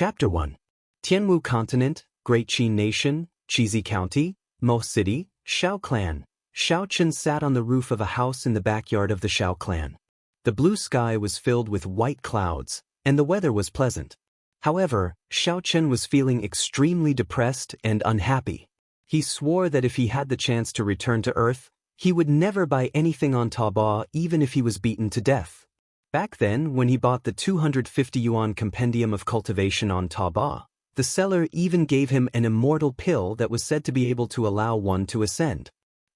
Chapter 1. Tianwu Continent, Great Qi Nation, Chizi County, Mo City, Xiao Clan. Xiao Chen sat on the roof of a house in the backyard of the Xiao Clan. The blue sky was filled with white clouds, and the weather was pleasant. However, Xiao Chen was feeling extremely depressed and unhappy. He swore that if he had the chance to return to Earth, he would never buy anything on Taobao even if he was beaten to death. Back then, when he bought the 250 yuan compendium of cultivation on Taobao, the seller even gave him an immortal pill that was said to be able to allow one to ascend.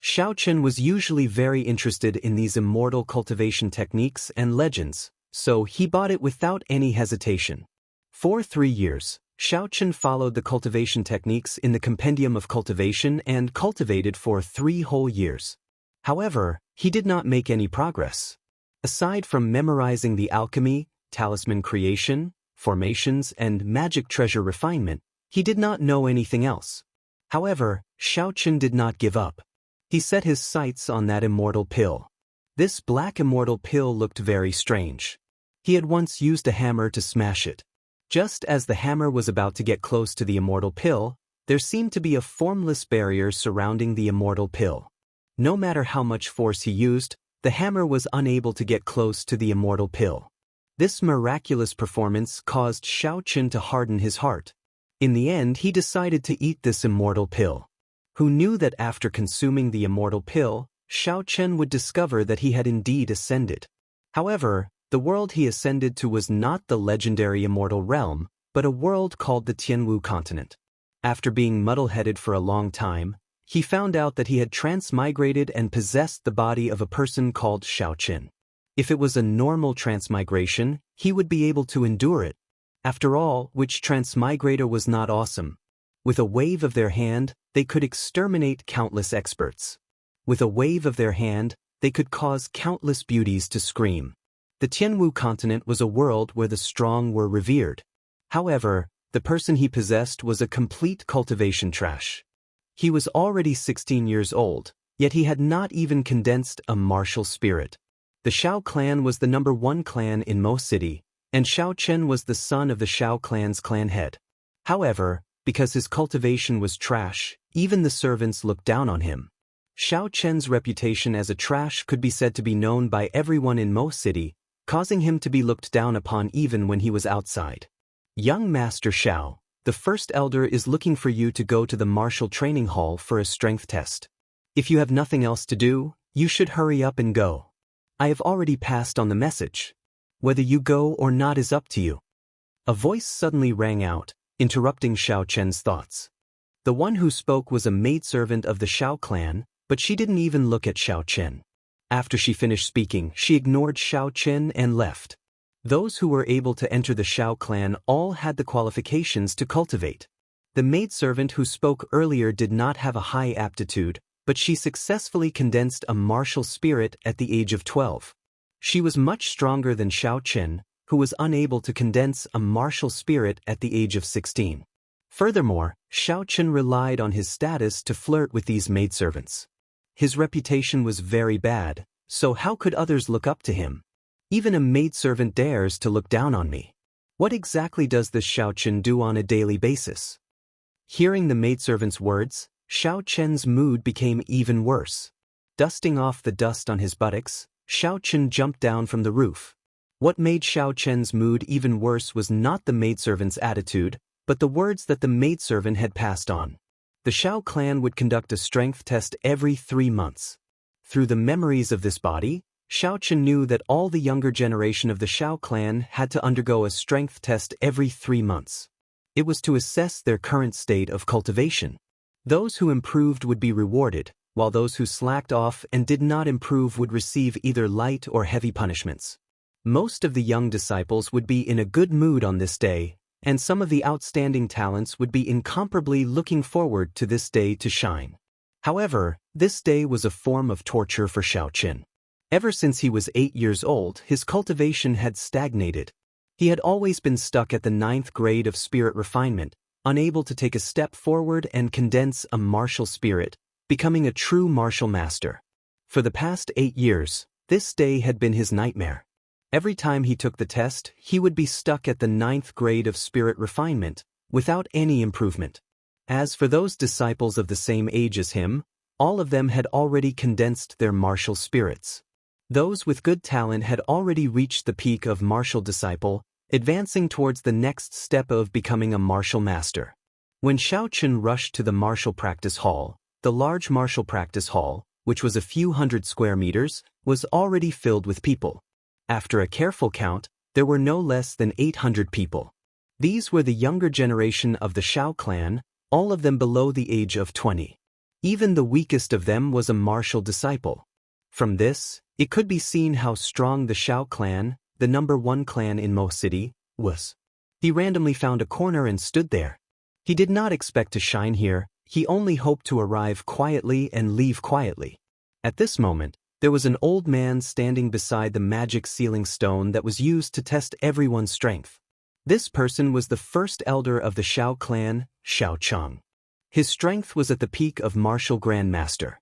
Xiao Chen was usually very interested in these immortal cultivation techniques and legends, so he bought it without any hesitation. For 3 years, Xiao Chen followed the cultivation techniques in the compendium of cultivation and cultivated for 3 whole years. However, he did not make any progress. Aside from memorizing the alchemy, talisman creation, formations, and magic treasure refinement, he did not know anything else. However, Xiao Chen did not give up. He set his sights on that immortal pill. This black immortal pill looked very strange. He had once used a hammer to smash it. Just as the hammer was about to get close to the immortal pill, there seemed to be a formless barrier surrounding the immortal pill. No matter how much force he used, the hammer was unable to get close to the immortal pill. This miraculous performance caused Xiao Chen to harden his heart. In the end, he decided to eat this immortal pill. Who knew that after consuming the immortal pill, Xiao Chen would discover that he had indeed ascended. However, the world he ascended to was not the legendary immortal realm, but a world called the Tianwu Continent. After being muddle-headed for a long time, he found out that he had transmigrated and possessed the body of a person called Xiao Chen. If it was a normal transmigration, he would be able to endure it. After all, which transmigrator was not awesome? With a wave of their hand, they could exterminate countless experts. With a wave of their hand, they could cause countless beauties to scream. The Tianwu Continent was a world where the strong were revered. However, the person he possessed was a complete cultivation trash. He was already 16 years old, yet he had not even condensed a martial spirit. The Xiao clan was the #1 clan in Mo City, and Xiao Chen was the son of the Xiao clan's clan head. However, because his cultivation was trash, even the servants looked down on him. Xiao Chen's reputation as a trash could be said to be known by everyone in Mo City, causing him to be looked down upon even when he was outside. Young Master Xiao, the first elder is looking for you to go to the martial training hall for a strength test. If you have nothing else to do, you should hurry up and go. I have already passed on the message. Whether you go or not is up to you. A voice suddenly rang out, interrupting Xiao Chen's thoughts. The one who spoke was a maidservant of the Xiao clan, but she didn't even look at Xiao Chen. After she finished speaking, she ignored Xiao Chen and left. Those who were able to enter the Xiao clan all had the qualifications to cultivate. The maidservant who spoke earlier did not have a high aptitude, but she successfully condensed a martial spirit at the age of 12. She was much stronger than Xiao Chen, who was unable to condense a martial spirit at the age of 16. Furthermore, Xiao Chen relied on his status to flirt with these maidservants. His reputation was very bad, so how could others look up to him? Even a maidservant dares to look down on me. What exactly does this Xiao Chen do on a daily basis? Hearing the maidservant's words, Xiao Chen's mood became even worse. Dusting off the dust on his buttocks, Xiao Chen jumped down from the roof. What made Xiao Chen's mood even worse was not the maidservant's attitude, but the words that the maidservant had passed on. The Xiao clan would conduct a strength test every 3 months. Through the memories of this body, Xiao Chen knew that all the younger generation of the Xiao clan had to undergo a strength test every 3 months. It was to assess their current state of cultivation. Those who improved would be rewarded, while those who slacked off and did not improve would receive either light or heavy punishments. Most of the young disciples would be in a good mood on this day, and some of the outstanding talents would be incomparably looking forward to this day to shine. However, this day was a form of torture for Xiao Chen. Ever since he was 8 years old, his cultivation had stagnated. He had always been stuck at the 9th grade of spirit refinement, unable to take a step forward and condense a martial spirit, becoming a true martial master. For the past 8 years, this day had been his nightmare. Every time he took the test, he would be stuck at the 9th grade of spirit refinement, without any improvement. As for those disciples of the same age as him, all of them had already condensed their martial spirits. Those with good talent had already reached the peak of martial disciple, advancing towards the next step of becoming a martial master. When Xiaoqun rushed to the martial practice hall, the large martial practice hall, which was a few hundred square meters, was already filled with people. After a careful count, there were no less than 800 people. These were the younger generation of the Xiao clan, all of them below the age of 20. Even the weakest of them was a martial disciple. From this, it could be seen how strong the Xiao clan, the #1 clan in Mo City, was. He randomly found a corner and stood there. He did not expect to shine here, he only hoped to arrive quietly and leave quietly. At this moment, there was an old man standing beside the magic sealing stone that was used to test everyone's strength. This person was the first elder of the Xiao clan, Xiao Cheng. His strength was at the peak of martial grandmaster.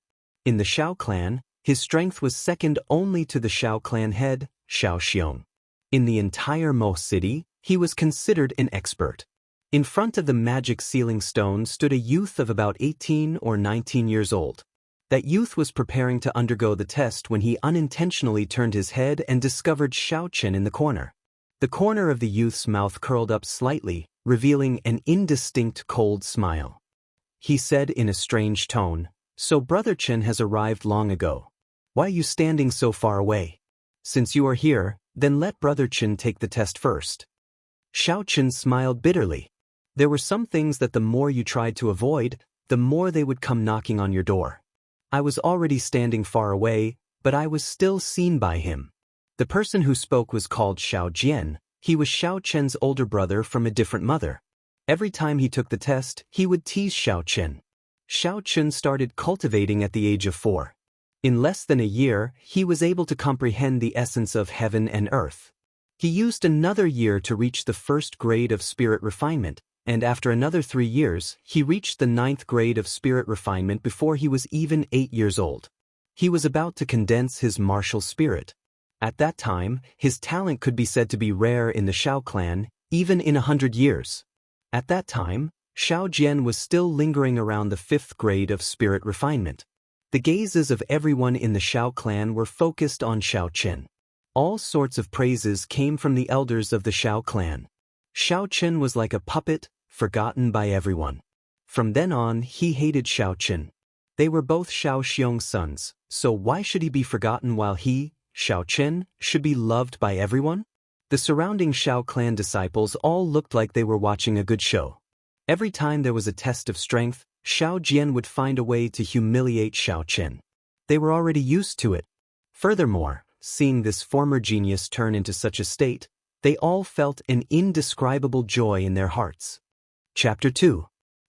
In the Xiao clan, his strength was second only to the Xiao clan head, Xiao Xiong. In the entire Mo City, he was considered an expert. In front of the magic sealing stone stood a youth of about 18 or 19 years old. That youth was preparing to undergo the test when he unintentionally turned his head and discovered Xiaoqun in the corner. The corner of the youth's mouth curled up slightly, revealing an indistinct cold smile. He said in a strange tone, "So Brother Chen has arrived long ago. Why are you standing so far away? Since you are here, then let Brother Chen take the test first." Xiaoqun smiled bitterly. There were some things that the more you tried to avoid, the more they would come knocking on your door. I was already standing far away, but I was still seen by him. The person who spoke was called Xiao Jian. He was Xiao Chen's older brother from a different mother. Every time he took the test, he would tease Xiao Chen. Xiao Chen started cultivating at the age of 4. In less than a year, he was able to comprehend the essence of heaven and earth. He used another year to reach the 1st grade of spirit refinement, and after another 3 years, he reached the 9th grade of spirit refinement before he was even 8 years old. He was about to condense his martial spirit. At that time, his talent could be said to be rare in the Xiao clan, even in 100 years. At that time, Xiao Jian was still lingering around the 5th grade of spirit refinement. The gazes of everyone in the Xiao clan were focused on Xiao Chen. All sorts of praises came from the elders of the Xiao clan. Xiao Chen was like a puppet, forgotten by everyone. From then on, he hated Xiao Chen. They were both Xiao Xiong's sons, so why should he be forgotten while he, Xiao Chen, should be loved by everyone? The surrounding Xiao clan disciples all looked like they were watching a good show. Every time there was a test of strength, Xiao Jian would find a way to humiliate Xiao Chen. They were already used to it. Furthermore, seeing this former genius turn into such a state, they all felt an indescribable joy in their hearts. Chapter 2.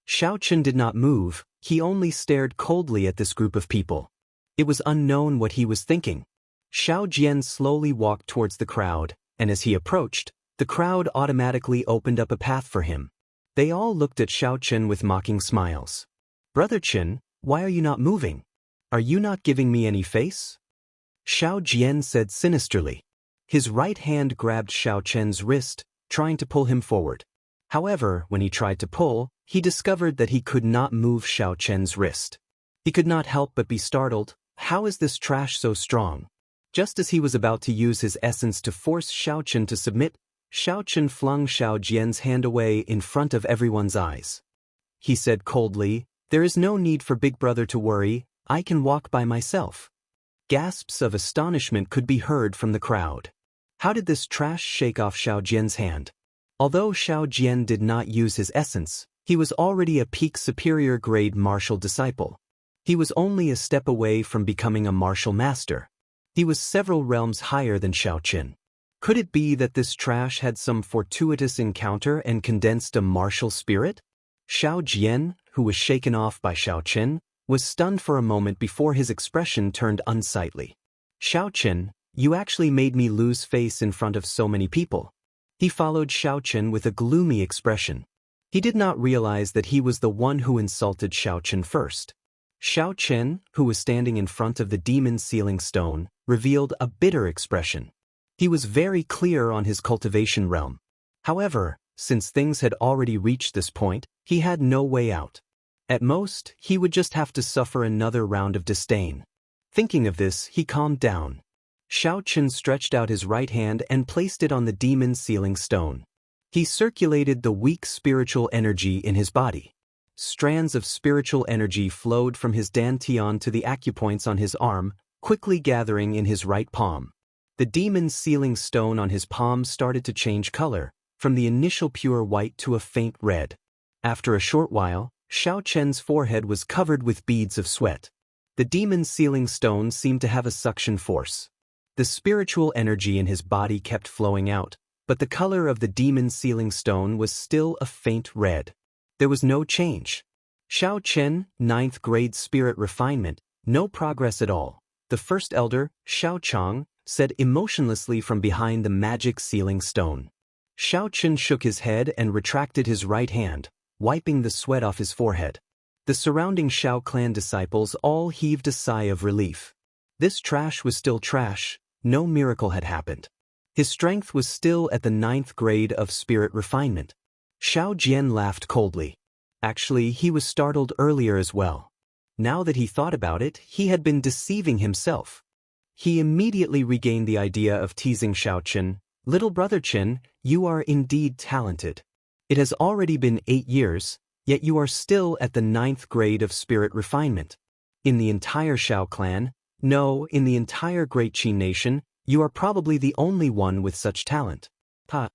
Xiao Chen did not move, he only stared coldly at this group of people. It was unknown what he was thinking. Xiao Jian slowly walked towards the crowd, and as he approached, the crowd automatically opened up a path for him. They all looked at Xiao Chen with mocking smiles. "Brother Chen, why are you not moving? Are you not giving me any face?" Xiao Jian said sinisterly. His right hand grabbed Xiao Chen's wrist, trying to pull him forward. However, when he tried to pull, he discovered that he could not move Xiao Chen's wrist. He could not help but be startled. How is this trash so strong? Just as he was about to use his essence to force Xiao Chen to submit, Xiao Chen flung Xiao Jian's hand away in front of everyone's eyes. He said coldly, "There is no need for Big Brother to worry, I can walk by myself." Gasps of astonishment could be heard from the crowd. How did this trash shake off Xiao Jian's hand? Although Xiao Jian did not use his essence, he was already a peak superior grade martial disciple. He was only a step away from becoming a martial master. He was several realms higher than Xiao Chen. Could it be that this trash had some fortuitous encounter and condensed a martial spirit? Xiao Jian, who was shaken off by Xiao Chen, was stunned for a moment before his expression turned unsightly. "Xiao Chen, you actually made me lose face in front of so many people." He followed Xiao Chen with a gloomy expression. He did not realize that he was the one who insulted Xiao Chen first. Xiao Chen, who was standing in front of the demon sealing stone, revealed a bitter expression. He was very clear on his cultivation realm. However, since things had already reached this point, he had no way out. At most, he would just have to suffer another round of disdain. Thinking of this, he calmed down. Xiaoqun stretched out his right hand and placed it on the demon sealing stone. He circulated the weak spiritual energy in his body. Strands of spiritual energy flowed from his dantian to the acupoints on his arm, quickly gathering in his right palm. The demon sealing stone on his palm started to change color, from the initial pure white to a faint red. After a short while, Xiaoqun's forehead was covered with beads of sweat. The demon sealing stone seemed to have a suction force. The spiritual energy in his body kept flowing out, but the color of the demon sealing stone was still a faint red. There was no change. Xiaoqun, 9th grade spirit refinement, no progress at all. The first elder, Xiaochang, said emotionlessly from behind the magic sealing stone. Xiaoqun shook his head and retracted his right hand, wiping the sweat off his forehead. The surrounding Xiao clan disciples all heaved a sigh of relief. This trash was still trash, no miracle had happened. His strength was still at the 9th grade of spirit refinement. Xiao Jian laughed coldly. Actually, he was startled earlier as well. Now that he thought about it, he had been deceiving himself. He immediately regained the idea of teasing Xiaoqun. Little brother Qin, you are indeed talented. It has already been 8 years, yet you are still at the 9th grade of spirit refinement. In the entire Xiao clan, no, in the entire Great Qin nation, you are probably the only one with such talent. Ha!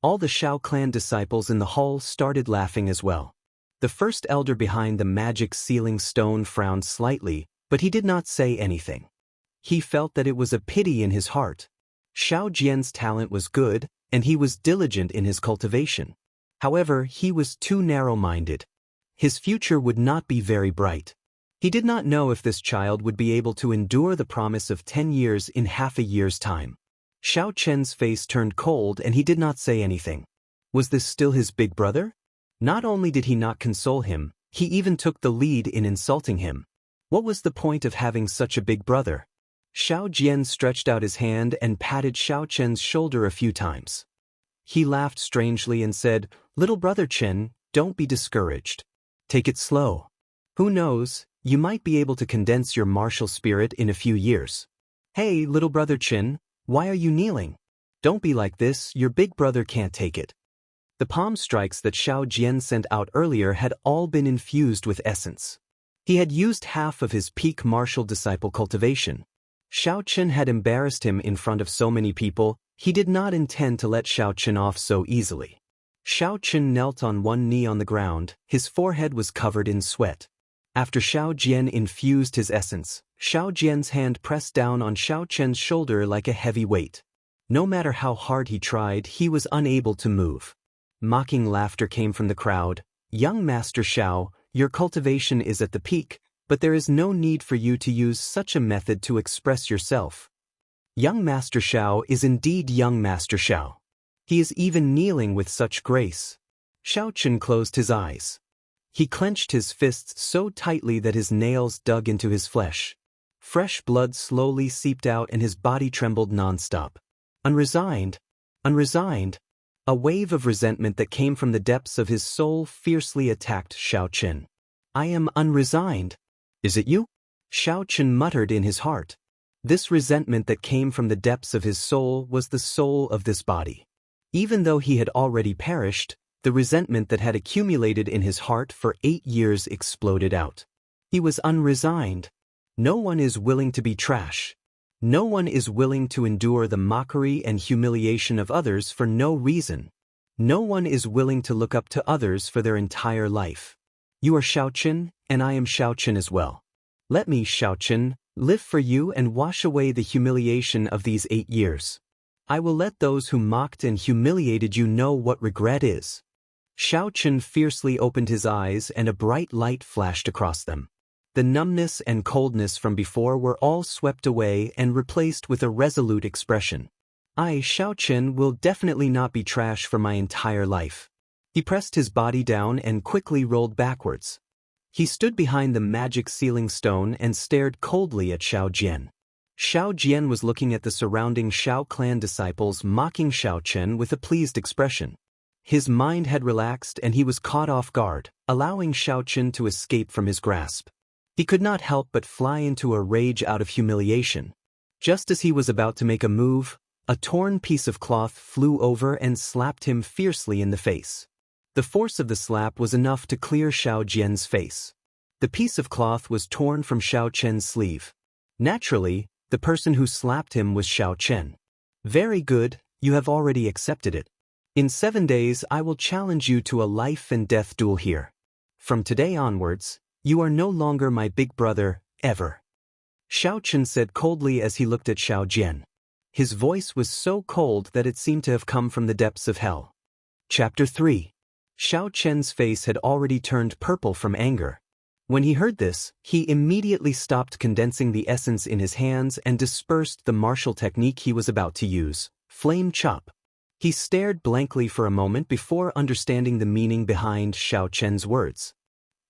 All the Xiao clan disciples in the hall started laughing as well. The first elder behind the magic sealing stone frowned slightly, but he did not say anything. He felt that it was a pity in his heart. Xiao Jian's talent was good, and he was diligent in his cultivation. However, he was too narrow-minded. His future would not be very bright. He did not know if this child would be able to endure the promise of 10 years in half a year's time. Xiaoqun's face turned cold and he did not say anything. Was this still his big brother? Not only did he not console him, he even took the lead in insulting him. What was the point of having such a big brother? Xiao Jian stretched out his hand and patted Xiaoqun's shoulder a few times. He laughed strangely and said, "Little brother Qin, don't be discouraged. Take it slow. Who knows, you might be able to condense your martial spirit in a few years." "Hey, little brother Qin, why are you kneeling? Don't be like this, your big brother can't take it." The palm strikes that Xiao Jian sent out earlier had all been infused with essence. He had used half of his peak martial disciple cultivation. Xiaoqun had embarrassed him in front of so many people. He did not intend to let Xiaoqun off so easily. Xiaoqun knelt on one knee on the ground, his forehead was covered in sweat. After Xiao Jian infused his essence, Xiao Jian's hand pressed down on Xiaoqun's shoulder like a heavy weight. No matter how hard he tried, he was unable to move. Mocking laughter came from the crowd. "Young Master Xiao, your cultivation is at the peak, but there is no need for you to use such a method to express yourself." Young Master Xiao is indeed young Master Xiao. He is even kneeling with such grace. Xiaoqun closed his eyes. He clenched his fists so tightly that his nails dug into his flesh. Fresh blood slowly seeped out and his body trembled non-stop. Unresigned. A wave of resentment that came from the depths of his soul fiercely attacked Xiaoqun. "I am unresigned." "Is it you?" Xiaoqun muttered in his heart. This resentment that came from the depths of his soul was the soul of this body. Even though he had already perished, the resentment that had accumulated in his heart for 8 years exploded out. He was unresigned. No one is willing to be trash. No one is willing to endure the mockery and humiliation of others for no reason. No one is willing to look up to others for their entire life. You are Xiaoqun, and I am Xiaoqun as well. Let me, Xiaoqun, live for you and wash away the humiliation of these 8 years. I will let those who mocked and humiliated you know what regret is. Xiaoqun fiercely opened his eyes and a bright light flashed across them. The numbness and coldness from before were all swept away and replaced with a resolute expression. I, Xiaoqun, will definitely not be trash for my entire life. He pressed his body down and quickly rolled backwards. He stood behind the magic sealing stone and stared coldly at Xiao Jian. Xiao Jian was looking at the surrounding Xiao clan disciples mocking Xiao Chen with a pleased expression. His mind had relaxed and he was caught off guard, allowing Xiao Chen to escape from his grasp. He could not help but fly into a rage out of humiliation. Just as he was about to make a move, a torn piece of cloth flew over and slapped him fiercely in the face. The force of the slap was enough to clear Xiao Jian's face. The piece of cloth was torn from Xiao Chen's sleeve. Naturally, the person who slapped him was Xiao Chen. Very good, you have already accepted it. In 7 days I will challenge you to a life and death duel here. From today onwards, you are no longer my big brother, ever. Xiao Chen said coldly as he looked at Xiao Jian. His voice was so cold that it seemed to have come from the depths of hell. Chapter 3. Xiao Chen's face had already turned purple from anger. When he heard this, he immediately stopped condensing the essence in his hands and dispersed the martial technique he was about to use, Flame Chop. He stared blankly for a moment before understanding the meaning behind Xiao Chen's words.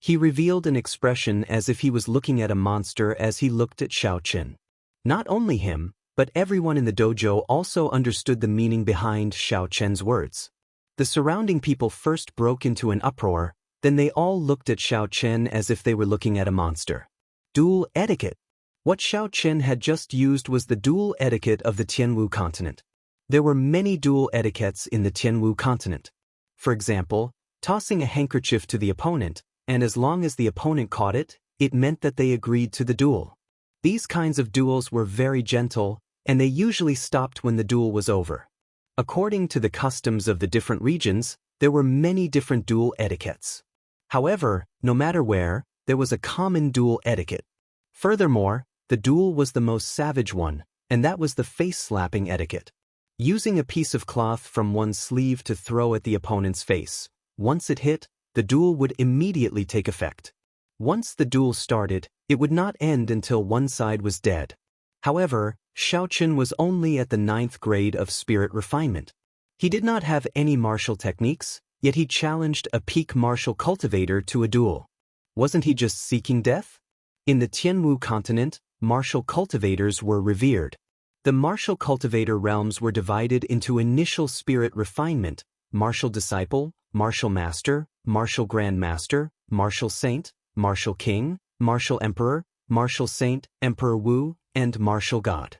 He revealed an expression as if he was looking at a monster as he looked at Xiao Chen. Not only him, but everyone in the dojo also understood the meaning behind Xiao Chen's words. The surrounding people first broke into an uproar, then they all looked at Xiao Chen as if they were looking at a monster. Duel etiquette. What Xiao Chen had just used was the duel etiquette of the Tianwu continent. There were many duel etiquettes in the Tianwu continent. For example, tossing a handkerchief to the opponent, and as long as the opponent caught it, it meant that they agreed to the duel. These kinds of duels were very gentle, and they usually stopped when the duel was over. According to the customs of the different regions, there were many different duel etiquettes. However, no matter where, there was a common duel etiquette. Furthermore, the duel was the most savage one, and that was the face-slapping etiquette. Using a piece of cloth from one's sleeve to throw at the opponent's face. Once it hit, the duel would immediately take effect. Once the duel started, it would not end until one side was dead. However, Xiao Chen was only at the 9th grade of spirit refinement. He did not have any martial techniques, yet he challenged a peak martial cultivator to a duel. Wasn't he just seeking death? In the Tianwu continent, martial cultivators were revered. The martial cultivator realms were divided into initial spirit refinement, martial disciple, martial master, martial grand master, martial saint, martial king, martial emperor, martial saint, emperor Wu, and martial god.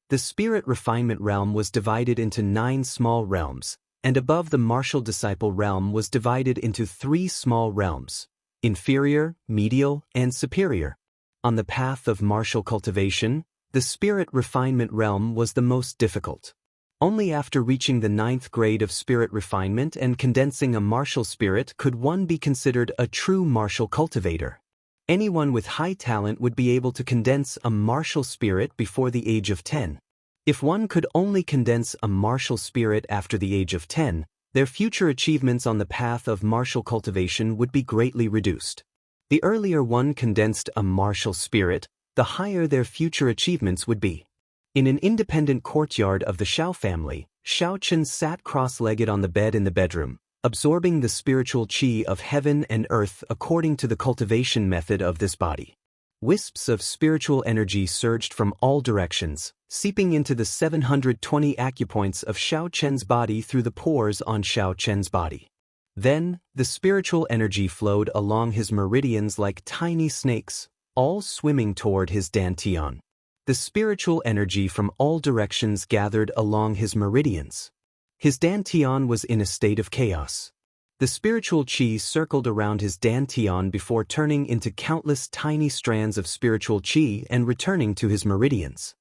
The spirit refinement realm was divided into 9 small realms, and above the martial disciple realm was divided into 3 small realms, inferior, medial, and superior. On the path of martial cultivation, the spirit refinement realm was the most difficult. Only after reaching the 9th grade of spirit refinement and condensing a martial spirit could one be considered a true martial cultivator. Anyone with high talent would be able to condense a martial spirit before the age of 10. If one could only condense a martial spirit after the age of 10, their future achievements on the path of martial cultivation would be greatly reduced. The earlier one condensed a martial spirit, the higher their future achievements would be. In an independent courtyard of the Xiao family, Xiao Chen sat cross-legged on the bed in the bedroom, absorbing the spiritual qi of heaven and earth according to the cultivation method of this body. Wisps of spiritual energy surged from all directions, seeping into the 720 acupoints of Xiao Chen's body through the pores on Xiao Chen's body. Then, the spiritual energy flowed along his meridians like tiny snakes, all swimming toward his dantian. The spiritual energy from all directions gathered along his meridians. His dantian was in a state of chaos. The spiritual qi circled around his dantian before turning into countless tiny strands of spiritual qi and returning to his meridians.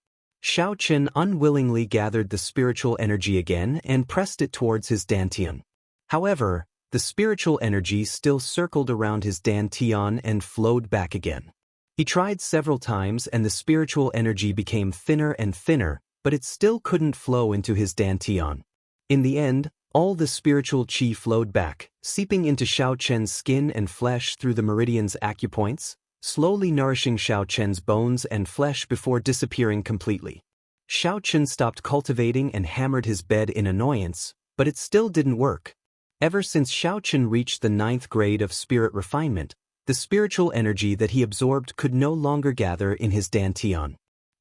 Xiao Chen unwillingly gathered the spiritual energy again and pressed it towards his dantian. However, the spiritual energy still circled around his dantian and flowed back again. He tried several times and the spiritual energy became thinner and thinner, but it still couldn't flow into his dantian. In the end, all the spiritual qi flowed back, seeping into Xiao Chen's skin and flesh through the meridian's acupoints, slowly nourishing Xiao Chen's bones and flesh before disappearing completely. Xiao Chen stopped cultivating and hammered his bed in annoyance, but it still didn't work. Ever since Xiao Chen reached the 9th grade of spirit refinement, the spiritual energy that he absorbed could no longer gather in his dantian.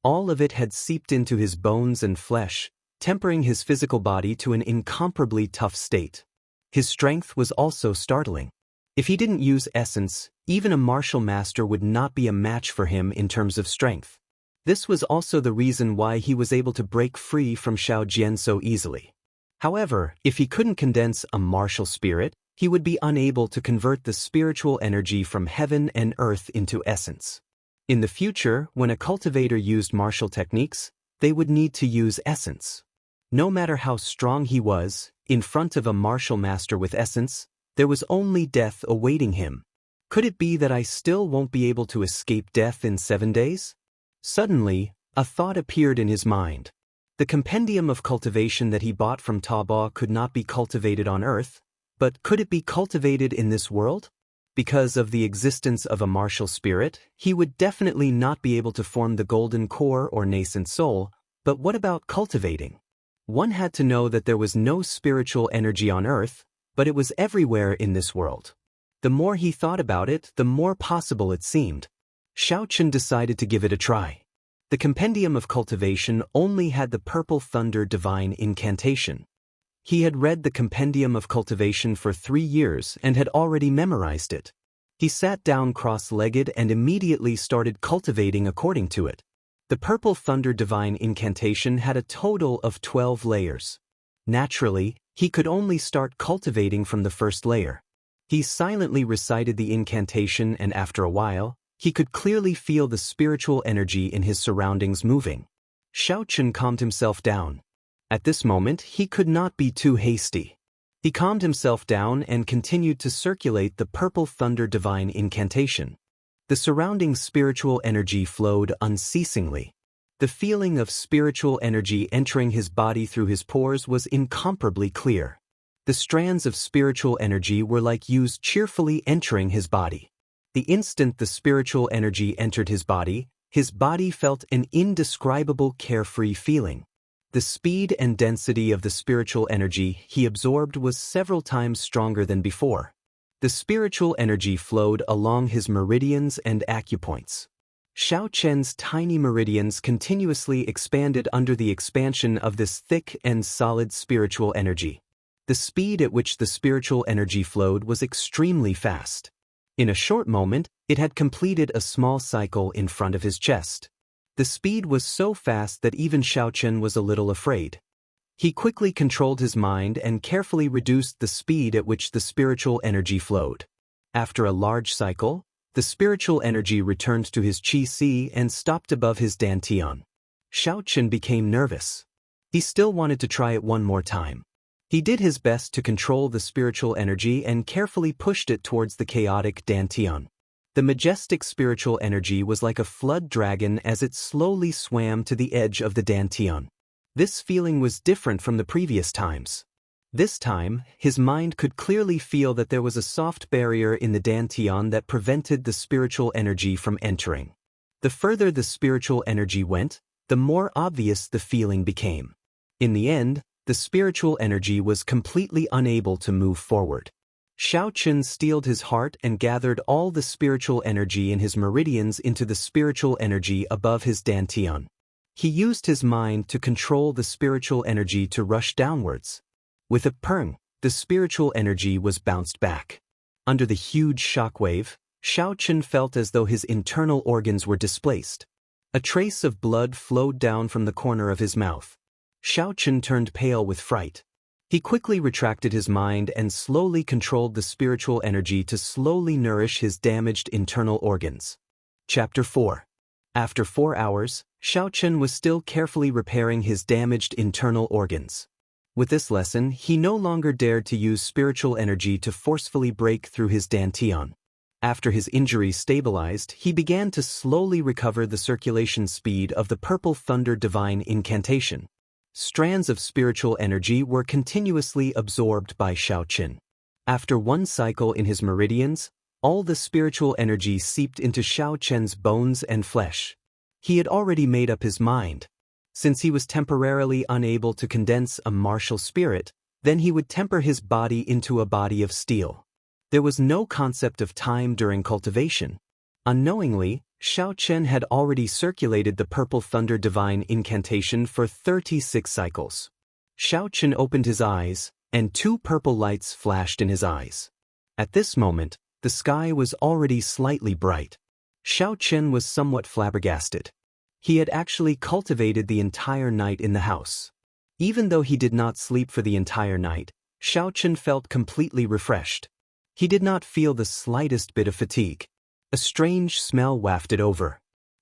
All of it had seeped into his bones and flesh, tempering his physical body to an incomparably tough state. His strength was also startling. If he didn't use essence, even a martial master would not be a match for him in terms of strength. This was also the reason why he was able to break free from Xiao Jian so easily. However, if he couldn't condense a martial spirit, he would be unable to convert the spiritual energy from heaven and earth into essence. In the future, when a cultivator used martial techniques, they would need to use essence. No matter how strong he was, in front of a martial master with essence, there was only death awaiting him. Could it be that I still won't be able to escape death in 7 days? Suddenly, a thought appeared in his mind. The compendium of cultivation that he bought from Taobao could not be cultivated on Earth, but could it be cultivated in this world? Because of the existence of a martial spirit, he would definitely not be able to form the golden core or nascent soul, but what about cultivating? One had to know that there was no spiritual energy on Earth, but it was everywhere in this world. The more he thought about it, the more possible it seemed. Xiaochen decided to give it a try. The compendium of cultivation only had the purple thunder divine incantation. He had read the compendium of cultivation for 3 years and had already memorized it. He sat down cross-legged and immediately started cultivating according to it. The purple thunder divine incantation had a total of 12 layers. Naturally, he could only start cultivating from the first layer. He silently recited the incantation and after a while, he could clearly feel the spiritual energy in his surroundings moving. Xiaochen calmed himself down. At this moment, he could not be too hasty. He calmed himself down and continued to circulate the purple thunder divine incantation. The surrounding spiritual energy flowed unceasingly. The feeling of spiritual energy entering his body through his pores was incomparably clear. The strands of spiritual energy were like used cheerfully entering his body. The instant the spiritual energy entered his body felt an indescribable carefree feeling. The speed and density of the spiritual energy he absorbed was several times stronger than before. The spiritual energy flowed along his meridians and acupoints. Xiaochen's tiny meridians continuously expanded under the expansion of this thick and solid spiritual energy. The speed at which the spiritual energy flowed was extremely fast. In a short moment, it had completed a small cycle in front of his chest. The speed was so fast that even Xiaochen was a little afraid. He quickly controlled his mind and carefully reduced the speed at which the spiritual energy flowed. After a large cycle, the spiritual energy returned to his qi and stopped above his dantian. Xiaochen became nervous. He still wanted to try it one more time. He did his best to control the spiritual energy and carefully pushed it towards the chaotic dantian. The majestic spiritual energy was like a flood dragon as it slowly swam to the edge of the dantian. This feeling was different from the previous times. This time, his mind could clearly feel that there was a soft barrier in the dantian that prevented the spiritual energy from entering. The further the spiritual energy went, the more obvious the feeling became. In the end, the spiritual energy was completely unable to move forward. Xiaochen steeled his heart and gathered all the spiritual energy in his meridians into the spiritual energy above his dantian. He used his mind to control the spiritual energy to rush downwards. With a purr, the spiritual energy was bounced back. Under the huge shockwave, Xiaochen felt as though his internal organs were displaced. A trace of blood flowed down from the corner of his mouth. Xiaochen turned pale with fright. He quickly retracted his mind and slowly controlled the spiritual energy to slowly nourish his damaged internal organs. Chapter 4. After 4 hours, Xiaochen was still carefully repairing his damaged internal organs. With this lesson, he no longer dared to use spiritual energy to forcefully break through his dantian. After his injury stabilized, he began to slowly recover the circulation speed of the purple thunder divine incantation. Strands of spiritual energy were continuously absorbed by Xiaochen. After one cycle in his meridians, all the spiritual energy seeped into Xiaochen's bones and flesh. He had already made up his mind. Since he was temporarily unable to condense a martial spirit, then he would temper his body into a body of steel. There was no concept of time during cultivation. Unknowingly, Xiao Chen had already circulated the Purple Thunder Divine Incantation for 36 cycles. Xiao Chen opened his eyes, and 2 purple lights flashed in his eyes. At this moment, the sky was already slightly bright. Xiao Chen was somewhat flabbergasted. He had actually cultivated the entire night in the house. Even though he did not sleep for the entire night, Xiao Chen felt completely refreshed. He did not feel the slightest bit of fatigue. A strange smell wafted over.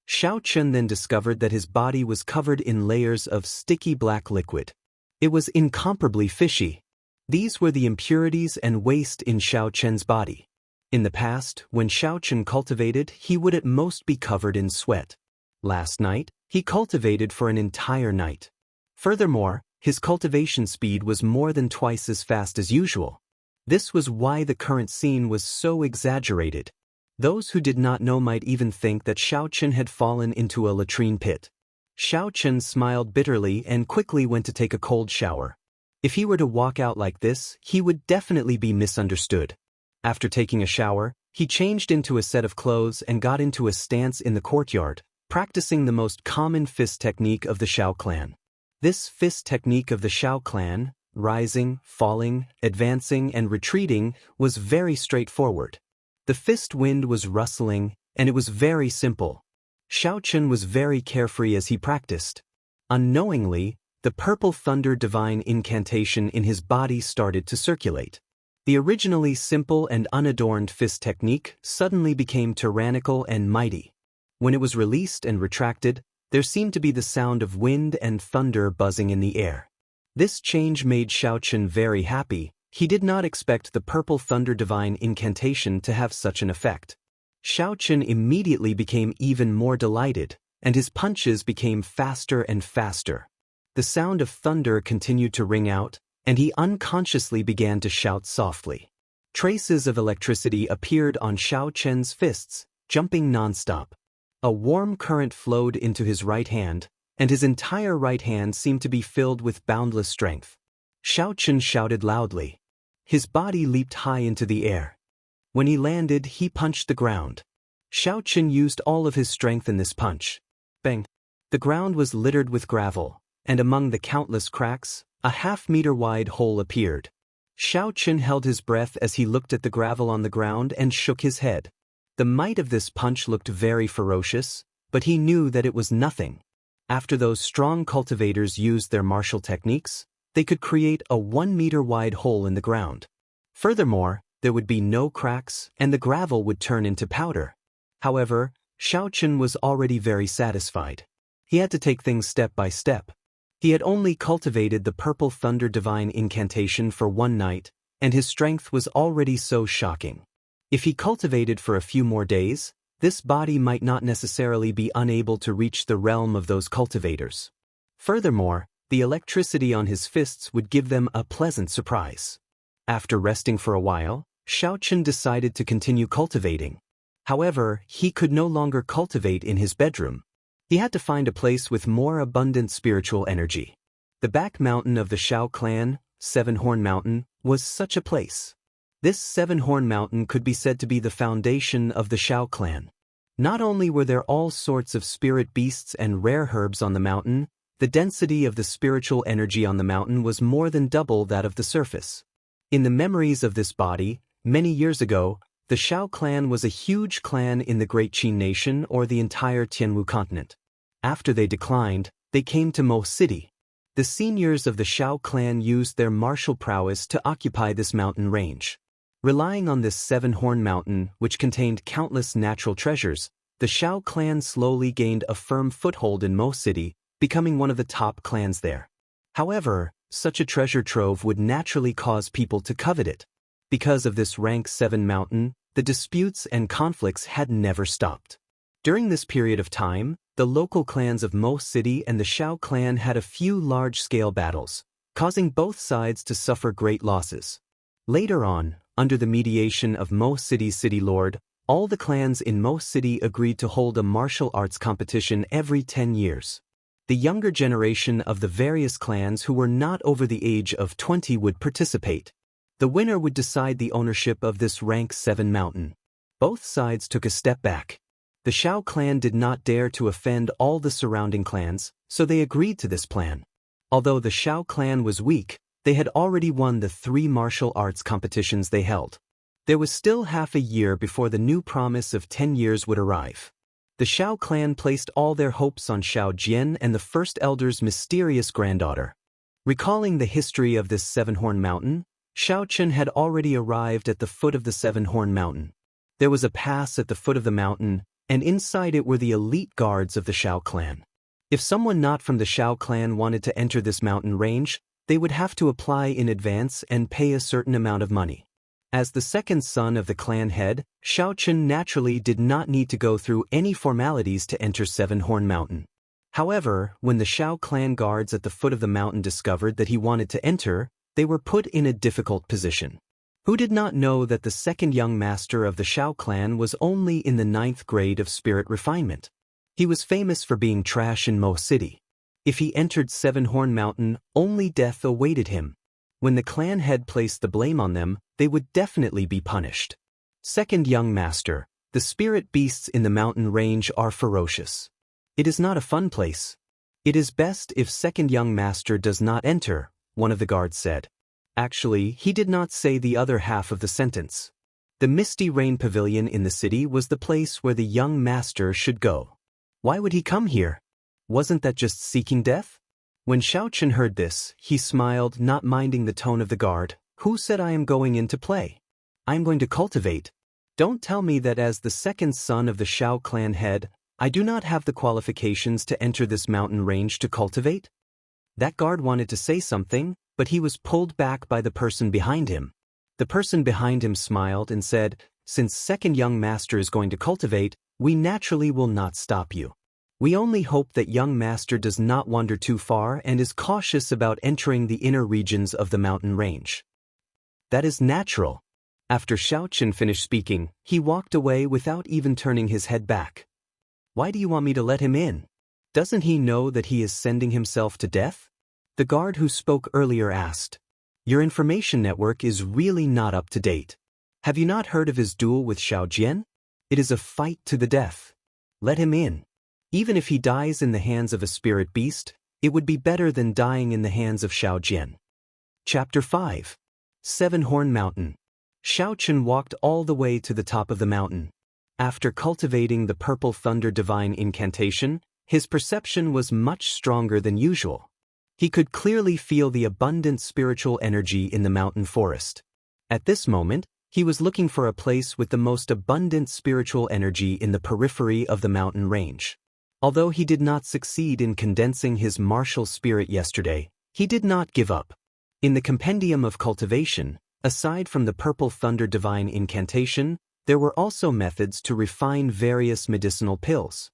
Xiao Chen then discovered that his body was covered in layers of sticky black liquid. It was incomparably fishy. These were the impurities and waste in Xiao Chen's body. In the past, when Xiao Chen cultivated, he would at most be covered in sweat. Last night, he cultivated for an entire night. Furthermore, his cultivation speed was more than twice as fast as usual. This was why the current scene was so exaggerated. Those who did not know might even think that Xiao Chen had fallen into a latrine pit. Xiao Chen smiled bitterly and quickly went to take a cold shower. If he were to walk out like this, he would definitely be misunderstood. After taking a shower, he changed into a set of clothes and got into a stance in the courtyard, practicing the most common fist technique of the Xiao clan. This fist technique of the Xiao clan, rising, falling, advancing, and retreating, was very straightforward. The fist wind was rustling, and it was very simple. Xiao Chen was very carefree as he practiced. Unknowingly, the Purple Thunder Divine Incantation in his body started to circulate. The originally simple and unadorned fist technique suddenly became tyrannical and mighty. When it was released and retracted, there seemed to be the sound of wind and thunder buzzing in the air. This change made Xiao Chen very happy. He did not expect the Purple Thunder Divine Incantation to have such an effect. Xiao Chen immediately became even more delighted, and his punches became faster and faster. The sound of thunder continued to ring out, and he unconsciously began to shout softly. Traces of electricity appeared on Xiao Chen's fists, jumping nonstop. A warm current flowed into his right hand, and his entire right hand seemed to be filled with boundless strength. Xiao Chen shouted loudly. His body leaped high into the air. When he landed, he punched the ground. Xiao Chen used all of his strength in this punch. Bang! The ground was littered with gravel, and among the countless cracks, a half-meter-wide hole appeared. Xiao Chen held his breath as he looked at the gravel on the ground and shook his head. The might of this punch looked very ferocious, but he knew that it was nothing. After those strong cultivators used their martial techniques, they could create a 1-meter-wide hole in the ground. Furthermore, there would be no cracks, and the gravel would turn into powder. However, Xiao Chen was already very satisfied. He had to take things step by step. He had only cultivated the Purple Thunder Divine Incantation for one night, and his strength was already so shocking. If he cultivated for a few more days, this body might not necessarily be unable to reach the realm of those cultivators. Furthermore, the electricity on his fists would give them a pleasant surprise. After resting for a while, Xiao Chen decided to continue cultivating. However, he could no longer cultivate in his bedroom. He had to find a place with more abundant spiritual energy. The back mountain of the Xiao clan, Seven-Horn Mountain, was such a place. This Seven-Horn Mountain could be said to be the foundation of the Xiao clan. Not only were there all sorts of spirit beasts and rare herbs on the mountain, the density of the spiritual energy on the mountain was more than double that of the surface. In the memories of this body, many years ago, the Xiao clan was a huge clan in the Great Qin Nation or the entire Tianwu continent. After they declined, they came to Mo City. The seniors of the Xiao clan used their martial prowess to occupy this mountain range. Relying on this Seven-Horn Mountain, which contained countless natural treasures, the Xiao clan slowly gained a firm foothold in Mo City, becoming one of the top clans there. However, such a treasure trove would naturally cause people to covet it. Because of this rank 7 mountain, the disputes and conflicts had never stopped. During this period of time, the local clans of Mo City and the Xiao clan had a few large-scale battles, causing both sides to suffer great losses. Later on, under the mediation of Mo City's city lord, all the clans in Mo City agreed to hold a martial arts competition every 10 years. The younger generation of the various clans who were not over the age of 20 would participate. The winner would decide the ownership of this rank 7 mountain. Both sides took a step back. The Xiao clan did not dare to offend all the surrounding clans, so they agreed to this plan. Although the Xiao clan was weak, they had already won the 3 martial arts competitions they held. There was still half a year before the new promise of 10 years would arrive. The Xiao clan placed all their hopes on Xiao Jian and the First Elder's mysterious granddaughter. Recalling the history of this Seven-Horn Mountain, Xiao Chen had already arrived at the foot of the Seven-Horn Mountain. There was a pass at the foot of the mountain, and inside it were the elite guards of the Xiao clan. If someone not from the Xiao clan wanted to enter this mountain range, they would have to apply in advance and pay a certain amount of money. As the second son of the clan head, Xiao Chen naturally did not need to go through any formalities to enter Seven-Horn Mountain. However, when the Xiao clan guards at the foot of the mountain discovered that he wanted to enter, they were put in a difficult position. Who did not know that the second young master of the Xiao clan was only in the 9th grade of spirit refinement? He was famous for being trash in Mo City. If he entered Seven-Horn Mountain, only death awaited him. When the clan head placed the blame on them, they would definitely be punished. Second young master, the spirit beasts in the mountain range are ferocious. It is not a fun place. It is best if second young master does not enter, one of the guards said. Actually, he did not say the other half of the sentence. The Misty Rain Pavilion in the city was the place where the young master should go. Why would he come here? Wasn't that just seeking death? When Xiao Chen heard this, he smiled, not minding the tone of the guard. Who said I am going in to play? I am going to cultivate. Don't tell me that as the second son of the Xiao clan head, I do not have the qualifications to enter this mountain range to cultivate? That guard wanted to say something, but he was pulled back by the person behind him. The person behind him smiled and said, since second young master is going to cultivate, we naturally will not stop you. We only hope that young master does not wander too far and is cautious about entering the inner regions of the mountain range. That is natural. After Xiao Chen finished speaking, he walked away without even turning his head back. Why do you want me to let him in? Doesn't he know that he is sending himself to death? The guard who spoke earlier asked. Your information network is really not up to date. Have you not heard of his duel with Xiao Jian? It is a fight to the death. Let him in. Even if he dies in the hands of a spirit beast, it would be better than dying in the hands of Xiao Jian. Chapter 5. Seven-Horn Mountain. Xiao Chen walked all the way to the top of the mountain. After cultivating the Purple Thunder Divine Incantation, his perception was much stronger than usual. He could clearly feel the abundant spiritual energy in the mountain forest. At this moment, he was looking for a place with the most abundant spiritual energy in the periphery of the mountain range. Although he did not succeed in condensing his martial spirit yesterday, he did not give up. In the Compendium of Cultivation, aside from the Purple Thunder Divine Incantation, there were also methods to refine various medicinal pills.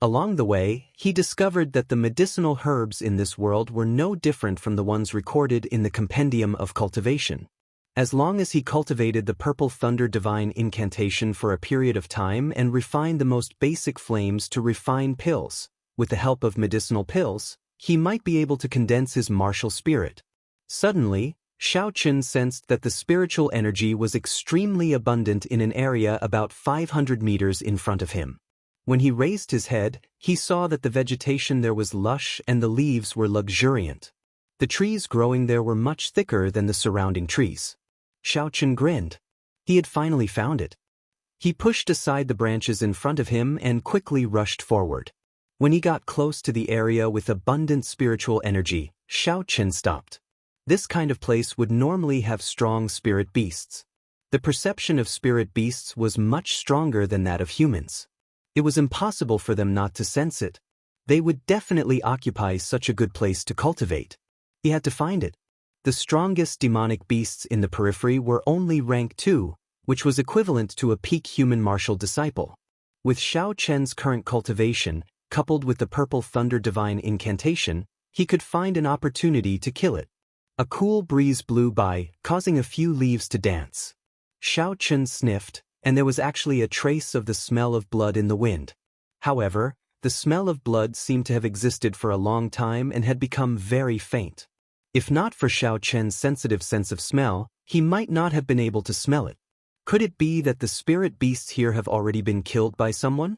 Along the way, he discovered that the medicinal herbs in this world were no different from the ones recorded in the Compendium of Cultivation. As long as he cultivated the Purple Thunder Divine Incantation for a period of time and refined the most basic flames to refine pills, with the help of medicinal pills, he might be able to condense his martial spirit. Suddenly, Xiao Chen sensed that the spiritual energy was extremely abundant in an area about 500 meters in front of him. When he raised his head, he saw that the vegetation there was lush and the leaves were luxuriant. The trees growing there were much thicker than the surrounding trees. Xiao Chen grinned. He had finally found it. He pushed aside the branches in front of him and quickly rushed forward. When he got close to the area with abundant spiritual energy, Xiao Chen stopped. This kind of place would normally have strong spirit beasts. The perception of spirit beasts was much stronger than that of humans. It was impossible for them not to sense it. They would definitely occupy such a good place to cultivate. He had to find it. The strongest demonic beasts in the periphery were only rank 2, which was equivalent to a peak human martial disciple. With Xiao Chen's current cultivation, coupled with the Purple Thunder Divine Incantation, he could find an opportunity to kill it. A cool breeze blew by, causing a few leaves to dance. Xiao Chen sniffed, and there was actually a trace of the smell of blood in the wind. However, the smell of blood seemed to have existed for a long time and had become very faint. If not for Xiao Chen's sensitive sense of smell, he might not have been able to smell it. Could it be that the spirit beasts here have already been killed by someone?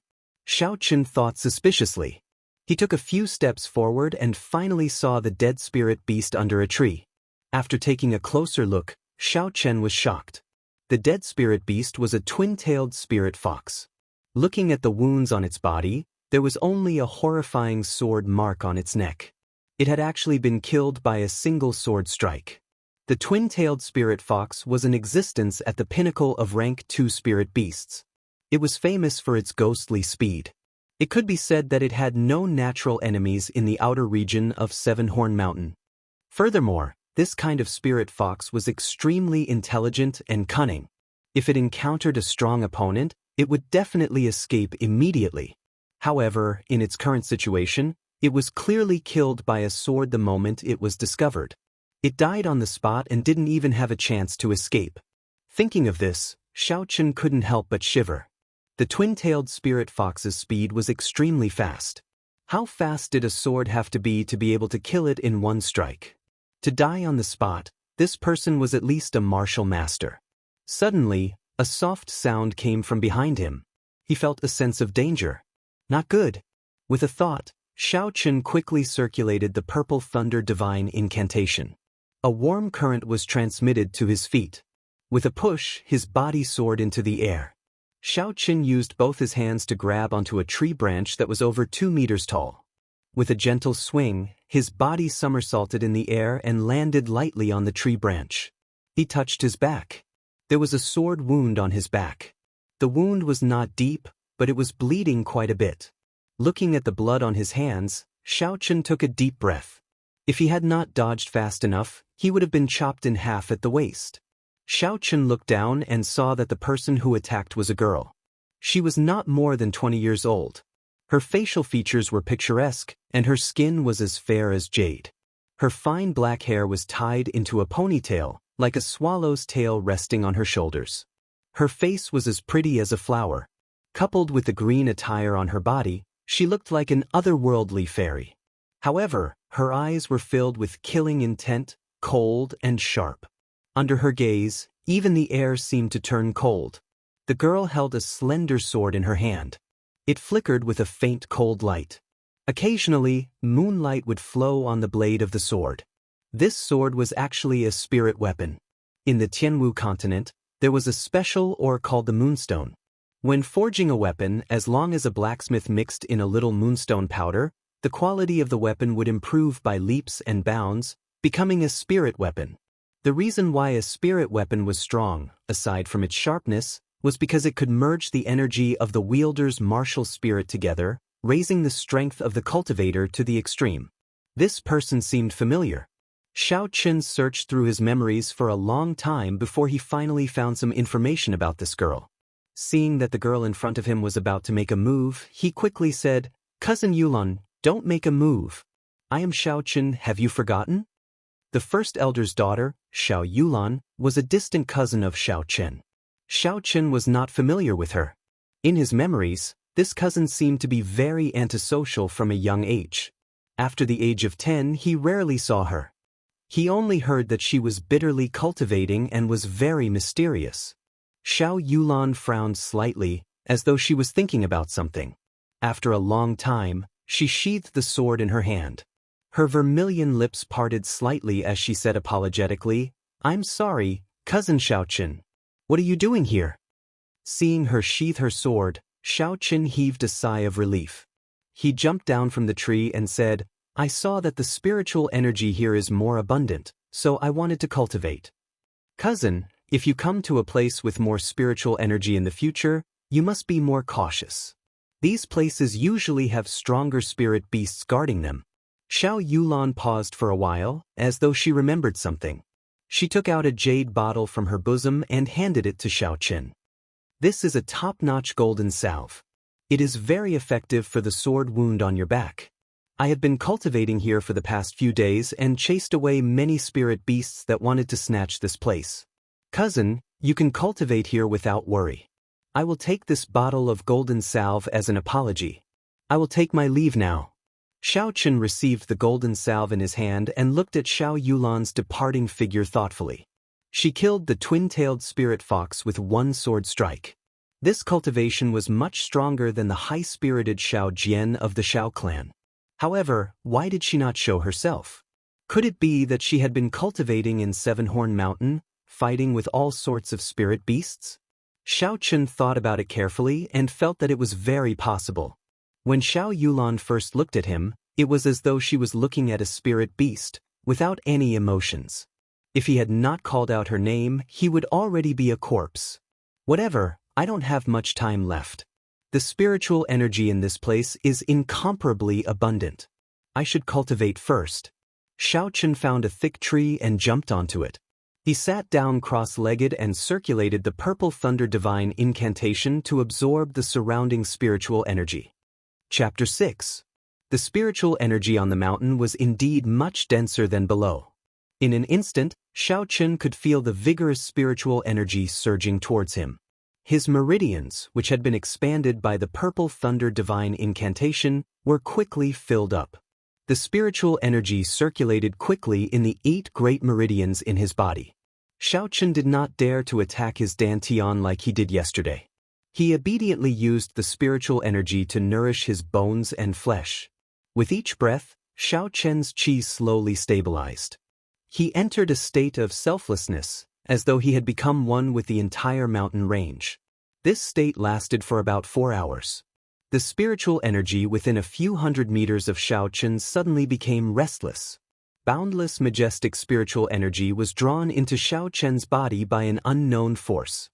Xiao Chen thought suspiciously. He took a few steps forward and finally saw the dead spirit beast under a tree. After taking a closer look, Xiao Chen was shocked. The dead spirit beast was a twin-tailed spirit fox. Looking at the wounds on its body, there was only a horrifying sword mark on its neck. It had actually been killed by a single sword strike. The twin-tailed spirit fox was in existence at the pinnacle of rank 2 spirit beasts. It was famous for its ghostly speed. It could be said that it had no natural enemies in the outer region of Seven-Horn Mountain. Furthermore, this kind of spirit fox was extremely intelligent and cunning. If it encountered a strong opponent, it would definitely escape immediately. However, in its current situation, it was clearly killed by a sword the moment it was discovered. It died on the spot and didn't even have a chance to escape. Thinking of this, Xiao Chen couldn't help but shiver. The twin-tailed spirit fox's speed was extremely fast. How fast did a sword have to be able to kill it in one strike? To die on the spot, this person was at least a martial master. Suddenly, a soft sound came from behind him. He felt a sense of danger. Not good. With a thought, Xiao Chen quickly circulated the purple thunder divine incantation. A warm current was transmitted to his feet. With a push, his body soared into the air. Xiao Chen used both his hands to grab onto a tree branch that was over 2 meters tall. With a gentle swing, his body somersaulted in the air and landed lightly on the tree branch. He touched his back. There was a sword wound on his back. The wound was not deep, but it was bleeding quite a bit. Looking at the blood on his hands, Xiao Chen took a deep breath. If he had not dodged fast enough, he would have been chopped in half at the waist. Xiao Chen looked down and saw that the person who attacked was a girl. She was not more than 20 years old. Her facial features were picturesque, and her skin was as fair as jade. Her fine black hair was tied into a ponytail, like a swallow's tail resting on her shoulders. Her face was as pretty as a flower. Coupled with the green attire on her body, she looked like an otherworldly fairy. However, her eyes were filled with killing intent, cold and sharp. Under her gaze, even the air seemed to turn cold. The girl held a slender sword in her hand. It flickered with a faint cold light. Occasionally, moonlight would flow on the blade of the sword. This sword was actually a spirit weapon. In the Tianwu continent, there was a special ore called the moonstone. When forging a weapon, as long as a blacksmith mixed in a little moonstone powder, the quality of the weapon would improve by leaps and bounds, becoming a spirit weapon. The reason why a spirit weapon was strong, aside from its sharpness, was because it could merge the energy of the wielder's martial spirit together, raising the strength of the cultivator to the extreme. This person seemed familiar. Xiao Chen searched through his memories for a long time before he finally found some information about this girl. Seeing that the girl in front of him was about to make a move, he quickly said, "Cousin Yulan, don't make a move. I am Xiao Chen, have you forgotten?" The first elder's daughter, Xiao Yulan, was a distant cousin of Xiao Chen. Xiao Chen was not familiar with her. In his memories, this cousin seemed to be very antisocial from a young age. After the age of 10, he rarely saw her. He only heard that she was bitterly cultivating and was very mysterious. Xiao Yulan frowned slightly, as though she was thinking about something. After a long time, she sheathed the sword in her hand. Her vermilion lips parted slightly as she said apologetically, "I'm sorry, cousin Xiao Chen. What are you doing here?" Seeing her sheath her sword, Xiao Chen heaved a sigh of relief. He jumped down from the tree and said, "I saw that the spiritual energy here is more abundant, so I wanted to cultivate. Cousin, if you come to a place with more spiritual energy in the future, you must be more cautious. These places usually have stronger spirit beasts guarding them." Xiao Yulan paused for a while, as though she remembered something. She took out a jade bottle from her bosom and handed it to Xiao Chen. "This is a top-notch golden salve. It is very effective for the sword wound on your back. I have been cultivating here for the past few days and chased away many spirit beasts that wanted to snatch this place. Cousin, you can cultivate here without worry. I will take this bottle of golden salve as an apology. I will take my leave now." Xiao Chen received the golden salve in his hand and looked at Xiao Yulan's departing figure thoughtfully. She killed the twin-tailed spirit fox with one sword strike. This cultivation was much stronger than the high-spirited Xiao Jian of the Xiao clan. However, why did she not show herself? Could it be that she had been cultivating in Seven-Horn Mountain, fighting with all sorts of spirit beasts? Xiao Chen thought about it carefully and felt that it was very possible. When Xiao Yulan first looked at him, it was as though she was looking at a spirit beast, without any emotions. If he had not called out her name, he would already be a corpse. Whatever, I don't have much time left. The spiritual energy in this place is incomparably abundant. I should cultivate first. Xiao Chen found a thick tree and jumped onto it. He sat down cross-legged and circulated the purple thunder divine incantation to absorb the surrounding spiritual energy. Chapter 6. The spiritual energy on the mountain was indeed much denser than below. In an instant, Xiao Chen could feel the vigorous spiritual energy surging towards him. His meridians, which had been expanded by the purple thunder divine incantation, were quickly filled up. The spiritual energy circulated quickly in the 8 great meridians in his body. Xiao Chen did not dare to attack his dantian like he did yesterday. He obediently used the spiritual energy to nourish his bones and flesh. With each breath, Xiao Chen's qi slowly stabilized. He entered a state of selflessness, as though he had become one with the entire mountain range. This state lasted for about 4 hours. The spiritual energy within a few hundred meters of Xiao Chen suddenly became restless. Boundless majestic spiritual energy was drawn into Xiao Chen's body by an unknown force.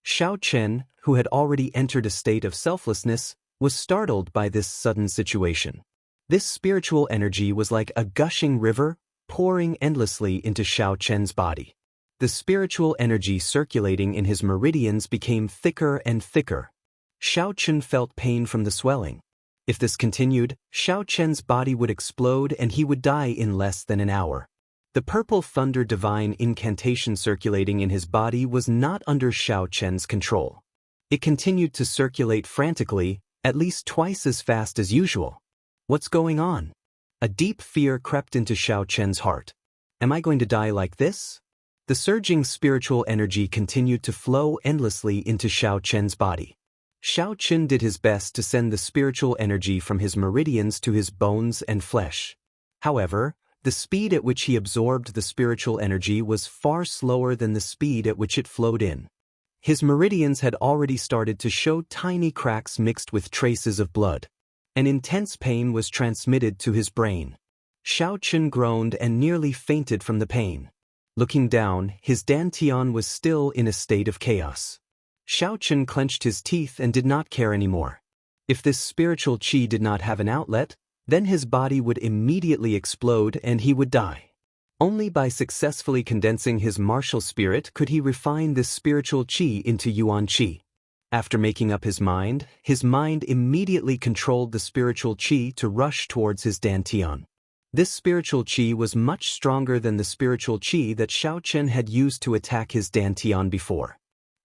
Xiao Chen, who had already entered a state of selflessness, was startled by this sudden situation. This spiritual energy was like a gushing river, pouring endlessly into Xiao Chen's body. The spiritual energy circulating in his meridians became thicker and thicker. Xiao Chen felt pain from the swelling. If this continued, Xiao Chen's body would explode and he would die in less than an hour. The purple thunder divine incantation circulating in his body was not under Xiao Chen's control. It continued to circulate frantically, at least twice as fast as usual. What's going on? A deep fear crept into Xiao Chen's heart. Am I going to die like this? The surging spiritual energy continued to flow endlessly into Xiao Chen's body. Xiao Chen did his best to send the spiritual energy from his meridians to his bones and flesh. However, the speed at which he absorbed the spiritual energy was far slower than the speed at which it flowed in. His meridians had already started to show tiny cracks mixed with traces of blood. An intense pain was transmitted to his brain. Xiao Chen groaned and nearly fainted from the pain. Looking down, his dantian was still in a state of chaos. Xiao Chen clenched his teeth and did not care anymore. If this spiritual qi did not have an outlet, then his body would immediately explode and he would die. Only by successfully condensing his martial spirit could he refine this spiritual qi into yuan qi. After making up his mind immediately controlled the spiritual qi to rush towards his dantian. This spiritual qi was much stronger than the spiritual qi that Xiao Chen had used to attack his dantian before.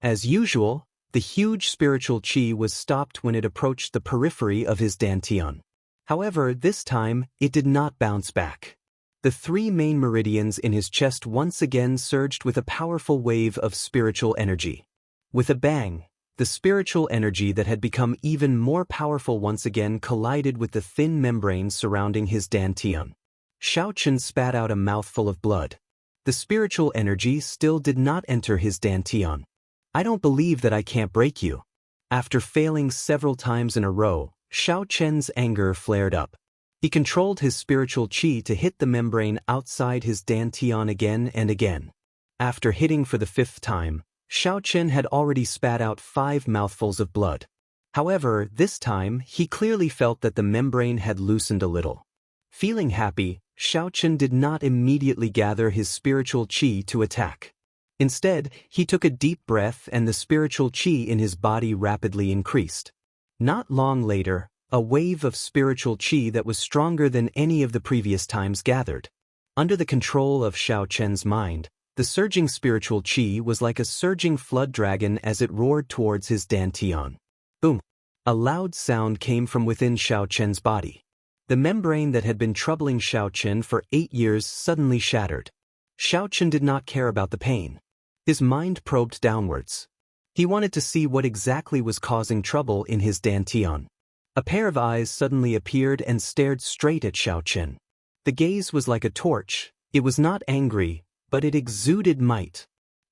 As usual, the huge spiritual qi was stopped when it approached the periphery of his dantian. However, this time, it did not bounce back. The 3 main meridians in his chest once again surged with a powerful wave of spiritual energy. With a bang, the spiritual energy that had become even more powerful once again collided with the thin membrane surrounding his dantian. Xiao Chen spat out a mouthful of blood. The spiritual energy still did not enter his dantian. I don't believe that I can't break you. After failing several times in a row, Xiao Chen's anger flared up. He controlled his spiritual qi to hit the membrane outside his dantian again and again. After hitting for the 5th time, Xiao Chen had already spat out 5 mouthfuls of blood. However, this time, he clearly felt that the membrane had loosened a little. Feeling happy, Xiao Chen did not immediately gather his spiritual qi to attack. Instead, he took a deep breath and the spiritual qi in his body rapidly increased. Not long later, a wave of spiritual qi that was stronger than any of the previous times gathered. Under the control of Xiao Chen's mind, the surging spiritual qi was like a surging flood dragon as it roared towards his dantian. Boom! A loud sound came from within Xiao Chen's body. The membrane that had been troubling Xiao Chen for 8 years suddenly shattered. Xiao Chen did not care about the pain. His mind probed downwards. He He wanted to see what exactly was causing trouble in his dantian. A pair of eyes suddenly appeared and stared straight at Xiaochen. The gaze was like a torch. It was not angry, but it exuded might.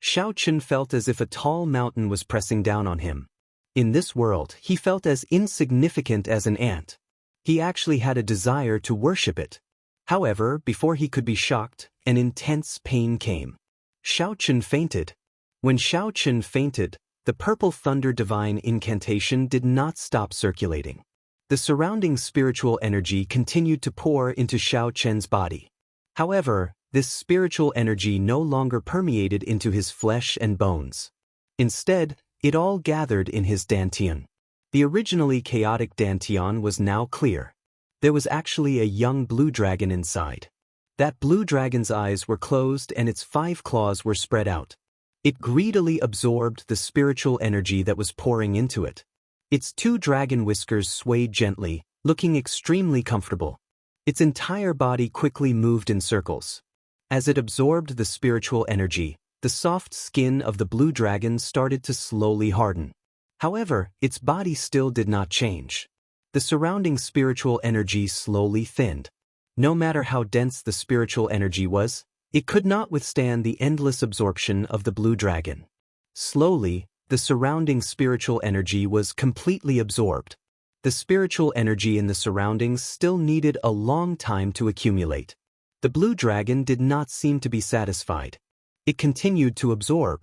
Xiaochen felt as if a tall mountain was pressing down on him. In this world, he felt as insignificant as an ant. He actually had a desire to worship it. However, before he could be shocked, an intense pain came. Xiaochen fainted. When Xiaochen fainted, the purple thunder divine incantation did not stop circulating. The surrounding spiritual energy continued to pour into Xiaochen's body. However, this spiritual energy no longer permeated into his flesh and bones. Instead, it all gathered in his dantian. The originally chaotic dantian was now clear. There was actually a young blue dragon inside. That blue dragon's eyes were closed and its 5 claws were spread out. It greedily absorbed the spiritual energy that was pouring into it. Its 2 dragon whiskers swayed gently, looking extremely comfortable. Its entire body quickly moved in circles. As it absorbed the spiritual energy, the soft skin of the blue dragon started to slowly harden. However, its body still did not change. The surrounding spiritual energy slowly thinned. No matter how dense the spiritual energy was, it could not withstand the endless absorption of the blue dragon. Slowly, the surrounding spiritual energy was completely absorbed. The spiritual energy in the surroundings still needed a long time to accumulate. The blue dragon did not seem to be satisfied. It continued to absorb.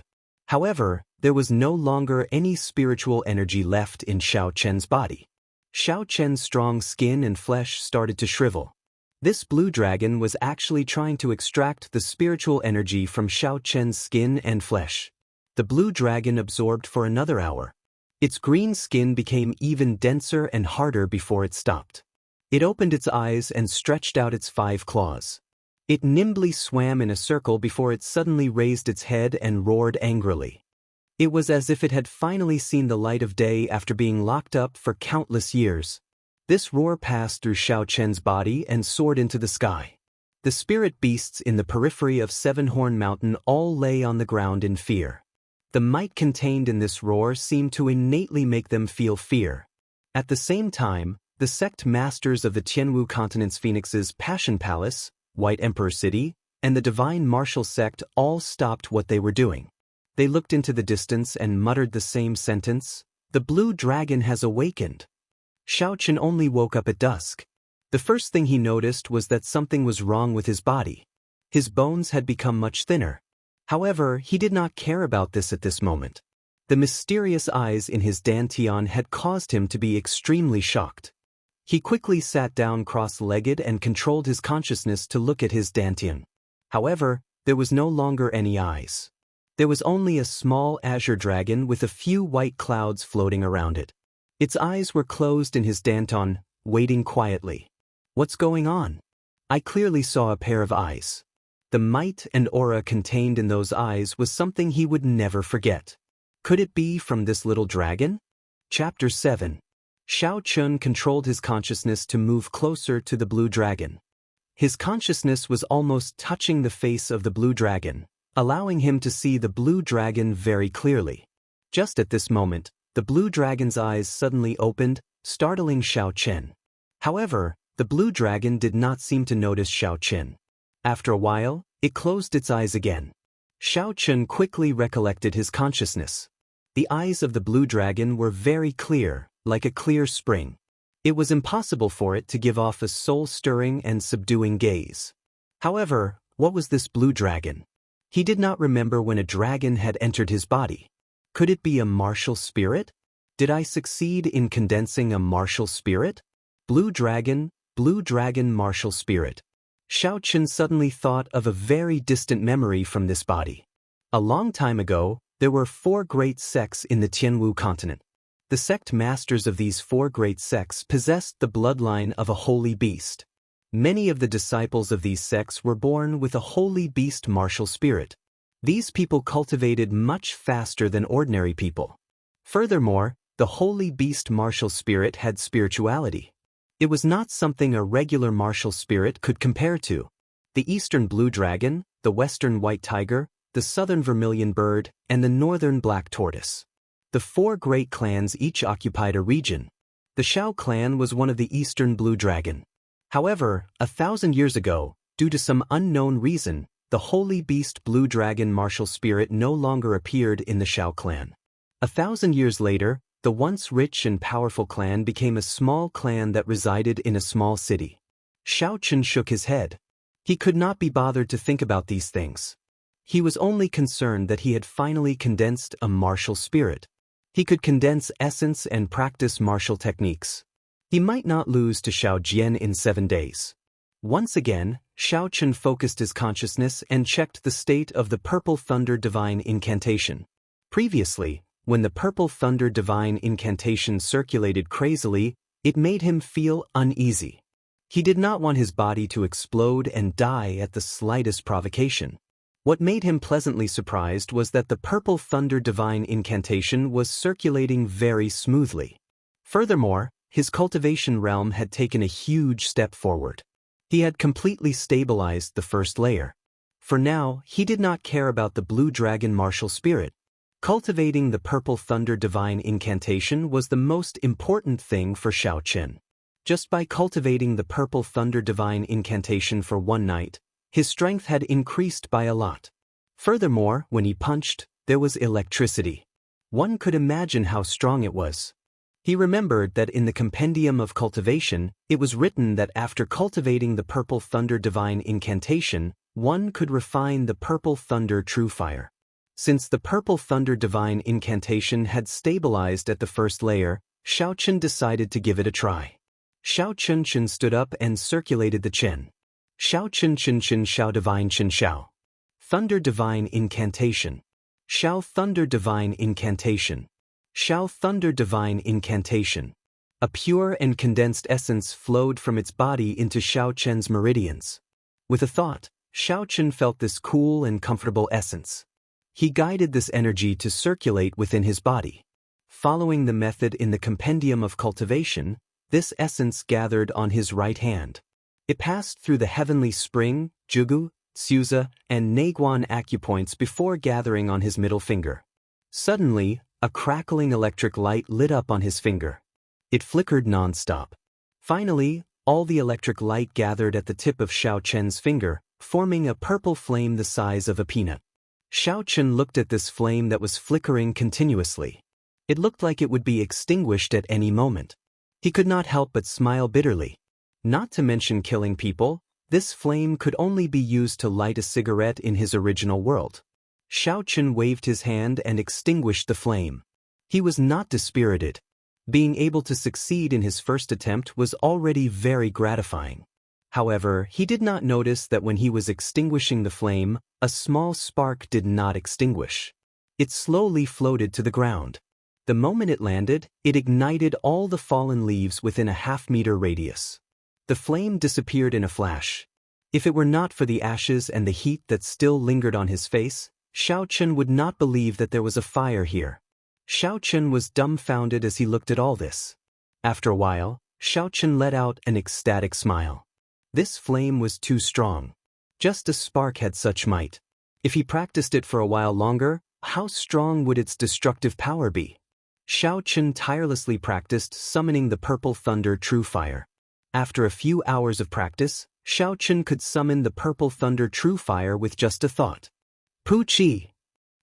However, there was no longer any spiritual energy left in Xiaochen's body. Xiaochen's strong skin and flesh started to shrivel. This blue dragon was actually trying to extract the spiritual energy from Xiaochen's skin and flesh. The blue dragon absorbed for another hour. Its green skin became even denser and harder before it stopped. It opened its eyes and stretched out its 5 claws. It nimbly swam in a circle before it suddenly raised its head and roared angrily. It was as if it had finally seen the light of day after being locked up for countless years. This roar passed through Xiaochen's body and soared into the sky. The spirit beasts in the periphery of Seven-Horn Mountain all lay on the ground in fear. The might contained in this roar seemed to innately make them feel fear. At the same time, the sect masters of the Tianwu Continent's Phoenix's Passion Palace, White Emperor City, and the Divine Martial Sect all stopped what they were doing. They looked into the distance and muttered the same sentence, "The blue dragon has awakened." Xiaochen only woke up at dusk. The first thing he noticed was that something was wrong with his body. His bones had become much thinner. However, he did not care about this at this moment. The mysterious eyes in his dantian had caused him to be extremely shocked. He quickly sat down cross-legged and controlled his consciousness to look at his dantian. However, there was no longer any eyes. There was only a small azure dragon with a few white clouds floating around it. Its eyes were closed in his dantian, waiting quietly. What's going on? I clearly saw a pair of eyes. The might and aura contained in those eyes was something he would never forget. Could it be from this little dragon? Chapter 7. Xiaochen controlled his consciousness to move closer to the blue dragon. His consciousness was almost touching the face of the blue dragon, allowing him to see the blue dragon very clearly. Just at this moment, the blue dragon's eyes suddenly opened, startling Xiaochen. However, the blue dragon did not seem to notice Xiaochen. After a while, it closed its eyes again. Xiaochen quickly recollected his consciousness. The eyes of the blue dragon were very clear, like a clear spring. It was impossible for it to give off a soul-stirring and subduing gaze. However, what was this blue dragon? He did not remember when a dragon had entered his body. Could it be a martial spirit? Did I succeed in condensing a martial spirit? Blue dragon, martial spirit. Xiaochen suddenly thought of a very distant memory from this body. A long time ago, there were 4 great sects in the Tianwu continent. The sect masters of these 4 great sects possessed the bloodline of a holy beast. Many of the disciples of these sects were born with a holy beast martial spirit. These people cultivated much faster than ordinary people. Furthermore, the holy beast martial spirit had spirituality. It was not something a regular martial spirit could compare to. The eastern blue dragon, the western white tiger, the southern vermilion bird, and the northern black tortoise. The four great clans each occupied a region. The Xiao clan was one of the Eastern Blue Dragon. However, 1,000 years ago, due to some unknown reason, the holy beast Blue Dragon martial spirit no longer appeared in the Xiao clan. 1,000 years later, the once rich and powerful clan became a small clan that resided in a small city. Xiaochen shook his head. He could not be bothered to think about these things. He was only concerned that he had finally condensed a martial spirit. He could condense essence and practice martial techniques. He might not lose to Xiao Jian in 7 days. Once again, Xiaochen focused his consciousness and checked the state of the Purple Thunder Divine Incantation. Previously, when the Purple Thunder Divine Incantation circulated crazily, it made him feel uneasy. He did not want his body to explode and die at the slightest provocation. What made him pleasantly surprised was that the Purple Thunder Divine Incantation was circulating very smoothly. Furthermore, his cultivation realm had taken a huge step forward. He had completely stabilized the first layer. For now, he did not care about the Blue Dragon martial spirit. Cultivating the Purple Thunder Divine Incantation was the most important thing for Xiaochen. Just by cultivating the Purple Thunder Divine Incantation for one night, his strength had increased by a lot. Furthermore, when he punched, there was electricity. One could imagine how strong it was. He remembered that in the Compendium of Cultivation, it was written that after cultivating the Purple Thunder Divine Incantation, one could refine the Purple Thunder True Fire. Since the Purple Thunder Divine Incantation had stabilized at the first layer, Xiaochen decided to give it a try. Xiaochen stood up and circulated the Chen. Xiaochen Xiao Divine Chen Xiao. Thunder Divine Incantation. Xiao Thunder Divine Incantation. Xiao Thunder Divine Incantation. A pure and condensed essence flowed from its body into Xiaochen's meridians. With a thought, Xiaochen felt this cool and comfortable essence. He guided this energy to circulate within his body. Following the method in the Compendium of Cultivation, this essence gathered on his right hand. It passed through the heavenly spring, Jugu, Suza, and Naguan acupoints before gathering on his middle finger. Suddenly, a crackling electric light lit up on his finger. It flickered non-stop. Finally, all the electric light gathered at the tip of Xiaochen's finger, forming a purple flame the size of a peanut. Xiaochen looked at this flame that was flickering continuously. It looked like it would be extinguished at any moment. He could not help but smile bitterly. Not to mention killing people, this flame could only be used to light a cigarette in his original world. Xiaochen waved his hand and extinguished the flame. He was not dispirited. Being able to succeed in his first attempt was already very gratifying. However, he did not notice that when he was extinguishing the flame, a small spark did not extinguish. It slowly floated to the ground. The moment it landed, it ignited all the fallen leaves within a half-meter radius. The flame disappeared in a flash. If it were not for the ashes and the heat that still lingered on his face, Xiaochen would not believe that there was a fire here. Xiaochen was dumbfounded as he looked at all this. After a while, Xiaochen let out an ecstatic smile. This flame was too strong. Just a spark had such might. If he practiced it for a while longer, how strong would its destructive power be? Xiaochen tirelessly practiced summoning the Purple Thunder True Fire. After a few hours of practice, Xiaochen could summon the Purple Thunder True Fire with just a thought. Pu-chi!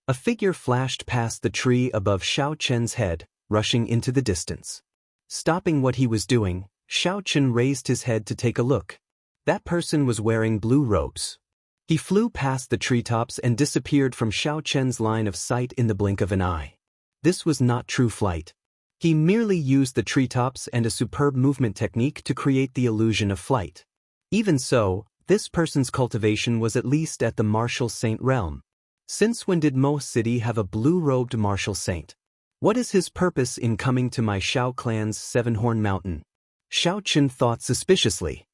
A figure flashed past the tree above Xiaochen's head, rushing into the distance. Stopping what he was doing, Xiaochen raised his head to take a look. That person was wearing blue robes. He flew past the treetops and disappeared from Xiaochen's line of sight in the blink of an eye. This was not true flight. He merely used the treetops and a superb movement technique to create the illusion of flight. Even so, this person's cultivation was at least at the martial saint realm. Since when did Mo City have a blue-robed martial saint? What is his purpose in coming to my Xiao clan's Seven-Horn Mountain? Xiaochen thought suspiciously.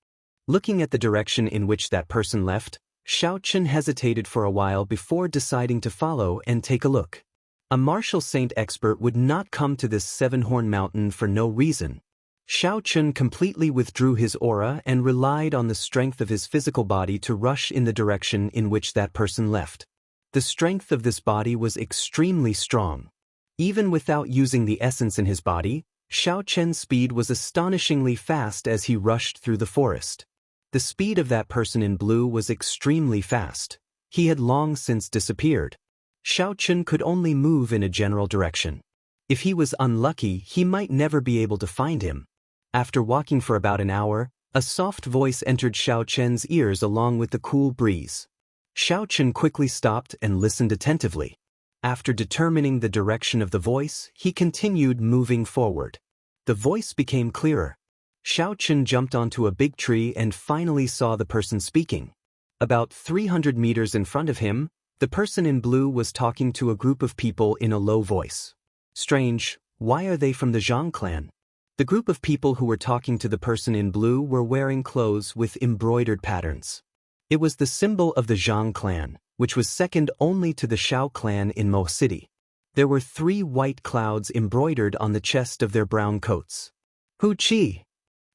Looking at the direction in which that person left, Xiaochen hesitated for a while before deciding to follow and take a look. A martial saint expert would not come to this Seven-Horn Mountain for no reason. Xiaochen completely withdrew his aura and relied on the strength of his physical body to rush in the direction in which that person left. The strength of this body was extremely strong. Even without using the essence in his body, Xiao Chen's speed was astonishingly fast as he rushed through the forest. The speed of that person in blue was extremely fast. He had long since disappeared. Xiao Chen could only move in a general direction. If he was unlucky, he might never be able to find him. After walking for about an hour, a soft voice entered Xiao Chen's ears along with the cool breeze. Xiao Chen quickly stopped and listened attentively. After determining the direction of the voice, he continued moving forward. The voice became clearer. Xiao Chen jumped onto a big tree and finally saw the person speaking. About 300 meters in front of him, the person in blue was talking to a group of people in a low voice. Strange, why are they from the Zhang clan? The group of people who were talking to the person in blue were wearing clothes with embroidered patterns. It was the symbol of the Zhang clan, which was second only to the Xiao clan in Mo City. There were 3 white clouds embroidered on the chest of their brown coats. Hu Qi!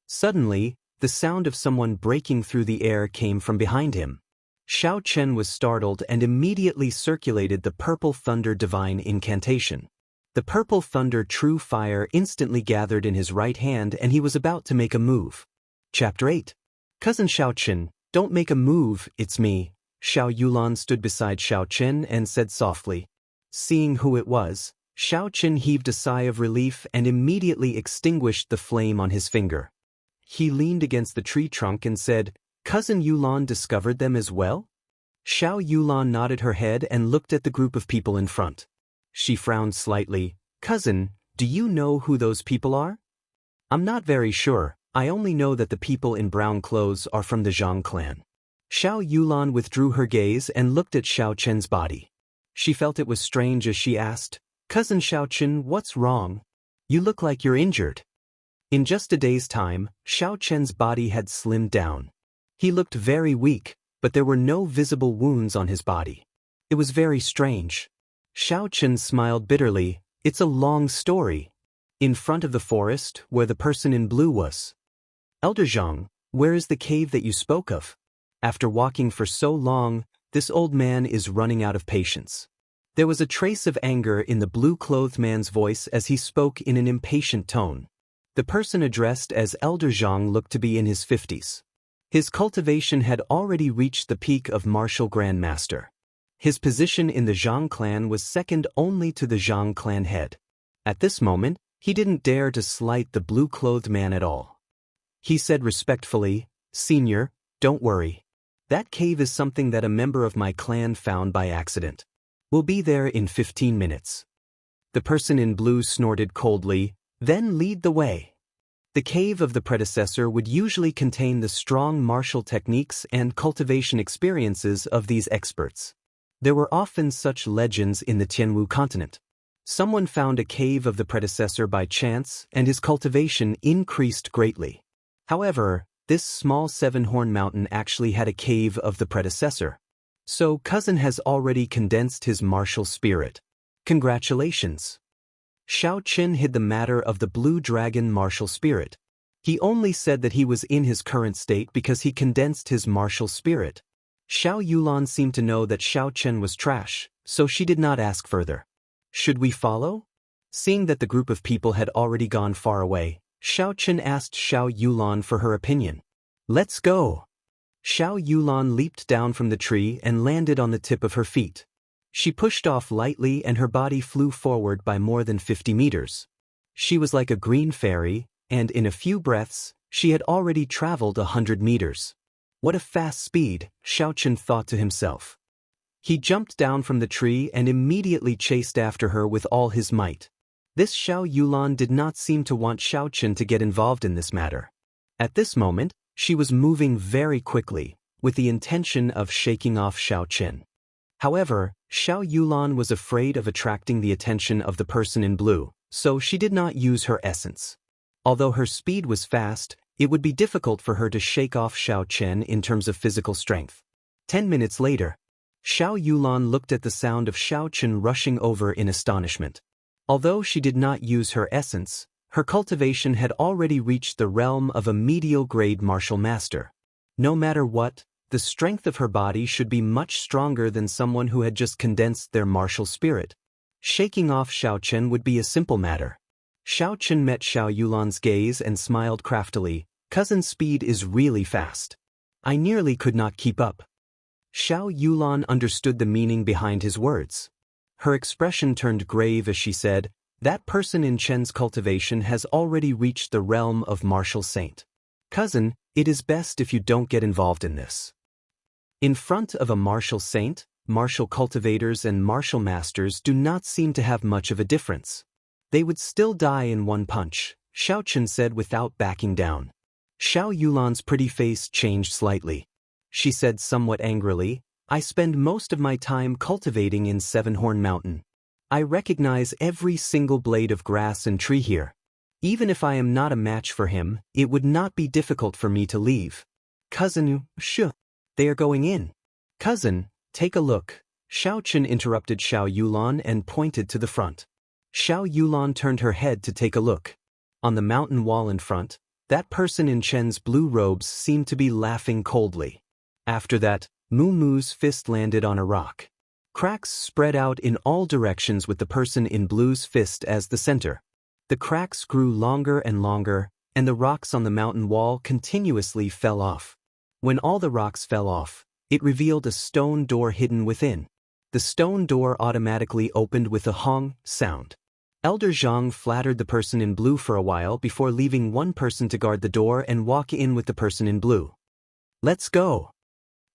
Suddenly, the sound of someone breaking through the air came from behind him. Xiao Chen was startled and immediately circulated the purple thunder divine incantation. The purple thunder true fire instantly gathered in his right hand and he was about to make a move. Chapter 8. Cousin Xiao Chen, don't make a move, it's me. Xiao Yulan stood beside Xiao Chen and said softly. Seeing who it was, Xiao Chen heaved a sigh of relief and immediately extinguished the flame on his finger. He leaned against the tree trunk and said, Cousin Yulan discovered them as well? Xiao Yulan nodded her head and looked at the group of people in front. She frowned slightly. Cousin, do you know who those people are? I'm not very sure. I only know that the people in brown clothes are from the Zhang clan. Xiao Yulan withdrew her gaze and looked at Xiao Chen's body. She felt it was strange as she asked, Cousin Xiao Chen, what's wrong? You look like you're injured. In just a day's time, Xiao Chen's body had slimmed down. He looked very weak, but there were no visible wounds on his body. It was very strange. Xiao Chen smiled bitterly. It's a long story. In front of the forest, where the person in blue was. Elder Zhang, where is the cave that you spoke of? After walking for so long, this old man is running out of patience. There was a trace of anger in the blue-clothed man's voice as he spoke in an impatient tone. The person addressed as Elder Zhang looked to be in his 50s. His cultivation had already reached the peak of martial grandmaster. His position in the Zhang clan was second only to the Zhang clan head. At this moment, he didn't dare to slight the blue-clothed man at all. He said respectfully, Senior, don't worry. That cave is something that a member of my clan found by accident. We'll be there in 15 minutes. The person in blue snorted coldly, then lead the way. The cave of the predecessor would usually contain the strong martial techniques and cultivation experiences of these experts. There were often such legends in the Tianwu continent. Someone found a cave of the predecessor by chance and his cultivation increased greatly. However, this small 7-horn mountain actually had a cave of the predecessor. So cousin has already condensed his martial spirit. Congratulations. Xiao Chen hid the matter of the blue dragon martial spirit. He only said that he was in his current state because he condensed his martial spirit. Xiao Yulan seemed to know that Xiao Chen was trash, so she did not ask further. Should we follow? Seeing that the group of people had already gone far away, Xiao Chen asked Xiao Yulan for her opinion. Let's go. Xiao Yulan leaped down from the tree and landed on the tip of her feet. She pushed off lightly and her body flew forward by more than 50 meters. She was like a green fairy, and in a few breaths, she had already traveled 100 meters. What a fast speed, Xiao Chen thought to himself. He jumped down from the tree and immediately chased after her with all his might. This Xiao Yulan did not seem to want Xiao Chen to get involved in this matter. At this moment, she was moving very quickly, with the intention of shaking off Xiao Chen. However, Xiao Yulan was afraid of attracting the attention of the person in blue, so she did not use her essence. Although her speed was fast, it would be difficult for her to shake off Xiao Chen in terms of physical strength. 10 minutes later, Xiao Yulan looked at the sound of Xiao Chen rushing over in astonishment. Although she did not use her essence, her cultivation had already reached the realm of a medial-grade martial master. No matter what, the strength of her body should be much stronger than someone who had just condensed their martial spirit. Shaking off Xiao Chen would be a simple matter. Xiao Chen met Xiao Yulan's gaze and smiled craftily. Cousin's speed is really fast. I nearly could not keep up. Xiao Yulan understood the meaning behind his words. Her expression turned grave as she said, that person in Chen's cultivation has already reached the realm of martial saint. Cousin, it is best if you don't get involved in this. In front of a martial saint, martial cultivators and martial masters do not seem to have much of a difference. They would still die in one punch, Xiao Chen said without backing down. Xiao Yulan's pretty face changed slightly. She said somewhat angrily, I spend most of my time cultivating in Seven-Horn Mountain. I recognize every single blade of grass and tree here. Even if I am not a match for him, it would not be difficult for me to leave. Cousin, they are going in. Cousin, take a look. Xiao Chen interrupted Xiao Yulan and pointed to the front. Xiao Yulan turned her head to take a look. On the mountain wall in front, that person in Chen's blue robes seemed to be laughing coldly. After that, Mu Mu's fist landed on a rock. Cracks spread out in all directions with the person in blue's fist as the center. The cracks grew longer and longer, and the rocks on the mountain wall continuously fell off. When all the rocks fell off, it revealed a stone door hidden within. The stone door automatically opened with a hong sound. Elder Zhang flattered the person in blue for a while before leaving one person to guard the door and walk in with the person in blue. Let's go.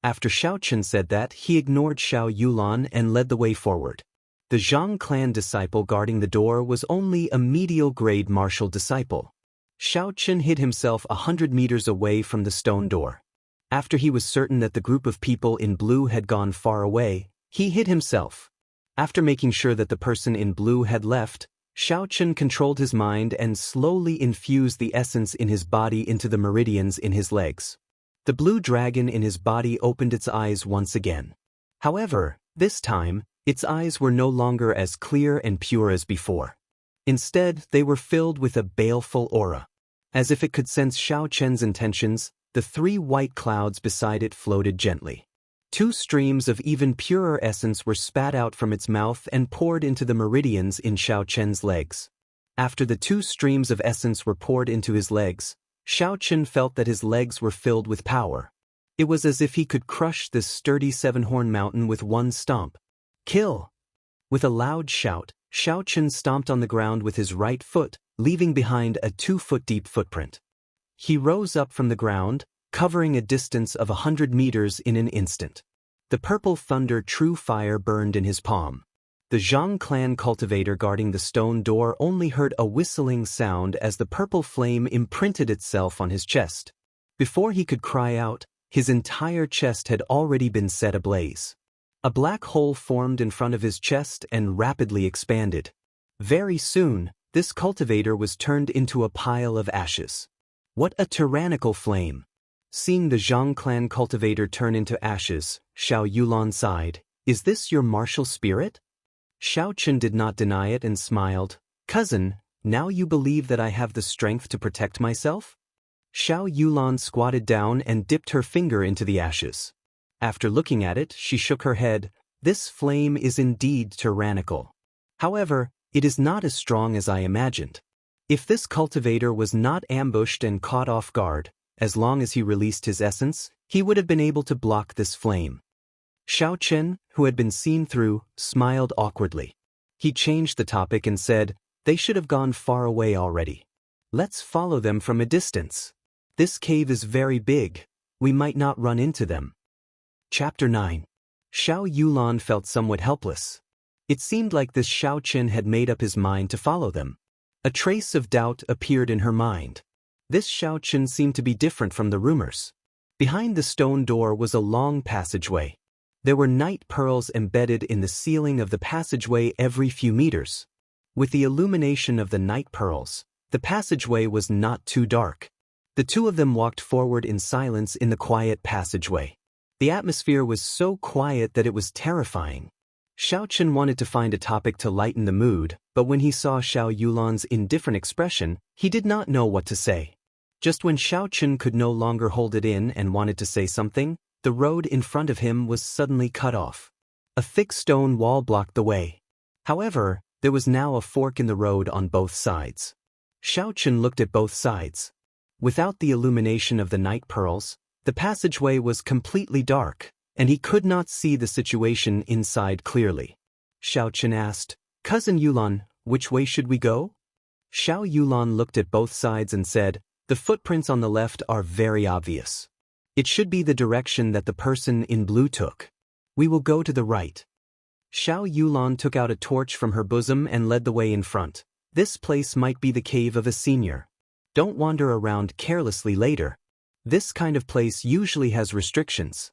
After Xiao Chen said that, he ignored Xiao Yulan and led the way forward. The Zhang clan disciple guarding the door was only a medial-grade martial disciple. Xiao Chen hid himself 100 meters away from the stone door. After he was certain that the group of people in blue had gone far away, he hid himself. After making sure that the person in blue had left, Xiao Chen controlled his mind and slowly infused the essence in his body into the meridians in his legs. The blue dragon in his body opened its eyes once again. However, this time, its eyes were no longer as clear and pure as before. Instead, they were filled with a baleful aura. As if it could sense Xiao Chen's intentions, the 3 white clouds beside it floated gently. 2 streams of even purer essence were spat out from its mouth and poured into the meridians in Xiao Chen's legs. After the 2 streams of essence were poured into his legs, Xiao Chen felt that his legs were filled with power. It was as if he could crush this sturdy 7-horn mountain with one stomp. Kill! With a loud shout, Xiao Chen stomped on the ground with his right foot, leaving behind a 2-foot-deep footprint. He rose up from the ground, covering a distance of 100 meters in an instant. The purple thunder true fire burned in his palm. The Zhang clan cultivator guarding the stone door only heard a whistling sound as the purple flame imprinted itself on his chest. Before he could cry out, his entire chest had already been set ablaze. A black hole formed in front of his chest and rapidly expanded. Very soon, this cultivator was turned into a pile of ashes. What a tyrannical flame! Seeing the Zhang clan cultivator turn into ashes, Xiao Yulan sighed, "Is this your martial spirit?" Xiao Chen did not deny it and smiled. "Cousin, now you believe that I have the strength to protect myself?" Xiao Yulan squatted down and dipped her finger into the ashes. After looking at it, she shook her head. "This flame is indeed tyrannical. However, it is not as strong as I imagined. If this cultivator was not ambushed and caught off guard, as long as he released his essence, he would have been able to block this flame." Xiao Chen, who had been seen through, smiled awkwardly. He changed the topic and said, "They should have gone far away already. Let's follow them from a distance. This cave is very big. We might not run into them." Chapter 9. Xiao Yulan felt somewhat helpless. It seemed like this Xiao Chen had made up his mind to follow them. A trace of doubt appeared in her mind. This Xiao Chen seemed to be different from the rumors. Behind the stone door was a long passageway. There were night pearls embedded in the ceiling of the passageway every few meters. With the illumination of the night pearls, the passageway was not too dark. The 2 of them walked forward in silence in the quiet passageway. The atmosphere was so quiet that it was terrifying. Xiao Chen wanted to find a topic to lighten the mood, but when he saw Xiao Yulan's indifferent expression, he did not know what to say. Just when Xiao Chen could no longer hold it in and wanted to say something, the road in front of him was suddenly cut off. A thick stone wall blocked the way. However, there was now a fork in the road on both sides. Xiaochen looked at both sides. Without the illumination of the night pearls, the passageway was completely dark, and he could not see the situation inside clearly. Xiaochen asked, "Cousin Yulan, which way should we go?" Xiao Yulan looked at both sides and said, "The footprints on the left are very obvious. It should be the direction that the person in blue took. We will go to the right." Xiao Yulan took out a torch from her bosom and led the way in front. "This place might be the cave of a senior. Don't wander around carelessly later. This kind of place usually has restrictions."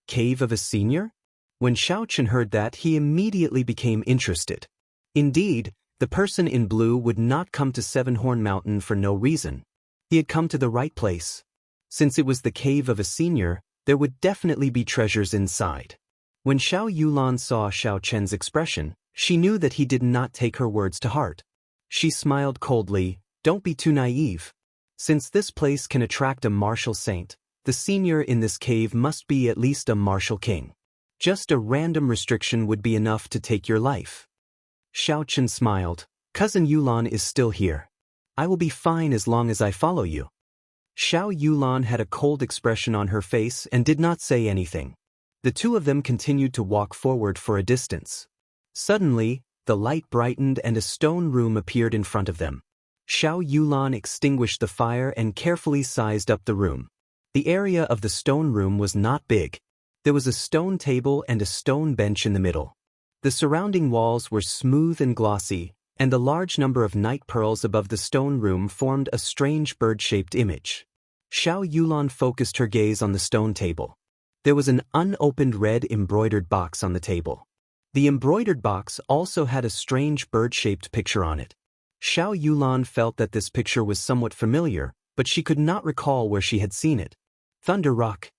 Cave of a senior? When Xiaochen heard that, he immediately became interested. Indeed, the person in blue would not come to Seven-Horn Mountain for no reason. He had come to the right place. Since it was the cave of a senior, there would definitely be treasures inside. When Xiao Yulan saw Xiaochen's expression, she knew that he did not take her words to heart. She smiled coldly, "Don't be too naive. Since this place can attract a martial saint, the senior in this cave must be at least a martial king. Just a random restriction would be enough to take your life." Xiaochen smiled, "Cousin Yulan is still here. I will be fine as long as I follow you." Xiao Yulan had a cold expression on her face and did not say anything. The two of them continued to walk forward for a distance. Suddenly, the light brightened and a stone room appeared in front of them. Xiao Yulan extinguished the fire and carefully sized up the room. The area of the stone room was not big. There was a stone table and a stone bench in the middle. The surrounding walls were smooth and glossy, and the large number of night pearls above the stone room formed a strange bird-shaped image. Xiao Yulan focused her gaze on the stone table. There was an unopened red embroidered box on the table. The embroidered box also had a strange bird-shaped picture on it. Xiao Yulan felt that this picture was somewhat familiar, but she could not recall where she had seen it. Thunder Rock.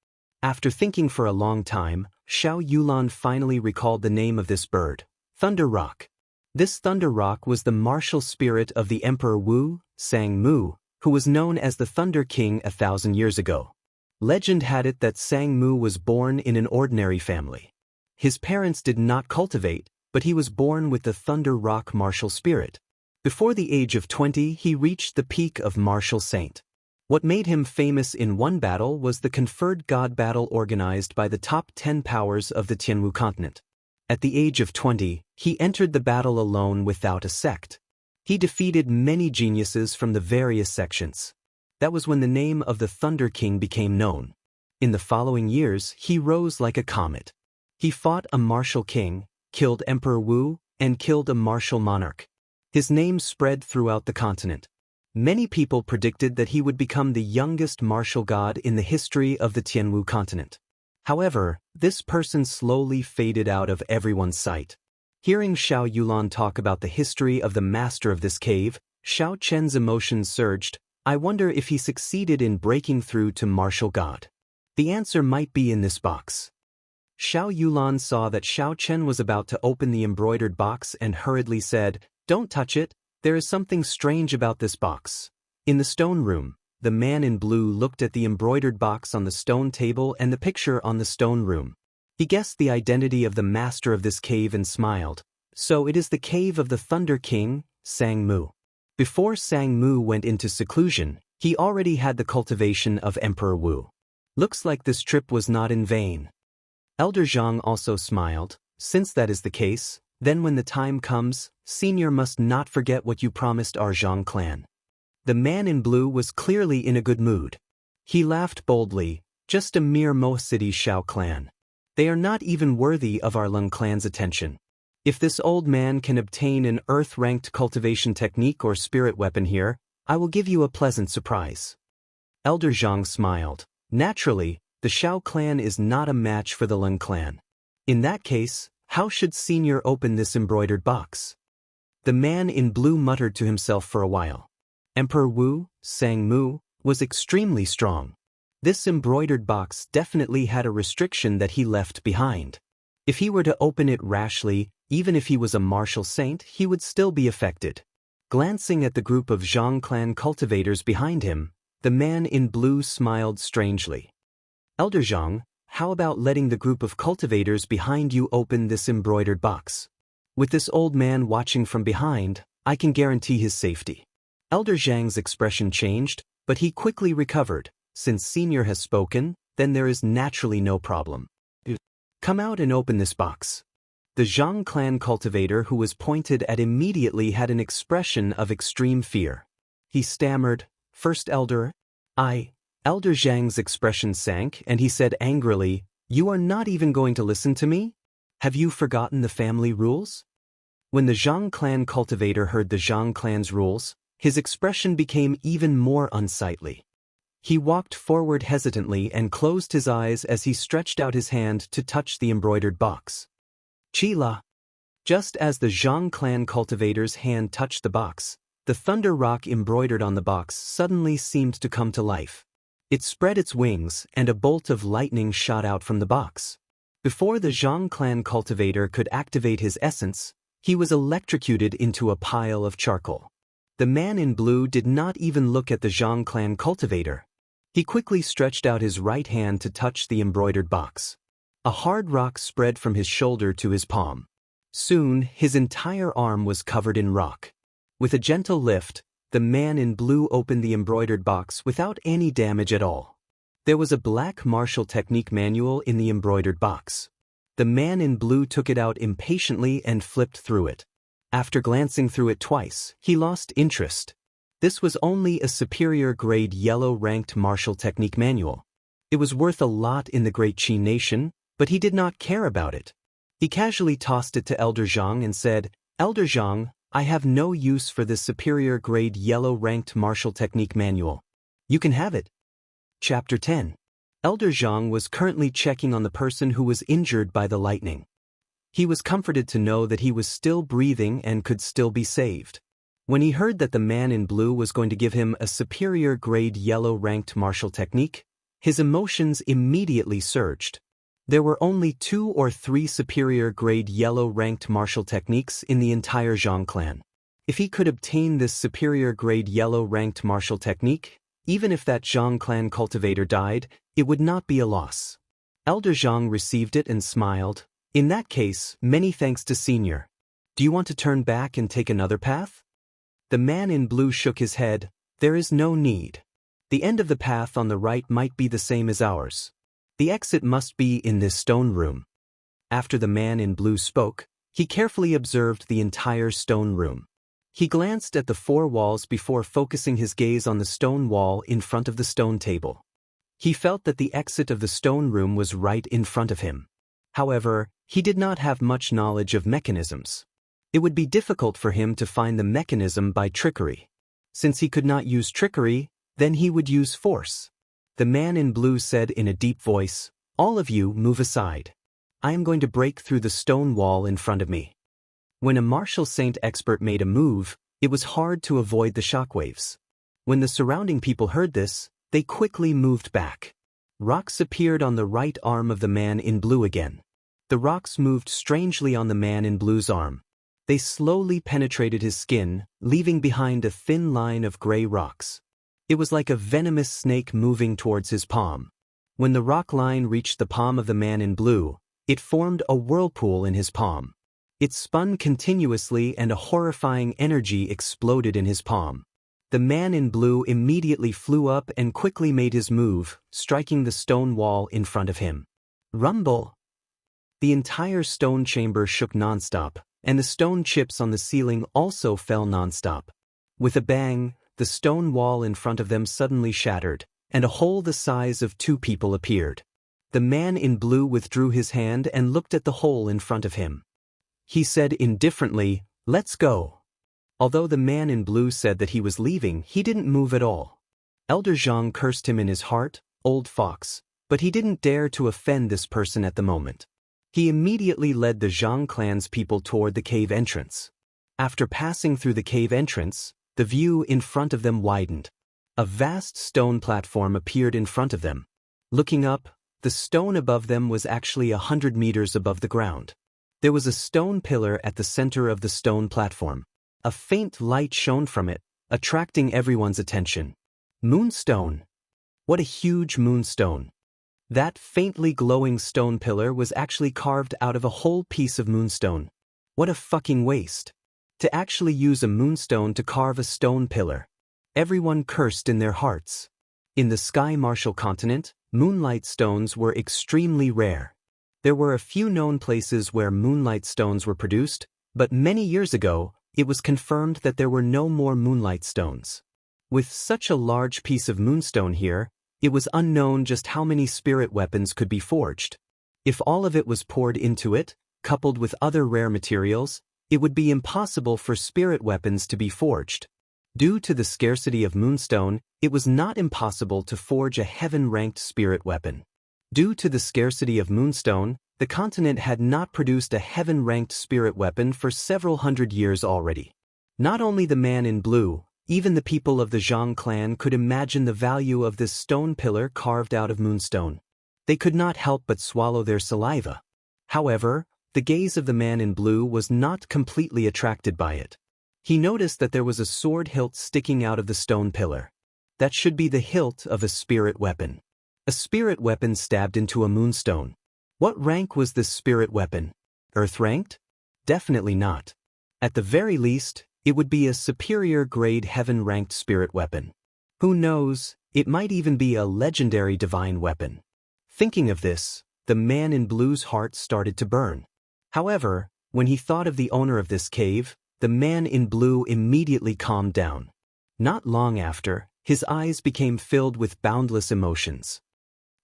After thinking for a long time, Xiao Yulan finally recalled the name of this bird, Thunder Rock. This Thunder Rock was the martial spirit of the Emperor Wu, Sang Mu, who was known as the Thunder King 1,000 years ago. Legend had it that Sang Mu was born in an ordinary family. His parents did not cultivate, but he was born with the Thunder Rock martial spirit. Before the age of 20, he reached the peak of martial saint. What made him famous in one battle was the conferred god battle organized by the top 10 powers of the Tianwu continent. At the age of 20, he entered the battle alone without a sect. He defeated many geniuses from the various sections. That was when the name of the Thunder King became known. In the following years, he rose like a comet. He fought a martial king, killed Emperor Wu, and killed a martial monarch. His name spread throughout the continent. Many people predicted that he would become the youngest martial god in the history of the Tianwu continent. However, this person slowly faded out of everyone's sight. Hearing Xiao Yulan talk about the history of the master of this cave, Xiaochen's emotions surged. I wonder if he succeeded in breaking through to martial god. The answer might be in this box. Xiao Yulan saw that Xiaochen was about to open the embroidered box and hurriedly said, "Don't touch it, there is something strange about this box." In the stone room, the man in blue looked at the embroidered box on the stone table and the picture on the stone room. He guessed the identity of the master of this cave and smiled. So it is the cave of the Thunder King, Sang Mu. Before Sang Mu went into seclusion, he already had the cultivation of Emperor Wu. Looks like this trip was not in vain. Elder Zhang also smiled. Since that is the case, then when the time comes, Senior must not forget what you promised our Zhang clan. The man in blue was clearly in a good mood. He laughed boldly, just a mere Mo City Xiao clan. They are not even worthy of our Lung clan's attention. If this old man can obtain an earth-ranked cultivation technique or spirit weapon here, I will give you a pleasant surprise. Elder Zhang smiled. Naturally, the Xiao clan is not a match for the Lung clan. In that case, how should Senior open this embroidered box? The man in blue muttered to himself for a while. Emperor Wu, Sang Mu, was extremely strong. This embroidered box definitely had a restriction that he left behind. If he were to open it rashly, even if he was a martial saint, he would still be affected. Glancing at the group of Zhang clan cultivators behind him, the man in blue smiled strangely. Elder Zhang, how about letting the group of cultivators behind you open this embroidered box? With this old man watching from behind, I can guarantee his safety. Elder Zhang's expression changed, but he quickly recovered. Since Senior has spoken, then there is naturally no problem. Come out and open this box. The Zhang clan cultivator who was pointed at immediately had an expression of extreme fear. He stammered, "First Elder, Elder Zhang's expression sank and he said angrily, "You are not even going to listen to me? Have you forgotten the family rules?" When the Zhang clan cultivator heard the Zhang clan's rules, his expression became even more unsightly. He walked forward hesitantly and closed his eyes as he stretched out his hand to touch the embroidered box. Chila. Just as the Zhang clan cultivator's hand touched the box, the thunder rock embroidered on the box suddenly seemed to come to life. It spread its wings and a bolt of lightning shot out from the box. Before the Zhang clan cultivator could activate his essence, he was electrocuted into a pile of charcoal. The man in blue did not even look at the Zhang clan cultivator. He quickly stretched out his right hand to touch the embroidered box. A hard rock spread from his shoulder to his palm. Soon, his entire arm was covered in rock. With a gentle lift, the man in blue opened the embroidered box without any damage at all. There was a black martial technique manual in the embroidered box. The man in blue took it out impatiently and flipped through it. After glancing through it twice, he lost interest. This was only a superior grade yellow ranked martial technique manual. It was worth a lot in the Great Qin nation, but he did not care about it. He casually tossed it to Elder Zhang and said, "Elder Zhang, I have no use for this superior grade yellow ranked martial technique manual. You can have it." Chapter 10. Elder Zhang was currently checking on the person who was injured by the lightning. He was comforted to know that he was still breathing and could still be saved. When he heard that the man in blue was going to give him a superior grade yellow ranked martial technique, his emotions immediately surged. There were only 2 or 3 superior grade yellow ranked martial techniques in the entire Zhang clan. If he could obtain this superior grade yellow ranked martial technique, even if that Zhang clan cultivator died, it would not be a loss. Elder Zhang received it and smiled. "In that case, many thanks to Senior. Do you want to turn back and take another path?" The man in blue shook his head. "There is no need. The end of the path on the right might be the same as ours. The exit must be in this stone room." After the man in blue spoke, he carefully observed the entire stone room. He glanced at the 4 walls before focusing his gaze on the stone wall in front of the stone table. He felt that the exit of the stone room was right in front of him. However, he did not have much knowledge of mechanisms. It would be difficult for him to find the mechanism by trickery. Since he could not use trickery, then he would use force. The man in blue said in a deep voice, "All of you move aside. I am going to break through the stone wall in front of me." When a martial saint expert made a move, it was hard to avoid the shockwaves. When the surrounding people heard this, they quickly moved back. Rocks appeared on the right arm of the man in blue again. The rocks moved strangely on the man in blue's arm. They slowly penetrated his skin, leaving behind a thin line of gray rocks. It was like a venomous snake moving towards his palm. When the rock line reached the palm of the man in blue, it formed a whirlpool in his palm. It spun continuously and a horrifying energy exploded in his palm. The man in blue immediately flew up and quickly made his move, striking the stone wall in front of him. Rumble! The entire stone chamber shook nonstop, and the stone chips on the ceiling also fell nonstop. With a bang, the stone wall in front of them suddenly shattered, and a hole the size of 2 people appeared. The man in blue withdrew his hand and looked at the hole in front of him. He said indifferently, "Let's go." Although the man in blue said that he was leaving, he didn't move at all. Elder Zhang cursed him in his heart, "Old fox," but he didn't dare to offend this person at the moment. He immediately led the Zhang clan's people toward the cave entrance. After passing through the cave entrance, the view in front of them widened. A vast stone platform appeared in front of them. Looking up, the stone above them was actually 100 meters above the ground. There was a stone pillar at the center of the stone platform. A faint light shone from it, attracting everyone's attention. Moonstone! What a huge moonstone! That faintly glowing stone pillar was actually carved out of a whole piece of moonstone. What a fucking waste. To actually use a moonstone to carve a stone pillar. Everyone cursed in their hearts. In the Sky Martial continent, moonlight stones were extremely rare. There were a few known places where moonlight stones were produced, but many years ago, it was confirmed that there were no more moonlight stones. With such a large piece of moonstone here, it was unknown just how many spirit weapons could be forged. If all of it was poured into it, coupled with other rare materials, it would be impossible for spirit weapons to be forged. Due to the scarcity of moonstone, it was not impossible to forge a heaven-ranked spirit weapon. Due to the scarcity of moonstone, the continent had not produced a heaven-ranked spirit weapon for several hundred years already. Not only the man in blue, even the people of the Zhang clan could imagine the value of this stone pillar carved out of moonstone. They could not help but swallow their saliva. However, the gaze of the man in blue was not completely attracted by it. He noticed that there was a sword hilt sticking out of the stone pillar. That should be the hilt of a spirit weapon. A spirit weapon stabbed into a moonstone. What rank was this spirit weapon? Earth-ranked? Definitely not. At the very least, it would be a superior grade heaven-ranked spirit weapon. Who knows, it might even be a legendary divine weapon. Thinking of this, the man in blue's heart started to burn. However, when he thought of the owner of this cave, the man in blue immediately calmed down. Not long after, his eyes became filled with boundless emotions.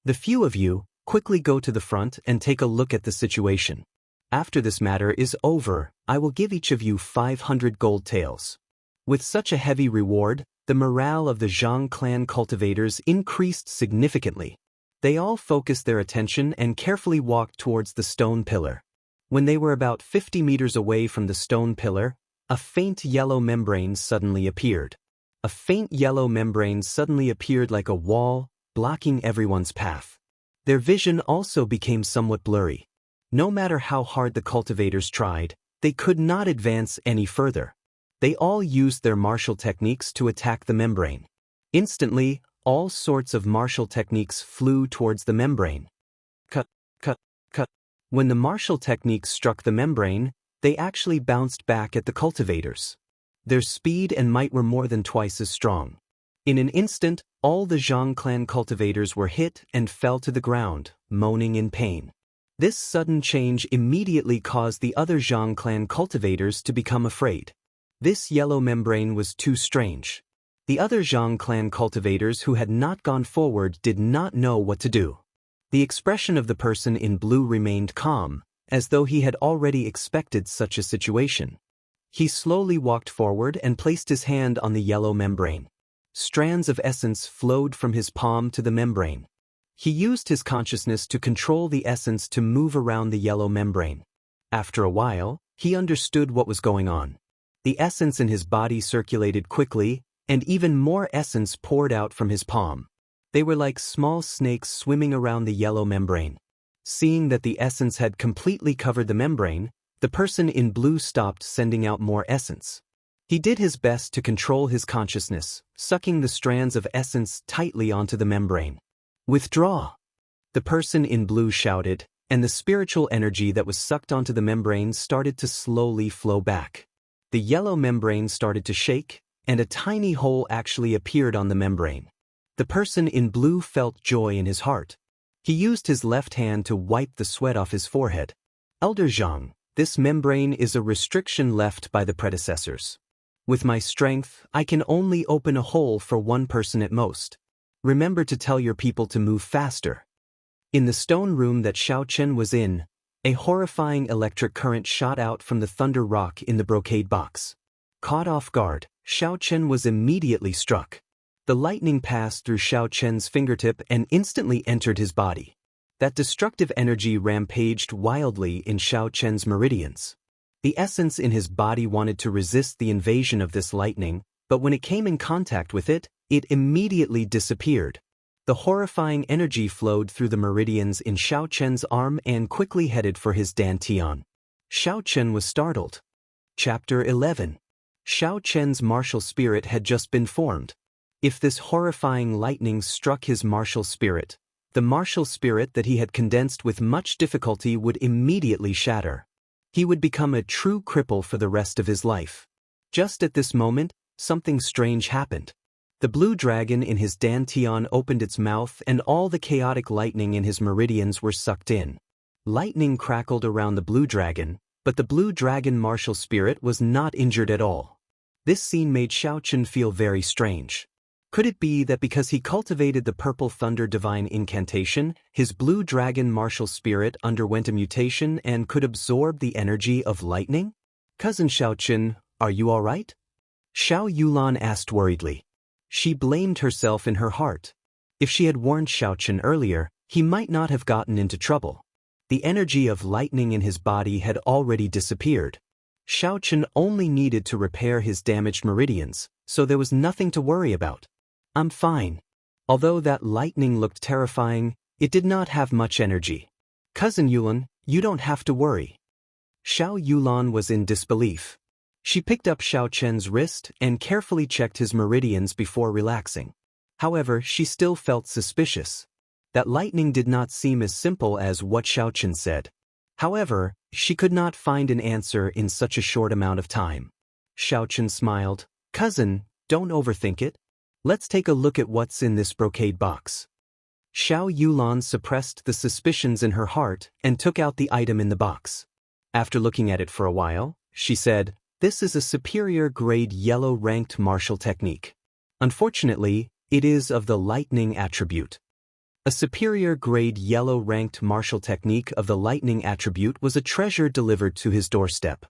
The few of you, quickly go to the front and take a look at the situation. After this matter is over, I will give each of you 500 gold taels. With such a heavy reward, the morale of the Zhang clan cultivators increased significantly. They all focused their attention and carefully walked towards the stone pillar. When they were about 50 meters away from the stone pillar, a faint yellow membrane suddenly appeared. A faint yellow membrane suddenly appeared like a wall, blocking everyone's path. Their vision also became somewhat blurry. No matter how hard the cultivators tried, they could not advance any further. They all used their martial techniques to attack the membrane. Instantly, all sorts of martial techniques flew towards the membrane. Cut, cut, cut. When the martial techniques struck the membrane, they actually bounced back at the cultivators. Their speed and might were more than twice as strong. In an instant, all the Zhang clan cultivators were hit and fell to the ground, moaning in pain. This sudden change immediately caused the other Zhang clan cultivators to become afraid. This yellow membrane was too strange. The other Zhang clan cultivators who had not gone forward did not know what to do. The expression of the person in blue remained calm, as though he had already expected such a situation. He slowly walked forward and placed his hand on the yellow membrane. Strands of essence flowed from his palm to the membrane. He used his consciousness to control the essence to move around the yellow membrane. After a while, he understood what was going on. The essence in his body circulated quickly, and even more essence poured out from his palm. They were like small snakes swimming around the yellow membrane. Seeing that the essence had completely covered the membrane, the person in blue stopped sending out more essence. He did his best to control his consciousness, sucking the strands of essence tightly onto the membrane. Withdraw! The person in blue shouted, and the spiritual energy that was sucked onto the membrane started to slowly flow back. The yellow membrane started to shake, and a tiny hole actually appeared on the membrane. The person in blue felt joy in his heart. He used his left hand to wipe the sweat off his forehead. Elder Zhang, this membrane is a restriction left by the predecessors. With my strength, I can only open a hole for one person at most. Remember to tell your people to move faster. In the stone room that Xiao Chen was in, a horrifying electric current shot out from the thunder rock in the brocade box. Caught off guard, Xiao Chen was immediately struck. The lightning passed through Xiao Chen's fingertip and instantly entered his body. That destructive energy rampaged wildly in Xiao Chen's meridians. The essence in his body wanted to resist the invasion of this lightning, but when it came in contact with it, it immediately disappeared. The horrifying energy flowed through the meridians in Xiao Chen's arm and quickly headed for his dantian. Xiao Chen was startled. Chapter 11. Xiao Chen's martial spirit had just been formed. If this horrifying lightning struck his martial spirit, the martial spirit that he had condensed with much difficulty would immediately shatter. He would become a true cripple for the rest of his life. Just at this moment, something strange happened. The blue dragon in his dantian opened its mouth and all the chaotic lightning in his meridians were sucked in. Lightning crackled around the blue dragon, but the blue dragon martial spirit was not injured at all. This scene made Xiaochen feel very strange. Could it be that because he cultivated the purple thunder divine incantation, his blue dragon martial spirit underwent a mutation and could absorb the energy of lightning? Cousin Xiaochen, are you all right? Xiao Yulan asked worriedly. She blamed herself in her heart. If she had warned Xiaochen earlier, he might not have gotten into trouble. The energy of lightning in his body had already disappeared. Xiaochen only needed to repair his damaged meridians, so there was nothing to worry about. I'm fine. Although that lightning looked terrifying, it did not have much energy. Cousin Yulan, you don't have to worry. Xiao Yulan was in disbelief. She picked up Xiaochen's wrist and carefully checked his meridians before relaxing. However, she still felt suspicious. That lightning did not seem as simple as what Xiaochen said. However, she could not find an answer in such a short amount of time. Xiaochen smiled. Cousin, don't overthink it. Let's take a look at what's in this brocade box. Xiao Yulan suppressed the suspicions in her heart and took out the item in the box. After looking at it for a while, she said, "This is a superior grade yellow ranked martial technique. Unfortunately, it is of the lightning attribute." A superior grade yellow ranked martial technique of the lightning attribute was a treasure delivered to his doorstep.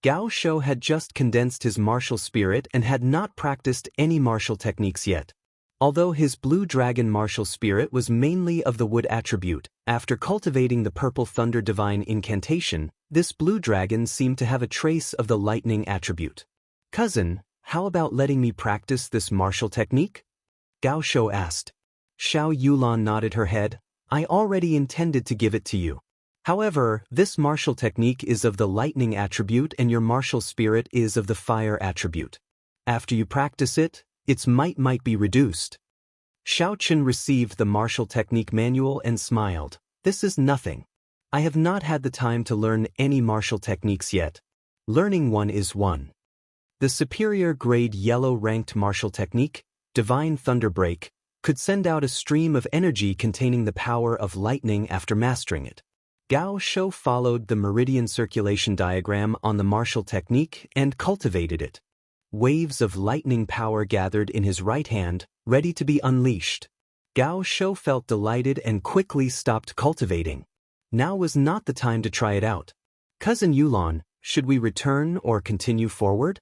Gao Shou had just condensed his martial spirit and had not practiced any martial techniques yet. Although his blue dragon martial spirit was mainly of the wood attribute, after cultivating the purple thunder divine incantation, this blue dragon seemed to have a trace of the lightning attribute. Cousin, how about letting me practice this martial technique? Gao Shou asked. Xiao Yulan nodded her head. I already intended to give it to you. However, this martial technique is of the lightning attribute and your martial spirit is of the fire attribute. After you practice it, its might be reduced. Xiaochen received the martial technique manual and smiled. This is nothing. I have not had the time to learn any martial techniques yet. Learning one is one. The superior grade yellow ranked martial technique, Divine Thunderbreak, could send out a stream of energy containing the power of lightning after mastering it. Gao Shou followed the meridian circulation diagram on the martial technique and cultivated it. Waves of lightning power gathered in his right hand, ready to be unleashed. Gao Shou felt delighted and quickly stopped cultivating. Now was not the time to try it out. Cousin Yulan, should we return or continue forward?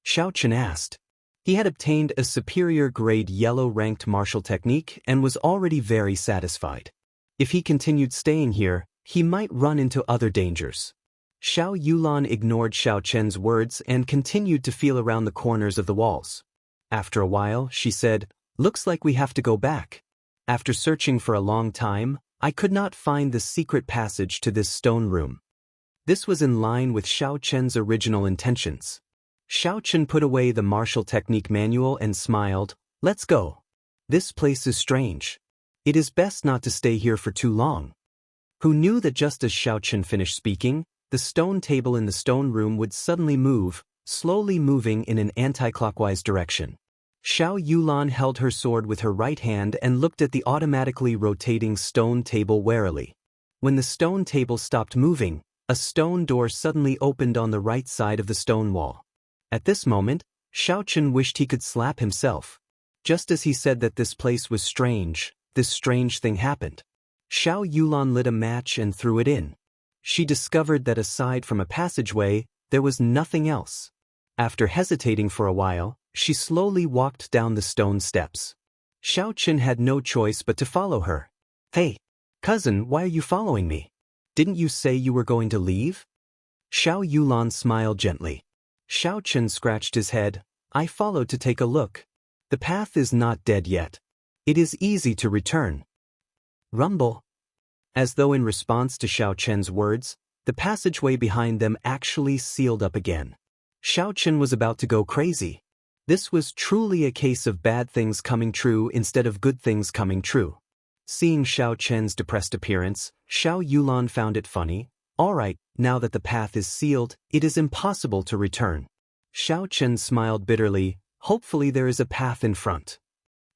Xiaochen asked. He had obtained a superior grade yellow-ranked martial technique and was already very satisfied. If he continued staying here, he might run into other dangers. Xiao Yulan ignored Xiaochen's words and continued to feel around the corners of the walls. After a while, she said, "Looks like we have to go back. After searching for a long time, I could not find the secret passage to this stone room." This was in line with Xiaochen's original intentions. Xiaochen put away the martial technique manual and smiled. Let's go. This place is strange. It is best not to stay here for too long. Who knew that just as Xiaochen finished speaking, the stone table in the stone room would suddenly move, slowly moving in an anti-clockwise direction. Xiao Yulan held her sword with her right hand and looked at the automatically rotating stone table warily. When the stone table stopped moving, a stone door suddenly opened on the right side of the stone wall. At this moment, Xiaochen wished he could slap himself. Just as he said that this place was strange, this strange thing happened. Xiao Yulan lit a match and threw it in. She discovered that aside from a passageway, there was nothing else. After hesitating for a while, she slowly walked down the stone steps. Xiaochen had no choice but to follow her. Hey, cousin, why are you following me? Didn't you say you were going to leave? Xiao Yulan smiled gently. Xiaochen scratched his head. I followed to take a look. The path is not dead yet. It is easy to return. Rumble. As though in response to Xiaochen's words, the passageway behind them actually sealed up again. Xiaochen was about to go crazy. This was truly a case of bad things coming true instead of good things coming true. Seeing Xiaochen's depressed appearance, Xiao Yulan found it funny. All right, now that the path is sealed, it is impossible to return. Xiao Chen smiled bitterly. Hopefully there is a path in front.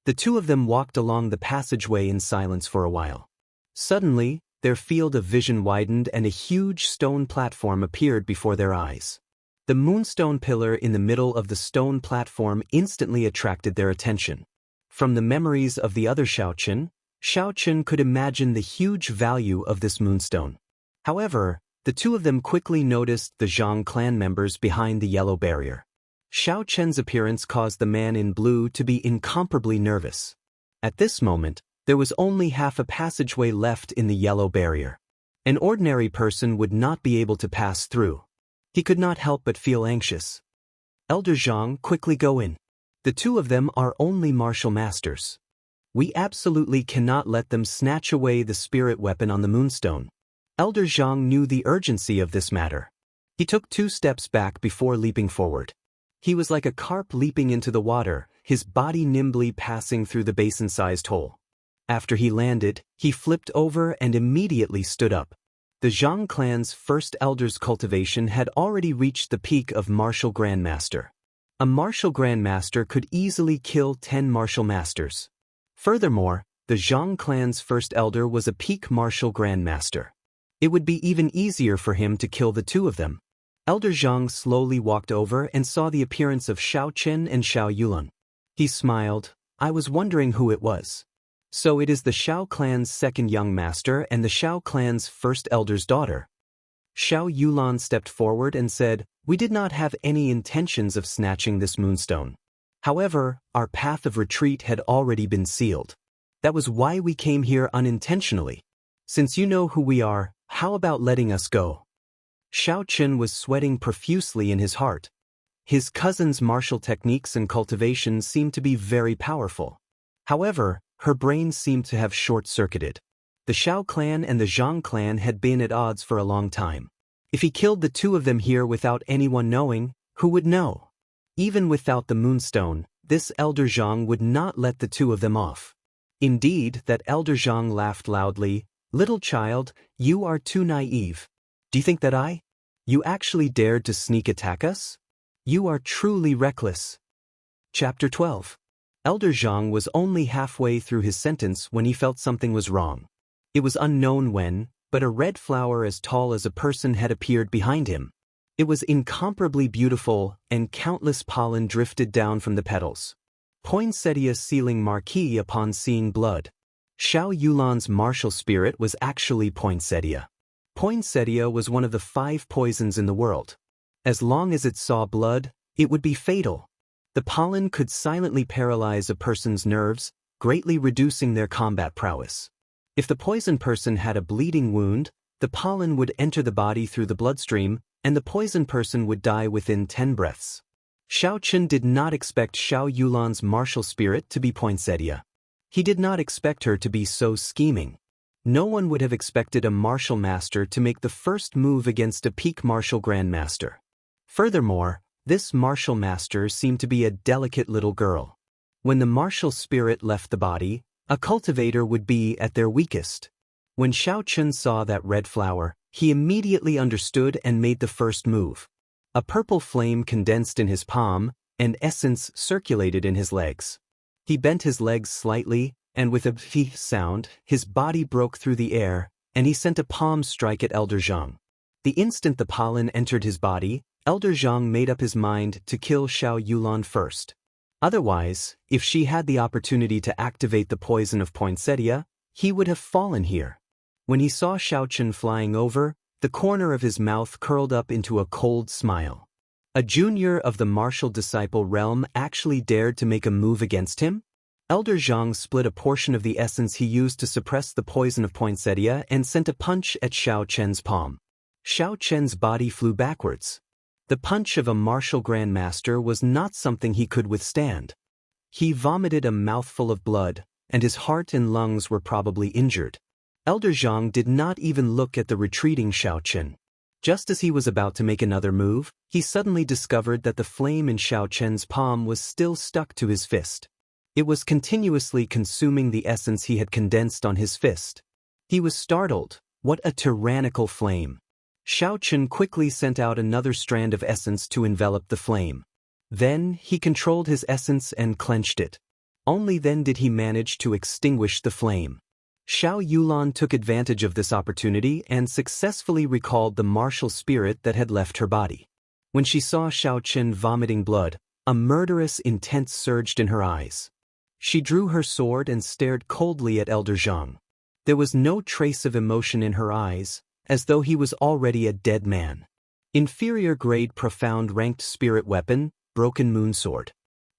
The two of them walked along the passageway in silence for a while. Suddenly, their field of vision widened and a huge stone platform appeared before their eyes. The moonstone pillar in the middle of the stone platform instantly attracted their attention. From the memories of the other Xiao Chen could imagine the huge value of this moonstone. However, the two of them quickly noticed the Zhang clan members behind the yellow barrier. Xiao Chen's appearance caused the man in blue to be incomparably nervous. At this moment, there was only half a passageway left in the yellow barrier. An ordinary person would not be able to pass through. He could not help but feel anxious. Elder Zhang, quickly go in. The two of them are only martial masters. We absolutely cannot let them snatch away the spirit weapon on the moonstone. Elder Zhang knew the urgency of this matter. He took 2 steps back before leaping forward. He was like a carp leaping into the water, his body nimbly passing through the basin-sized hole. After he landed, he flipped over and immediately stood up. The Zhang clan's first elder's cultivation had already reached the peak of martial grandmaster. A martial grandmaster could easily kill 10 martial masters. Furthermore, the Zhang clan's first elder was a peak martial grandmaster. It would be even easier for him to kill the two of them. Elder Zhang slowly walked over and saw the appearance of Xiao Chen and Xiao Yulan. He smiled. I was wondering who it was. So it is the Xiao clan's second young master and the Xiao clan's first elder's daughter. Xiao Yulan stepped forward and said, we did not have any intentions of snatching this moonstone. However, our path of retreat had already been sealed. That was why we came here unintentionally. Since you know who we are, how about letting us go? Xiao Chen was sweating profusely in his heart. His cousin's martial techniques and cultivation seemed to be very powerful. However, her brain seemed to have short-circuited. The Xiao clan and the Zhang clan had been at odds for a long time. If he killed the two of them here without anyone knowing, who would know? Even without the moonstone, this elder Zhang would not let the two of them off. Indeed, that elder Zhang laughed loudly. Little child, you are too naive. Do you think that you actually dared to sneak attack us? You are truly reckless. Chapter 12. Elder Zhang was only halfway through his sentence when he felt something was wrong. It was unknown when, but a red flower as tall as a person had appeared behind him. It was incomparably beautiful, and countless pollen drifted down from the petals. Poinsettia sealing marquee upon seeing blood. Xiao Yulan's martial spirit was actually poinsettia. Poinsettia was one of the 5 poisons in the world. As long as it saw blood, it would be fatal. The pollen could silently paralyze a person's nerves, greatly reducing their combat prowess. If the poisoned person had a bleeding wound, the pollen would enter the body through the bloodstream, and the poisoned person would die within 10 breaths. Xiao Chen did not expect Xiao Yulan's martial spirit to be poinsettia. He did not expect her to be so scheming. No one would have expected a martial master to make the first move against a peak martial grandmaster. Furthermore, this martial master seemed to be a delicate little girl. When the martial spirit left the body, a cultivator would be at their weakest. When Xiao Chen saw that red flower, he immediately understood and made the first move. A purple flame condensed in his palm, and essence circulated in his legs. He bent his legs slightly, and with a "phi" sound, his body broke through the air, and he sent a palm strike at Elder Zhang. The instant the pollen entered his body, Elder Zhang made up his mind to kill Xiao Yulan first. Otherwise, if she had the opportunity to activate the poison of poinsettia, he would have fallen here. When he saw Xiao Chen flying over, the corner of his mouth curled up into a cold smile. A junior of the martial disciple realm actually dared to make a move against him? Elder Zhang split a portion of the essence he used to suppress the poison of poinsettia and sent a punch at Xiao Chen's palm. Xiao Chen's body flew backwards. The punch of a martial grandmaster was not something he could withstand. He vomited a mouthful of blood, and his heart and lungs were probably injured. Elder Zhang did not even look at the retreating Xiao Chen. Just as he was about to make another move, he suddenly discovered that the flame in Xiao Chen's palm was still stuck to his fist. It was continuously consuming the essence he had condensed on his fist. He was startled. What a tyrannical flame! Xiao Chen quickly sent out another strand of essence to envelop the flame. Then, he controlled his essence and clenched it. Only then did he manage to extinguish the flame. Xiao Yulan took advantage of this opportunity and successfully recalled the martial spirit that had left her body. When she saw Xiao Chen vomiting blood, a murderous intent surged in her eyes. She drew her sword and stared coldly at Elder Zhang. There was no trace of emotion in her eyes, as though he was already a dead man. Inferior grade profound ranked spirit weapon, Broken Moon Sword.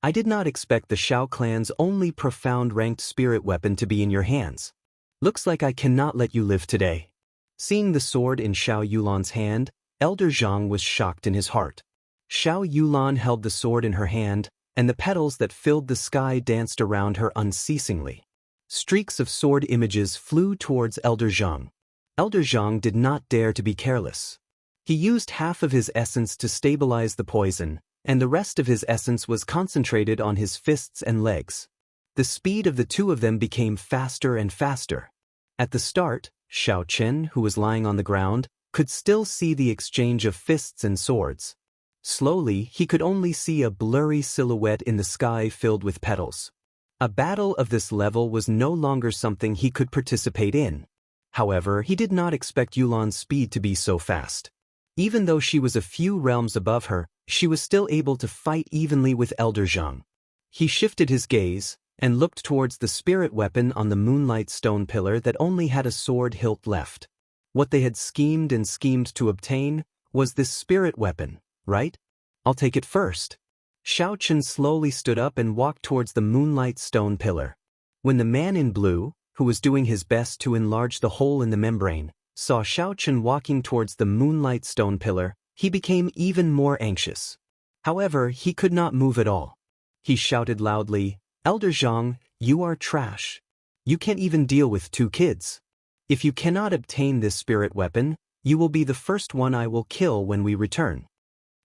I did not expect the Shao clan's only profound ranked spirit weapon to be in your hands. Looks like I cannot let you live today. Seeing the sword in Xiao Yulan's hand, Elder Zhang was shocked in his heart. Xiao Yulan held the sword in her hand, and the petals that filled the sky danced around her unceasingly. Streaks of sword images flew towards Elder Zhang. Elder Zhang did not dare to be careless. He used half of his essence to stabilize the poison, and the rest of his essence was concentrated on his fists and legs. The speed of the two of them became faster and faster. At the start, Xiao Chen, who was lying on the ground, could still see the exchange of fists and swords. Slowly, he could only see a blurry silhouette in the sky filled with petals. A battle of this level was no longer something he could participate in. However, he did not expect Yulan's speed to be so fast. Even though she was a few realms above her, she was still able to fight evenly with Elder Zhang. He shifted his gaze and looked towards the spirit weapon on the moonlight stone pillar that only had a sword hilt left. What they had schemed to obtain was this spirit weapon, right? I'll take it first. Xiao Chen slowly stood up and walked towards the moonlight stone pillar. When the man in blue, who was doing his best to enlarge the hole in the membrane, saw Xiao Chen walking towards the moonlight stone pillar, he became even more anxious. However, he could not move at all. He shouted loudly, "Elder Zhang, you are trash. You can't even deal with 2 kids. If you cannot obtain this spirit weapon, you will be the first one I will kill when we return."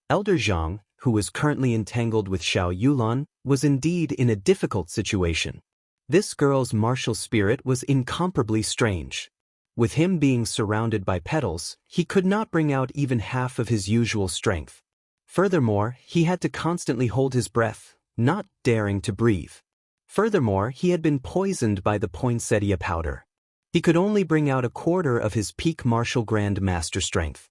Elder Zhang, who was currently entangled with Xiao Yulan, was indeed in a difficult situation. This girl's martial spirit was incomparably strange. With him being surrounded by petals, he could not bring out even half of his usual strength. Furthermore, he had to constantly hold his breath, not daring to breathe. Furthermore, he had been poisoned by the poinsettia powder. He could only bring out a quarter of his peak martial grand master strength.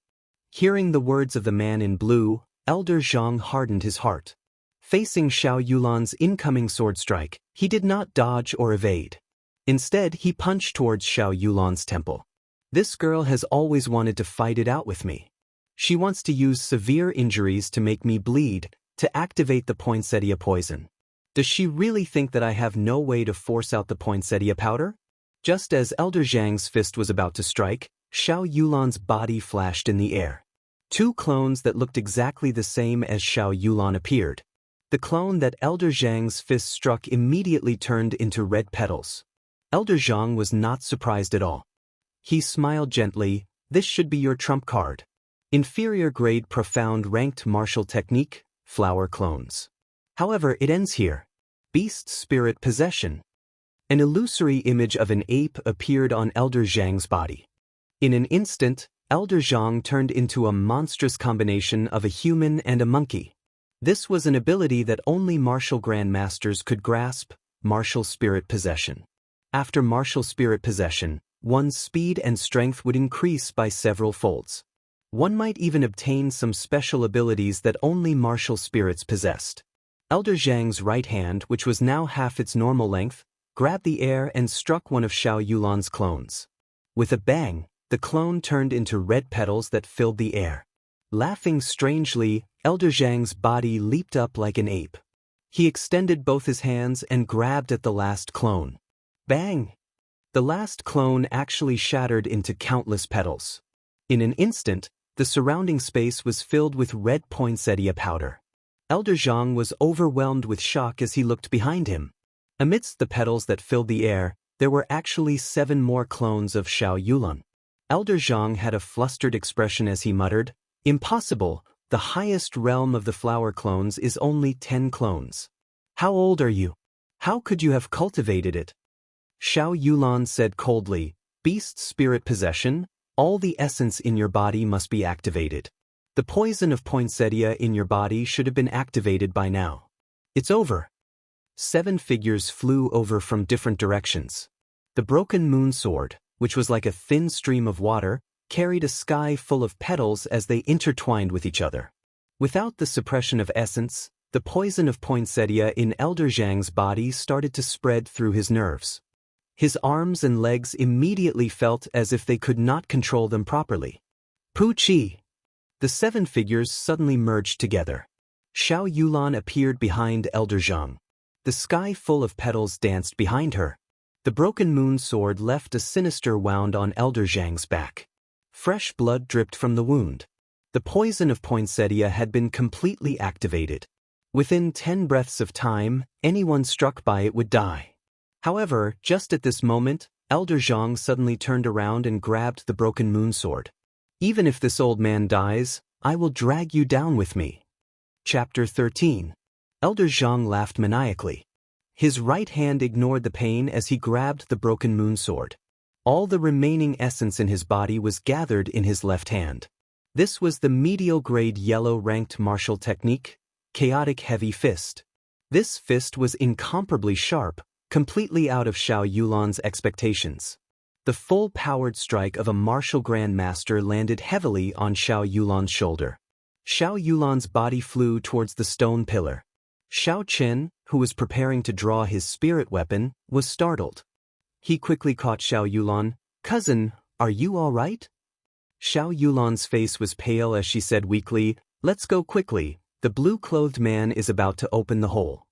Hearing the words of the man in blue, Elder Zhang hardened his heart. Facing Xiao Yulan's incoming sword strike, he did not dodge or evade. Instead, he punched towards Xiao Yulan's temple. This girl has always wanted to fight it out with me. She wants to use severe injuries to make me bleed, to activate the poinsettia poison. Does she really think that I have no way to force out the poinsettia powder? Just as Elder Zhang's fist was about to strike, Xiao Yulan's body flashed in the air. 2 clones that looked exactly the same as Xiao Yulan appeared. The clone that Elder Zhang's fist struck immediately turned into red petals. Elder Zhang was not surprised at all. He smiled gently, "This should be your trump card. Inferior grade profound ranked martial technique, flower clones. However, it ends here. Beast spirit possession." An illusory image of an ape appeared on Elder Zhang's body. In an instant, Elder Zhang turned into a monstrous combination of a human and a monkey. This was an ability that only martial grandmasters could grasp, martial spirit possession. After martial spirit possession, one's speed and strength would increase by several folds. One might even obtain some special abilities that only martial spirits possessed. Elder Zhang's right hand, which was now half its normal length, grabbed the air and struck one of Xiao Yulan's clones. With a bang, the clone turned into red petals that filled the air. Laughing strangely, Elder Zhang's body leaped up like an ape. He extended both his hands and grabbed at the last clone. Bang! The last clone actually shattered into countless petals. In an instant, the surrounding space was filled with red poinsettia powder. Elder Zhang was overwhelmed with shock as he looked behind him. Amidst the petals that filled the air, there were actually 7 more clones of Xiao Yulan. Elder Zhang had a flustered expression as he muttered, "Impossible, the highest realm of the flower clones is only 10 clones. How old are you? How could you have cultivated it?" Xiao Yulan said coldly, "Beast spirit possession? All the essence in your body must be activated. The poison of poinsettia in your body should have been activated by now. It's over. 7 figures flew over from different directions. The broken moon sword, which was like a thin stream of water, carried a sky full of petals as they intertwined with each other. Without the suppression of essence, the poison of poinsettia in Elder Zhang's body started to spread through his nerves. His arms and legs immediately felt as if they could not control them properly. Pu-chi! The 7 figures suddenly merged together. Xiao Yulan appeared behind Elder Zhang. The sky full of petals danced behind her. The broken moon sword left a sinister wound on Elder Zhang's back. Fresh blood dripped from the wound. The poison of poinsettia had been completely activated. Within 10 breaths of time, anyone struck by it would die. However, just at this moment, Elder Zhang suddenly turned around and grabbed the broken moon sword. Even if this old man dies, I will drag you down with me. Chapter 13. Elder Zhang laughed maniacally. His right hand ignored the pain as he grabbed the broken moon sword. All the remaining essence in his body was gathered in his left hand. This was the medial-grade yellow-ranked martial technique, Chaotic Heavy Fist. This fist was incomparably sharp, completely out of Xiao Yulan's expectations. The full-powered strike of a martial grandmaster landed heavily on Xiao Yulan's shoulder. Xiao Yulan's body flew towards the stone pillar. Xiao Chen, who was preparing to draw his spirit weapon, was startled. He quickly caught Xiao Yulan. "Cousin, are you all right?" Xiao Yulan's face was pale as she said weakly, "Let's go quickly, the blue-clothed man is about to open the hole."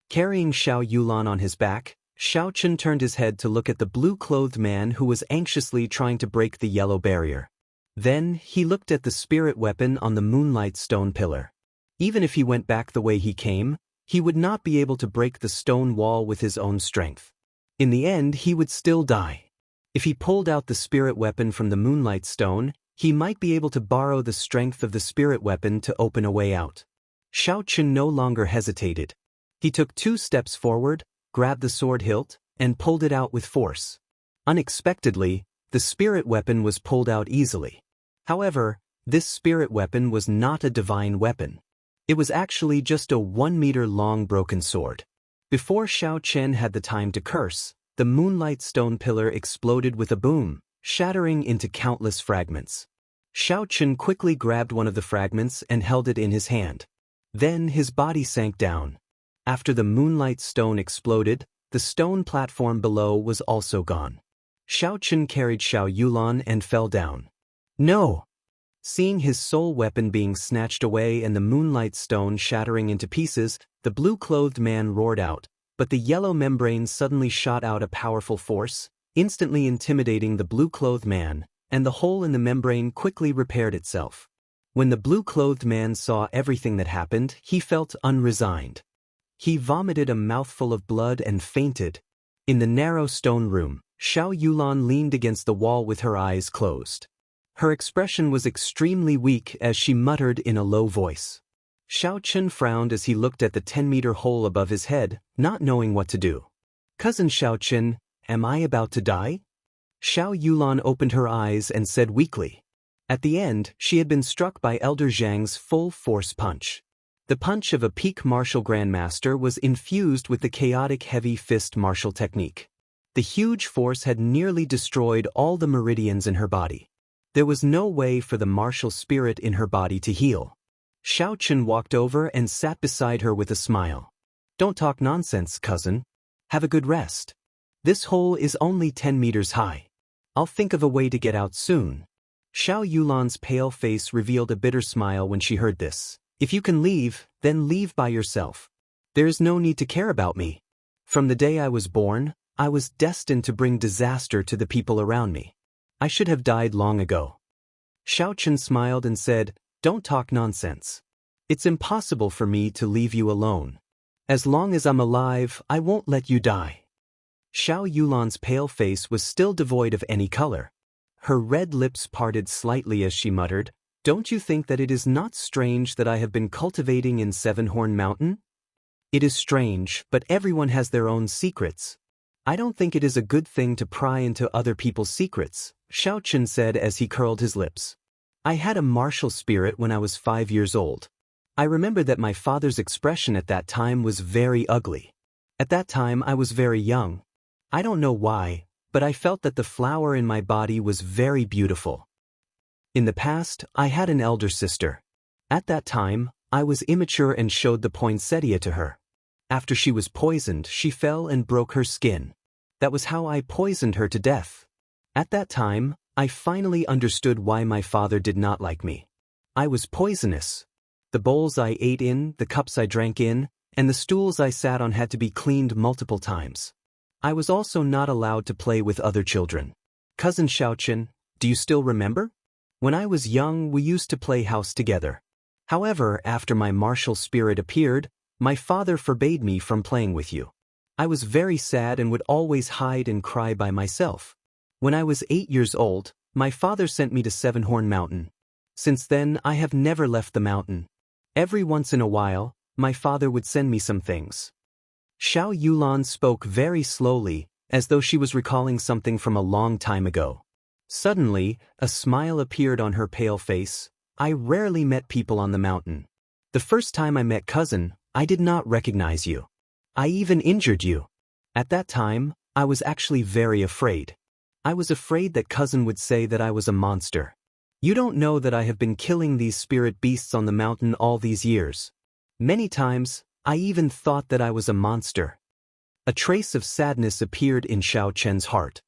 Carrying Xiao Yulan on his back, Xiao Chen turned his head to look at the blue-clothed man who was anxiously trying to break the yellow barrier. Then, he looked at the spirit weapon on the moonlight stone pillar. Even if he went back the way he came, he would not be able to break the stone wall with his own strength. In the end, he would still die. If he pulled out the spirit weapon from the moonlight stone, he might be able to borrow the strength of the spirit weapon to open a way out. Xiao Chen no longer hesitated. He took 2 steps forward, grabbed the sword hilt, and pulled it out with force. Unexpectedly, the spirit weapon was pulled out easily. However, this spirit weapon was not a divine weapon. It was actually just a 1-meter-long broken sword. Before Xiao Chen had the time to curse, the moonlight stone pillar exploded with a boom, shattering into countless fragments. Xiao Chen quickly grabbed one of the fragments and held it in his hand. Then his body sank down. After the moonlight stone exploded, the stone platform below was also gone. Xiao Chen carried Xiao Yulan and fell down. "No!" Seeing his soul weapon being snatched away and the moonlight stone shattering into pieces, the blue-clothed man roared out, but the yellow membrane suddenly shot out a powerful force, instantly intimidating the blue-clothed man, and the hole in the membrane quickly repaired itself. When the blue-clothed man saw everything that happened, he felt unresigned. He vomited a mouthful of blood and fainted. In the narrow stone room, Xiao Yulan leaned against the wall with her eyes closed. Her expression was extremely weak as she muttered in a low voice. Xiao Chen frowned as he looked at the 10-meter hole above his head, not knowing what to do. "Cousin Xiao Chen, am I about to die?" Xiao Yulan opened her eyes and said weakly. At the end, she had been struck by Elder Zhang's full-force punch. The punch of a peak martial grandmaster was infused with the chaotic heavy fist martial technique. The huge force had nearly destroyed all the meridians in her body. There was no way for the martial spirit in her body to heal. Xiao Chen walked over and sat beside her with a smile. "Don't talk nonsense, cousin. Have a good rest. This hole is only 10 meters high. I'll think of a way to get out soon." Xiao Yulan's pale face revealed a bitter smile when she heard this. "If you can leave, then leave by yourself. There is no need to care about me. From the day I was born, I was destined to bring disaster to the people around me. I should have died long ago." Xiao Chen smiled and said, "Don't talk nonsense. It's impossible for me to leave you alone. As long as I'm alive, I won't let you die." Xiao Yulan's pale face was still devoid of any color. Her red lips parted slightly as she muttered, "Don't you think that it is not strange that I have been cultivating in Seven-Horn Mountain? It is strange, but everyone has their own secrets. I don't think it is a good thing to pry into other people's secrets, Xiaochen said as he curled his lips. I had a martial spirit when I was 5 years old. I remember that my father's expression at that time was very ugly. At that time I was very young. I don't know why, but I felt that the flower in my body was very beautiful. In the past, I had an elder sister. At that time, I was immature and showed the poinsettia to her. After she was poisoned, she fell and broke her skin. That was how I poisoned her to death. At that time, I finally understood why my father did not like me. I was poisonous. The bowls I ate in, the cups I drank in, and the stools I sat on had to be cleaned multiple times. I was also not allowed to play with other children. Cousin Xiaochen, do you still remember? When I was young, we used to play house together. However, after my martial spirit appeared, my father forbade me from playing with you. I was very sad and would always hide and cry by myself. When I was 8 years old, my father sent me to Seven-Horn Mountain. Since then, I have never left the mountain. Every once in a while, my father would send me some things. Xiao Yulan spoke very slowly, as though she was recalling something from a long time ago. Suddenly, a smile appeared on her pale face. I rarely met people on the mountain. The first time I met cousin, I did not recognize you. I even injured you. At that time, I was actually very afraid. I was afraid that cousin would say that I was a monster. You don't know that I have been killing these spirit beasts on the mountain all these years. Many times, I even thought that I was a monster. A trace of sadness appeared in Xiao Chen's heart.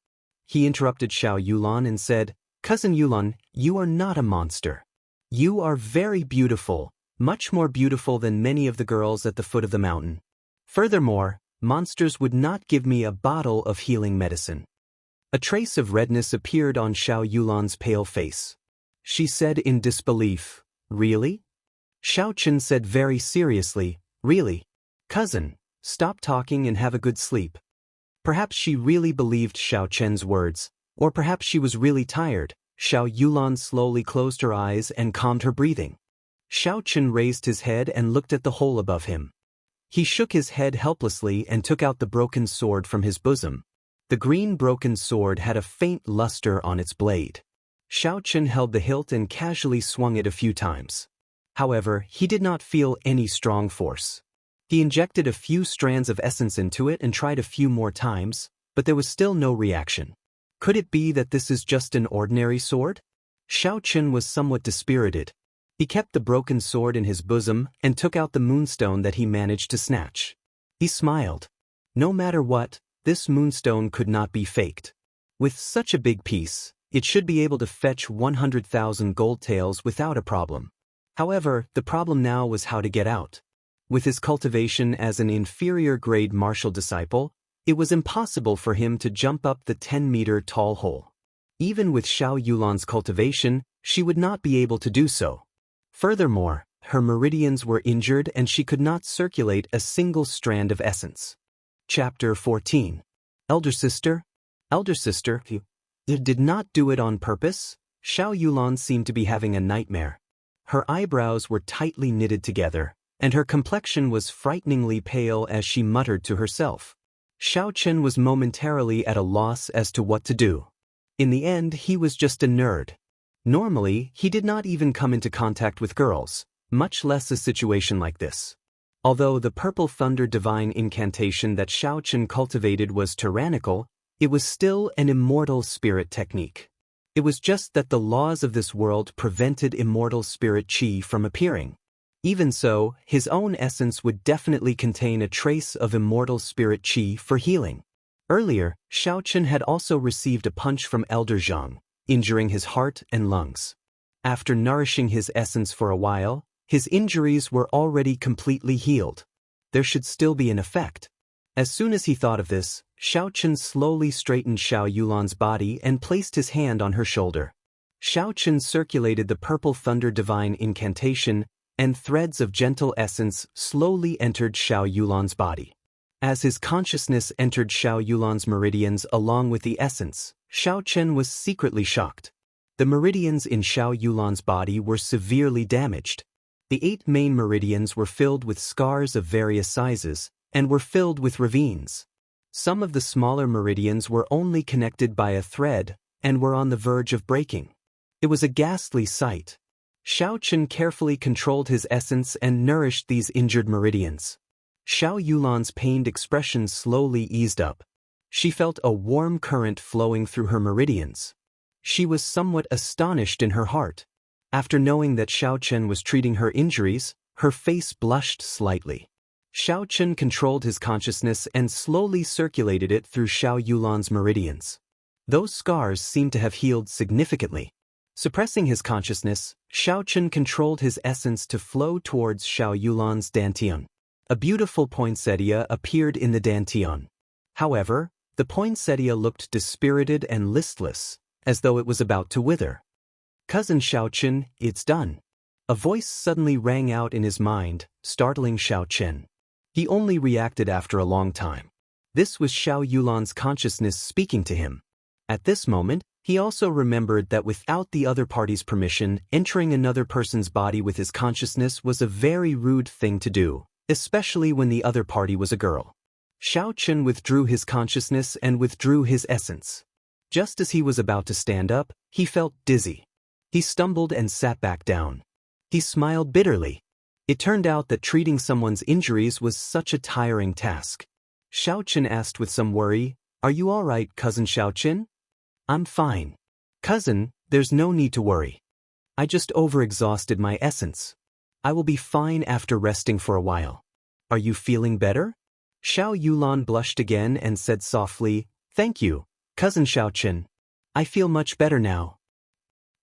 He interrupted Xiao Yulan and said, Cousin Yulan, you are not a monster. You are very beautiful, much more beautiful than many of the girls at the foot of the mountain. Furthermore, monsters would not give me a bottle of healing medicine. A trace of redness appeared on Xiao Yulan's pale face. She said in disbelief, Really? Xiao Chen said very seriously, Really? Cousin, stop talking and have a good sleep. Perhaps she really believed Xiao Chen's words, or perhaps she was really tired. Xiao Yulan slowly closed her eyes and calmed her breathing. Xiao Chen raised his head and looked at the hole above him. He shook his head helplessly and took out the broken sword from his bosom. The green broken sword had a faint luster on its blade. Xiao Chen held the hilt and casually swung it a few times. However, he did not feel any strong force. He injected a few strands of essence into it and tried a few more times, but there was still no reaction. Could it be that this is just an ordinary sword? Xiao Chen was somewhat dispirited. He kept the broken sword in his bosom and took out the moonstone that he managed to snatch. He smiled. No matter what, this moonstone could not be faked. With such a big piece, it should be able to fetch 100,000 gold taels without a problem. However, the problem now was how to get out. With his cultivation as an inferior-grade martial disciple, it was impossible for him to jump up the 10-meter tall hole. Even with Xiao Yulan's cultivation, she would not be able to do so. Furthermore, her meridians were injured and she could not circulate a single strand of essence. Chapter 14. Elder Sister? Elder Sister, you did not do it on purpose? Xiao Yulan seemed to be having a nightmare. Her eyebrows were tightly knitted together, and her complexion was frighteningly pale as she muttered to herself. Xiao Chen was momentarily at a loss as to what to do. In the end, he was just a nerd. Normally, he did not even come into contact with girls, much less a situation like this. Although the Purple Thunder divine incantation that Xiao Chen cultivated was tyrannical, it was still an immortal spirit technique. It was just that the laws of this world prevented immortal spirit chi from appearing. Even so, his own essence would definitely contain a trace of immortal spirit chi for healing. Earlier, Xiao Chen had also received a punch from Elder Zhang, injuring his heart and lungs. After nourishing his essence for a while, his injuries were already completely healed. There should still be an effect. As soon as he thought of this, Xiao Chen slowly straightened Xiao Yulan's body and placed his hand on her shoulder. Xiao Chen circulated the Purple Thunder divine incantation, and threads of gentle essence slowly entered Xiao Yulan's body. As his consciousness entered Xiao Yulan's meridians along with the essence, Xiao Chen was secretly shocked. The meridians in Xiao Yulan's body were severely damaged. The 8 main meridians were filled with scars of various sizes, and were filled with ravines. Some of the smaller meridians were only connected by a thread and were on the verge of breaking. It was a ghastly sight. Xiaochen carefully controlled his essence and nourished these injured meridians. Xiao Yulan's pained expression slowly eased up. She felt a warm current flowing through her meridians. She was somewhat astonished in her heart. After knowing that Xiaochen was treating her injuries, her face blushed slightly. Xiaochen controlled his consciousness and slowly circulated it through Xiao Yulan's meridians. Those scars seemed to have healed significantly. Suppressing his consciousness, Xiaochen controlled his essence to flow towards Xiao Yulan's dantian. A beautiful poinsettia appeared in the dantian. However, the poinsettia looked dispirited and listless, as though it was about to wither. "Cousin Xiaochen, it's done." A voice suddenly rang out in his mind, startling Xiaochen. He only reacted after a long time. This was Xiao Yulan's consciousness speaking to him. At this moment, he also remembered that without the other party's permission, entering another person's body with his consciousness was a very rude thing to do, especially when the other party was a girl. Xiaochen withdrew his consciousness and withdrew his essence. Just as he was about to stand up, he felt dizzy. He stumbled and sat back down. He smiled bitterly. It turned out that treating someone's injuries was such a tiring task. Xiaochen asked with some worry, "Are you all right, Cousin Xiaochen?" "I'm fine. Cousin, there's no need to worry. I just overexhausted my essence. I will be fine after resting for a while. Are you feeling better?" Xiao Yulan blushed again and said softly, "Thank you, Cousin Xiaochen. I feel much better now."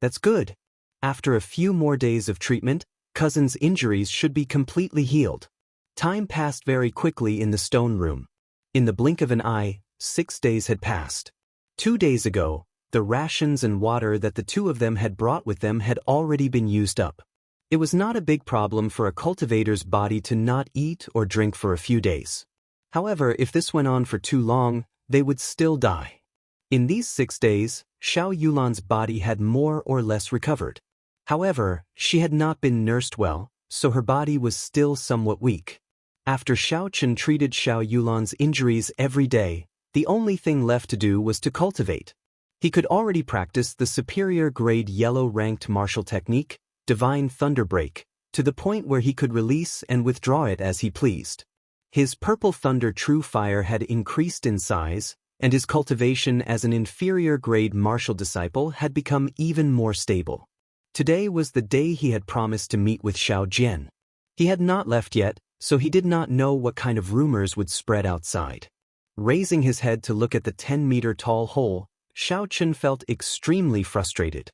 "That's good. After a few more days of treatment, Cousin's injuries should be completely healed." Time passed very quickly in the stone room. In the blink of an eye, 6 days had passed. 2 days ago, the rations and water that the two of them had brought with them had already been used up. It was not a big problem for a cultivator's body to not eat or drink for a few days. However, if this went on for too long, they would still die. In these 6 days, Xiao Yulan's body had more or less recovered. However, she had not been nursed well, so her body was still somewhat weak. After Xiaochen treated Xiao Yulan's injuries every day, the only thing left to do was to cultivate. He could already practice the superior grade yellow-ranked martial technique, Divine Thunder Break, to the point where he could release and withdraw it as he pleased. His Purple Thunder True Fire had increased in size, and his cultivation as an inferior grade martial disciple had become even more stable. Today was the day he had promised to meet with Xiao Jian. He had not left yet, so he did not know what kind of rumors would spread outside. Raising his head to look at the 10-meter-tall hole, Xiaochen felt extremely frustrated.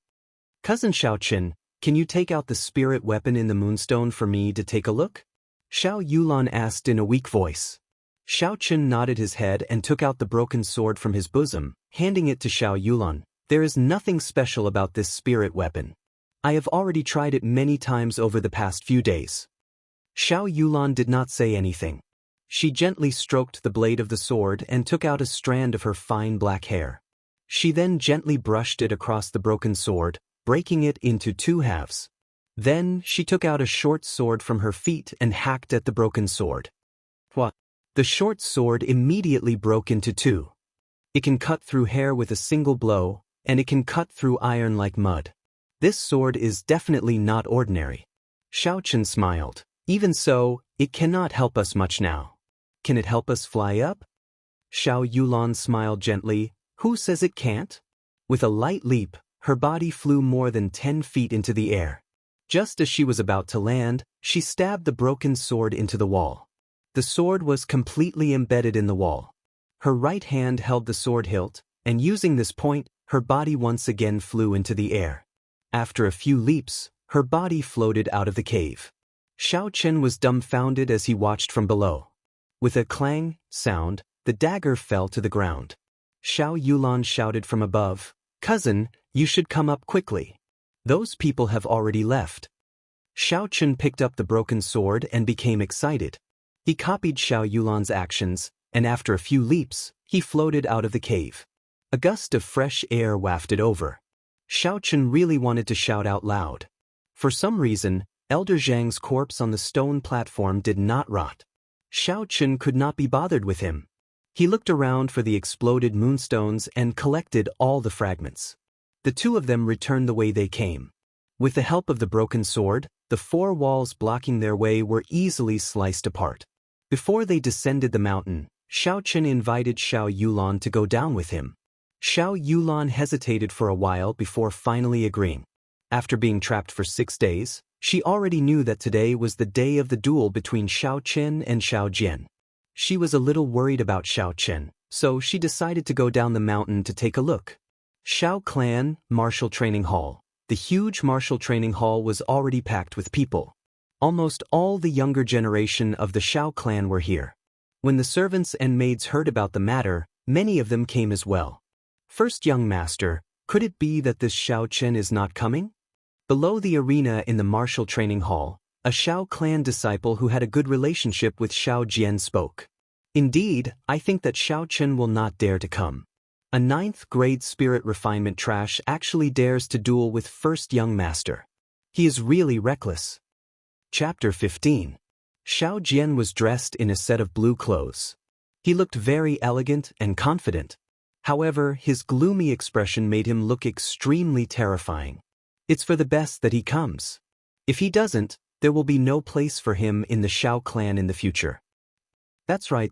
"Cousin Xiaochen, can you take out the spirit weapon in the moonstone for me to take a look?" Xiao Yulan asked in a weak voice. Xiaochen nodded his head and took out the broken sword from his bosom, handing it to Xiao Yulan. "There is nothing special about this spirit weapon. I have already tried it many times over the past few days." Xiao Yulan did not say anything. She gently stroked the blade of the sword and took out a strand of her fine black hair. She then gently brushed it across the broken sword, breaking it into 2 halves. Then she took out a short sword from her feet and hacked at the broken sword. What? The short sword immediately broke into 2. It can cut through hair with a single blow, and it can cut through iron like mud. This sword is definitely not ordinary. Xiaochen smiled. "Even so, it cannot help us much now. Can it help us fly up?" Xiao Yulan smiled gently. "Who says it can't?" With a light leap, her body flew more than 10 feet into the air. Just as she was about to land, she stabbed the broken sword into the wall. The sword was completely embedded in the wall. Her right hand held the sword hilt, and using this point, her body once again flew into the air. After a few leaps, her body floated out of the cave. Xiaochen was dumbfounded as he watched from below. With a clang sound, the dagger fell to the ground. Xiao Yulan shouted from above, "Cousin, you should come up quickly. Those people have already left." Xiaochen picked up the broken sword and became excited. He copied Xiao Yulan's actions, and after a few leaps, he floated out of the cave. A gust of fresh air wafted over. Xiaochen really wanted to shout out loud. For some reason, Elder Zhang's corpse on the stone platform did not rot. Xiaochen could not be bothered with him. He looked around for the exploded moonstones and collected all the fragments. The two of them returned the way they came. With the help of the broken sword, the four walls blocking their way were easily sliced apart. Before they descended the mountain, Xiao Chen invited Xiao Yulan to go down with him. Xiao Yulan hesitated for a while before finally agreeing. After being trapped for 6 days, she already knew that today was the day of the duel between Xiao Chen and Xiao Jian. She was a little worried about Xiao Chen, so she decided to go down the mountain to take a look. Xiao Clan Martial Training Hall. The huge martial training hall was already packed with people. Almost all the younger generation of the Xiao clan were here. When the servants and maids heard about the matter, many of them came as well. First young master, could it be that this Xiao Chen is not coming? Below the arena in the martial training hall, a Xiao clan disciple who had a good relationship with Xiao Jian spoke. Indeed, I think that Xiao Chen will not dare to come. A 9th grade spirit refinement trash actually dares to duel with first young master. He is really reckless. Chapter 15. Xiao Jian was dressed in a set of blue clothes. He looked very elegant and confident. However, his gloomy expression made him look extremely terrifying. It's for the best that he comes. If he doesn't, there will be no place for him in the Xiao clan in the future. That's right.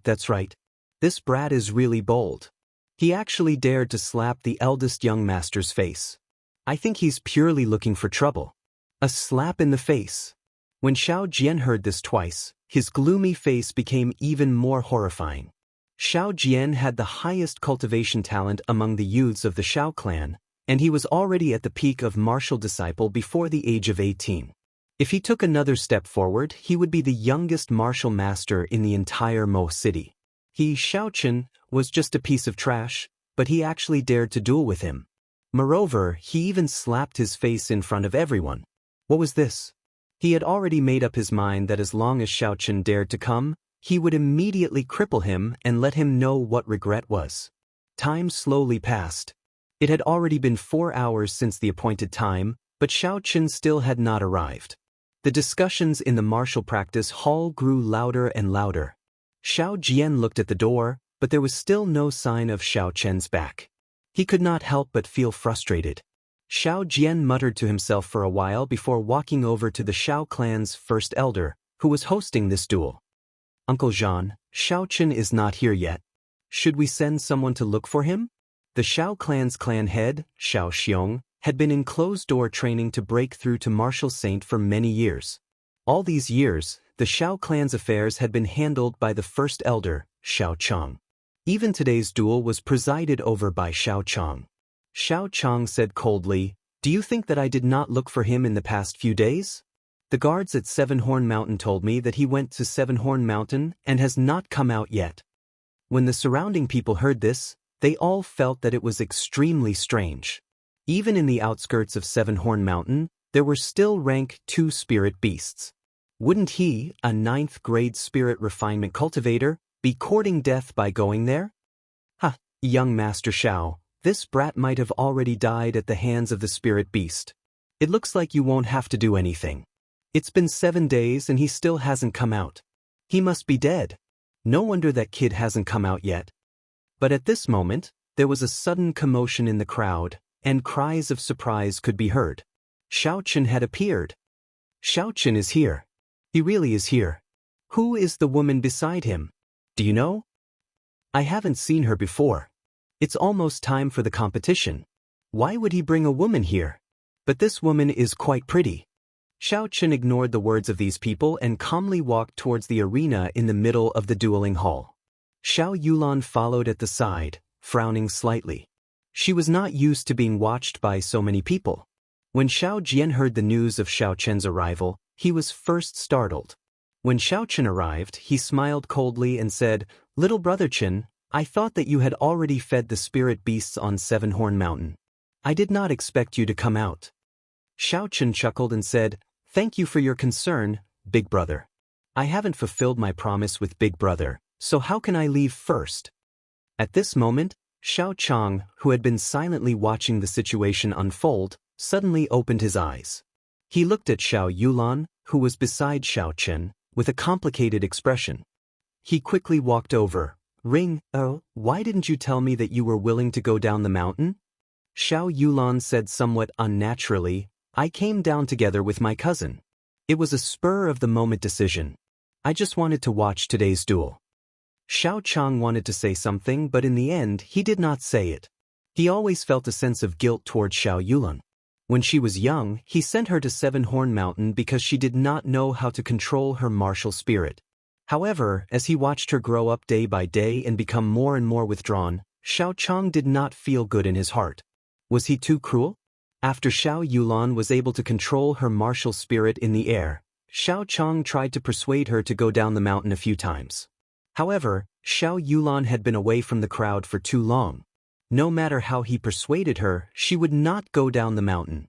This brat is really bold. He actually dared to slap the eldest young master's face. I think he's purely looking for trouble. A slap in the face. When Xiao Jian heard this twice, his gloomy face became even more horrifying. Xiao Jian had the highest cultivation talent among the youths of the Xiao clan, and he was already at the peak of martial disciple before the age of 18. If he took another step forward, he would be the youngest martial master in the entire Mo city. He, Xiao Chen, was just a piece of trash, but he actually dared to duel with him. Moreover, he even slapped his face in front of everyone. What was this? He had already made up his mind that as long as Xiao Chen dared to come, he would immediately cripple him and let him know what regret was. Time slowly passed. It had already been 4 hours since the appointed time, but Xiao Chen still had not arrived. The discussions in the martial practice hall grew louder and louder. Xiao Jian looked at the door, but there was still no sign of Xiao Chen's back. He could not help but feel frustrated. Xiao Jian muttered to himself for a while before walking over to the Xiao clan's first elder, who was hosting this duel. Uncle Jean, Xiao Chen is not here yet. Should we send someone to look for him? The Xiao clan's clan head, Xiao Xiong, had been in closed-door training to break through to martial saint for many years. All these years, the Xiao clan's affairs had been handled by the first elder, Xiao Chong. Even today's duel was presided over by Xiao Chong. Xiao Chong said coldly, "Do you think that I did not look for him in the past few days? The guards at Seven Horn Mountain told me that he went to Seven Horn Mountain and has not come out yet." When the surrounding people heard this, they all felt that it was extremely strange. Even in the outskirts of Seven Horn Mountain, there were still rank 2 spirit beasts. Wouldn't he, a 9th grade spirit refinement cultivator, be courting death by going there? Ha, young Master Xiao, this brat might have already died at the hands of the spirit beast. It looks like you won't have to do anything. It's been 7 days and he still hasn't come out. He must be dead. No wonder that kid hasn't come out yet. But at this moment, there was a sudden commotion in the crowd, and cries of surprise could be heard. Xiao Chen had appeared. Xiao Chen is here. He really is here. Who is the woman beside him? Do you know? I haven't seen her before. It's almost time for the competition. Why would he bring a woman here? But this woman is quite pretty. Xiao Chen ignored the words of these people and calmly walked towards the arena in the middle of the dueling hall. Xiao Yulan followed at the side, frowning slightly. She was not used to being watched by so many people. When Xiao Jian heard the news of Xiao Chen's arrival, he was first startled. When Xiao Chen arrived, he smiled coldly and said, "Little brother Chen, I thought that you had already fed the spirit beasts on Seven Horn Mountain. I did not expect you to come out." Xiao Chen chuckled and said, "Thank you for your concern, big brother. I haven't fulfilled my promise with big brother, so how can I leave first?" At this moment, Xiao Chong, who had been silently watching the situation unfold, suddenly opened his eyes. He looked at Xiao Yulan, who was beside Xiao Chen, with a complicated expression. He quickly walked over, Ring, oh, why didn't you tell me that you were willing to go down the mountain? Xiao Yulan said somewhat unnaturally, I came down together with my cousin. It was a spur-of-the-moment decision. I just wanted to watch today's duel. Xiao Chang wanted to say something, but in the end, he did not say it. He always felt a sense of guilt towards Xiao Yulan. When she was young, he sent her to Seven Horn Mountain because she did not know how to control her martial spirit. However, as he watched her grow up day by day and become more and more withdrawn, Xiao Chang did not feel good in his heart. Was he too cruel? After Xiao Yulan was able to control her martial spirit in the air, Xiao Chang tried to persuade her to go down the mountain a few times. However, Xiao Yulan had been away from the crowd for too long. No matter how he persuaded her, she would not go down the mountain.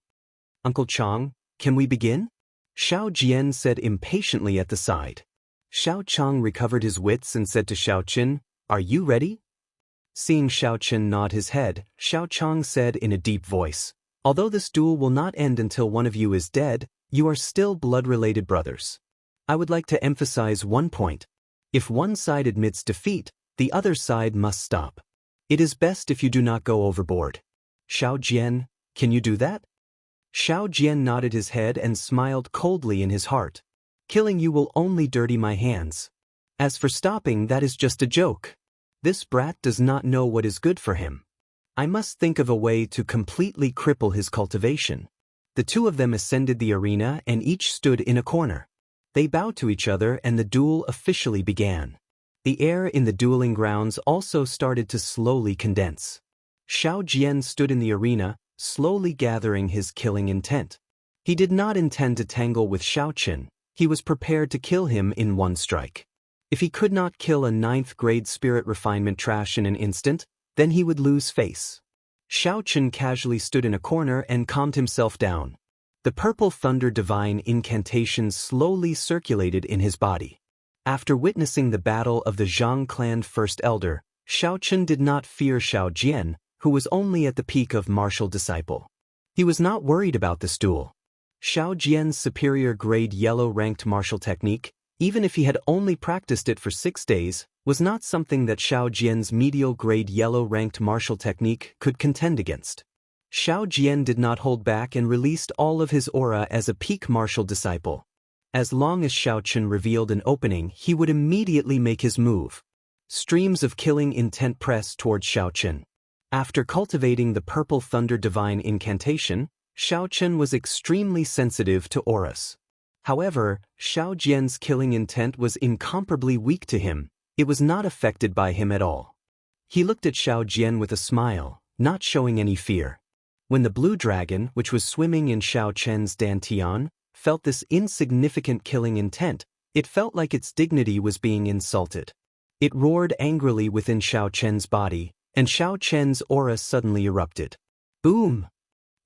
Uncle Chang, can we begin? Xiao Jian said impatiently at the side. Xiao Chang recovered his wits and said to Xiao Qin, Are you ready? Seeing Xiao Qin nod his head, Xiao Chang said in a deep voice, Although this duel will not end until one of you is dead, you are still blood-related brothers. I would like to emphasize one point. If one side admits defeat, the other side must stop. It is best if you do not go overboard. Xiao Jian, can you do that? Xiao Jian nodded his head and smiled coldly in his heart. Killing you will only dirty my hands. As for stopping, that is just a joke. This brat does not know what is good for him. I must think of a way to completely cripple his cultivation. The two of them ascended the arena and each stood in a corner. They bowed to each other and the duel officially began. The air in the dueling grounds also started to slowly condense. Xiao Jian stood in the arena, slowly gathering his killing intent. He did not intend to tangle with Xiao Qin. He was prepared to kill him in one strike. If he could not kill a 9th-grade spirit refinement trash in an instant, then he would lose face. Xiao Qin casually stood in a corner and calmed himself down. The purple thunder divine incantations slowly circulated in his body. After witnessing the battle of the Zhang clan first elder, Xiao Qin did not fear Xiao Jian, who was only at the peak of martial disciple. He was not worried about this duel. Xiao Jian's superior grade yellow-ranked martial technique, even if he had only practiced it for 6 days, was not something that Xiao Jian's medial grade yellow-ranked martial technique could contend against. Xiao Jian did not hold back and released all of his aura as a peak martial disciple. As long as Xiao Qin revealed an opening, he would immediately make his move. Streams of killing intent pressed towards Xiao Qin. After cultivating the purple thunder divine incantation, Xiao Qin was extremely sensitive to auras. However, Xiao Jian's killing intent was incomparably weak to him. It was not affected by him at all. He looked at Xiao Jian with a smile, not showing any fear. When the blue dragon, which was swimming in Xiao Qian's dantian, felt this insignificant killing intent, it felt like its dignity was being insulted. It roared angrily within Xiao Qian's body, and Xiao Qian's aura suddenly erupted. Boom!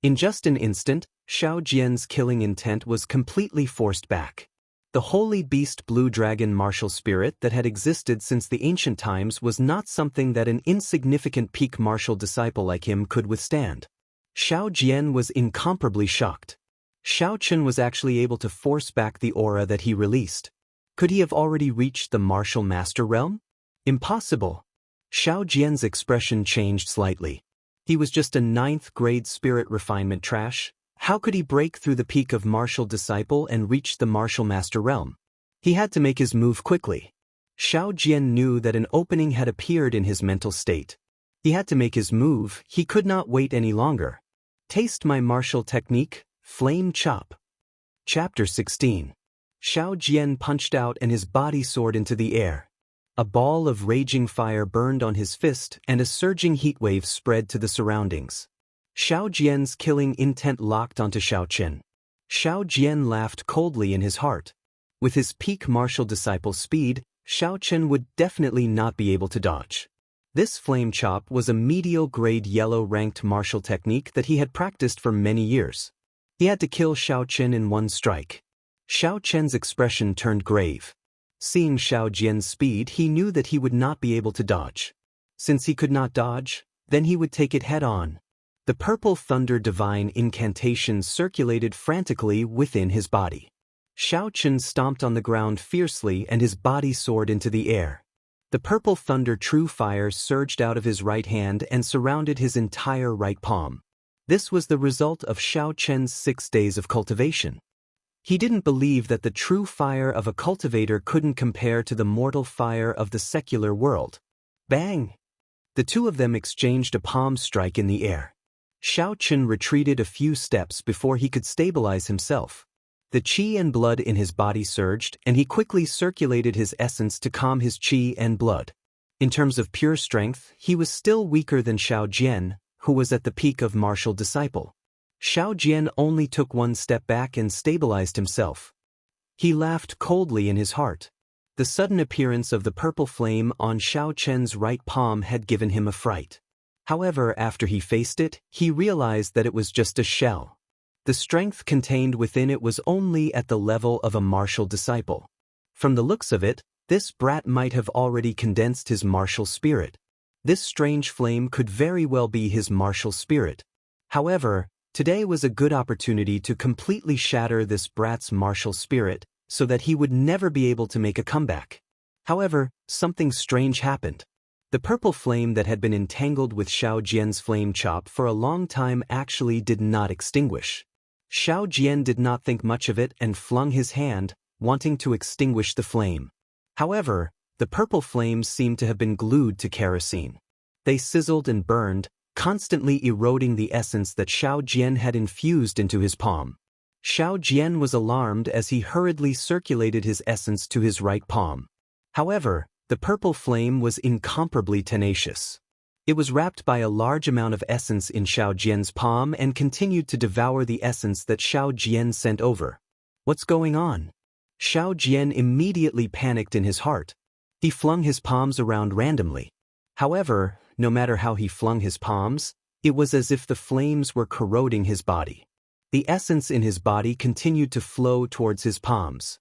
In just an instant, Xiao Jian's killing intent was completely forced back. The holy beast blue dragon martial spirit that had existed since the ancient times was not something that an insignificant peak martial disciple like him could withstand. Xiao Jian was incomparably shocked. Xiao Qin was actually able to force back the aura that he released. Could he have already reached the martial master realm? Impossible. Xiao Jian's expression changed slightly. He was just a 9th-grade spirit refinement trash. How could he break through the peak of martial disciple and reach the martial master realm? He had to make his move quickly. Xiao Jian knew that an opening had appeared in his mental state. He had to make his move. He could not wait any longer. Taste my martial technique, Flame Chop. Chapter 16. Xiao Jian punched out and his body soared into the air. A ball of raging fire burned on his fist and a surging heat wave spread to the surroundings. Xiao Jian's killing intent locked onto Xiao Qin. Xiao Jian laughed coldly in his heart. With his peak martial disciple speed, Xiao Qin would definitely not be able to dodge. This flame chop was a medial grade yellow-ranked martial technique that he had practiced for many years. He had to kill Xiao Qin in one strike. Xiao Qian's expression turned grave. Seeing Xiao Jian's speed, he knew that he would not be able to dodge. Since he could not dodge, then he would take it head-on. The purple thunder divine incantation circulated frantically within his body. Xiao Qin stomped on the ground fiercely and his body soared into the air. The purple thunder true fire surged out of his right hand and surrounded his entire right palm. This was the result of Xiao Chen's 6 days of cultivation. He didn't believe that the true fire of a cultivator couldn't compare to the mortal fire of the secular world. Bang! The two of them exchanged a palm strike in the air. Xiao Chen retreated a few steps before he could stabilize himself. The qi and blood in his body surged, and he quickly circulated his essence to calm his qi and blood. In terms of pure strength, he was still weaker than Xiao Jian, who was at the peak of martial disciple. Xiao Jian only took one step back and stabilized himself. He laughed coldly in his heart. The sudden appearance of the purple flame on Xiao Chen's right palm had given him a fright. However, after he faced it, he realized that it was just a shell. The strength contained within it was only at the level of a martial disciple. From the looks of it, this brat might have already condensed his martial spirit. This strange flame could very well be his martial spirit. However, today was a good opportunity to completely shatter this brat's martial spirit, so that he would never be able to make a comeback. However, something strange happened. The purple flame that had been entangled with Xiao Jian's flame chop for a long time actually did not extinguish. Xiao Jian did not think much of it and flung his hand, wanting to extinguish the flame. However, the purple flames seemed to have been glued to kerosene. They sizzled and burned, constantly eroding the essence that Xiao Jian had infused into his palm. Xiao Jian was alarmed as he hurriedly circulated his essence to his right palm. However, the purple flame was incomparably tenacious. It was wrapped by a large amount of essence in Xiao Jian's palm and continued to devour the essence that Xiao Jian sent over. What's going on? Xiao Jian immediately panicked in his heart. He flung his palms around randomly. However, no matter how he flung his palms, it was as if the flames were corroding his body. The essence in his body continued to flow towards his palms.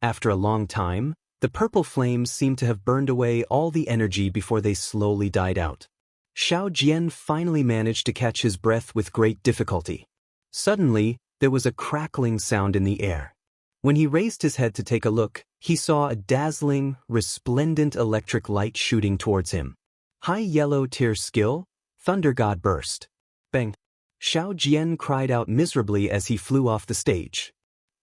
After a long time, the purple flames seemed to have burned away all the energy before they slowly died out. Xiao Jian finally managed to catch his breath with great difficulty. Suddenly, there was a crackling sound in the air. When he raised his head to take a look, he saw a dazzling, resplendent electric light shooting towards him. High yellow tier skill, Thunder God burst. Bang! Xiao Jian cried out miserably as he flew off the stage.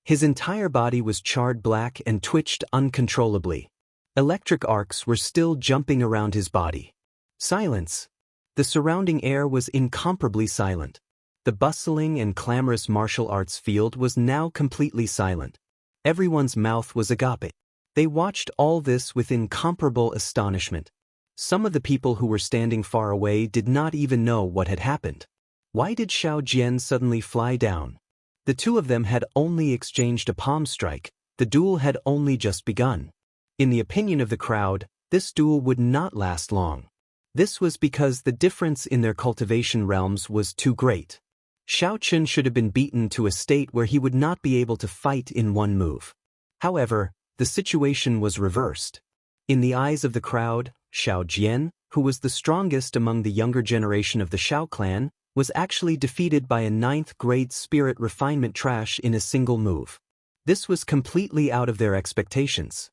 His entire body was charred black and twitched uncontrollably. Electric arcs were still jumping around his body. Silence! The surrounding air was incomparably silent. The bustling and clamorous martial arts field was now completely silent. Everyone's mouth was agape. They watched all this with incomparable astonishment. Some of the people who were standing far away did not even know what had happened. Why did Xiao Jian suddenly fly down? The two of them had only exchanged a palm strike. The duel had only just begun. In the opinion of the crowd, this duel would not last long. This was because the difference in their cultivation realms was too great. Xiao Chen should have been beaten to a state where he would not be able to fight in one move. However, the situation was reversed. In the eyes of the crowd, Xiao Jian, who was the strongest among the younger generation of the Xiao clan, was actually defeated by a 9th-grade spirit refinement trash in a single move. This was completely out of their expectations.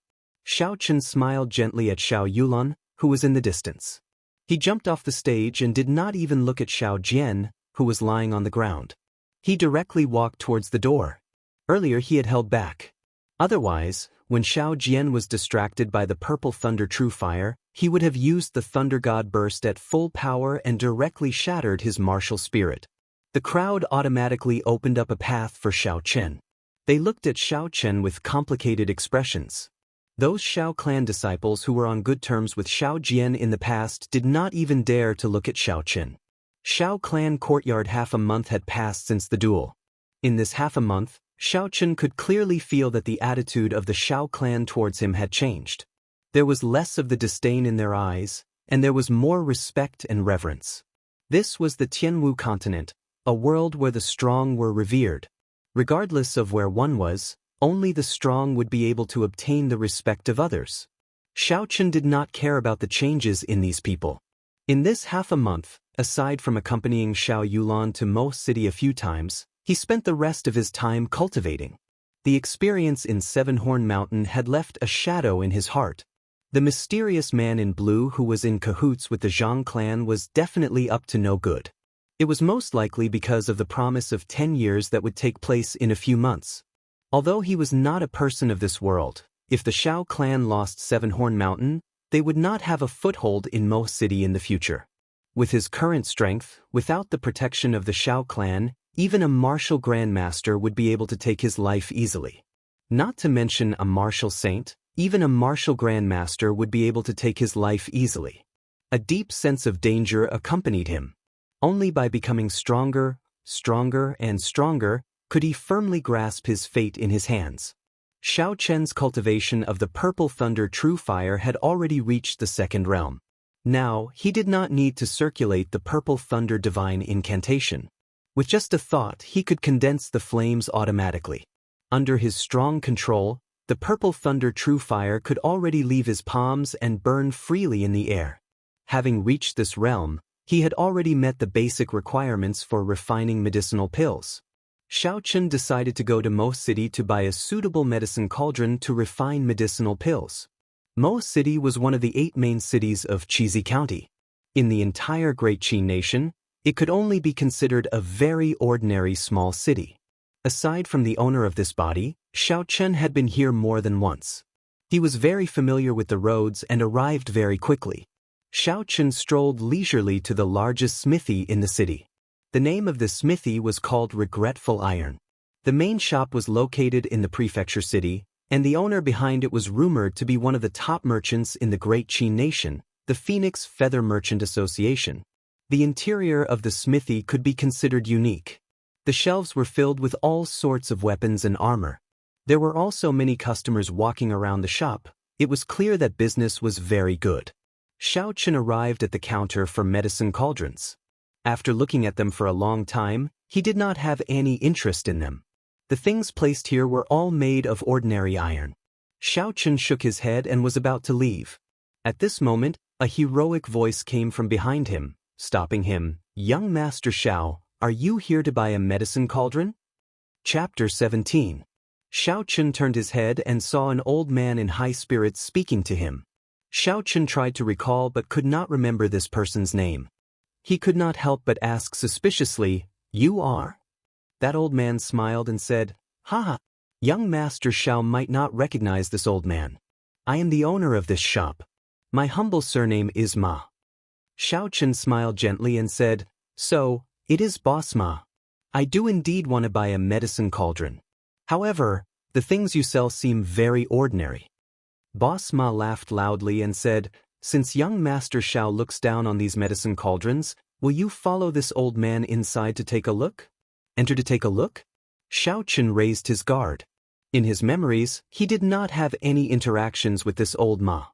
Xiao Chen smiled gently at Xiao Yulan, who was in the distance. He jumped off the stage and did not even look at Xiao Jian, who was lying on the ground. He directly walked towards the door. Earlier he had held back. Otherwise, when Xiao Jian was distracted by the purple thunder true fire, he would have used the thunder god burst at full power and directly shattered his martial spirit. The crowd automatically opened up a path for Xiao Chen. They looked at Xiao Chen with complicated expressions. Those Xiao clan disciples who were on good terms with Xiao Jian in the past did not even dare to look at Xiao Chen. Xiao clan courtyard half a month had passed since the duel. In this half a month, Xiao Chen could clearly feel that the attitude of the Xiao clan towards him had changed. There was less of the disdain in their eyes, and there was more respect and reverence. This was the Tianwu continent, a world where the strong were revered. Regardless of where one was, only the strong would be able to obtain the respect of others. Xiao Chen did not care about the changes in these people. In this half a month, aside from accompanying Xiao Yulan to Mo City a few times, he spent the rest of his time cultivating. The experience in Seven Horn Mountain had left a shadow in his heart. The mysterious man in blue who was in cahoots with the Zhang clan was definitely up to no good. It was most likely because of the promise of 10 years that would take place in a few months. Although he was not a person of this world, if the Xiao clan lost Seven-Horn Mountain, they would not have a foothold in Mo City in the future. With his current strength, without the protection of the Xiao clan, even a martial grandmaster would be able to take his life easily. Not to mention a martial saint, even a martial grandmaster would be able to take his life easily. A deep sense of danger accompanied him. Only by becoming stronger, and stronger, could he firmly grasp his fate in his hands. Xiao Chen's cultivation of the Purple Thunder True Fire had already reached the second realm. Now, he did not need to circulate the Purple Thunder Divine Incantation. With just a thought, he could condense the flames automatically. Under his strong control, the Purple Thunder True Fire could already leave his palms and burn freely in the air. Having reached this realm, he had already met the basic requirements for refining medicinal pills. Xiao Chen decided to go to Mo City to buy a suitable medicine cauldron to refine medicinal pills. Mo City was one of the 8 main cities of Qizhi County. In the entire Great Qi Nation, it could only be considered a very ordinary small city. Aside from the owner of this body, Xiao Chen had been here more than once. He was very familiar with the roads and arrived very quickly. Xiao Chen strolled leisurely to the largest smithy in the city. The name of the smithy was called Regretful Iron. The main shop was located in the prefecture city, and the owner behind it was rumored to be one of the top merchants in the Great Qi Nation, the Phoenix Feather Merchant Association. The interior of the smithy could be considered unique. The shelves were filled with all sorts of weapons and armor. There were also many customers walking around the shop. It was clear that business was very good. Xiao Chen arrived at the counter for medicine cauldrons. After looking at them for a long time, he did not have any interest in them. The things placed here were all made of ordinary iron. Xiao Chen shook his head and was about to leave. At this moment, a heroic voice came from behind him, stopping him. "Young Master Xiao, are you here to buy a medicine cauldron?" Chapter 17. Xiao Chen turned his head and saw an old man in high spirits speaking to him. Xiao Chen tried to recall but could not remember this person's name. He could not help but ask suspiciously, "You are?" That old man smiled and said, "Ha! Young Master Xiao might not recognize this old man. I am the owner of this shop. My humble surname is Ma." Xiao Chen smiled gently and said, "So, it is Boss Ma. I do indeed want to buy a medicine cauldron. However, the things you sell seem very ordinary." Boss Ma laughed loudly and said, "Since young Master Xiao looks down on these medicine cauldrons, will you follow this old man inside to take a look?" "Enter to take a look?" Xiao Chen raised his guard. In his memories, he did not have any interactions with this old Ma.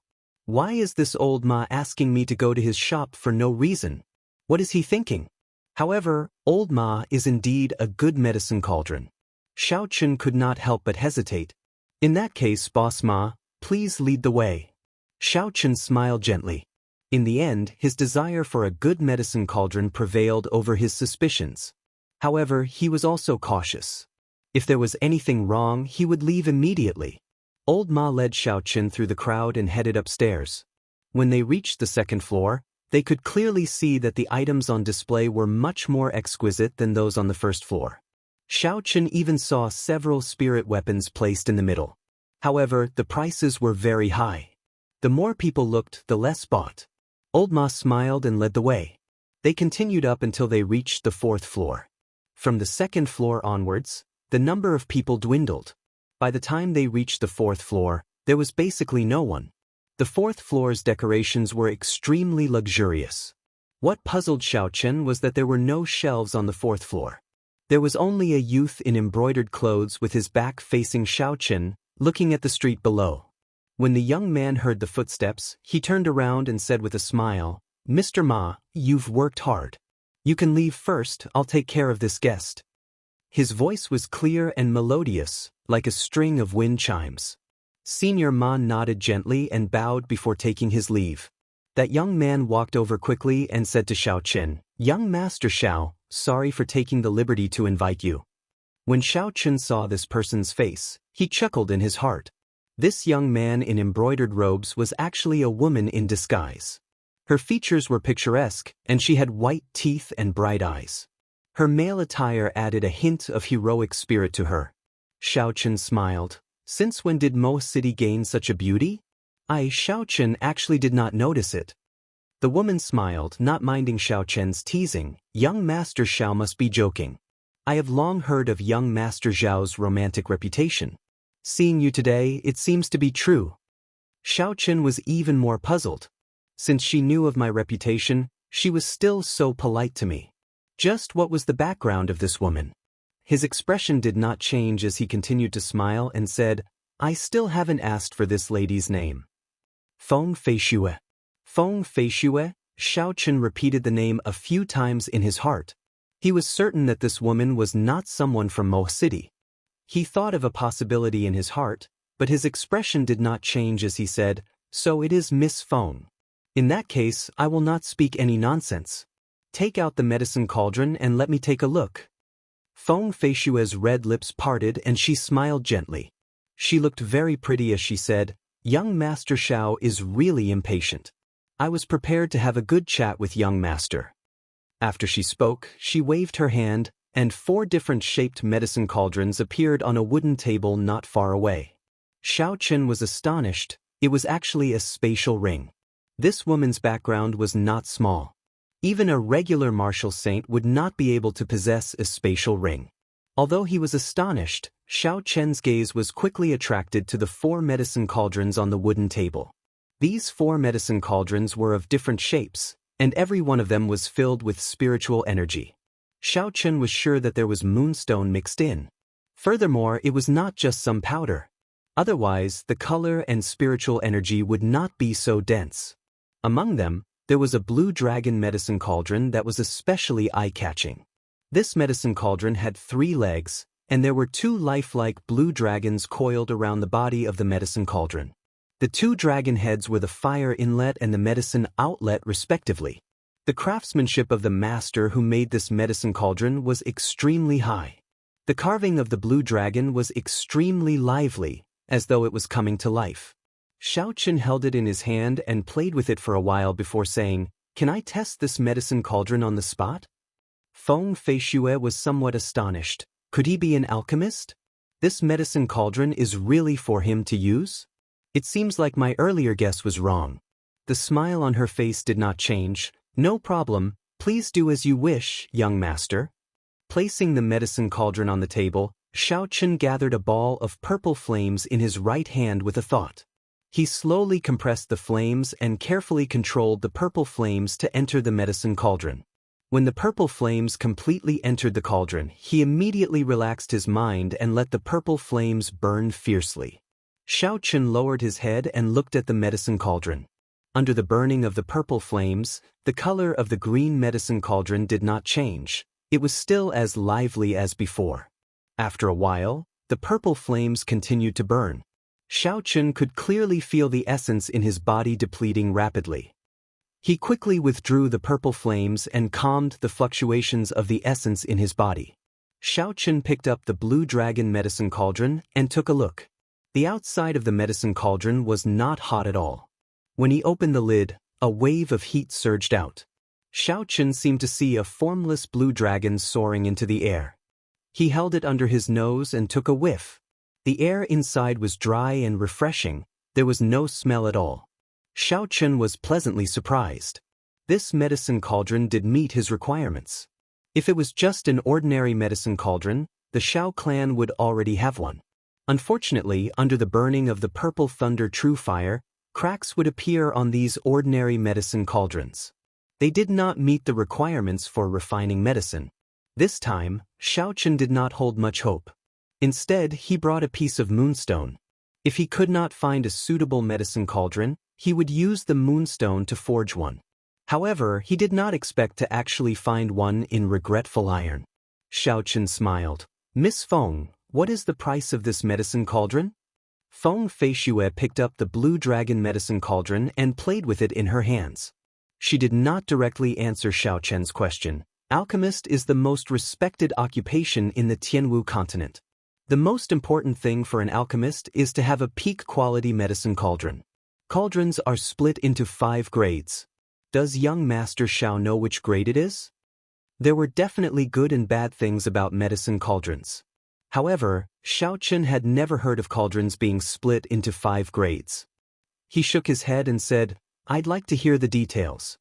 Why is this old Ma asking me to go to his shop for no reason? What is he thinking? However, old Ma is indeed a good medicine cauldron. Xiao Chen could not help but hesitate. "In that case, Boss Ma, please lead the way." Xiao Chen smiled gently. In the end, his desire for a good medicine cauldron prevailed over his suspicions. However, he was also cautious. If there was anything wrong, he would leave immediately. Old Ma led Xiao Chen through the crowd and headed upstairs. When they reached the second floor, they could clearly see that the items on display were much more exquisite than those on the first floor. Xiao Chen even saw several spirit weapons placed in the middle. However, the prices were very high. The more people looked, the less bought. Old Ma smiled and led the way. They continued up until they reached the fourth floor. From the second floor onwards, the number of people dwindled. By the time they reached the fourth floor, there was basically no one. The fourth floor's decorations were extremely luxurious. What puzzled Xiao Chen was that there were no shelves on the fourth floor. There was only a youth in embroidered clothes with his back facing Xiao Chen, looking at the street below. When the young man heard the footsteps, he turned around and said with a smile, "Mr. Ma, you've worked hard. You can leave first, I'll take care of this guest." His voice was clear and melodious, like a string of wind chimes. Senior Ma nodded gently and bowed before taking his leave. That young man walked over quickly and said to Xiao Chen, "Young Master Xiao, sorry for taking the liberty to invite you." When Xiao Chen saw this person's face, he chuckled in his heart. This young man in embroidered robes was actually a woman in disguise. Her features were picturesque, and she had white teeth and bright eyes. Her male attire added a hint of heroic spirit to her. Xiaochen smiled. Since when did Mo City gain such a beauty? Xiaochen actually did not notice it. The woman smiled, not minding Xiaochen's teasing. Young Master Xiao must be joking. I have long heard of young Master Zhao's romantic reputation. Seeing you today, it seems to be true. Xiaochen was even more puzzled. Since she knew of my reputation, she was still so polite to me. Just what was the background of this woman? His expression did not change as he continued to smile and said, I still haven't asked for this lady's name. Feng Feishue. Feng Feishue, Xiaochen repeated the name a few times in his heart. He was certain that this woman was not someone from Mo City. He thought of a possibility in his heart, but his expression did not change as he said, so it is Miss Feng. In that case, I will not speak any nonsense. Take out the medicine cauldron and let me take a look. Feng Feishue's red lips parted and she smiled gently. She looked very pretty as she said, Young Master Xiao is really impatient. I was prepared to have a good chat with young master. After she spoke, she waved her hand, and 4 different shaped medicine cauldrons appeared on a wooden table not far away. Xiaochen was astonished. It was actually a spatial ring. This woman's background was not small. Even a regular martial saint would not be able to possess a spatial ring. Although he was astonished, Xiaochen's gaze was quickly attracted to the 4 medicine cauldrons on the wooden table. These 4 medicine cauldrons were of different shapes, and every one of them was filled with spiritual energy. Xiaochen was sure that there was moonstone mixed in. Furthermore, it was not just some powder. Otherwise, the color and spiritual energy would not be so dense. Among them, there was a blue dragon medicine cauldron that was especially eye-catching. This medicine cauldron had 3 legs, and there were 2 lifelike blue dragons coiled around the body of the medicine cauldron. The 2 dragon heads were the fire inlet and the medicine outlet respectively. The craftsmanship of the master who made this medicine cauldron was extremely high. The carving of the blue dragon was extremely lively, as though it was coming to life. Xiaochen held it in his hand and played with it for a while before saying, Can I test this medicine cauldron on the spot? Feng Feishue was somewhat astonished. Could he be an alchemist? This medicine cauldron is really for him to use? It seems like my earlier guess was wrong. The smile on her face did not change. No problem, please do as you wish, young master. Placing the medicine cauldron on the table, Xiaochen gathered a ball of purple flames in his right hand with a thought. He slowly compressed the flames and carefully controlled the purple flames to enter the medicine cauldron. When the purple flames completely entered the cauldron, he immediately relaxed his mind and let the purple flames burn fiercely. Xiaochen lowered his head and looked at the medicine cauldron. Under the burning of the purple flames, the color of the green medicine cauldron did not change. It was still as lively as before. After a while, the purple flames continued to burn. Xiaochen could clearly feel the essence in his body depleting rapidly. He quickly withdrew the purple flames and calmed the fluctuations of the essence in his body. Xiaochen picked up the blue dragon medicine cauldron and took a look. The outside of the medicine cauldron was not hot at all. When he opened the lid, a wave of heat surged out. Xiaochen seemed to see a formless blue dragon soaring into the air. He held it under his nose and took a whiff. The air inside was dry and refreshing. There was no smell at all. Xiaochen was pleasantly surprised. This medicine cauldron did meet his requirements. If it was just an ordinary medicine cauldron, the Xiao clan would already have one. Unfortunately, under the burning of the purple thunder true fire, cracks would appear on these ordinary medicine cauldrons. They did not meet the requirements for refining medicine. This time, Xiaochen did not hold much hope. Instead, he brought a piece of moonstone. If he could not find a suitable medicine cauldron, he would use the moonstone to forge one. However, he did not expect to actually find one in regretful iron. Xiaochen smiled. Miss Feng, what is the price of this medicine cauldron? Feng Feishue picked up the blue dragon medicine cauldron and played with it in her hands. She did not directly answer Xiaochen's question. Alchemist is the most respected occupation in the Tianwu continent. The most important thing for an alchemist is to have a peak-quality medicine cauldron. Cauldrons are split into 5 grades. Does young Master Xiao know which grade it is? There were definitely good and bad things about medicine cauldrons. However, Xiaochen had never heard of cauldrons being split into 5 grades. He shook his head and said, "I'd like to hear the details."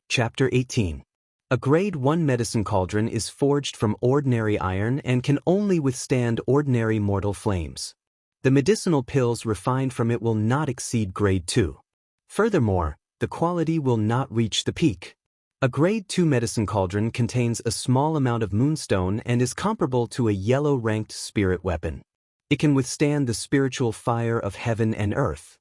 Chapter 18. A Grade 1 medicine cauldron is forged from ordinary iron and can only withstand ordinary mortal flames. The medicinal pills refined from it will not exceed Grade 2. Furthermore, the quality will not reach the peak. A Grade 2 medicine cauldron contains a small amount of moonstone and is comparable to a yellow-ranked spirit weapon. It can withstand the spiritual fire of heaven and earth.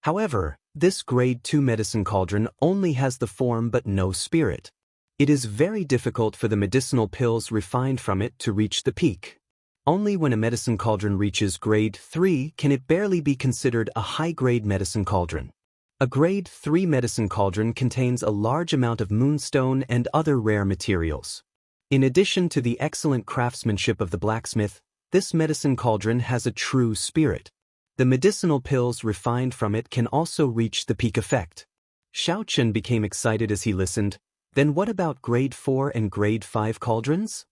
However, this Grade 2 medicine cauldron only has the form but no spirit. It is very difficult for the medicinal pills refined from it to reach the peak. Only when a medicine cauldron reaches Grade 3 can it barely be considered a high-grade medicine cauldron. A Grade 3 medicine cauldron contains a large amount of moonstone and other rare materials. In addition to the excellent craftsmanship of the blacksmith, this medicine cauldron has a true spirit. The medicinal pills refined from it can also reach the peak effect. Xiaochen became excited as he listened. Then what about Grade 4 and Grade 5 cauldrons?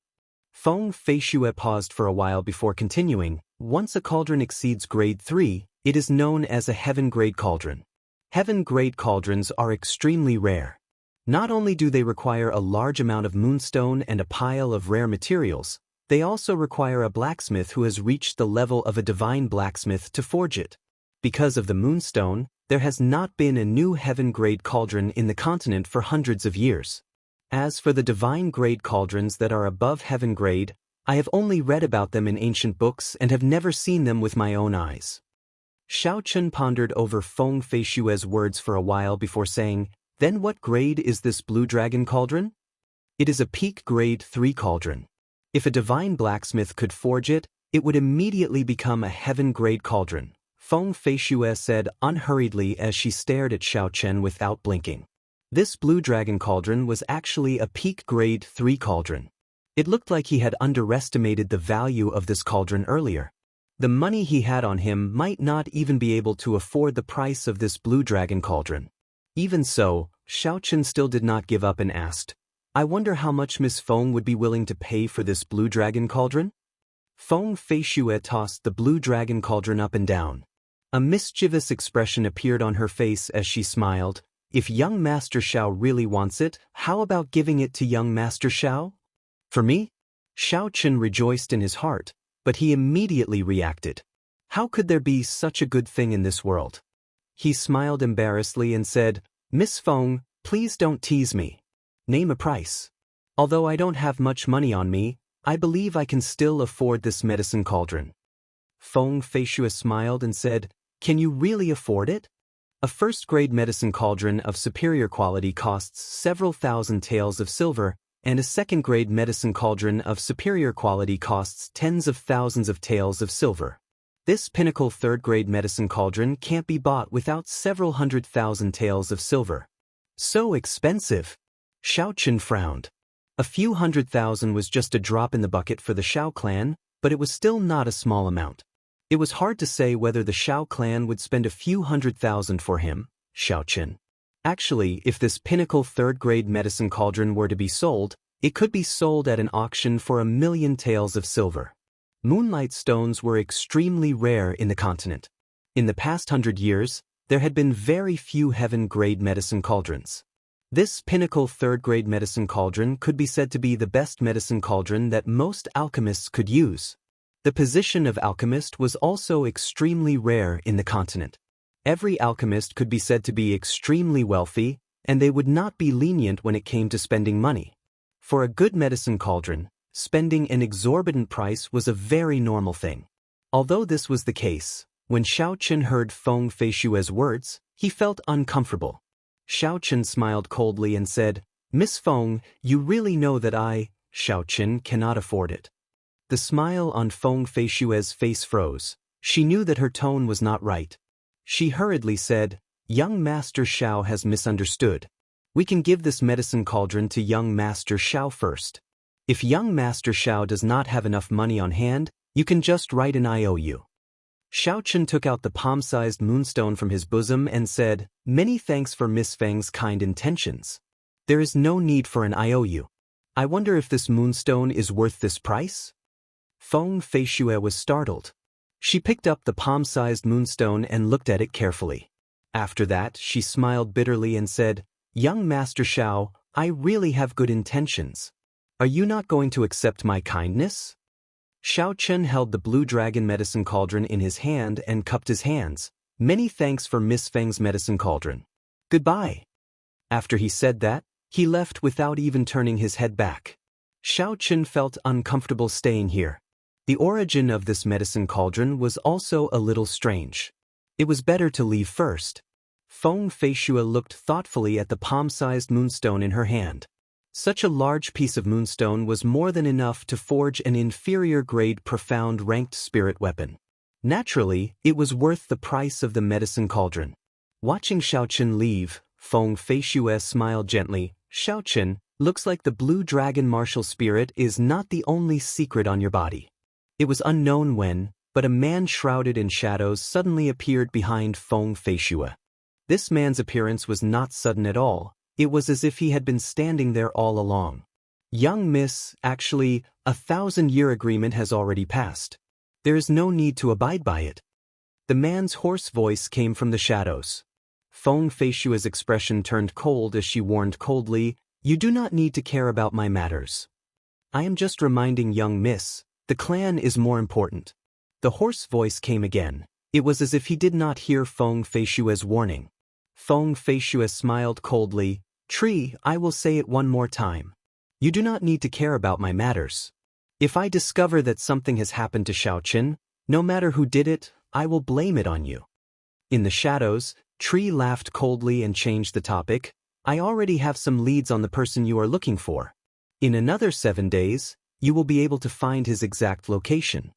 Feng Feishue paused for a while before continuing. Once a cauldron exceeds Grade 3, it is known as a heaven-grade cauldron. Heaven-grade cauldrons are extremely rare. Not only do they require a large amount of moonstone and a pile of rare materials, they also require a blacksmith who has reached the level of a divine blacksmith to forge it. Because of the moonstone, there has not been a new heaven-grade cauldron in the continent for hundreds of years. As for the divine-grade cauldrons that are above heaven-grade, I have only read about them in ancient books and have never seen them with my own eyes. Xiaochen pondered over Feng Feishue's words for a while before saying, "Then what grade is this blue dragon cauldron?" "It is a peak Grade 3 cauldron. If a divine blacksmith could forge it, it would immediately become a heaven-grade cauldron," Feng Feishue said unhurriedly as she stared at Xiaochen without blinking. This blue dragon cauldron was actually a peak Grade 3 cauldron. It looked like he had underestimated the value of this cauldron earlier. The money he had on him might not even be able to afford the price of this blue dragon cauldron. Even so, Xiaochen still did not give up and asked, "I wonder how much Miss Feng would be willing to pay for this blue dragon cauldron?" Feng Feishue tossed the blue dragon cauldron up and down. A mischievous expression appeared on her face as she smiled. "If young Master Xiao really wants it, how about giving it to young Master Xiao?" "For me?" Xiaochen rejoiced in his heart, but he immediately reacted. How could there be such a good thing in this world? He smiled embarrassedly and said, "Miss Feng, please don't tease me. Name a price. Although I don't have much money on me, I believe I can still afford this medicine cauldron." Feng Feishue smiled and said, "Can you really afford it?" A first-grade medicine cauldron of superior quality costs several thousand taels of silver, and a second-grade medicine cauldron of superior quality costs tens of thousands of taels of silver. This pinnacle third-grade medicine cauldron can't be bought without several 100,000 taels of silver. So expensive! Xiaochen frowned. A few 100,000 was just a drop in the bucket for the Xiao clan, but it was still not a small amount. It was hard to say whether the Xiao clan would spend a few 100,000 for him, Xiaochen. Actually, if this pinnacle third-grade medicine cauldron were to be sold, it could be sold at an auction for 1,000,000 taels of silver. Moonlight stones were extremely rare in the continent. In the past 100 years, there had been very few heaven-grade medicine cauldrons. This pinnacle third-grade medicine cauldron could be said to be the best medicine cauldron that most alchemists could use. The position of alchemist was also extremely rare in the continent. Every alchemist could be said to be extremely wealthy, and they would not be lenient when it came to spending money. For a good medicine cauldron, spending an exorbitant price was a very normal thing. Although this was the case, when Xiaochen heard Feng Feishue's words, he felt uncomfortable. Xiaochen smiled coldly and said, "Miss Feng, you really know that I, Xiaochen, cannot afford it." The smile on Feng Feishue's face froze. She knew that her tone was not right. She hurriedly said, "Young Master Xiao has misunderstood. We can give this medicine cauldron to young Master Xiao first. If young Master Xiao does not have enough money on hand, You can just write an IOU. Xiaochen took out the palm-sized moonstone from his bosom and said, "Many thanks for Miss Feng's kind intentions. There is no need for an IOU. I wonder if this moonstone is worth this price?" Feng Feishue was startled. She picked up the palm-sized moonstone and looked at it carefully. After that, she smiled bitterly and said, "Young Master Xiao, I really have good intentions. Are you not going to accept my kindness?" Xiao Chen held the blue dragon medicine cauldron in his hand and cupped his hands. "Many thanks for Miss Feng's medicine cauldron. Goodbye." After he said that, he left without even turning his head back. Xiao Chen felt uncomfortable staying here. The origin of this medicine cauldron was also a little strange. It was better to leave first. Feng Feishue looked thoughtfully at the palm-sized moonstone in her hand. Such a large piece of moonstone was more than enough to forge an inferior-grade profound ranked spirit weapon. Naturally, it was worth the price of the medicine cauldron. Watching Xiaochen leave, Feng Feishue smiled gently. "Xiaochen, looks like the blue dragon martial spirit is not the only secret on your body." It was unknown when, but a man shrouded in shadows suddenly appeared behind Feng Feishue. This man's appearance was not sudden at all. It was as if he had been standing there all along. "Young miss, actually, 1,000-year agreement has already passed. There is no need to abide by it." The man's hoarse voice came from the shadows. Feng Feishue's expression turned cold as she warned coldly, "You do not need to care about my matters. I am just reminding young miss, the clan is more important." The hoarse voice came again. It was as if he did not hear Feng Feishue's warning. Feng Feishue smiled coldly. "Tree, I will say it one more time. You do not need to care about my matters. If I discover that something has happened to Xiaochen, no matter who did it, I will blame it on you." In the shadows, Tree laughed coldly and changed the topic. "I already have some leads on the person you are looking for. In another 7 days, you will be able to find his exact location."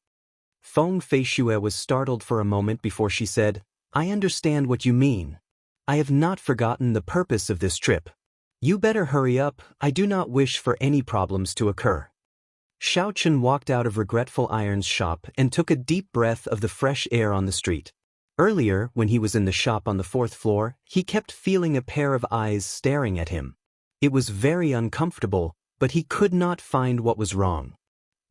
Feng Feishue was startled for a moment before she said, "I understand what you mean. I have not forgotten the purpose of this trip. You better hurry up, I do not wish for any problems to occur." Xiaochen walked out of Regretful Iron's shop and took a deep breath of the fresh air on the street. Earlier, when he was in the shop on the 4th floor, he kept feeling a pair of eyes staring at him. It was very uncomfortable, but he could not find what was wrong.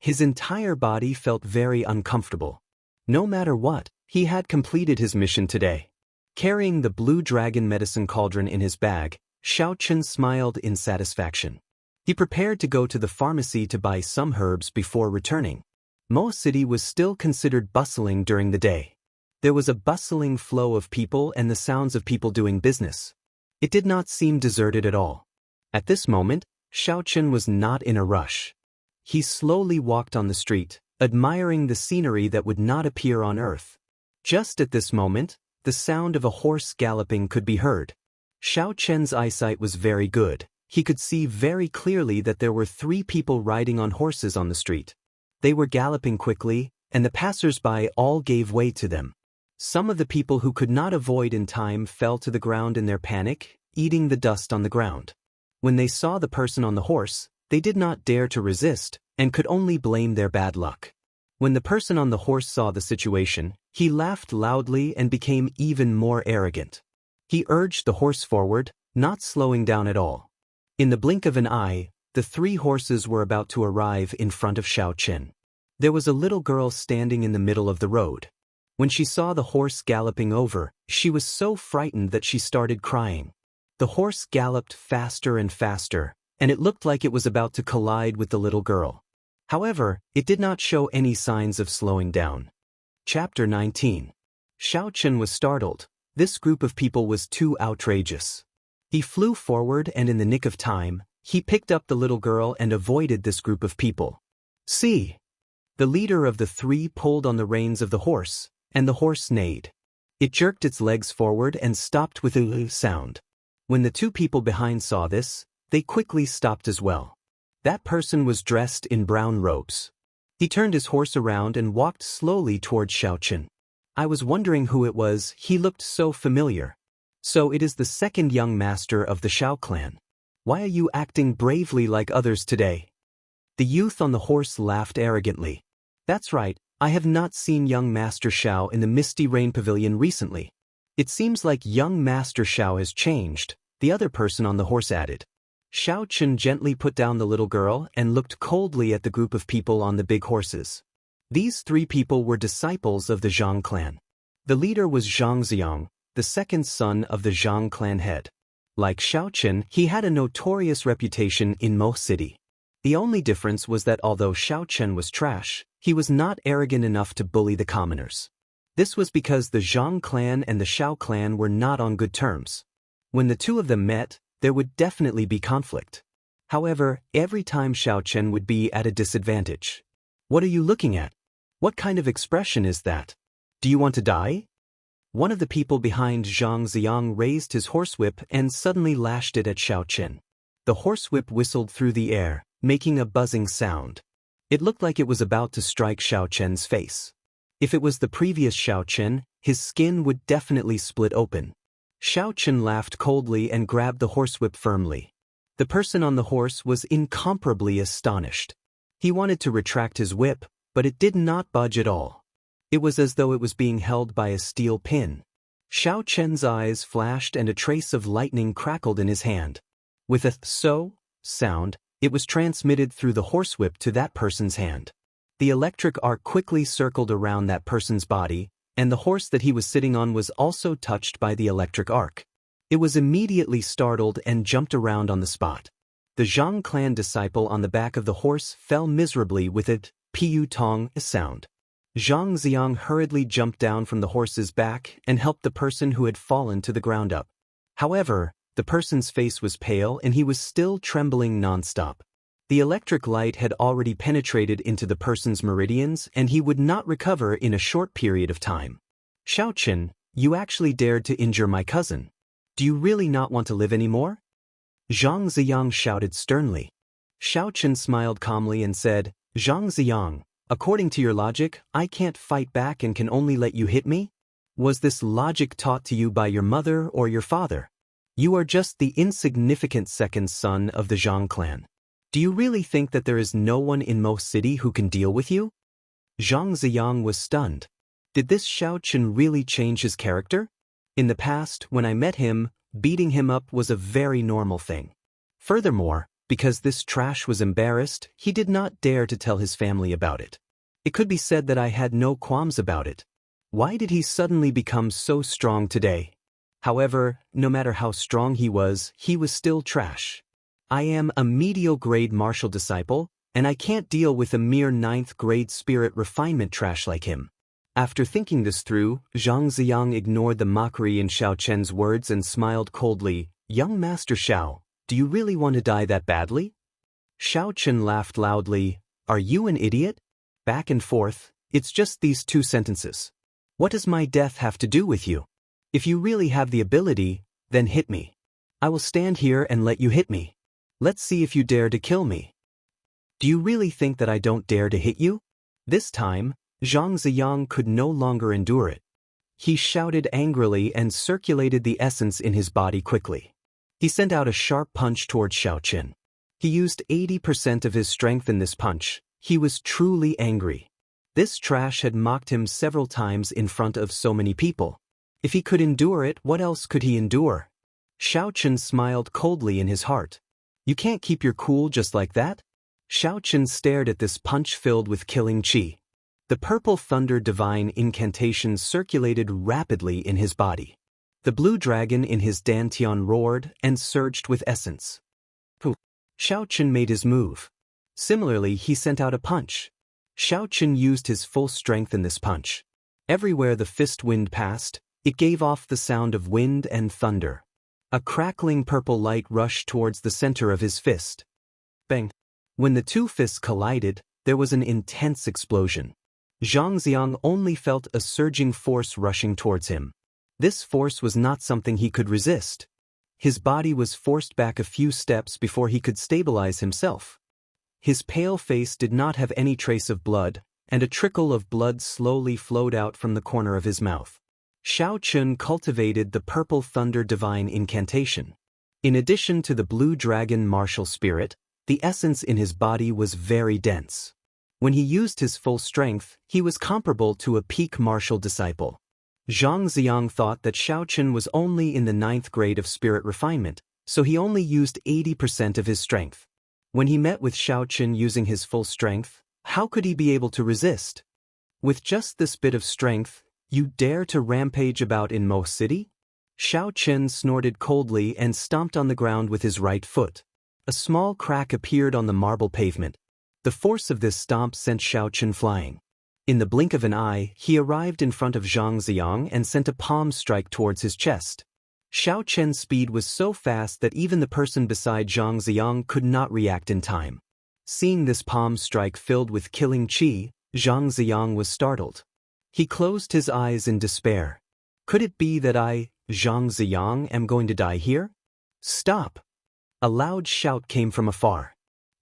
His entire body felt very uncomfortable. No matter what, he had completed his mission today. Carrying the blue dragon medicine cauldron in his bag, Xiaochen smiled in satisfaction. He prepared to go to the pharmacy to buy some herbs before returning. Mo City was still considered bustling during the day. There was a bustling flow of people and the sounds of people doing business. It did not seem deserted at all. At this moment, Xiaochen was not in a rush. He slowly walked on the street, admiring the scenery that would not appear on Earth. Just at this moment, the sound of a horse galloping could be heard. Xiaochen's eyesight was very good. He could see very clearly that there were 3 people riding on horses on the street. They were galloping quickly, and the passers-by all gave way to them. Some of the people who could not avoid in time fell to the ground in their panic, eating the dust on the ground. When they saw the person on the horse, they did not dare to resist, and could only blame their bad luck. When the person on the horse saw the situation, he laughed loudly and became even more arrogant. He urged the horse forward, not slowing down at all. In the blink of an eye, the 3 horses were about to arrive in front of Xiaochen. There was a little girl standing in the middle of the road. When she saw the horse galloping over, she was so frightened that she started crying. The horse galloped faster and faster, and it looked like it was about to collide with the little girl. However, it did not show any signs of slowing down. Chapter 19. Xiaochen was startled. This group of people was too outrageous. He flew forward and in the nick of time, he picked up the little girl and avoided this group of people. "See!" The leader of the 3 pulled on the reins of the horse, and the horse neighed. It jerked its legs forward and stopped with a sound. When the 2 people behind saw this, they quickly stopped as well. That person was dressed in brown robes. He turned his horse around and walked slowly toward Xiaochen. "I was wondering who it was, he looked so familiar. So it is the 2nd young master of the Xiao clan. Why are you acting bravely like others today?" The youth on the horse laughed arrogantly. "That's right, I have not seen young Master Xiao in the Misty Rain Pavilion recently. It seems like young Master Xiao has changed, the other person on the horse added. Xiao Chen gently put down the little girl and looked coldly at the group of people on the big horses. These 3 people were disciples of the Zhang clan. The leader was Zhang Xiang, the second son of the Zhang clan head. Like Xiao Chen, he had a notorious reputation in Mo City. The only difference was that although Xiao Chen was trash, he was not arrogant enough to bully the commoners. This was because the Zhang clan and the Xiao clan were not on good terms. When the 2 of them met, there would definitely be conflict. However, every time Xiao Chen would be at a disadvantage. What are you looking at? What kind of expression is that? Do you want to die? One of the people behind Zhang Xiang raised his horsewhip and suddenly lashed it at Xiao Chen. The horsewhip whistled through the air, making a buzzing sound. It looked like it was about to strike Xiao Chen's face. If it was the previous Xiao Chen, his skin would definitely split open. Xiao Chen laughed coldly and grabbed the horsewhip firmly. The person on the horse was incomparably astonished. He wanted to retract his whip, but it did not budge at all. It was as though it was being held by a steel pin. Xiao Chen's eyes flashed and a trace of lightning crackled in his hand. With a "so" sound, it was transmitted through the horsewhip to that person's hand. The electric arc quickly circled around that person's body, and the horse that he was sitting on was also touched by the electric arc. It was immediately startled and jumped around on the spot. The Zhang clan disciple on the back of the horse fell miserably with a "piu tong" sound. Zhang Xiang hurriedly jumped down from the horse's back and helped the person who had fallen to the ground up. However, the person's face was pale and he was still trembling nonstop. The electric light had already penetrated into the person's meridians and he would not recover in a short period of time. Xiao Chen, you actually dared to injure my cousin. Do you really not want to live anymore? Zhang Xiang shouted sternly. Xiao Chen smiled calmly and said, Zhang Xiang, according to your logic, I can't fight back and can only let you hit me? Was this logic taught to you by your mother or your father? You are just the insignificant second son of the Zhang clan. Do you really think that there is no one in Mo City who can deal with you? Zhang Xiang was stunned. Did this Xiao Chen really change his character? In the past, when I met him, beating him up was a very normal thing. Furthermore, because this trash was embarrassed, he did not dare to tell his family about it. It could be said that I had no qualms about it. Why did he suddenly become so strong today? However, no matter how strong he was still trash. I am a mediocre-grade martial disciple, and I can't deal with a mere 9th-grade spirit refinement trash like him. After thinking this through, Zhang Xiang ignored the mockery in Xiao Chen's words and smiled coldly. Young Master Xiao, do you really want to die that badly? Xiao Chen laughed loudly. Are you an idiot? Back and forth, it's just these 2 sentences. What does my death have to do with you? If you really have the ability, then hit me. I will stand here and let you hit me. Let's see if you dare to kill me. Do you really think that I don't dare to hit you? This time, Zhang Xiang could no longer endure it. He shouted angrily and circulated the essence in his body quickly. He sent out a sharp punch toward Xiao Chen. He used 80% of his strength in this punch. He was truly angry. This trash had mocked him several times in front of so many people. If he could endure it, what else could he endure? Xiao Chen smiled coldly in his heart. You can't keep your cool just like that? Xiao Chen stared at this punch filled with killing chi. The purple thunder divine incantation circulated rapidly in his body. The blue dragon in his dantian roared and surged with essence. Pooh! Xiao Chen made his move. Similarly, he sent out a punch. Xiao Chen used his full strength in this punch. Everywhere the fist wind passed, it gave off the sound of wind and thunder. A crackling purple light rushed towards the center of his fist. Bang! When the 2 fists collided, there was an intense explosion. Zhang Xiang only felt a surging force rushing towards him. This force was not something he could resist. His body was forced back a few steps before he could stabilize himself. His pale face did not have any trace of blood, and a trickle of blood slowly flowed out from the corner of his mouth. Xiao Chen cultivated the purple thunder divine incantation. In addition to the blue dragon martial spirit, the essence in his body was very dense. When he used his full strength, he was comparable to a peak martial disciple. Zhang Xiang thought that Xiaochen was only in the 9th grade of spirit refinement, so he only used 80% of his strength. When he met with Xiaochen using his full strength, how could he be able to resist? With just this bit of strength, you dare to rampage about in Mo City? Xiaochen snorted coldly and stomped on the ground with his right foot. A small crack appeared on the marble pavement. The force of this stomp sent Xiaochen flying. In the blink of an eye, he arrived in front of Zhang Xiang and sent a palm strike towards his chest. Xiaochen's speed was so fast that even the person beside Zhang Xiang could not react in time. Seeing this palm strike filled with killing qi, Zhang Xiang was startled. He closed his eyes in despair. Could it be that I, Zhang Xiang, am going to die here? Stop! A loud shout came from afar.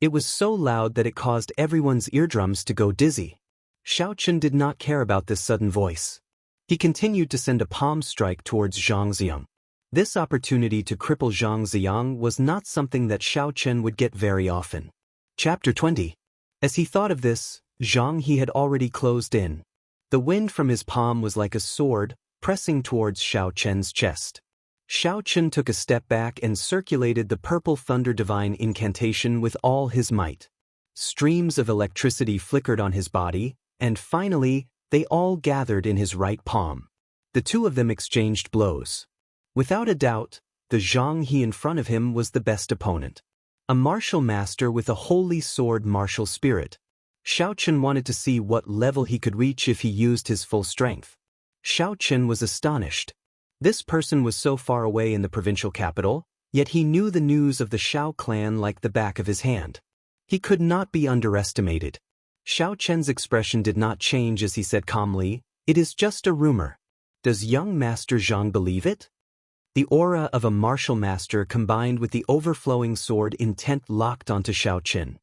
It was so loud that it caused everyone's eardrums to go dizzy. Xiaochen did not care about this sudden voice. He continued to send a palm strike towards Zhang Xiang. This opportunity to cripple Zhang Xiang was not something that Xiaochen would get very often. Chapter 20. As he thought of this, Zhang He had already closed in. The wind from his palm was like a sword, pressing towards Xiaochen's chest. Xiaochen took a step back and circulated the purple thunder divine incantation with all his might. Streams of electricity flickered on his body, and finally, they all gathered in his right palm. The two of them exchanged blows. Without a doubt, the Zhang He in front of him was the best opponent. A martial master with a holy sword martial spirit. Xiaochen wanted to see what level he could reach if he used his full strength. Xiaochen was astonished. This person was so far away in the provincial capital, yet he knew the news of the Xiao clan like the back of his hand. He could not be underestimated. Xiaochen's expression did not change as he said calmly, "It is just a rumor. Does young Master Zhang believe it?" The aura of a martial master combined with the overflowing sword intent locked onto Xiaochen.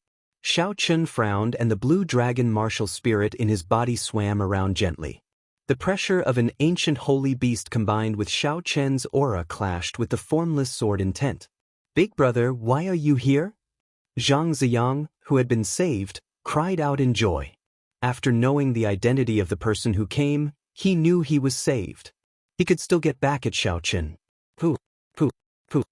Xiaochen frowned and the blue dragon martial spirit in his body swam around gently. The pressure of an ancient holy beast combined with Xiaochen's aura clashed with the formless sword intent. "Big brother, why are you here?" Zhang Xiang, who had been saved, cried out in joy. After knowing the identity of the person who came, he knew he was saved. He could still get back at Xiaochen. Pooh, pooh, pooh.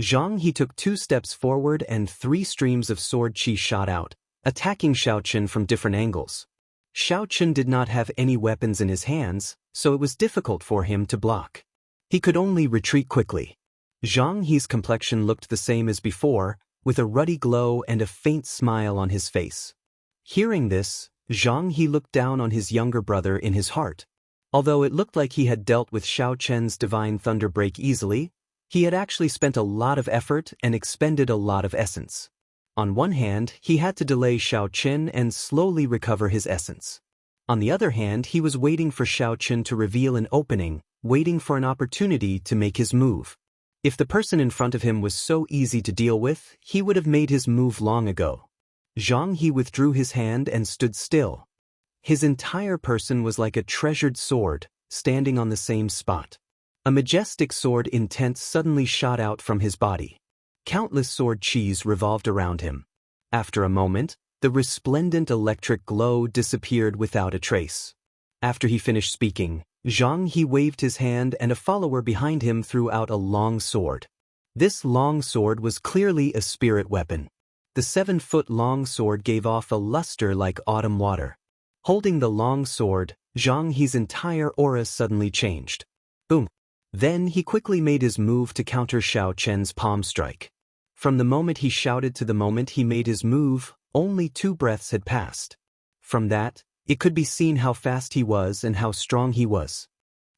Zhang He took 2 steps forward and 3 streams of sword qi shot out, attacking Xiaochen from different angles. Xiaochen did not have any weapons in his hands, so it was difficult for him to block. He could only retreat quickly. Zhang He's complexion looked the same as before, with a ruddy glow and a faint smile on his face. Hearing this, Zhang He looked down on his younger brother in his heart. Although it looked like he had dealt with Xiaochen's divine thunder break easily, he had actually spent a lot of effort and expended a lot of essence. On one hand, he had to delay Xiaochen and slowly recover his essence. On the other hand, he was waiting for Xiaochen to reveal an opening, waiting for an opportunity to make his move. If the person in front of him was so easy to deal with, he would have made his move long ago. Zhang He withdrew his hand and stood still. His entire person was like a treasured sword, standing on the same spot. A majestic sword intent suddenly shot out from his body. Countless sword qis revolved around him. After a moment, the resplendent electric glow disappeared without a trace. After he finished speaking, Zhang He waved his hand and a follower behind him threw out a long sword. This long sword was clearly a spirit weapon. The 7-foot-long sword gave off a luster like autumn water. Holding the long sword, Zhang He's entire aura suddenly changed. Boom! Then he quickly made his move to counter Xiaochen's palm strike. From the moment he shouted to the moment he made his move, only 2 breaths had passed. From that, it could be seen how fast he was and how strong he was.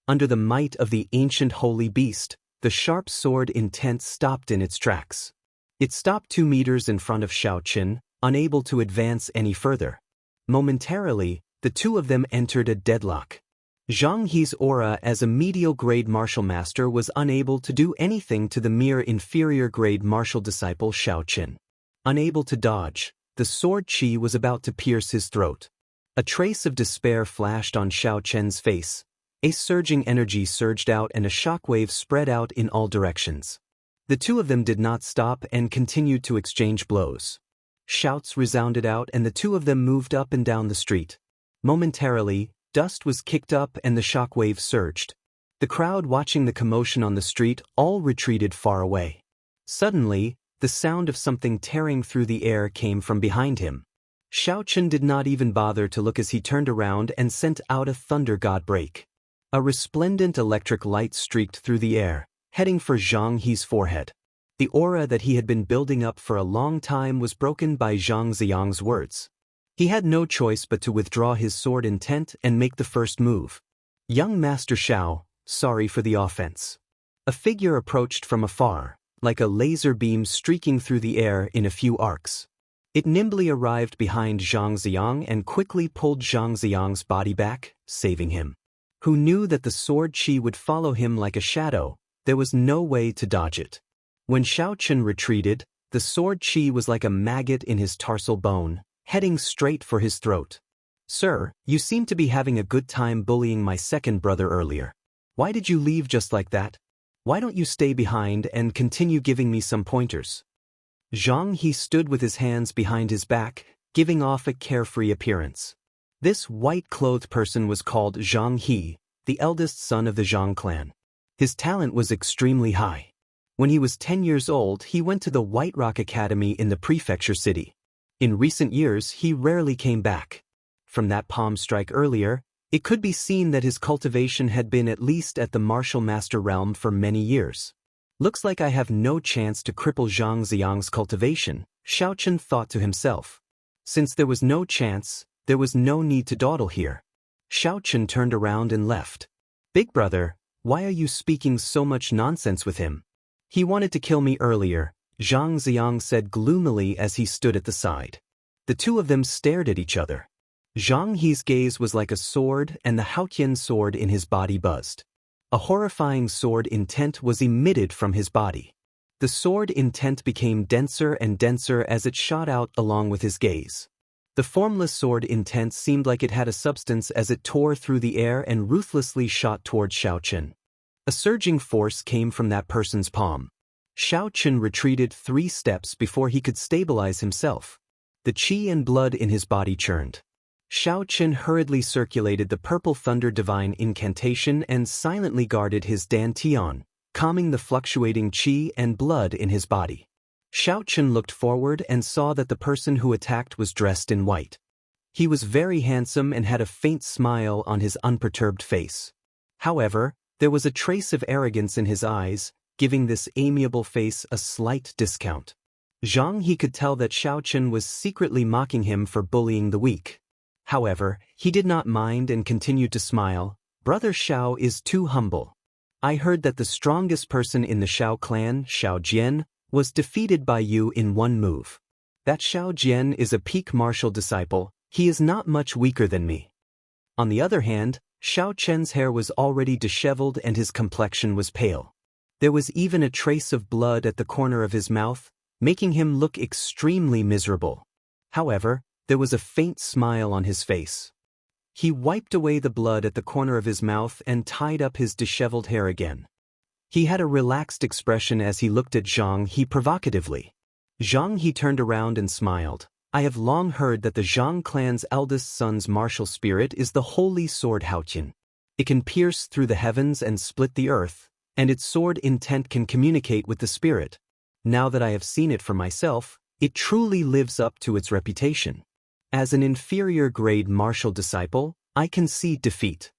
Under the might of the ancient holy beast, the sharp sword intent stopped in its tracks. It stopped 2 meters in front of Xiaochen, unable to advance any further. Momentarily, the two of them entered a deadlock. Zhang He's aura as a medial-grade martial master was unable to do anything to the mere inferior-grade martial disciple Xiaochen. Unable to dodge, the sword qi was about to pierce his throat. A trace of despair flashed on Xiaochen's face. A surging energy surged out and a shockwave spread out in all directions. The two of them did not stop and continued to exchange blows. Shouts resounded out and the two of them moved up and down the street. Momentarily, dust was kicked up and the shock wave surged. The crowd watching the commotion on the street all retreated far away. Suddenly, the sound of something tearing through the air came from behind him. Xiaochen did not even bother to look as he turned around and sent out a thunder god break. A resplendent electric light streaked through the air, heading for Zhang He's forehead. The aura that he had been building up for a long time was broken by Zhang Ziyang's words. He had no choice but to withdraw his sword intent and make the first move. Young Master Xiao, sorry for the offense. A figure approached from afar, like a laser beam streaking through the air in a few arcs. It nimbly arrived behind Zhang Ziyang and quickly pulled Zhang Ziyang's body back, saving him. Who knew that the sword chi would follow him like a shadow? There was no way to dodge it. When Xiaochen retreated, the sword chi was like a maggot in his tarsal bone, heading straight for his throat. Sir, you seem to be having a good time bullying my second brother earlier. Why did you leave just like that? Why don't you stay behind and continue giving me some pointers? Zhang He stood with his hands behind his back, giving off a carefree appearance. This white-clothed person was called Zhang He, the eldest son of the Zhang clan. His talent was extremely high. When he was 10 years old, he went to the White Rock Academy in the prefecture city. In recent years, he rarely came back. From that palm strike earlier, it could be seen that his cultivation had been at least at the martial master realm for many years. Looks like I have no chance to cripple Zhang Ziyang's cultivation, Xiaochen thought to himself. Since there was no chance, there was no need to dawdle here. Xiaochen turned around and left. Big brother, why are you speaking so much nonsense with him? He wanted to kill me earlier, Zhang Ziyang said gloomily as he stood at the side. The two of them stared at each other. Zhang He's gaze was like a sword and the Haotian sword in his body buzzed. A horrifying sword intent was emitted from his body. The sword intent became denser and denser as it shot out along with his gaze. The formless sword intent seemed like it had a substance as it tore through the air and ruthlessly shot toward Xiaochen. A surging force came from that person's palm. Xiaochen retreated 3 steps before he could stabilize himself. The qi and blood in his body churned. Xiaochen hurriedly circulated the purple thunder divine incantation and silently guarded his dantian, calming the fluctuating qi and blood in his body. Xiaochen looked forward and saw that the person who attacked was dressed in white. He was very handsome and had a faint smile on his unperturbed face. However, there was a trace of arrogance in his eyes, giving this amiable face a slight discount. Zhang He could tell that Xiaochen was secretly mocking him for bullying the weak. However, he did not mind and continued to smile. Brother Xiao is too humble. I heard that the strongest person in the Xiao clan, Xiao Jian, was defeated by you in one move. That Xiao Jian is a peak martial disciple, he is not much weaker than me. On the other hand, Xiao Chen's hair was already disheveled and his complexion was pale. There was even a trace of blood at the corner of his mouth, making him look extremely miserable. However, there was a faint smile on his face. He wiped away the blood at the corner of his mouth and tied up his disheveled hair again. He had a relaxed expression as he looked at Zhang He provocatively. Zhang He turned around and smiled. I have long heard that the Zhang clan's eldest son's martial spirit is the holy sword Haotian. It can pierce through the heavens and split the earth, and its sword intent can communicate with the spirit. Now that I have seen it for myself, it truly lives up to its reputation. As an inferior grade martial disciple, I concede defeat.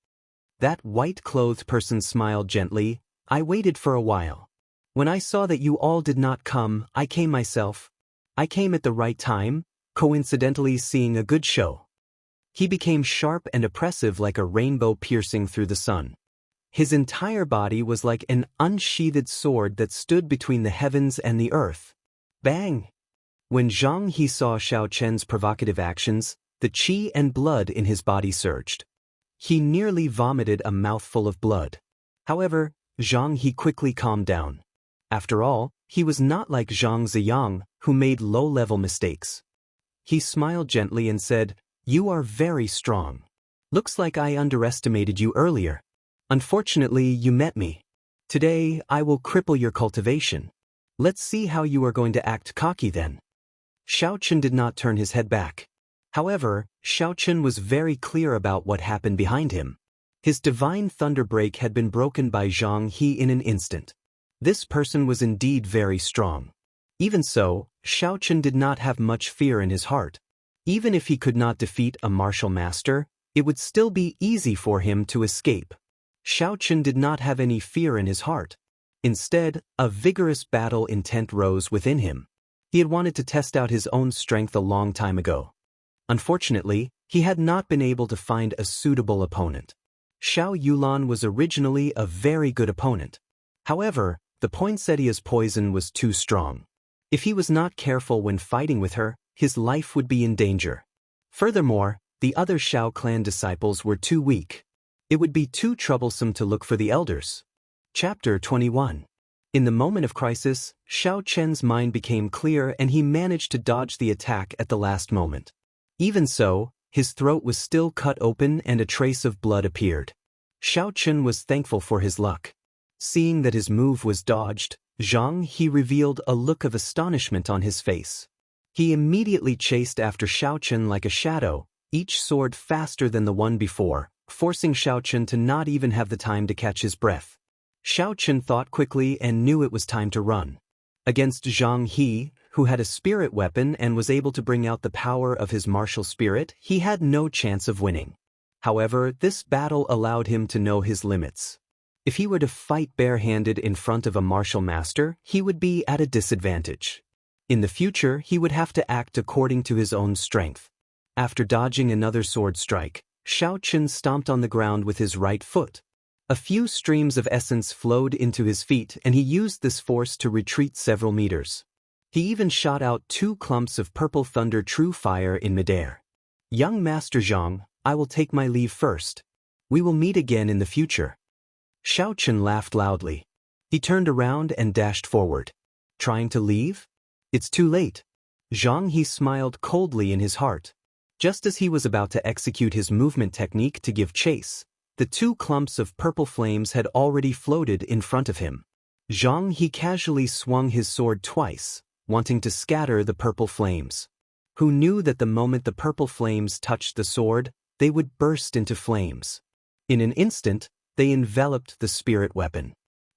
That white-clothed person smiled gently. I waited for a while. When I saw that you all did not come, I came myself. I came at the right time, coincidentally seeing a good show. He became sharp and oppressive like a rainbow piercing through the sun. His entire body was like an unsheathed sword that stood between the heavens and the earth. Bang! When Zhang He saw Xiao Chen's provocative actions, the qi and blood in his body surged. He nearly vomited a mouthful of blood. However, Zhang He quickly calmed down. After all, he was not like Zhang Ziyang, who made low-level mistakes. He smiled gently and said, "You are very strong. Looks like I underestimated you earlier. Unfortunately, you met me. Today, I will cripple your cultivation. Let's see how you are going to act cocky then." Xiao Chen did not turn his head back. However, Xiao Chen was very clear about what happened behind him. His divine thunder break had been broken by Zhang He in an instant. This person was indeed very strong. Even so, Xiao Chen did not have much fear in his heart. Even if he could not defeat a martial master, it would still be easy for him to escape. Xiao Chen did not have any fear in his heart. Instead, a vigorous battle intent rose within him. He had wanted to test out his own strength a long time ago. Unfortunately, he had not been able to find a suitable opponent. Xiao Yulan was originally a very good opponent. However, the poinsettia's poison was too strong. If he was not careful when fighting with her, his life would be in danger. Furthermore, the other Xiao clan disciples were too weak. It would be too troublesome to look for the elders. Chapter 21. In the moment of crisis, Xiao Chen's mind became clear and he managed to dodge the attack at the last moment. Even so, his throat was still cut open and a trace of blood appeared. Xiao Chen was thankful for his luck. Seeing that his move was dodged, Zhang He revealed a look of astonishment on his face. He immediately chased after Xiao Chen like a shadow, each sword faster than the one before, forcing Xiao Chen to not even have the time to catch his breath. Xiao Chen thought quickly and knew it was time to run. Against Zhang He, who had a spirit weapon and was able to bring out the power of his martial spirit, he had no chance of winning. However, this battle allowed him to know his limits. If he were to fight barehanded in front of a martial master, he would be at a disadvantage. In the future, he would have to act according to his own strength. After dodging another sword strike, Xiao Chen stomped on the ground with his right foot. A few streams of essence flowed into his feet and he used this force to retreat several meters. He even shot out 2 clumps of purple thunder true fire in midair. Young Master Zhang, I will take my leave first. We will meet again in the future. Xiao Chen laughed loudly. He turned around and dashed forward. Trying to leave? It's too late. Zhang He smiled coldly in his heart. Just as he was about to execute his movement technique to give chase, the 2 clumps of purple flames had already floated in front of him. Zhang He casually swung his sword twice, wanting to scatter the purple flames. Who knew that the moment the purple flames touched the sword, they would burst into flames. In an instant, they enveloped the spirit weapon.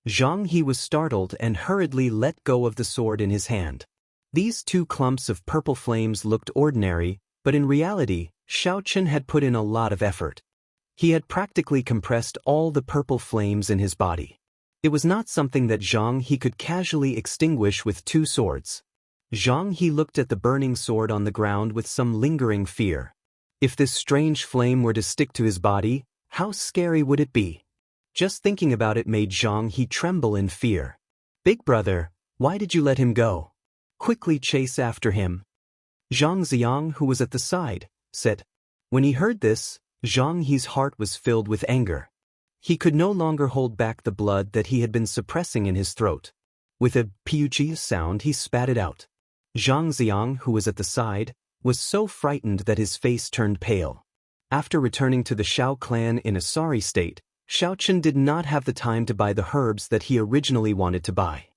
Zhang He was startled and hurriedly let go of the sword in his hand. These 2 clumps of purple flames looked ordinary, but in reality, Xiao Chen had put in a lot of effort. He had practically compressed all the purple flames in his body. It was not something that Zhang He could casually extinguish with 2 swords. Zhang He looked at the burning sword on the ground with some lingering fear. If this strange flame were to stick to his body, how scary would it be? Just thinking about it made Zhang He tremble in fear. Big brother, why did you let him go? Quickly chase after him. Zhang Xiang, who was at the side, said. When he heard this, Zhang He's heart was filled with anger. He could no longer hold back the blood that he had been suppressing in his throat. With a puchi sound he spat it out. Zhang Xiang, who was at the side, was so frightened that his face turned pale. After returning to the Xiao clan in a sorry state, Xiao Chen did not have the time to buy the herbs that he originally wanted to buy.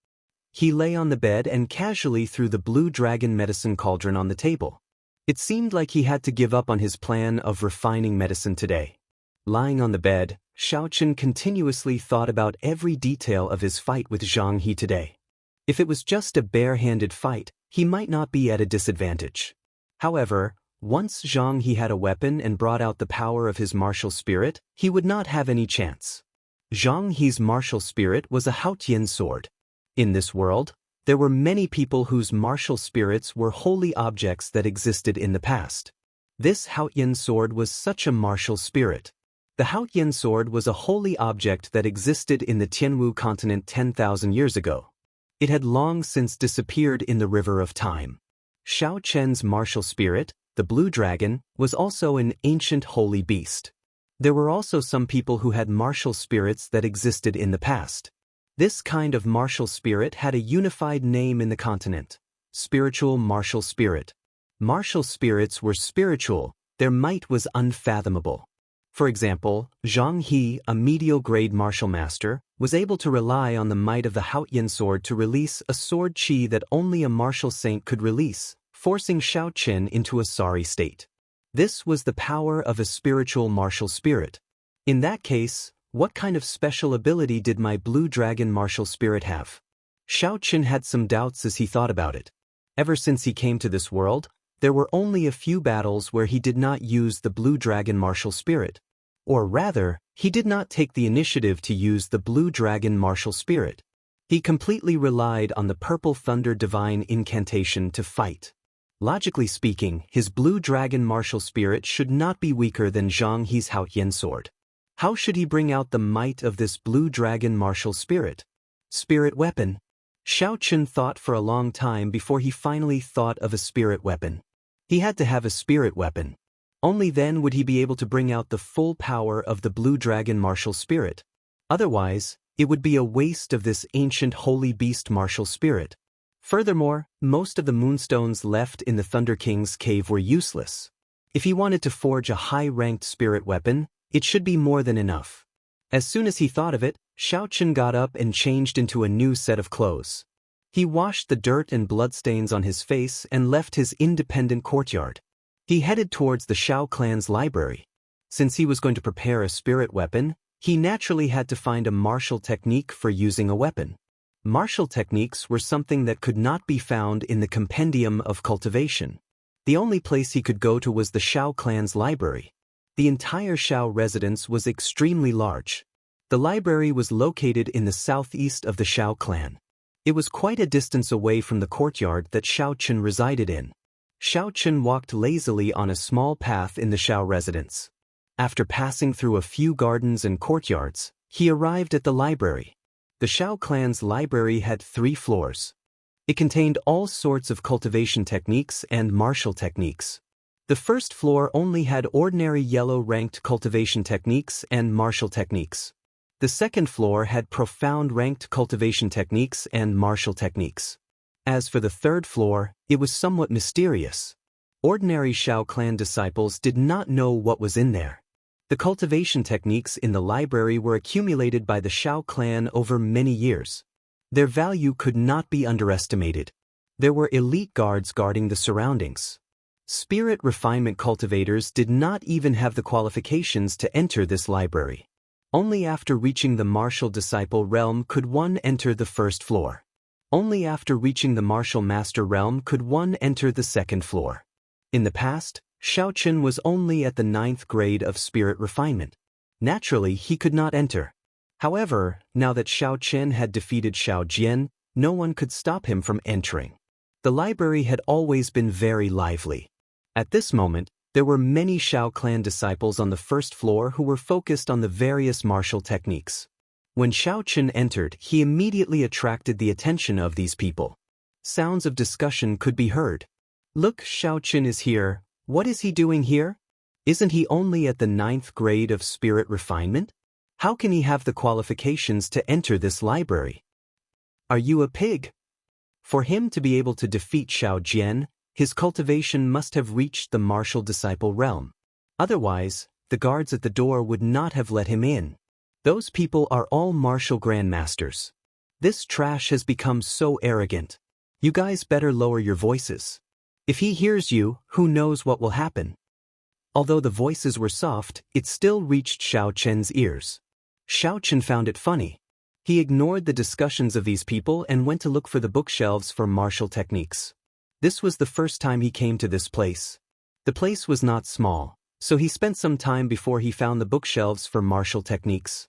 He lay on the bed and casually threw the blue dragon medicine cauldron on the table. It seemed like he had to give up on his plan of refining medicine today. Lying on the bed, Xiao Chen continuously thought about every detail of his fight with Zhang He today. If it was just a bare-handed fight, he might not be at a disadvantage. However, once Zhang He had a weapon and brought out the power of his martial spirit, he would not have any chance. Zhang He's martial spirit was a Haotian sword. In this world, there were many people whose martial spirits were holy objects that existed in the past. This Haotian sword was such a martial spirit. The Haotian sword was a holy object that existed in the Tianwu continent 10,000 years ago. It had long since disappeared in the river of time. Xiao Chen's martial spirit, the blue dragon, was also an ancient holy beast. There were also some people who had martial spirits that existed in the past. This kind of martial spirit had a unified name in the continent: spiritual martial spirit. Martial spirits were spiritual, their might was unfathomable. For example, Zhang He, a medial-grade martial master, was able to rely on the might of the Haotian sword to release a sword chi that only a martial saint could release, forcing Xiao Chen into a sorry state. This was the power of a spiritual martial spirit. In that case, what kind of special ability did my blue dragon martial spirit have? Xiao Chen had some doubts as he thought about it. Ever since he came to this world, there were only a few battles where he did not use the blue dragon martial spirit. Or rather, he did not take the initiative to use the blue dragon martial spirit. He completely relied on the purple thunder divine incantation to fight. Logically speaking, his blue dragon martial spirit should not be weaker than Zhang He's Haoyan sword. How should he bring out the might of this blue dragon martial spirit? Spirit weapon. Xiao Chen thought for a long time before he finally thought of a spirit weapon. He had to have a spirit weapon. Only then would he be able to bring out the full power of the blue dragon martial spirit. Otherwise, it would be a waste of this ancient holy beast martial spirit. Furthermore, most of the moonstones left in the Thunder King's cave were useless. If he wanted to forge a high-ranked spirit weapon, it should be more than enough. As soon as he thought of it, Xiao Chen got up and changed into a new set of clothes. He washed the dirt and bloodstains on his face and left his independent courtyard. He headed towards the Shao clan's library. Since he was going to prepare a spirit weapon, he naturally had to find a martial technique for using a weapon. Martial techniques were something that could not be found in the compendium of cultivation. The only place he could go to was the Shao clan's library. The entire Shao residence was extremely large. The library was located in the southeast of the Shao clan. It was quite a distance away from the courtyard that Xiao Chen resided in. Xiao Chen walked lazily on a small path in the Shao residence. After passing through a few gardens and courtyards, he arrived at the library. The Shao clan's library had 3 floors. It contained all sorts of cultivation techniques and martial techniques. The first floor only had ordinary yellow-ranked cultivation techniques and martial techniques. The second floor had profound ranked cultivation techniques and martial techniques. As for the third floor, it was somewhat mysterious. Ordinary Shao clan disciples did not know what was in there. The cultivation techniques in the library were accumulated by the Shao clan over many years. Their value could not be underestimated. There were elite guards guarding the surroundings. Spirit refinement cultivators did not even have the qualifications to enter this library. Only after reaching the martial disciple realm could one enter the first floor. Only after reaching the martial master realm could one enter the second floor. In the past, Xiao Chen was only at the 9th grade of spirit refinement. Naturally, he could not enter. However, now that Xiao Chen had defeated Xiao Jian, no one could stop him from entering. The library had always been very lively. At this moment, there were many Shao clan disciples on the first floor who were focused on the various martial techniques. When Xiao Chen entered, he immediately attracted the attention of these people. Sounds of discussion could be heard. Look, Xiao Chen is here. What is he doing here? Isn't he only at the 9th grade of spirit refinement? How can he have the qualifications to enter this library? Are you a pig? For him to be able to defeat Xiao Jian, his cultivation must have reached the martial disciple realm. Otherwise, the guards at the door would not have let him in. Those people are all martial grandmasters. This trash has become so arrogant. You guys better lower your voices. If he hears you, who knows what will happen? Although the voices were soft, it still reached Xiao Chen's ears. Xiao Chen found it funny. He ignored the discussions of these people and went to look for the bookshelves for martial techniques. This was the first time he came to this place. The place was not small, so he spent some time before he found the bookshelves for martial techniques.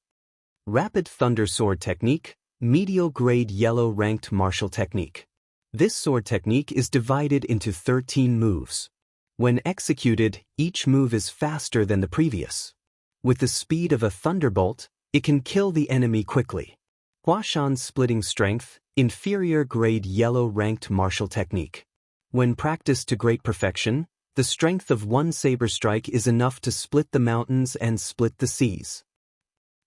Rapid Thunder Sword Technique, Medial Grade Yellow Ranked Martial Technique. This sword technique is divided into 13 moves. When executed, each move is faster than the previous. With the speed of a thunderbolt, it can kill the enemy quickly. Huashan Splitting Strength, Inferior Grade Yellow Ranked Martial Technique. When practiced to great perfection, the strength of one saber strike is enough to split the mountains and split the seas.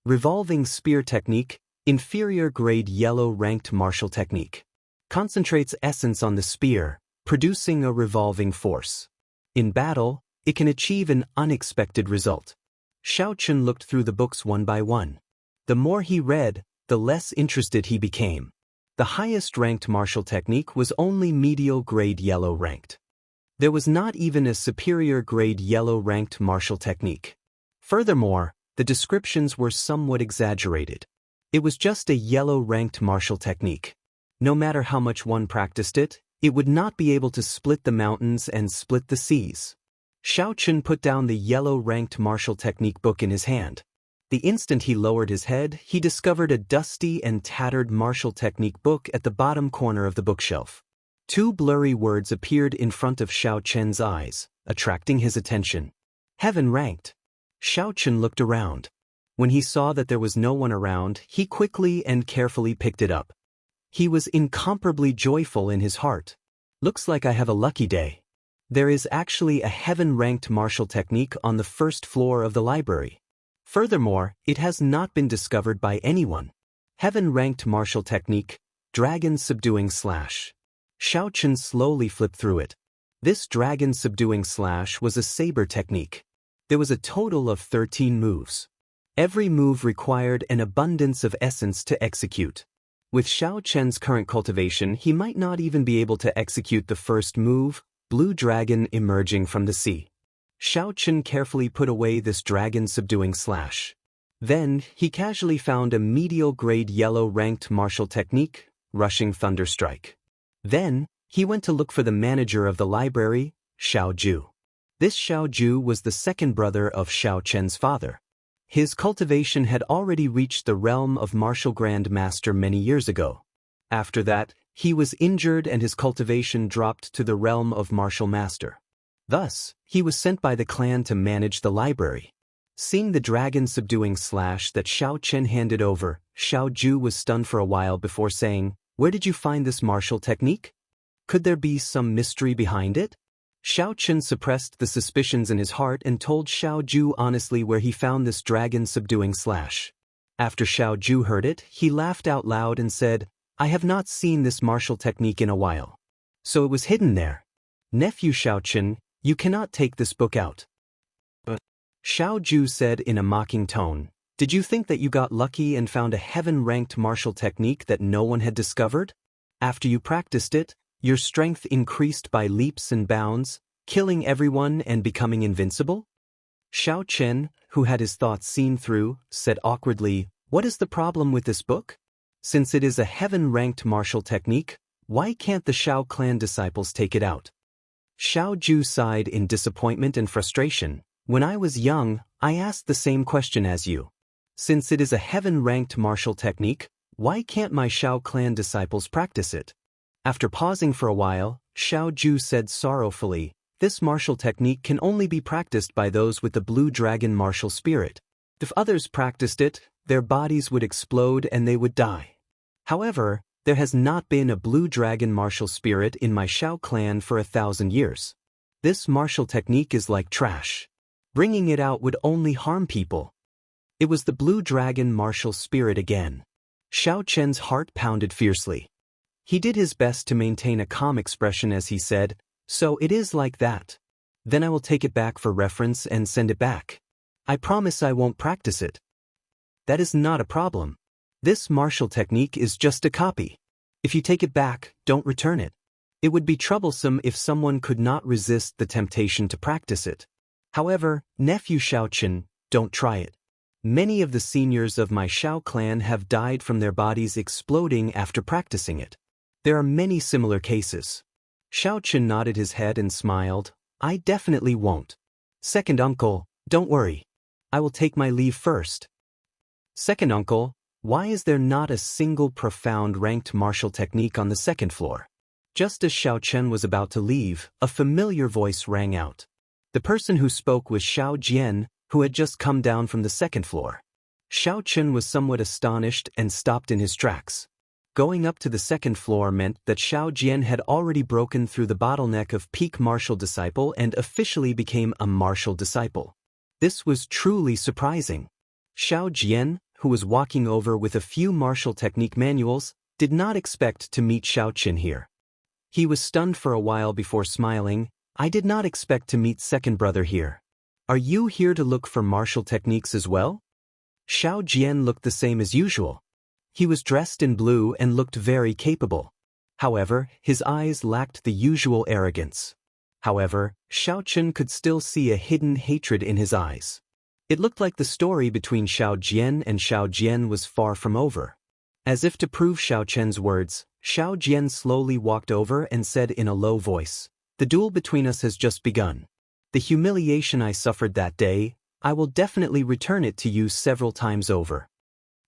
Revolving Spear Technique, Inferior Grade Yellow Ranked Martial Technique. Concentrates essence on the spear, producing a revolving force. In battle, it can achieve an unexpected result. Xiao Chen looked through the books one by one. The more he read, the less interested he became. The highest ranked martial technique was only medial grade yellow ranked. There was not even a superior-grade yellow-ranked martial technique. Furthermore, the descriptions were somewhat exaggerated. It was just a yellow-ranked martial technique. No matter how much one practiced it, it would not be able to split the mountains and split the seas. Xiaochen put down the yellow-ranked martial technique book in his hand. The instant he lowered his head, he discovered a dusty and tattered martial technique book at the bottom corner of the bookshelf. Two blurry words appeared in front of Xiaochen's eyes, attracting his attention. Heaven ranked. Xiaochen looked around. When he saw that there was no one around, he quickly and carefully picked it up. He was incomparably joyful in his heart. Looks like I have a lucky day. There is actually a heaven-ranked martial technique on the first floor of the library. Furthermore, it has not been discovered by anyone. Heaven-ranked martial technique, dragon subduing slash. Xiaochen slowly flipped through it. This dragon subduing slash was a saber technique. There was a total of 13 moves. Every move required an abundance of essence to execute. With Xiaochen's current cultivation, he might not even be able to execute the first move, blue dragon emerging from the sea. Xiaochen carefully put away this dragon subduing slash. Then, he casually found a medial-grade yellow-ranked martial technique, rushing thunder strike. Then, he went to look for the manager of the library, Xiaoju. This Xiaoju was the second brother of Xiaochen's father. His cultivation had already reached the realm of martial grand master many years ago. After that, he was injured and his cultivation dropped to the realm of martial master. Thus, he was sent by the clan to manage the library. Seeing the dragon subduing slash that Xiaochen handed over, Xiaoju was stunned for a while before saying, "Where did you find this martial technique? Could there be some mystery behind it?" Xiaochen suppressed the suspicions in his heart and told Xiaoju honestly where he found this dragon subduing slash. After Xiaoju heard it, he laughed out loud and said, "I have not seen this martial technique in a while. So it was hidden there. Nephew Xiaochen, you cannot take this book out." But Xiaoju said in a mocking tone, "Did you think that you got lucky and found a heaven-ranked martial technique that no one had discovered? After you practiced it, your strength increased by leaps and bounds, killing everyone and becoming invincible?" Xiaochen, who had his thoughts seen through, said awkwardly, "What is the problem with this book? Since it is a heaven-ranked martial technique, why can't the Xiao clan disciples take it out?" Xiaoju sighed in disappointment and frustration. "When I was young, I asked the same question as you. Since it is a heaven-ranked martial technique, why can't my Xiao clan disciples practice it?" After pausing for a while, Xiaoju said sorrowfully, "This martial technique can only be practiced by those with the blue dragon martial spirit. If others practiced it, their bodies would explode and they would die. However, there has not been a blue dragon martial spirit in my Xiao clan for 1,000 years. This martial technique is like trash. Bringing it out would only harm people." It was the blue dragon martial spirit again. Xiaochen's heart pounded fiercely. He did his best to maintain a calm expression as he said, "So it is like that. Then I will take it back for reference and send it back. I promise I won't practice it." "That is not a problem. This martial technique is just a copy. If you take it back, don't return it. It would be troublesome if someone could not resist the temptation to practice it. However, nephew Xiaochen, don't try it. Many of the seniors of my Xiao clan have died from their bodies exploding after practicing it. There are many similar cases." Xiaochen nodded his head and smiled. "I definitely won't. Second uncle, don't worry. I will take my leave first." "Second uncle, why is there not a single profound ranked martial technique on the second floor?" Just as Xiaochen was about to leave, a familiar voice rang out. The person who spoke was Xiao Jian, who had just come down from the second floor. Xiaochen was somewhat astonished and stopped in his tracks. Going up to the second floor meant that Xiao Jian had already broken through the bottleneck of peak martial disciple and officially became a martial disciple. This was truly surprising. Xiao Jian, who was walking over with a few martial technique manuals, did not expect to meet Xiaochen here. He was stunned for a while before smiling. "I did not expect to meet second brother here. Are you here to look for martial techniques as well?" Xiao Jian looked the same as usual. He was dressed in blue and looked very capable. However, his eyes lacked the usual arrogance. However, Xiaochen could still see a hidden hatred in his eyes. It looked like the story between Xiao Jian and Xiao Jian was far from over. As if to prove Xiaochen's words, Xiao Jian slowly walked over and said in a low voice, "The duel between us has just begun. The humiliation I suffered that day, I will definitely return it to you several times over."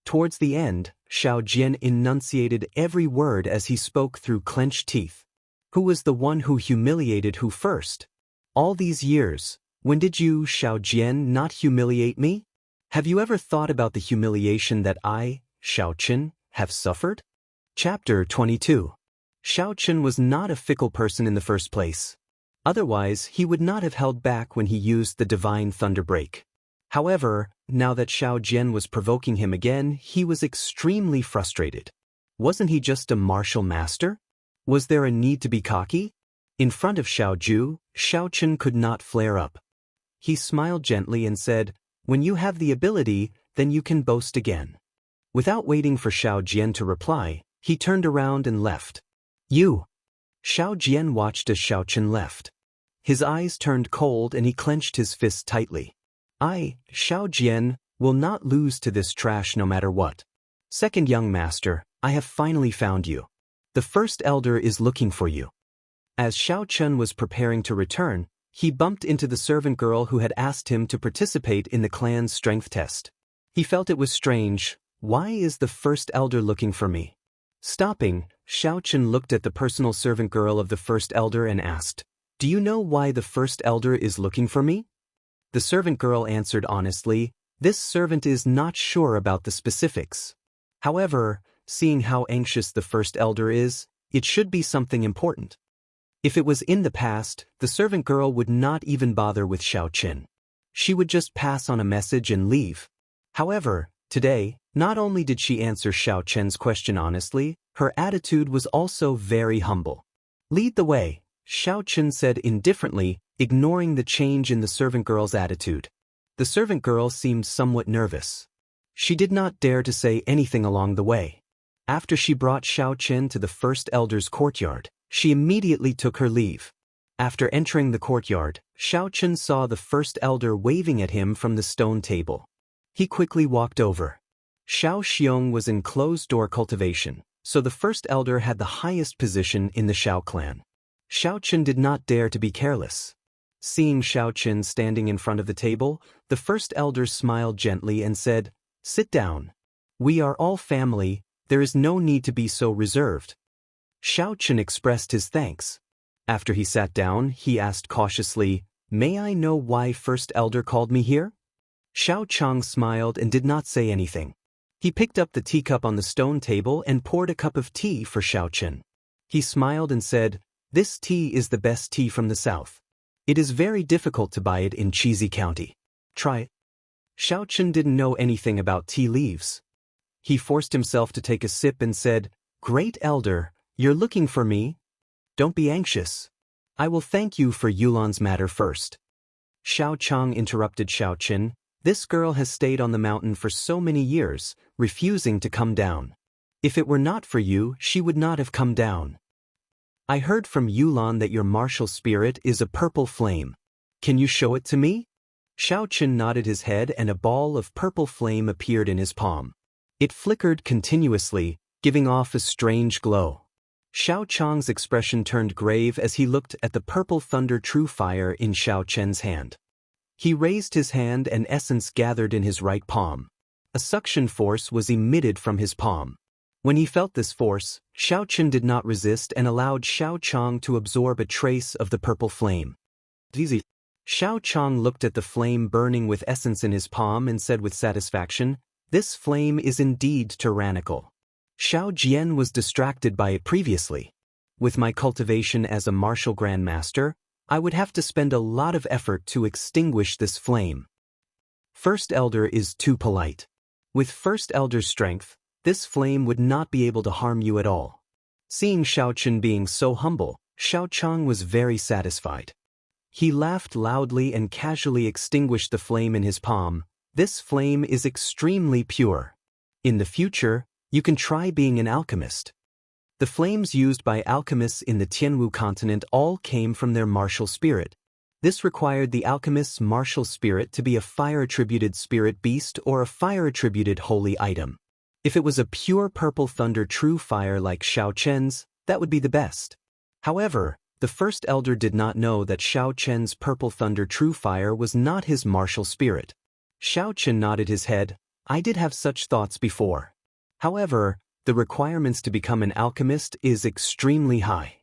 Towards the end, Xiao Jian enunciated every word as he spoke through clenched teeth. Who was the one who humiliated who first? All these years, when did you, Xiao Jian, not humiliate me? Have you ever thought about the humiliation that I, Xiaochen, have suffered? Chapter 22. Xiaochen was not a fickle person in the first place. Otherwise, he would not have held back when he used the divine thunder break. However, now that Xiao Jian was provoking him again, he was extremely frustrated. Wasn't he just a martial master? Was there a need to be cocky? In front of Xiao Ju, Xiaochen could not flare up. He smiled gently and said, "When you have the ability, then you can boast again." Without waiting for Xiao Jian to reply, he turned around and left. "You!" Xiao Jian watched as Xiaochen left. His eyes turned cold and he clenched his fists tightly. "I, Xiao Jian, will not lose to this trash no matter what. Second young master, I have finally found you. The first elder is looking for you." As Xiaochen was preparing to return, he bumped into the servant girl who had asked him to participate in the clan's strength test. He felt it was strange. Why is the first elder looking for me? Stopping, Xiaochen looked at the personal servant girl of the first elder and asked, "Do you know why the first elder is looking for me?" The servant girl answered honestly, "This servant is not sure about the specifics. However, seeing how anxious the first elder is, it should be something important." If it was in the past, the servant girl would not even bother with Xiaochen. She would just pass on a message and leave. However, today, not only did she answer Xiaochen's question honestly, her attitude was also very humble. "Lead the way," Xiaochen said indifferently, ignoring the change in the servant girl's attitude. The servant girl seemed somewhat nervous. She did not dare to say anything along the way. After she brought Xiaochen to the first elder's courtyard, she immediately took her leave. After entering the courtyard, Xiaochen saw the first elder waving at him from the stone table. He quickly walked over. Xiao Xiong was in closed-door cultivation, so the first elder had the highest position in the Xiao clan. Xiaochen did not dare to be careless. Seeing Xiaochen standing in front of the table, the first elder smiled gently and said, "Sit down. We are all family, there is no need to be so reserved." Xiaochen expressed his thanks. After he sat down, he asked cautiously, "May I know why first elder called me here?" Xiao Chang smiled and did not say anything. He picked up the teacup on the stone table and poured a cup of tea for Xiaochen. He smiled and said, "This tea is the best tea from the south. It is very difficult to buy it in Cheesy County. Try it." Xiaochen didn't know anything about tea leaves. He forced himself to take a sip and said, "Great elder, you're looking for me? Don't be anxious. I will thank you for Yulan's matter first." Xiao Chang interrupted Xiaochen. "This girl has stayed on the mountain for so many years, refusing to come down. If it were not for you, she would not have come down. I heard from Yulan that your martial spirit is a purple flame. Can you show it to me?" Xiaochen nodded his head and a ball of purple flame appeared in his palm. It flickered continuously, giving off a strange glow. Xiao Chang's expression turned grave as he looked at the purple thunder true fire in Xiaochen's hand. He raised his hand and essence gathered in his right palm. A suction force was emitted from his palm. When he felt this force, Xiaochen did not resist and allowed Xiao Chang to absorb a trace of the purple flame. "Easy." Xiao Chang looked at the flame burning with essence in his palm and said with satisfaction, "This flame is indeed tyrannical. Xiao Jian was distracted by it previously. With my cultivation as a martial grandmaster, I would have to spend a lot of effort to extinguish this flame. First elder is too polite. With first elder's strength, this flame would not be able to harm you at all." Seeing Xiaochen being so humble, Xiao Chang was very satisfied. He laughed loudly and casually extinguished the flame in his palm. "This flame is extremely pure. In the future, you can try being an alchemist." The flames used by alchemists in the Tianwu continent all came from their martial spirit. This required the alchemist's martial spirit to be a fire-attributed spirit beast or a fire-attributed holy item. If it was a pure purple thunder true fire like Xiao Chen's, that would be the best. However, the first elder did not know that Xiao Chen's purple thunder true fire was not his martial spirit. Xiao Chen nodded his head. I did have such thoughts before. However, the requirements to become an alchemist is extremely high.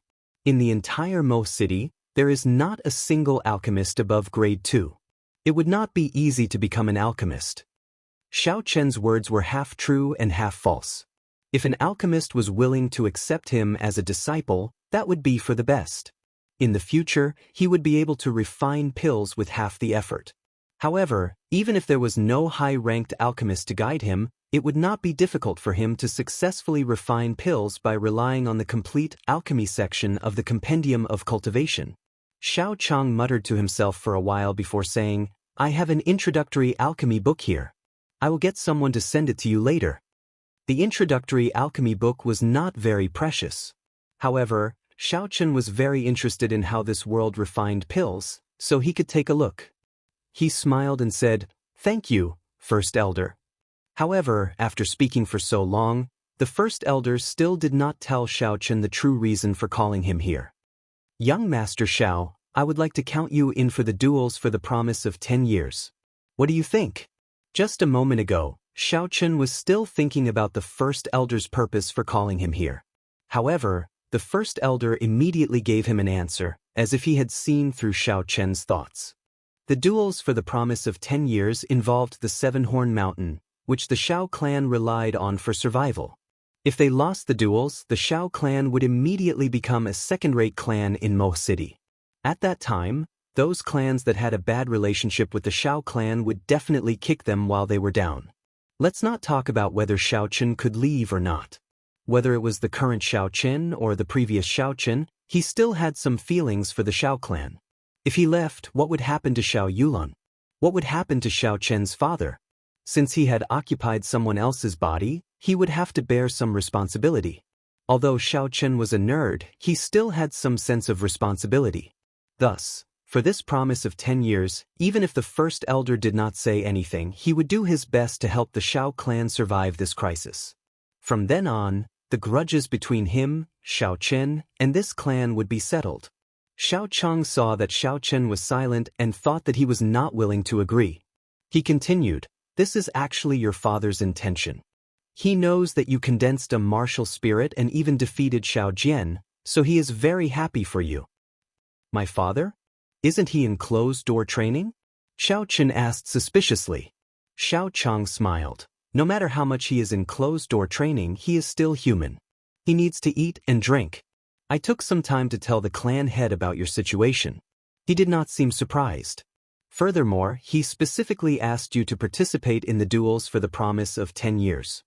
In the entire Mo city, there is not a single alchemist above grade 2. It would not be easy to become an alchemist. Xiao Chen's words were half true and half false. If an alchemist was willing to accept him as a disciple, that would be for the best. In the future, he would be able to refine pills with half the effort. However, even if there was no high-ranked alchemist to guide him, it would not be difficult for him to successfully refine pills by relying on the complete alchemy section of the Compendium of Cultivation. Xiao Chang muttered to himself for a while before saying, I have an introductory alchemy book here. I will get someone to send it to you later. The introductory alchemy book was not very precious. However, Xiao Chen was very interested in how this world refined pills, so he could take a look. He smiled and said, Thank you, First Elder. However, after speaking for so long, the First Elder still did not tell Xiao Chen the true reason for calling him here. Young Master Xiao, I would like to count you in for the duels for the promise of 10 years. What do you think? Just a moment ago, Xiao Chen was still thinking about the First Elder's purpose for calling him here. However, the First Elder immediately gave him an answer, as if he had seen through Xiao Chen's thoughts. The duels for the promise of 10 years involved the Seven-Horn Mountain, which the Xiao clan relied on for survival. If they lost the duels, the Xiao clan would immediately become a second-rate clan in Mo City. At that time, those clans that had a bad relationship with the Xiao clan would definitely kick them while they were down. Let's not talk about whether Xiao Chen could leave or not. Whether it was the current Xiao Chen or the previous Xiao Chen, he still had some feelings for the Xiao clan. If he left, what would happen to Xiao Yulun? What would happen to Xiao Chen's father? Since he had occupied someone else's body, he would have to bear some responsibility. Although Xiao Chen was a nerd, he still had some sense of responsibility. Thus, for this promise of 10 years, even if the First Elder did not say anything, he would do his best to help the Xiao clan survive this crisis. From then on, the grudges between him, Xiao Chen, and this clan would be settled. Xiao Chang saw that Xiao Chen was silent and thought that he was not willing to agree. He continued, This is actually your father's intention. He knows that you condensed a martial spirit and even defeated Xiao Jian, so he is very happy for you. My father? Isn't he in closed-door training? Xiao Chen asked suspiciously. Xiao Chang smiled. No matter how much he is in closed-door training, he is still human. He needs to eat and drink. I took some time to tell the clan head about your situation. He did not seem surprised. Furthermore, he specifically asked you to participate in the duels for the promise of 10 years.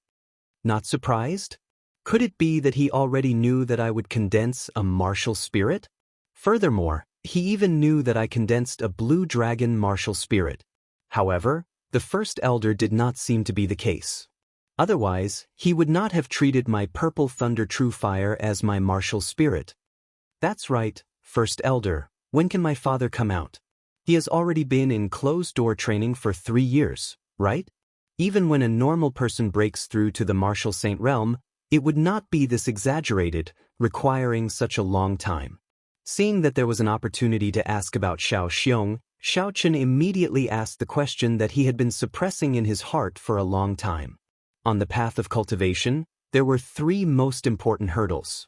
Not surprised? Could it be that he already knew that I would condense a martial spirit? Furthermore, he even knew that I condensed a blue dragon martial spirit. However, the First Elder did not seem to be the case. Otherwise, he would not have treated my purple thunder true fire as my martial spirit. That's right, First Elder, when can my father come out? He has already been in closed-door training for 3 years, right? Even when a normal person breaks through to the martial saint realm, it would not be this exaggerated, requiring such a long time. Seeing that there was an opportunity to ask about Xiao Xiong, Xiao Chen immediately asked the question that he had been suppressing in his heart for a long time. On the path of cultivation, there were 3 most important hurdles.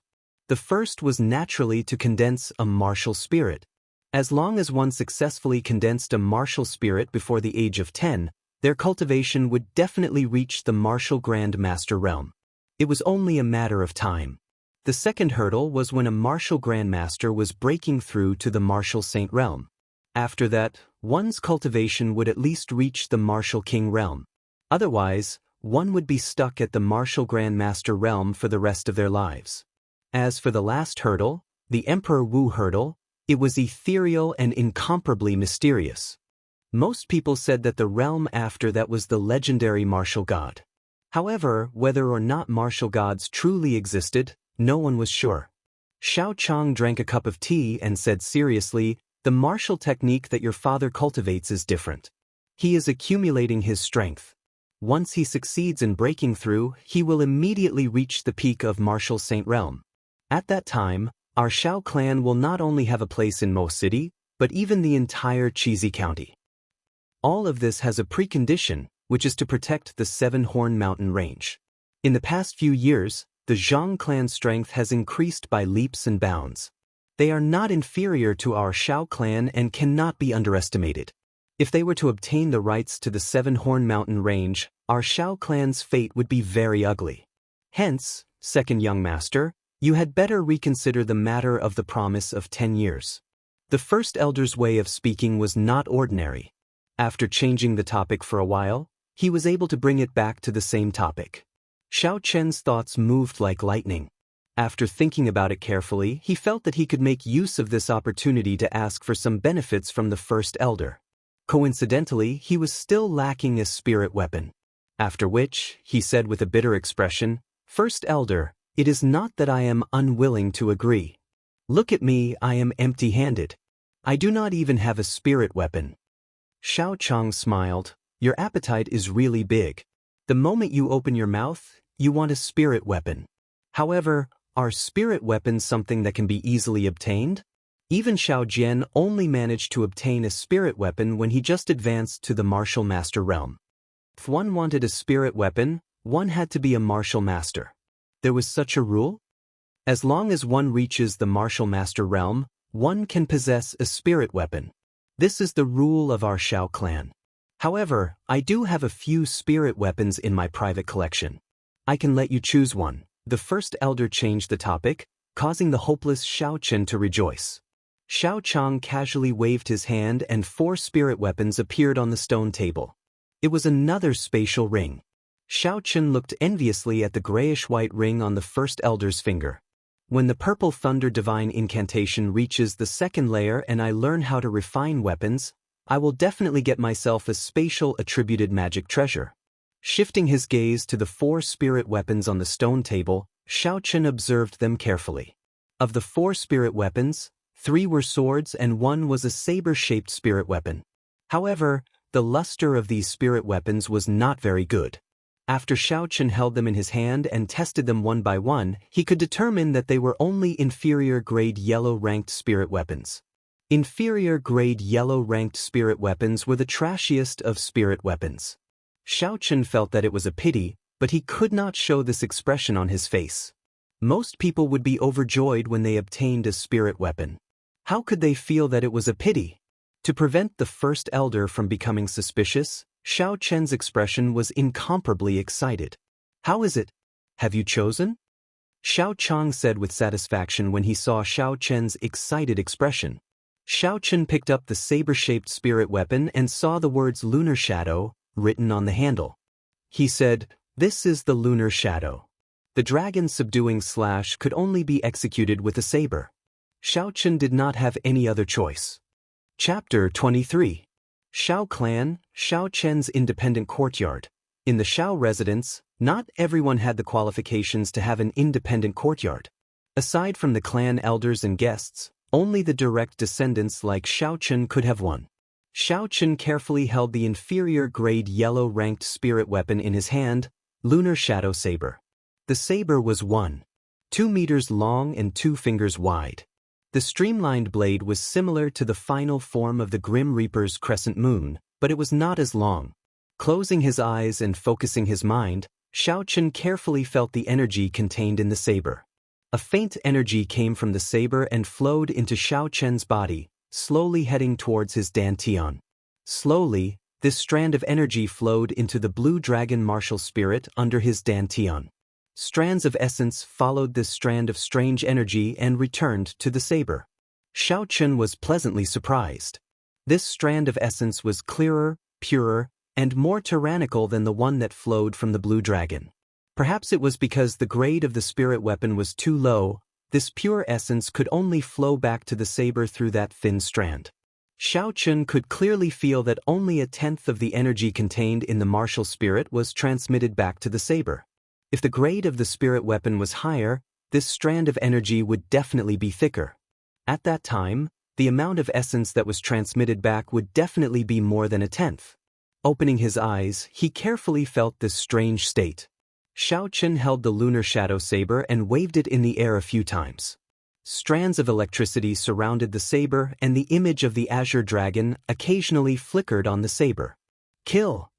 The first was naturally to condense a martial spirit. As long as one successfully condensed a martial spirit before the age of 10, their cultivation would definitely reach the martial Grand Master realm. It was only a matter of time. The second hurdle was when a martial Grandmaster was breaking through to the martial saint realm. After that, one's cultivation would at least reach the martial king realm. Otherwise, one would be stuck at the martial Grandmaster realm for the rest of their lives. As for the last hurdle, the Emperor Wu hurdle, it was ethereal and incomparably mysterious. Most people said that the realm after that was the legendary martial god. However, whether or not martial gods truly existed, No one was sure. Xiao Chang drank a cup of tea and said seriously, "The martial technique that your father cultivates is different. He is accumulating his strength. Once he succeeds in breaking through, he will immediately reach the peak of martial saint realm. At that time, our Xiao clan will not only have a place in Mo City, but even the entire Chizi County. All of this has a precondition, which is to protect the Seven-Horn Mountain Range. In the past few years, the Zhang clan's strength has increased by leaps and bounds. They are not inferior to our Xiao clan and cannot be underestimated. If they were to obtain the rights to the Seven-Horn Mountain Range, our Xiao clan's fate would be very ugly. Hence, second young master, you had better reconsider the matter of the promise of 10 years. The first elder's way of speaking was not ordinary. After changing the topic for a while, he was able to bring it back to the same topic. Xiao Chen's thoughts moved like lightning. After thinking about it carefully, he felt that he could make use of this opportunity to ask for some benefits from the first elder. Coincidentally, he was still lacking a spirit weapon. After which, he said with a bitter expression, "First elder, it is not that I am unwilling to agree. Look at me, I am empty-handed. I do not even have a spirit weapon." Xiao Chang smiled. "Your appetite is really big. The moment you open your mouth, you want a spirit weapon. However, are spirit weapons something that can be easily obtained? Even Xiao Jian only managed to obtain a spirit weapon when he just advanced to the martial master realm. If one wanted a spirit weapon, one had to be a martial master. There was such a rule? As long as one reaches the martial master realm, one can possess a spirit weapon. This is the rule of our Xiao clan. However, I do have a few spirit weapons in my private collection. I can let you choose one." The first elder changed the topic, causing the hopeless Xiao Chen to rejoice. Xiao Chang casually waved his hand and 4 spirit weapons appeared on the stone table. It was another spatial ring. Xiao Chen looked enviously at the grayish-white ring on the first elder's finger. "When the purple thunder divine incantation reaches the second layer and I learn how to refine weapons, I will definitely get myself a spatial attributed magic treasure." Shifting his gaze to the 4 spirit weapons on the stone table, Xiao Chen observed them carefully. Of the 4 spirit weapons, 3 were swords and 1 was a saber-shaped spirit weapon. However, the luster of these spirit weapons was not very good. After Xiao Chen held them in his hand and tested them one by one, he could determine that they were only inferior-grade yellow-ranked spirit weapons. Inferior-grade yellow-ranked spirit weapons were the trashiest of spirit weapons. Xiao Chen felt that it was a pity, but he could not show this expression on his face. Most people would be overjoyed when they obtained a spirit weapon. How could they feel that it was a pity? To prevent the first elder from becoming suspicious, Xiao Chen's expression was incomparably excited. "How is it? Have you chosen?" Xiao Chang said with satisfaction when he saw Xiao Chen's excited expression. Xiao Chen picked up the saber-shaped spirit weapon and saw the words Lunar Shadow written on the handle. He said, "This is the Lunar Shadow. The dragon subduing slash could only be executed with a saber." Xiao Chen did not have any other choice. Chapter 23. Xiao Clan, Xiao Chen's independent courtyard. In the Xiao residence, not everyone had the qualifications to have an independent courtyard. Aside from the clan elders and guests, only the direct descendants like Xiao Chen could have one. Xiao Chen carefully held the inferior-grade yellow-ranked spirit weapon in his hand, Lunar Shadow Saber. The saber was 1.2 meters long and 2 fingers wide. The streamlined blade was similar to the final form of the Grim Reaper's crescent moon, but it was not as long. Closing his eyes and focusing his mind, Xiao Chen carefully felt the energy contained in the saber. A faint energy came from the saber and flowed into Xiao Chen's body, slowly heading towards his dantian. Slowly, this strand of energy flowed into the blue dragon martial spirit under his dantian. Strands of essence followed this strand of strange energy and returned to the saber. Xiao Chen was pleasantly surprised. This strand of essence was clearer, purer, and more tyrannical than the one that flowed from the blue dragon. Perhaps it was because the grade of the spirit weapon was too low, this pure essence could only flow back to the saber through that thin strand. Xiao Chen could clearly feel that only 1/10 of the energy contained in the martial spirit was transmitted back to the saber. If the grade of the spirit weapon was higher, this strand of energy would definitely be thicker. At that time, the amount of essence that was transmitted back would definitely be more than a tenth. Opening his eyes, he carefully felt this strange state. Xiaochen held the lunar shadow saber and waved it in the air a few times. Strands of electricity surrounded the saber, and the image of the azure dragon occasionally flickered on the saber. "Kill!"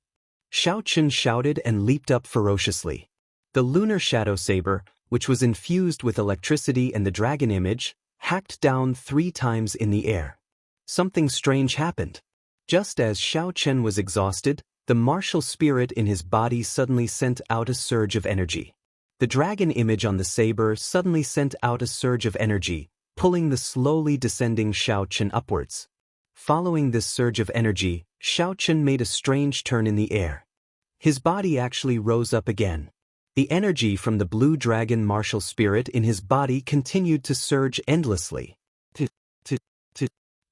Xiaochen shouted and leaped up ferociously. The lunar shadow saber, which was infused with electricity and the dragon image, hacked down 3 times in the air. Something strange happened. Just as Xiaochen was exhausted, the martial spirit in his body suddenly sent out a surge of energy. The dragon image on the saber suddenly sent out a surge of energy, pulling the slowly descending Xiaochen upwards. Following this surge of energy, Xiaochen made a strange turn in the air. His body actually rose up again. The energy from the blue dragon martial spirit in his body continued to surge endlessly.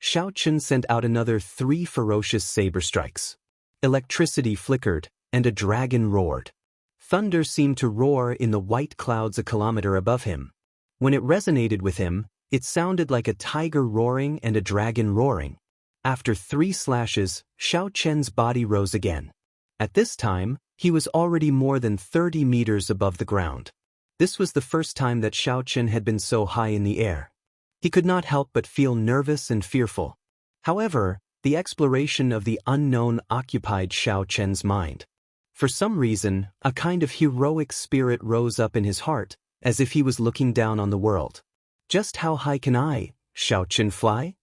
Xiaochen sent out another 3 ferocious saber strikes. Electricity flickered, and a dragon roared. Thunder seemed to roar in the white clouds a kilometer above him. When it resonated with him, it sounded like a tiger roaring and a dragon roaring. After 3 slashes, Xiaochen's body rose again. At this time, he was already more than 30 meters above the ground. This was the first time that Xiaochen had been so high in the air. He could not help but feel nervous and fearful. However, the exploration of the unknown occupied Xiaochen's mind. For some reason, a kind of heroic spirit rose up in his heart, as if he was looking down on the world. Just how high can I, Xiaochen, fly?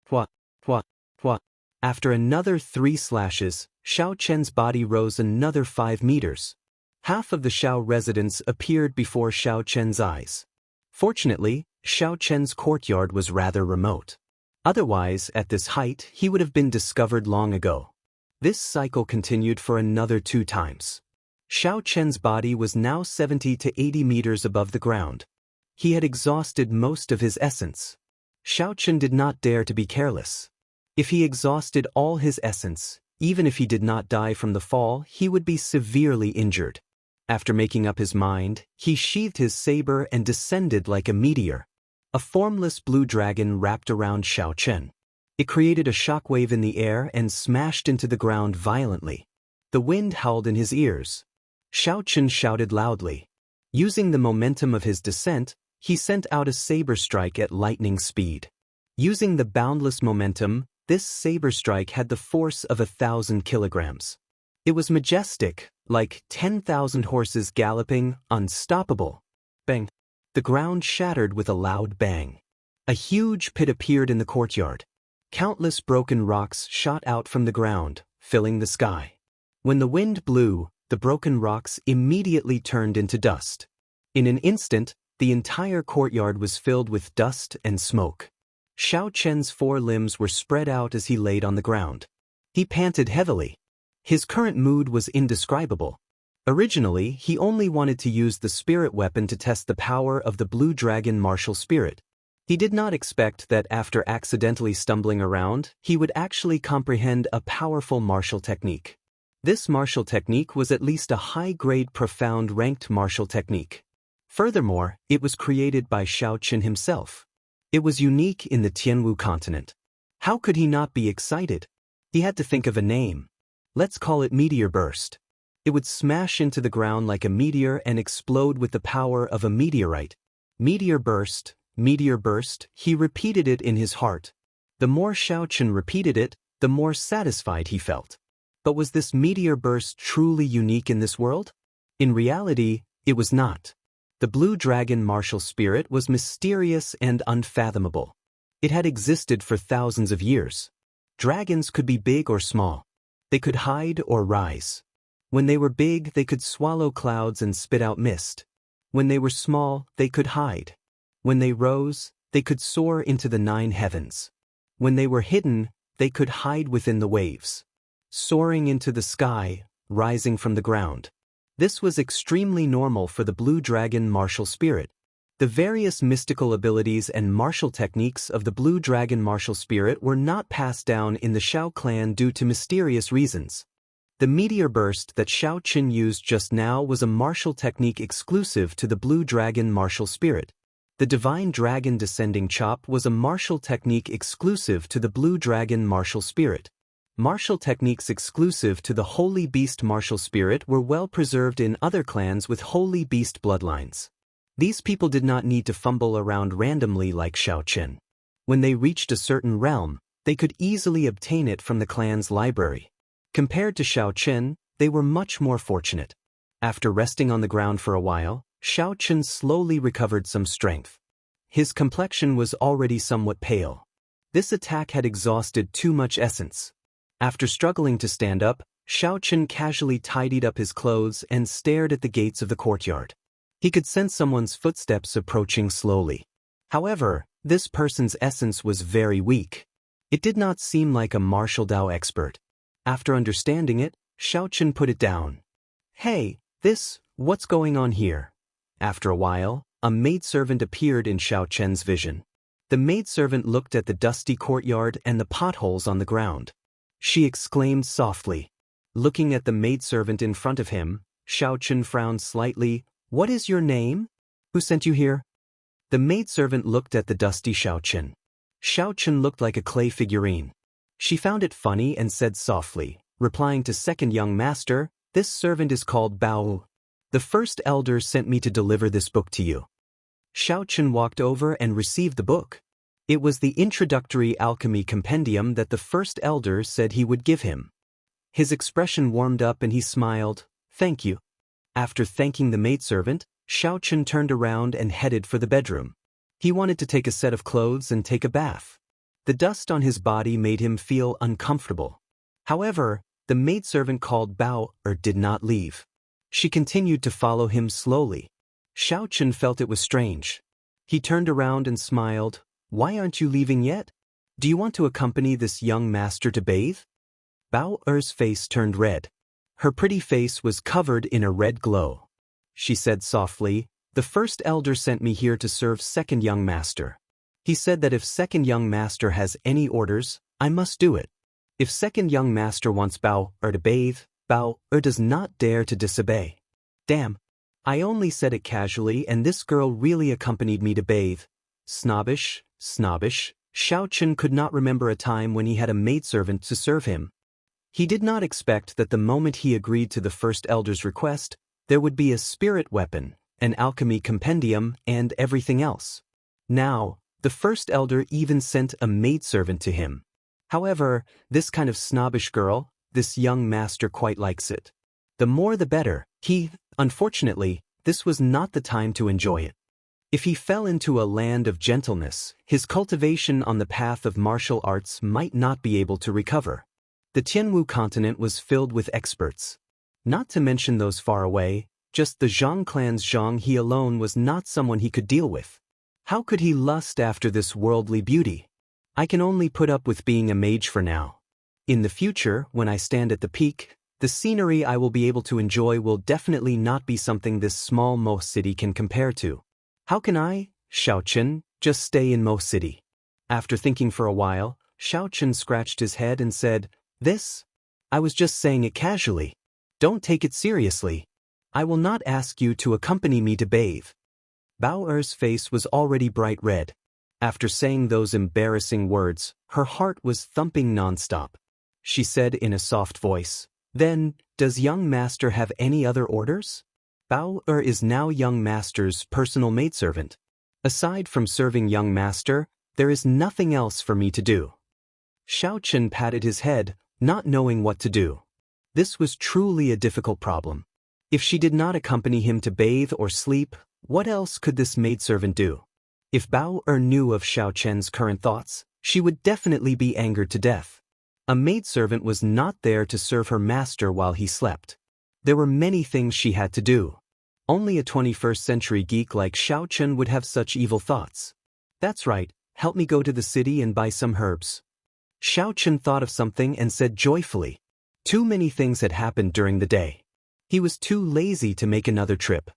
Hua, hua, hua. After another 3 slashes, Xiaochen's body rose another 5 meters. Half of the Xiao residence appeared before Xiaochen's eyes. Fortunately, Xiaochen's courtyard was rather remote. Otherwise, at this height, he would have been discovered long ago. This cycle continued for another 2 times. Xiaochen's body was now 70 to 80 meters above the ground. He had exhausted most of his essence. Xiaochen did not dare to be careless. If he exhausted all his essence, even if he did not die from the fall, he would be severely injured. After making up his mind, he sheathed his saber and descended like a meteor. A formless blue dragon wrapped around Xiaochen. It created a shockwave in the air and smashed into the ground violently. The wind howled in his ears. Xiaochen shouted loudly. Using the momentum of his descent, he sent out a saber strike at lightning speed. Using the boundless momentum, this saber strike had the force of 1,000 kilograms. It was majestic, like 10,000 horses galloping, unstoppable. Bang! The ground shattered with a loud bang. A huge pit appeared in the courtyard. Countless broken rocks shot out from the ground, filling the sky. When the wind blew, the broken rocks immediately turned into dust. In an instant, the entire courtyard was filled with dust and smoke. Xiaochen's 4 limbs were spread out as he laid on the ground. He panted heavily. His current mood was indescribable. Originally, he only wanted to use the spirit weapon to test the power of the blue dragon martial spirit. He did not expect that after accidentally stumbling around, he would actually comprehend a powerful martial technique. This martial technique was at least a high-grade profound ranked martial technique. Furthermore, it was created by Xiaochen himself. It was unique in the Tianwu continent. How could he not be excited? He had to think of a name. Let's call it Meteor Burst. It would smash into the ground like a meteor and explode with the power of a meteorite. Meteor Burst. Meteor burst, he repeated it in his heart. The more Xiaochen repeated it, the more satisfied he felt. But was this meteor burst truly unique in this world? In reality, it was not. The blue dragon martial spirit was mysterious and unfathomable. It had existed for thousands of years. Dragons could be big or small. They could hide or rise. When they were big, they could swallow clouds and spit out mist. When they were small, they could hide. When they rose, they could soar into the 9 heavens. When they were hidden, they could hide within the waves. Soaring into the sky, rising from the ground. This was extremely normal for the blue dragon martial spirit. The various mystical abilities and martial techniques of the blue dragon martial spirit were not passed down in the Xiao clan due to mysterious reasons. The meteor burst that Xiao Qin used just now was a martial technique exclusive to the Blue Dragon martial spirit. The Divine Dragon Descending Chop was a martial technique exclusive to the Blue Dragon martial spirit. Martial techniques exclusive to the Holy Beast martial spirit were well preserved in other clans with Holy Beast bloodlines. These people did not need to fumble around randomly like Xiao Qin. When they reached a certain realm, they could easily obtain it from the clan's library. Compared to Xiao Qin, they were much more fortunate. After resting on the ground for a while, Xiao Qin slowly recovered some strength. His complexion was already somewhat pale. This attack had exhausted too much essence. After struggling to stand up, Xiao Qin casually tidied up his clothes and stared at the gates of the courtyard. He could sense someone's footsteps approaching slowly. However, this person's essence was very weak. It did not seem like a martial Dao expert. After understanding it, Xiao Qin put it down. Hey, what's going on here? After a while, a maidservant appeared in Xiao Qin's vision. The maidservant looked at the dusty courtyard and the potholes on the ground. She exclaimed softly. Looking at the maidservant in front of him, Xiao Qin frowned slightly. What is your name? Who sent you here? The maidservant looked at the dusty Xiao Qin. Xiao Qin looked like a clay figurine. She found it funny and said softly, replying to second young master, this servant is called Bao. The first elder sent me to deliver this book to you. Xiao Qin walked over and received the book. It was the introductory alchemy compendium that the first elder said he would give him. His expression warmed up and he smiled, thank you. After thanking the maidservant, Xiao Qin turned around and headed for the bedroom. He wanted to take a set of clothes and take a bath. The dust on his body made him feel uncomfortable. However, the maidservant called Bao did not leave. She continued to follow him slowly. Xiao Qin felt it was strange. He turned around and smiled. Why aren't you leaving yet? Do you want to accompany this young master to bathe? Bao Er's face turned red. Her pretty face was covered in a red glow. She said softly, the first elder sent me here to serve second young master. He said that if second young master has any orders, I must do it. If second young master wants Bao to bathe, Bao does not dare to disobey. Damn. I only said it casually and this girl really accompanied me to bathe. Snobbish. Xiao Qin could not remember a time when he had a maidservant to serve him. He did not expect that the moment he agreed to the first elder's request, there would be a spirit weapon, an alchemy compendium, and everything else. Now, the first elder even sent a maidservant to him. However, this kind of snobbish girl, this young master quite likes it. The more the better. Unfortunately, this was not the time to enjoy it. If he fell into a land of gentleness, his cultivation on the path of martial arts might not be able to recover. The Tianwu continent was filled with experts. Not to mention those far away, just the Zhang clan's Zhang He alone was not someone he could deal with. How could he lust after this worldly beauty? I can only put up with being a mage for now. In the future, when I stand at the peak, the scenery I will be able to enjoy will definitely not be something this small Mo city can compare to. How can I, Xiao Qin, just stay in Mo city? After thinking for a while, Xiao Qin scratched his head and said, I was just saying it casually. Don't take it seriously. I will not ask you to accompany me to bathe. Bao Er's face was already bright red. After saying those embarrassing words, her heart was thumping nonstop. She said in a soft voice, Then, does young master have any other orders? Bao is now young master's personal maidservant. Aside from serving young master, there is nothing else for me to do. Xiao Qin patted his head, not knowing what to do. This was truly a difficult problem. If she did not accompany him to bathe or sleep, what else could this maidservant do? If Bao knew of Xiao Qin's current thoughts, she would definitely be angered to death. A maidservant was not there to serve her master while he slept. There were many things she had to do. Only a 21st century geek like Xiao Qin would have such evil thoughts. That's right, help me go to the city and buy some herbs. Xiao Qin thought of something and said joyfully. Too many things had happened during the day. He was too lazy to make another trip.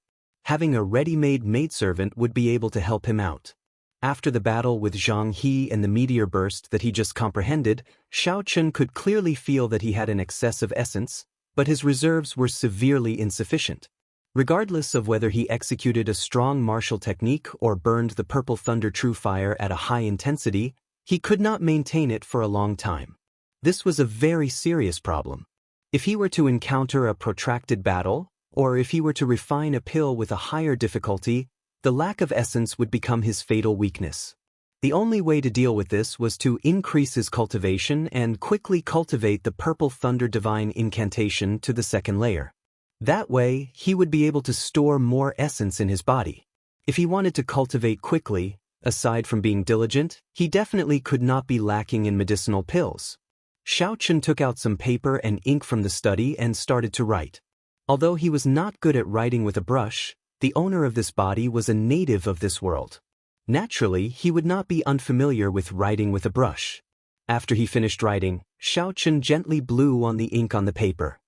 Having a ready-made maidservant would be able to help him out. After the battle with Zhang He and the meteor burst that he just comprehended, Xiao Qin could clearly feel that he had an excess of essence, but his reserves were severely insufficient. Regardless of whether he executed a strong martial technique or burned the purple thunder true fire at a high intensity, he could not maintain it for a long time. This was a very serious problem. If he were to encounter a protracted battle, or if he were to refine a pill with a higher difficulty, the lack of essence would become his fatal weakness. The only way to deal with this was to increase his cultivation and quickly cultivate the purple thunder divine incantation to the second layer. That way, he would be able to store more essence in his body. If he wanted to cultivate quickly, aside from being diligent, he definitely could not be lacking in medicinal pills. Xiaochen took out some paper and ink from the study and started to write. Although he was not good at writing with a brush, the owner of this body was a native of this world. Naturally, he would not be unfamiliar with writing with a brush. After he finished writing, Xiaochen gently blew on the ink on the paper.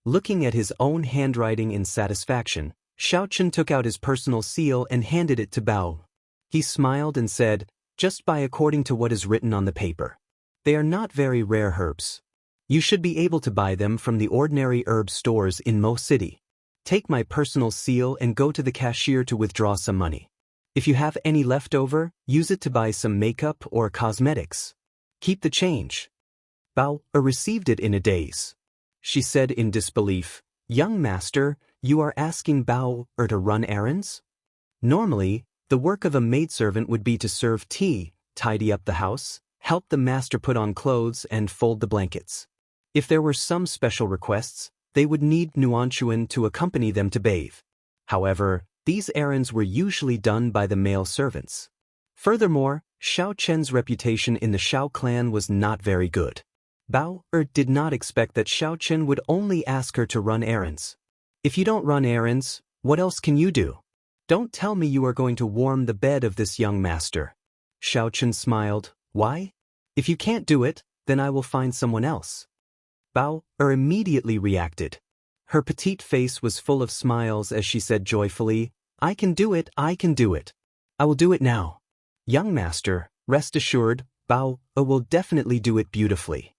Looking at his own handwriting in satisfaction, Xiaochen took out his personal seal and handed it to Bao. He smiled and said, "Just buy according to what is written on the paper. They are not very rare herbs. You should be able to buy them from the ordinary herb stores in Mo City. Take my personal seal and go to the cashier to withdraw some money. If you have any left over, use it to buy some makeup or cosmetics. Keep the change." Bao received it in a daze. She said in disbelief, "Young master, you are asking Bao to run errands?" Normally, the work of a maidservant would be to serve tea, tidy up the house, help the master put on clothes and fold the blankets. If there were some special requests, they would need Nuanshuan to accompany them to bathe. However, these errands were usually done by the male servants. Furthermore, Xiao Chen's reputation in the Xiao clan was not very good. Bao did not expect that Xiao Chen would only ask her to run errands. "If you don't run errands, what else can you do? Don't tell me you are going to warm the bed of this young master." Xiao Chen smiled. "Why? If you can't do it, then I will find someone else." Bao immediately reacted. Her petite face was full of smiles as she said joyfully, "I can do it, I can do it. I will do it now. Young master, rest assured, Bao will definitely do it beautifully."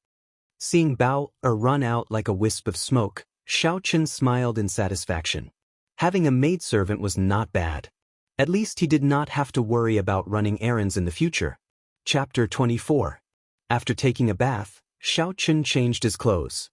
Seeing Bao run out like a wisp of smoke, Xiao Chen smiled in satisfaction. Having a maidservant was not bad. At least he did not have to worry about running errands in the future. Chapter 24. After taking a bath, Xiao Chen changed his clothes.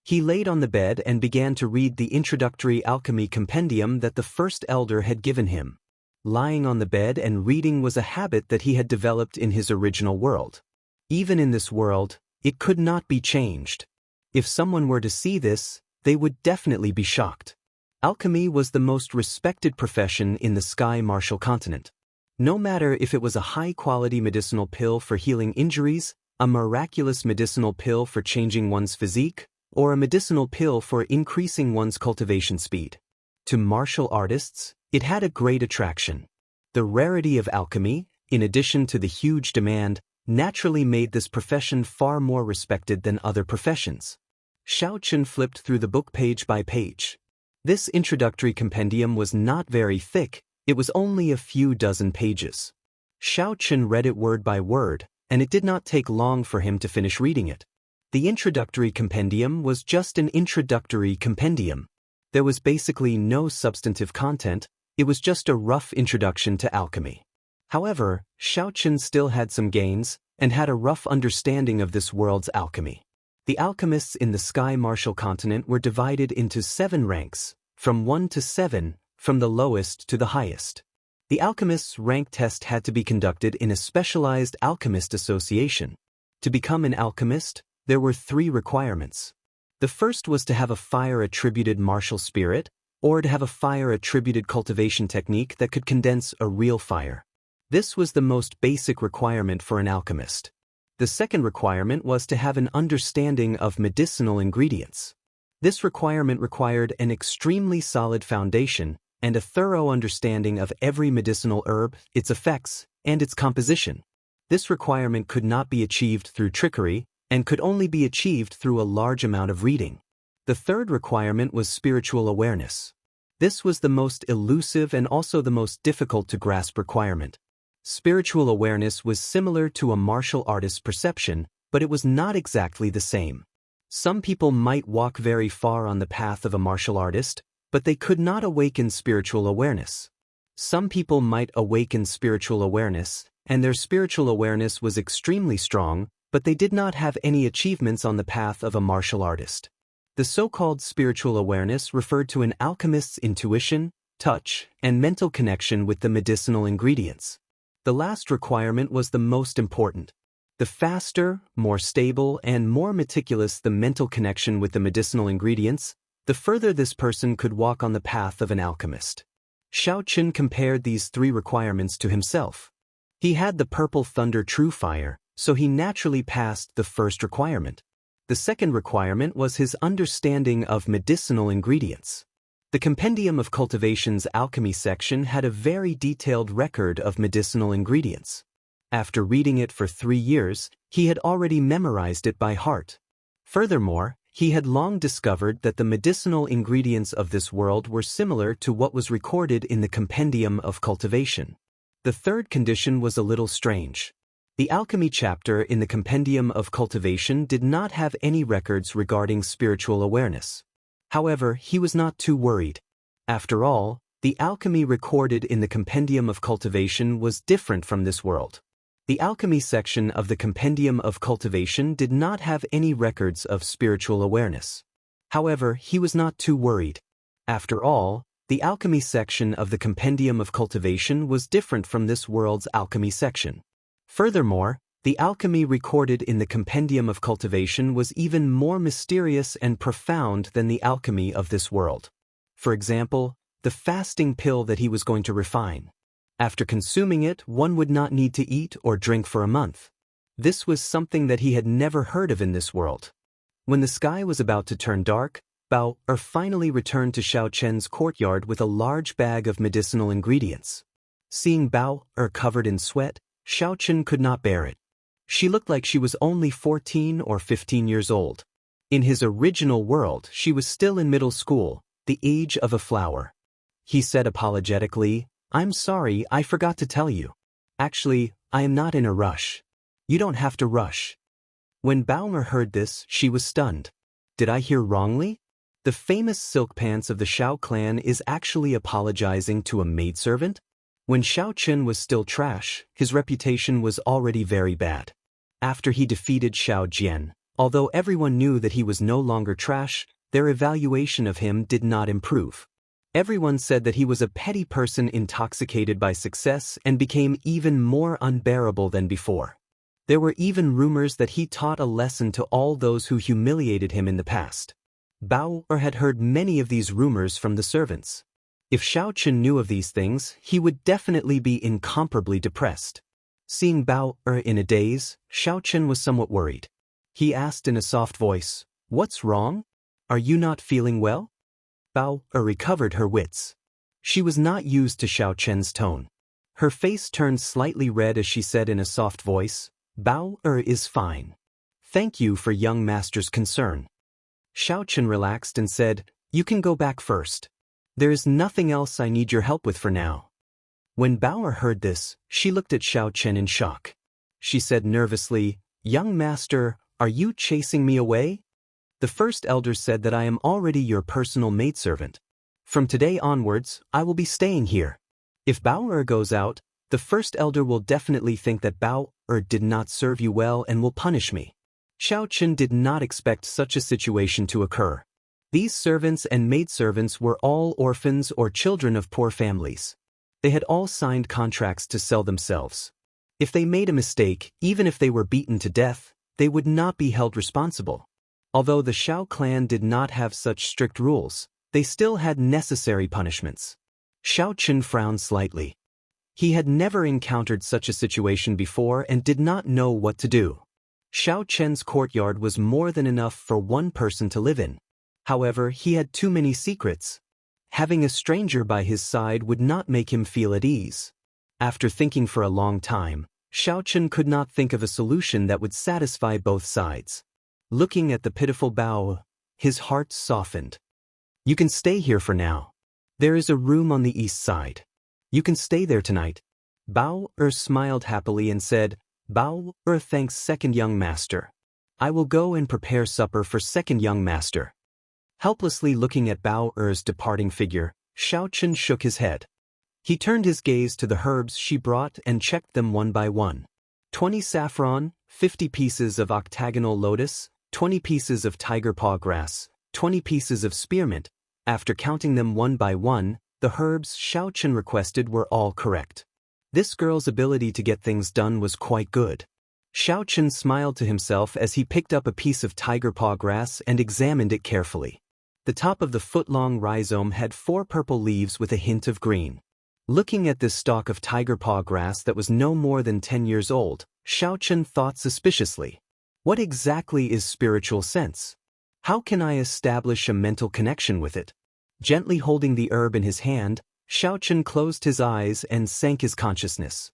He laid on the bed and began to read the introductory alchemy compendium that the first elder had given him. Lying on the bed and reading was a habit that he had developed in his original world. Even in this world, it could not be changed. If someone were to see this, they would definitely be shocked. Alchemy was the most respected profession in the Sky Martial continent. No matter if it was a high-quality medicinal pill for healing injuries, a miraculous medicinal pill for changing one's physique, or a medicinal pill for increasing one's cultivation speed. To martial artists, it had a great attraction. The rarity of alchemy, in addition to the huge demand, naturally made this profession far more respected than other professions. Xiao Chen flipped through the book page by page. This introductory compendium was not very thick, it was only a few dozen pages. Xiao Chen read it word by word, and it did not take long for him to finish reading it. The introductory compendium was just an introductory compendium. There was basically no substantive content, it was just a rough introduction to alchemy. However, Xiao Chen still had some gains, and had a rough understanding of this world's alchemy. The alchemists in the Sky Martial continent were divided into 7 ranks, from 1 to 7, from the lowest to the highest. The alchemist's rank test had to be conducted in a specialized alchemist association. To become an alchemist, there were 3 requirements. The first was to have a fire-attributed martial spirit, or to have a fire-attributed cultivation technique that could condense a real fire. This was the most basic requirement for an alchemist. The second requirement was to have an understanding of medicinal ingredients. This requirement required an extremely solid foundation and a thorough understanding of every medicinal herb, its effects, and its composition. This requirement could not be achieved through trickery, and could only be achieved through a large amount of reading. The third requirement was spiritual awareness. This was the most elusive and also the most difficult to grasp requirement. Spiritual awareness was similar to a martial artist's perception, but it was not exactly the same. Some people might walk very far on the path of a martial artist, but they could not awaken spiritual awareness. Some people might awaken spiritual awareness, and their spiritual awareness was extremely strong, but they did not have any achievements on the path of a martial artist. The so-called spiritual awareness referred to an alchemist's intuition, touch, and mental connection with the medicinal ingredients. The last requirement was the most important. The faster, more stable, and more meticulous the mental connection with the medicinal ingredients, the further this person could walk on the path of an alchemist. Xiao Qin compared these three requirements to himself. He had the purple thunder true fire, so he naturally passed the first requirement. The second requirement was his understanding of medicinal ingredients. The Compendium of Cultivation's alchemy section had a very detailed record of medicinal ingredients. After reading it for 3 years, he had already memorized it by heart. Furthermore, he had long discovered that the medicinal ingredients of this world were similar to what was recorded in the Compendium of Cultivation. The third condition was a little strange. The alchemy chapter in the Compendium of Cultivation did not have any records regarding spiritual awareness. However, he was not too worried. After all, the alchemy recorded in the Compendium of Cultivation was different from this world. The alchemy section of the Compendium of Cultivation did not have any records of spiritual awareness. However, he was not too worried. After all, the alchemy section of the Compendium of Cultivation was different from this world's alchemy section. Furthermore, the alchemy recorded in the Compendium of Cultivation was even more mysterious and profound than the alchemy of this world. For example, the fasting pill that he was going to refine. After consuming it, one would not need to eat or drink for a month. This was something that he had never heard of in this world. When the sky was about to turn dark, Bao finally returned to Xiao Chen's courtyard with a large bag of medicinal ingredients. Seeing Bao covered in sweat, Xiao Chen could not bear it. She looked like she was only 14 or 15 years old. In his original world, she was still in middle school, the age of a flower. He said apologetically, "I'm sorry, I forgot to tell you. Actually, I am not in a rush. You don't have to rush." When Bao heard this, she was stunned. Did I hear wrongly? The famous silk pants of the Xiao clan is actually apologizing to a maidservant? When Xiao Chen was still trash, his reputation was already very bad. After he defeated Xiao Jian, although everyone knew that he was no longer trash, their evaluation of him did not improve. Everyone said that he was a petty person intoxicated by success and became even more unbearable than before. There were even rumors that he taught a lesson to all those who humiliated him in the past. Bao had heard many of these rumors from the servants. If Xiao Chen knew of these things, he would definitely be incomparably depressed. Seeing Bao in a daze, Xiao Chen was somewhat worried. He asked in a soft voice, "What's wrong? Are you not feeling well?" Bao recovered her wits. She was not used to Xiao Chen's tone. Her face turned slightly red as she said in a soft voice, "Bao is fine. Thank you for young master's concern." Xiao Chen relaxed and said, "You can go back first. There is nothing else I need your help with for now." When Bao heard this, she looked at Xiao Chen in shock. She said nervously, "Young master, are you chasing me away? The first elder said that I am already your personal maidservant. From today onwards, I will be staying here. If Bao goes out, the first elder will definitely think that Bao did not serve you well and will punish me." Xiao Chen did not expect such a situation to occur. These servants and maidservants were all orphans or children of poor families. They had all signed contracts to sell themselves. If they made a mistake, even if they were beaten to death, they would not be held responsible. Although the Xiao clan did not have such strict rules, they still had necessary punishments. Xiao Chen frowned slightly. He had never encountered such a situation before and did not know what to do. Xiao Chen's courtyard was more than enough for one person to live in. However, he had too many secrets. Having a stranger by his side would not make him feel at ease. After thinking for a long time, Xiao Chen could not think of a solution that would satisfy both sides. Looking at the pitiful Bao, his heart softened. "You can stay here for now. There is a room on the east side. You can stay there tonight." Bao smiled happily and said, "Bao thanks second young master." I will go and prepare supper for second young master. Helplessly looking at Bao Er's departing figure, Xiaochen shook his head. He turned his gaze to the herbs she brought and checked them one by one. 20 saffron, 50 pieces of octagonal lotus, 20 pieces of tiger paw grass, 20 pieces of spearmint. After counting them one by one, the herbs Xiaochen requested were all correct. This girl's ability to get things done was quite good. Xiaochen smiled to himself as he picked up a piece of tiger paw grass and examined it carefully. The top of the foot-long rhizome had 4 purple leaves with a hint of green. Looking at this stalk of tiger paw grass that was no more than 10 years old, Xiaochen thought suspiciously. What exactly is spiritual sense? How can I establish a mental connection with it? Gently holding the herb in his hand, Xiaochen closed his eyes and sank his consciousness.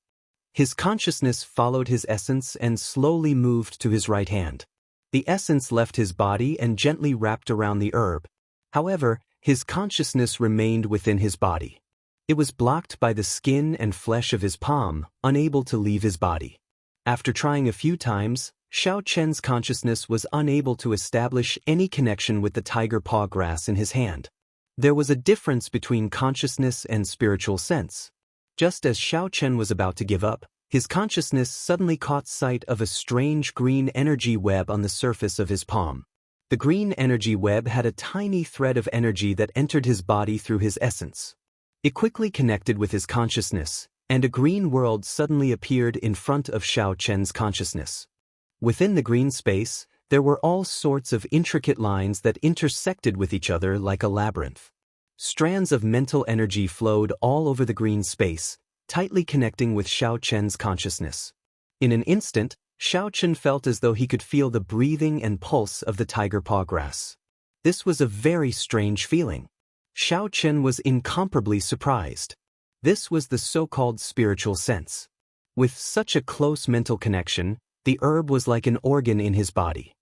His consciousness followed his essence and slowly moved to his right hand. The essence left his body and gently wrapped around the herb. However, his consciousness remained within his body. It was blocked by the skin and flesh of his palm, unable to leave his body. After trying a few times, Xiaochen's consciousness was unable to establish any connection with the tiger paw grass in his hand. There was a difference between consciousness and spiritual sense. Just as Xiaochen was about to give up, his consciousness suddenly caught sight of a strange green energy web on the surface of his palm. The green energy web had a tiny thread of energy that entered his body through his essence. It quickly connected with his consciousness, and a green world suddenly appeared in front of Xiaochen's consciousness. Within the green space, there were all sorts of intricate lines that intersected with each other like a labyrinth. Strands of mental energy flowed all over the green space, tightly connecting with Xiaochen's consciousness. In an instant, Xiaochen felt as though he could feel the breathing and pulse of the tiger paw grass. This was a very strange feeling. Xiaochen was incomparably surprised. This was the so-called spiritual sense. With such a close mental connection, the herb was like an organ in his body.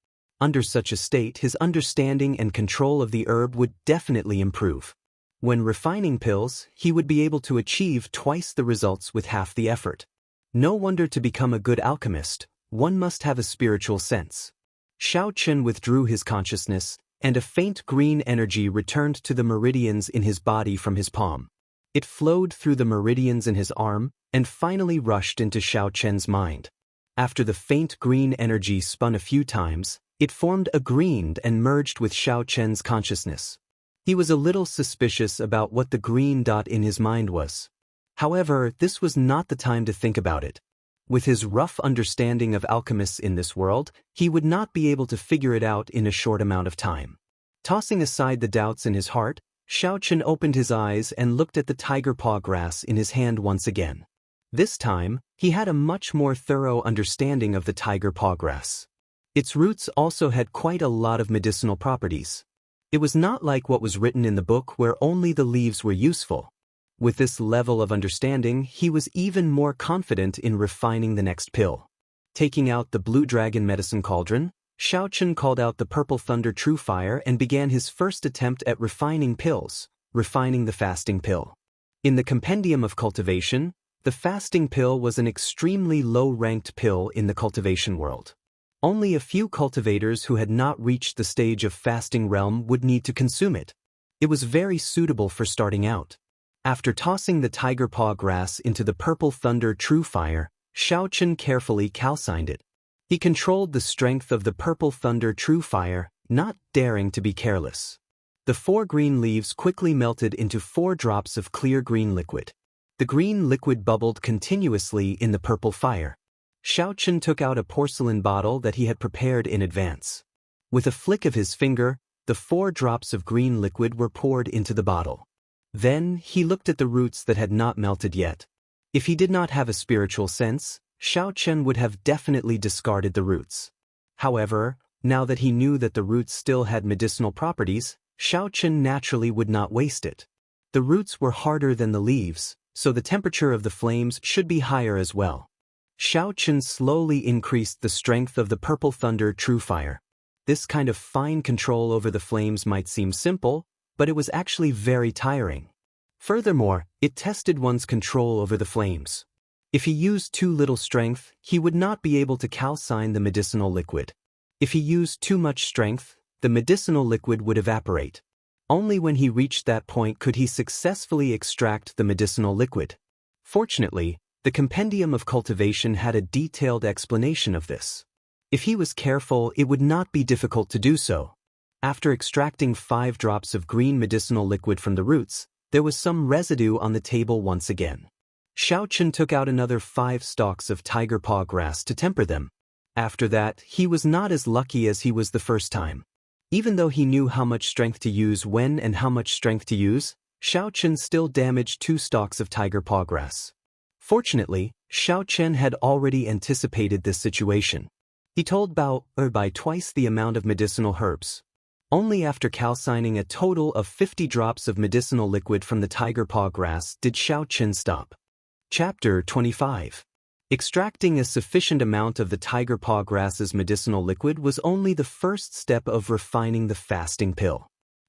Under such a state, his understanding and control of the herb would definitely improve. When refining pills, he would be able to achieve twice the results with half the effort. No wonder to become a good alchemist, one must have a spiritual sense. Xiaochen withdrew his consciousness, and a faint green energy returned to the meridians in his body from his palm. It flowed through the meridians in his arm, and finally rushed into Xiaochen's mind. After the faint green energy spun a few times, it formed a green and merged with Xiaochen's consciousness. He was a little suspicious about what the green dot in his mind was. However, this was not the time to think about it. With his rough understanding of alchemists in this world, he would not be able to figure it out in a short amount of time. Tossing aside the doubts in his heart, Xiaochen opened his eyes and looked at the tiger paw grass in his hand once again. This time, he had a much more thorough understanding of the tiger paw grass. Its roots also had quite a lot of medicinal properties. It was not like what was written in the book where only the leaves were useful. With this level of understanding, he was even more confident in refining the next pill. Taking out the blue dragon medicine cauldron, Xiaochen called out the purple thunder true fire and began his first attempt at refining pills, refining the fasting pill. In the compendium of cultivation, the fasting pill was an extremely low-ranked pill in the cultivation world. Only a few cultivators who had not reached the stage of fasting realm would need to consume it. It was very suitable for starting out. After tossing the tiger paw grass into the purple thunder true fire, Xiaochen carefully calcined it. He controlled the strength of the purple thunder true fire, not daring to be careless. The 4 green leaves quickly melted into 4 drops of clear green liquid. The green liquid bubbled continuously in the purple fire. Xiaochen took out a porcelain bottle that he had prepared in advance. With a flick of his finger, the 4 drops of green liquid were poured into the bottle. Then, he looked at the roots that had not melted yet. If he did not have a spiritual sense, Xiaochen would have definitely discarded the roots. However, now that he knew that the roots still had medicinal properties, Xiaochen naturally would not waste it. The roots were harder than the leaves, so the temperature of the flames should be higher as well. Xiaochen slowly increased the strength of the purple thunder true fire. This kind of fine control over the flames might seem simple, but it was actually very tiring. Furthermore, it tested one's control over the flames. If he used too little strength, he would not be able to calcine the medicinal liquid. If he used too much strength, the medicinal liquid would evaporate. Only when he reached that point could he successfully extract the medicinal liquid. Fortunately, the Compendium of Cultivation had a detailed explanation of this. If he was careful, it would not be difficult to do so. After extracting 5 drops of green medicinal liquid from the roots, there was some residue on the table once again. Xiaochen took out another 5 stalks of tiger paw grass to temper them. After that, he was not as lucky as he was the first time. Even though he knew how much strength to use when and how much strength to use, Xiaochen still damaged 2 stalks of tiger paw grass. Fortunately, Xiaochen had already anticipated this situation. He told Bao by twice the amount of medicinal herbs. Only after calcining a total of 50 drops of medicinal liquid from the tiger paw grass did Xiaochen stop. Chapter 25. Extracting a sufficient amount of the tiger paw grass's medicinal liquid was only the first step of refining the fasting pill.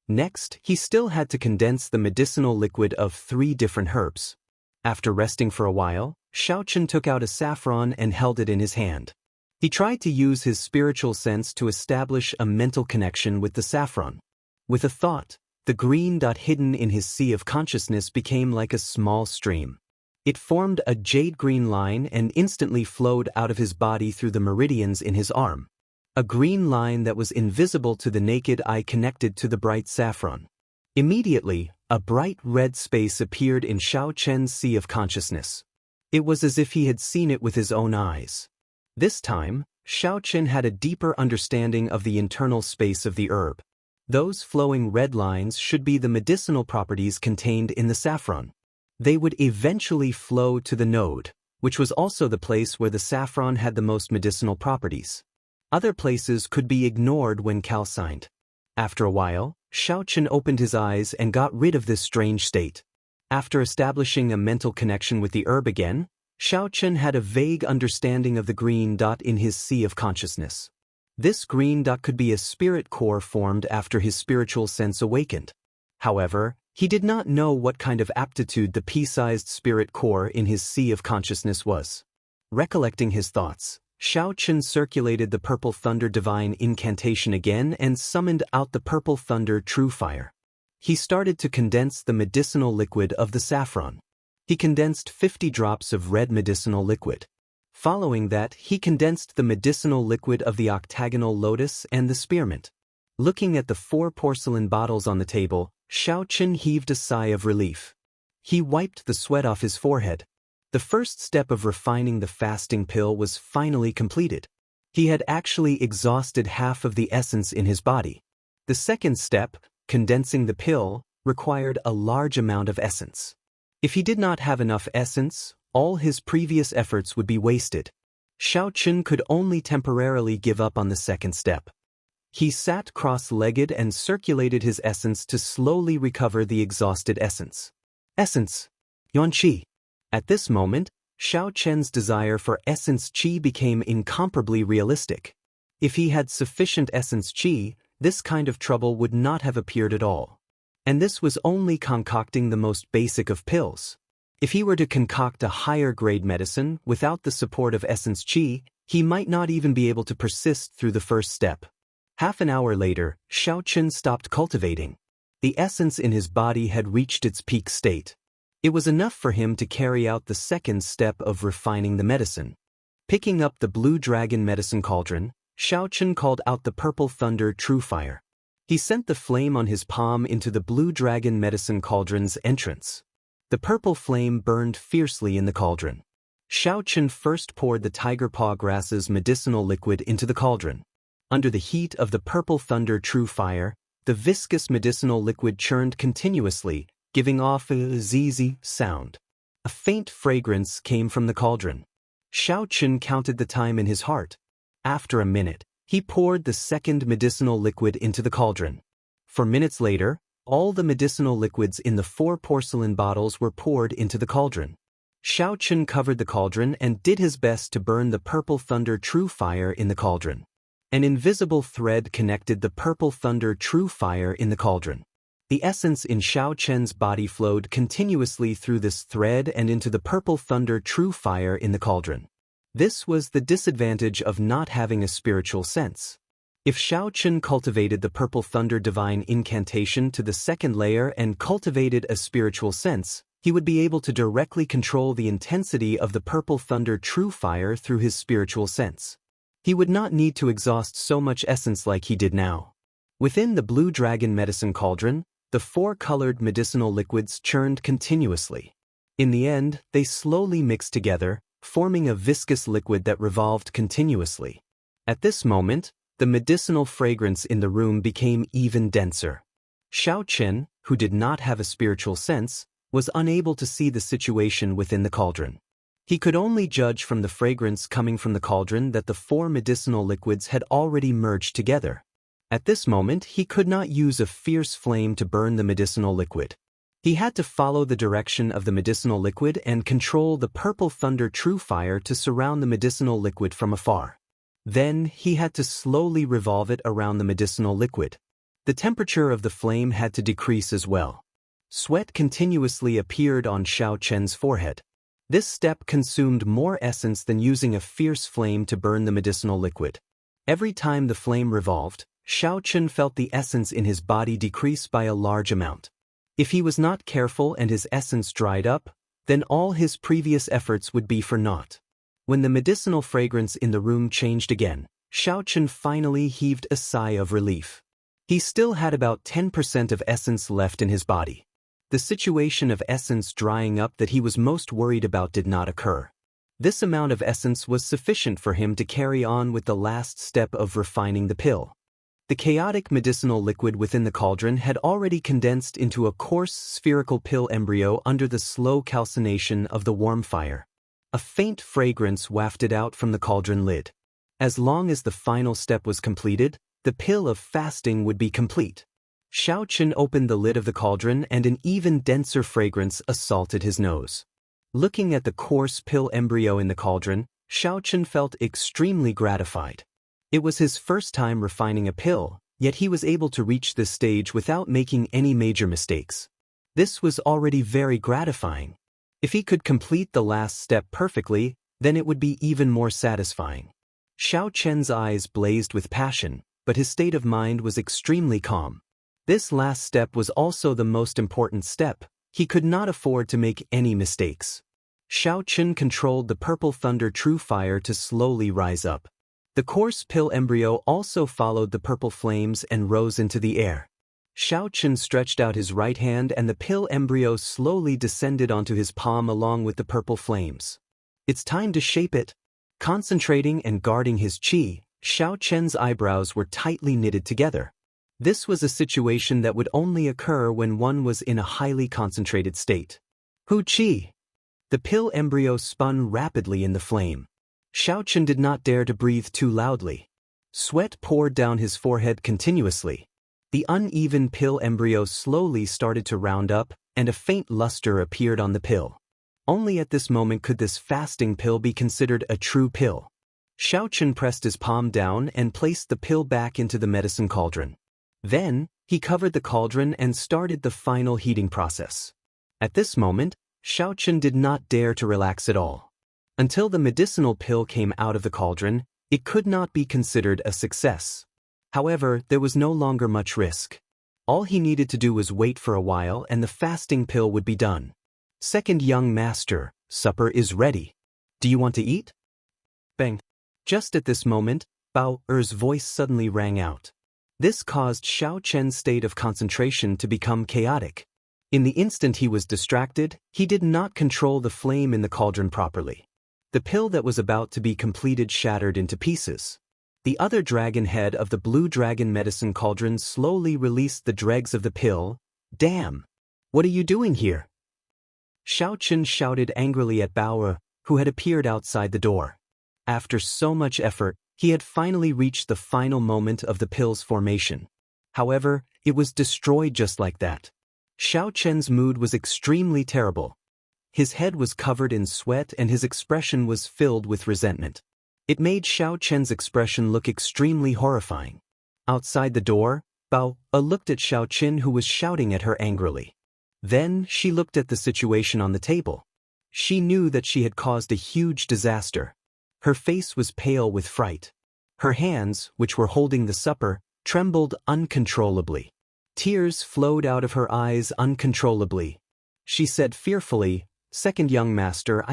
Next, he still had to condense the medicinal liquid of 3 different herbs. After resting for a while, Xiaochen took out a saffron and held it in his hand. He tried to use his spiritual sense to establish a mental connection with the saffron. With a thought, the green dot hidden in his sea of consciousness became like a small stream. It formed a jade-green line and instantly flowed out of his body through the meridians in his arm. A green line that was invisible to the naked eye connected to the bright saffron. Immediately, a bright red space appeared in Xiaochen's sea of consciousness. It was as if he had seen it with his own eyes. This time, Xiaochen had a deeper understanding of the internal space of the herb. Those flowing red lines should be the medicinal properties contained in the saffron. They would eventually flow to the node, which was also the place where the saffron had the most medicinal properties. Other places could be ignored when calcined. After a while, Xiaochen opened his eyes and got rid of this strange state. After establishing a mental connection with the herb again, Xiaochen had a vague understanding of the green dot in his sea of consciousness. This green dot could be a spirit core formed after his spiritual sense awakened. However, he did not know what kind of aptitude the pea-sized spirit core in his sea of consciousness was. Recollecting his thoughts, Xiaochen circulated the purple thunder divine incantation again and summoned out the purple thunder true fire. He started to condense the medicinal liquid of the saffron. He condensed 50 drops of red medicinal liquid. Following that, he condensed the medicinal liquid of the octagonal lotus and the spearmint. Looking at the 4 porcelain bottles on the table, Xiaochen heaved a sigh of relief. He wiped the sweat off his forehead. The first step of refining the fasting pill was finally completed. He had actually exhausted half of the essence in his body. The second step, condensing the pill, required a large amount of essence. If he did not have enough essence, all his previous efforts would be wasted. Xiaochen could only temporarily give up on the second step. He sat cross-legged and circulated his essence to slowly recover the exhausted essence. Essence. Yuan-qi. At this moment, Xiaochen's desire for essence qi became incomparably realistic. If he had sufficient essence qi, this kind of trouble would not have appeared at all. And this was only concocting the most basic of pills. If he were to concoct a higher-grade medicine without the support of essence qi, he might not even be able to persist through the first step. Half an hour later, Xiaochen stopped cultivating. The essence in his body had reached its peak state. It was enough for him to carry out the second step of refining the medicine. Picking up the blue dragon medicine cauldron, Xiaochen called out the purple thunder true fire. He sent the flame on his palm into the blue dragon medicine cauldron's entrance. The purple flame burned fiercely in the cauldron. Xiaochen first poured the tiger paw grass's medicinal liquid into the cauldron. Under the heat of the purple thunder true fire, the viscous medicinal liquid churned continuously, giving off a zzz sound. A faint fragrance came from the cauldron. Xiaochen counted the time in his heart. After a minute, he poured the second medicinal liquid into the cauldron. 4 minutes later, all the medicinal liquids in the 4 porcelain bottles were poured into the cauldron. Xiaochen covered the cauldron and did his best to burn the purple thunder true fire in the cauldron. An invisible thread connected the purple thunder true fire in the cauldron. The essence in Xiaochen's body flowed continuously through this thread and into the purple thunder true fire in the cauldron. This was the disadvantage of not having a spiritual sense. If Xiao Chen cultivated the purple thunder divine incantation to the second layer and cultivated a spiritual sense, he would be able to directly control the intensity of the purple thunder true fire through his spiritual sense. He would not need to exhaust so much essence like he did now. Within the blue dragon medicine cauldron, the 4-colored medicinal liquids churned continuously. In the end, they slowly mixed together, forming a viscous liquid that revolved continuously. At this moment, the medicinal fragrance in the room became even denser. Xiao Chen, who did not have a spiritual sense, was unable to see the situation within the cauldron. He could only judge from the fragrance coming from the cauldron that the 4 medicinal liquids had already merged together. At this moment, he could not use a fierce flame to burn the medicinal liquid. He had to follow the direction of the medicinal liquid and control the purple thunder true fire to surround the medicinal liquid from afar. Then, he had to slowly revolve it around the medicinal liquid. The temperature of the flame had to decrease as well. Sweat continuously appeared on Xiao Chen's forehead. This step consumed more essence than using a fierce flame to burn the medicinal liquid. Every time the flame revolved, Xiao Chen felt the essence in his body decrease by a large amount. If he was not careful and his essence dried up, then all his previous efforts would be for naught. When the medicinal fragrance in the room changed again, Xiao Chen finally heaved a sigh of relief. He still had about 10% of essence left in his body. The situation of essence drying up that he was most worried about did not occur. This amount of essence was sufficient for him to carry on with the last step of refining the pill. The chaotic medicinal liquid within the cauldron had already condensed into a coarse spherical pill embryo under the slow calcination of the warm fire. A faint fragrance wafted out from the cauldron lid. As long as the final step was completed, the pill of fasting would be complete. Xiao Chen opened the lid of the cauldron and an even denser fragrance assaulted his nose. Looking at the coarse pill embryo in the cauldron, Xiao Chen felt extremely gratified. It was his first time refining a pill, yet he was able to reach this stage without making any major mistakes. This was already very gratifying. If he could complete the last step perfectly, then it would be even more satisfying. Xiao Chen's eyes blazed with passion, but his state of mind was extremely calm. This last step was also the most important step. He could not afford to make any mistakes. Xiao Chen controlled the purple thunder true fire to slowly rise up. The coarse pill embryo also followed the purple flames and rose into the air. Xiao Chen stretched out his right hand and the pill embryo slowly descended onto his palm along with the purple flames. It's time to shape it. Concentrating and guarding his qi, Xiao Chen's eyebrows were tightly knitted together. This was a situation that would only occur when one was in a highly concentrated state. Hu qi! The pill embryo spun rapidly in the flame. Xiao Chen did not dare to breathe too loudly. Sweat poured down his forehead continuously. The uneven pill embryo slowly started to round up, and a faint luster appeared on the pill. Only at this moment could this fasting pill be considered a true pill. Xiao Chen pressed his palm down and placed the pill back into the medicine cauldron. Then, he covered the cauldron and started the final heating process. At this moment, Xiao Chen did not dare to relax at all. Until the medicinal pill came out of the cauldron, it could not be considered a success. However, there was no longer much risk. All he needed to do was wait for a while and the fasting pill would be done. Second young master, supper is ready. Do you want to eat? Bang. Just at this moment, Bao Er's voice suddenly rang out. This caused Xiao Chen's state of concentration to become chaotic. In the instant he was distracted, he did not control the flame in the cauldron properly. The pill that was about to be completed shattered into pieces. The other dragon head of the blue dragon medicine cauldron slowly released the dregs of the pill. Damn! What are you doing here? Xiao Chen shouted angrily at Bao Er, who had appeared outside the door. After so much effort, he had finally reached the final moment of the pill's formation. However, it was destroyed just like that. Xiao Chen's mood was extremely terrible. His head was covered in sweat and his expression was filled with resentment. It made Xiao Chen's expression look extremely horrifying. Outside the door, Bao Er looked at Xiao Chen who was shouting at her angrily. Then she looked at the situation on the table. She knew that she had caused a huge disaster. Her face was pale with fright. Her hands, which were holding the supper, trembled uncontrollably. Tears flowed out of her eyes uncontrollably. She said fearfully, "Second young master,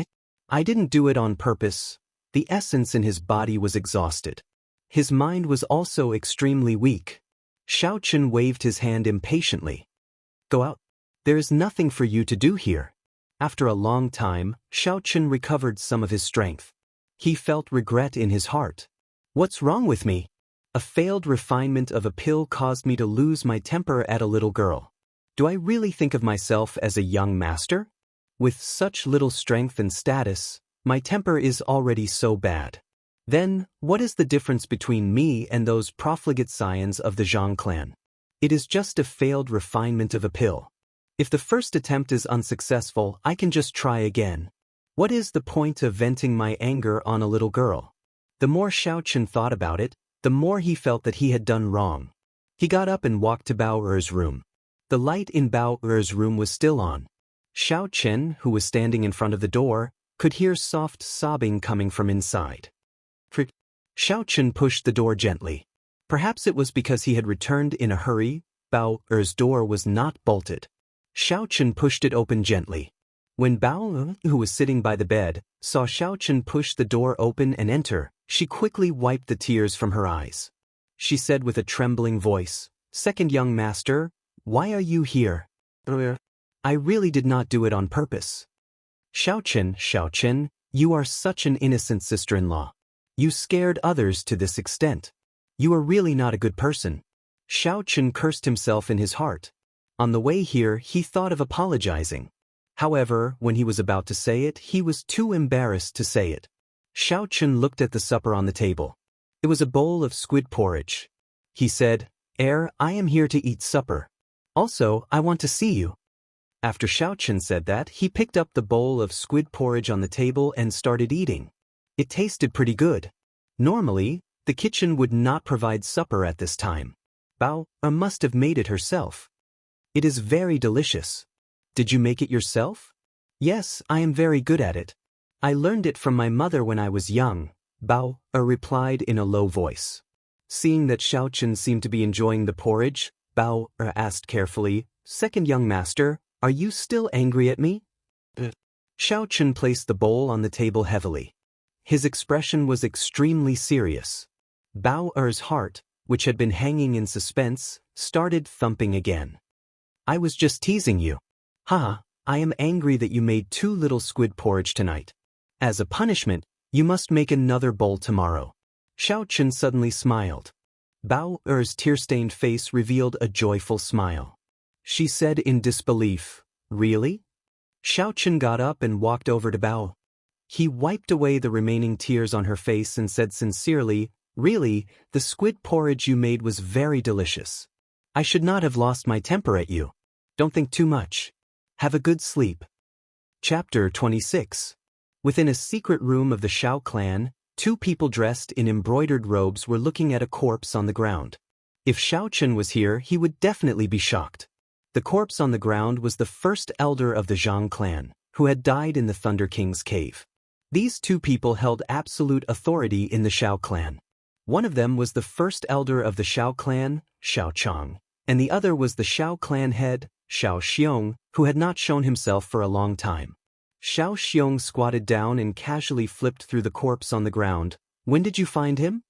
I didn't do it on purpose." The essence in his body was exhausted. His mind was also extremely weak. Xiaochen waved his hand impatiently. "Go out. There is nothing for you to do here." After a long time, Xiaochen recovered some of his strength. He felt regret in his heart. "What's wrong with me? A failed refinement of a pill caused me to lose my temper at a little girl. Do I really think of myself as a young master? With such little strength and status, my temper is already so bad. Then, what is the difference between me and those profligate scions of the Zhang clan? It is just a failed refinement of a pill. If the first attempt is unsuccessful, I can just try again. What is the point of venting my anger on a little girl?" The more Xiaochen thought about it, the more he felt that he had done wrong. He got up and walked to Bao Er's room. The light in Bao Er's room was still on. Xiaochen, who was standing in front of the door, could hear soft sobbing coming from inside. Xiaochen pushed the door gently. Perhaps it was because he had returned in a hurry. Bao Er's door was not bolted. Xiaochen pushed it open gently. When Bao Er, who was sitting by the bed, saw Xiaochen push the door open and enter, she quickly wiped the tears from her eyes. She said with a trembling voice, "Second young master, why are you here?" "I really did not do it on purpose." Xiaochen, you are such an innocent sister-in-law. You scared others to this extent. You are really not a good person." Xiaochen cursed himself in his heart. On the way here, he thought of apologizing. However, when he was about to say it, he was too embarrassed to say it. Xiaochen looked at the supper on the table. It was a bowl of squid porridge. He said, I am here to eat supper. Also, I want to see you." After Xiaochen said that, he picked up the bowl of squid porridge on the table and started eating. It tasted pretty good. Normally, the kitchen would not provide supper at this time. Bao must have made it herself. "It is very delicious. Did you make it yourself?" "Yes, I am very good at it. I learned it from my mother when I was young," Bao replied in a low voice. Seeing that Xiaochen seemed to be enjoying the porridge, Bao asked carefully, "Second young master, are you still angry at me?" Xiaochen placed the bowl on the table heavily. His expression was extremely serious. Bao Er's heart, which had been hanging in suspense, started thumping again. "I was just teasing you. I am angry that you made too little squid porridge tonight. As a punishment, you must make another bowl tomorrow." Xiaochen suddenly smiled. Bao Er's tear-stained face revealed a joyful smile. She said in disbelief, "Really?" Xiaochen got up and walked over to Bao. He wiped away the remaining tears on her face and said sincerely, "Really, the squid porridge you made was very delicious. I should not have lost my temper at you. Don't think too much. Have a good sleep." Chapter 26. Within a secret room of the Xiao clan, two people dressed in embroidered robes were looking at a corpse on the ground. If Xiaochen was here, he would definitely be shocked. The corpse on the ground was the first elder of the Zhang clan, who had died in the Thunder King's cave. These two people held absolute authority in the Xiao clan. One of them was the first elder of the Xiao clan, Xiao Chang, and the other was the Xiao clan head, Xiao Xiong, who had not shown himself for a long time. Xiao Xiong squatted down and casually flipped through the corpse on the ground. "When did you find him?"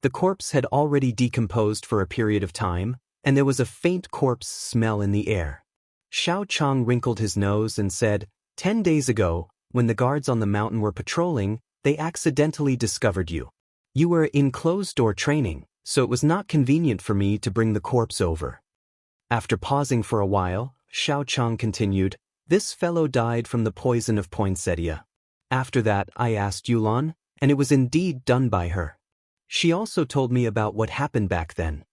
The corpse had already decomposed for a period of time, and there was a faint corpse smell in the air. Xiao Chang wrinkled his nose and said, 10 days ago, when the guards on the mountain were patrolling, they accidentally discovered you. You were in closed-door training, so it was not convenient for me to bring the corpse over." After pausing for a while, Xiao Chang continued, "This fellow died from the poison of poinsettia. After that, I asked Yulan, and it was indeed done by her. She also told me about what happened back then."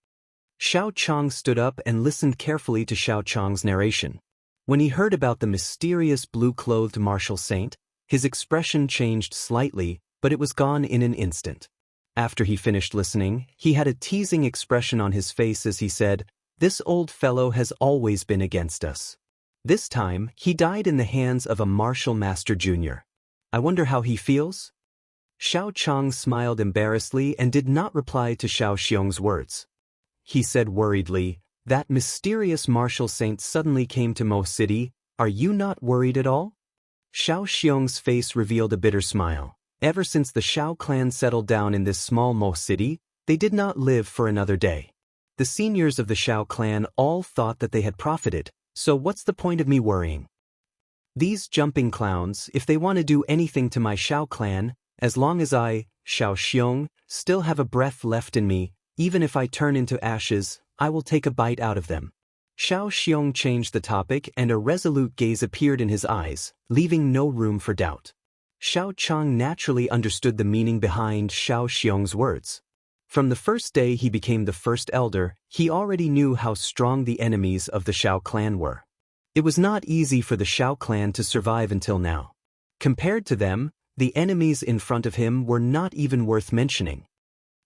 Xiao Chang stood up and listened carefully to Xiao Chang's narration. When he heard about the mysterious blue-clothed martial saint, his expression changed slightly, but it was gone in an instant. After he finished listening, he had a teasing expression on his face as he said, "This old fellow has always been against us. This time, he died in the hands of a martial master junior. I wonder how he feels?" Xiao Chang smiled embarrassedly and did not reply to Xiao Xiong's words. He said worriedly, "That mysterious martial saint suddenly came to Mo City. Are you not worried at all?" Xiao Xiong's face revealed a bitter smile. Ever since the Xiao clan settled down in this small Mo City, they did not live for another day. The seniors of the Xiao clan all thought that they had profited, so what's the point of me worrying? These jumping clowns, if they want to do anything to my Xiao clan, as long as I, Xiao Xiong, still have a breath left in me, even if I turn into ashes, I will take a bite out of them. Xiao Xiong changed the topic and a resolute gaze appeared in his eyes, leaving no room for doubt. Xiao Chang naturally understood the meaning behind Xiao Xiong's words. From the first day he became the first elder, he already knew how strong the enemies of the Xiao clan were. It was not easy for the Xiao clan to survive until now. Compared to them, the enemies in front of him were not even worth mentioning.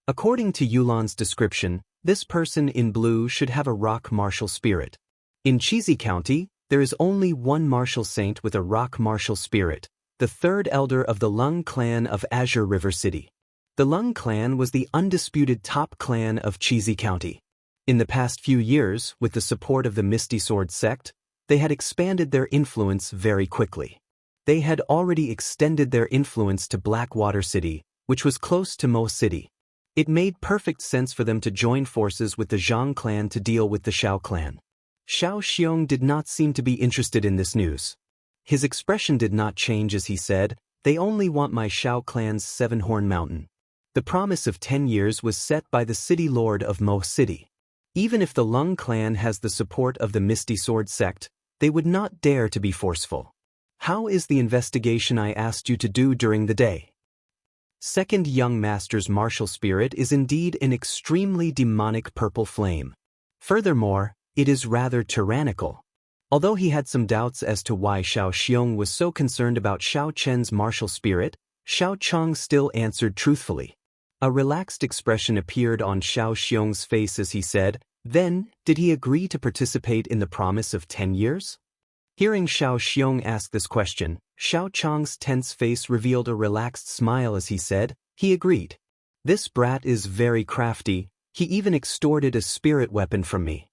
According to Yulan's description, this person in blue should have a rock martial spirit. In Xizi County, there is only one martial saint with a rock martial spirit, the third elder of the Lung clan of Azure River City. The Lung clan was the undisputed top clan of Xizi County. In the past few years, with the support of the Misty Sword sect, they had expanded their influence very quickly. They had already extended their influence to Blackwater City, which was close to Mo City. It made perfect sense for them to join forces with the Zhang clan to deal with the Xiao clan. Xiao Xiong did not seem to be interested in this news. His expression did not change as he said, "They only want my Xiao clan's Seven-Horn Mountain." The promise of 10 years was set by the city lord of Mo City. Even if the Lung clan has the support of the Misty Sword sect, they would not dare to be forceful. How is the investigation I asked you to do during the day? Second young master's martial spirit is indeed an extremely demonic purple flame. Furthermore, it is rather tyrannical. Although he had some doubts as to why Xiao Xiong was so concerned about Xiao Chen's martial spirit, Xiao Chang still answered truthfully. A relaxed expression appeared on Xiao Xiong's face as he said, "Then, did he agree to participate in the promise of 10 years? Hearing Xiao Xiong ask this question, Xiao Chang's tense face revealed a relaxed smile as he said, "He agreed. This brat is very crafty, he even extorted a spirit weapon from me."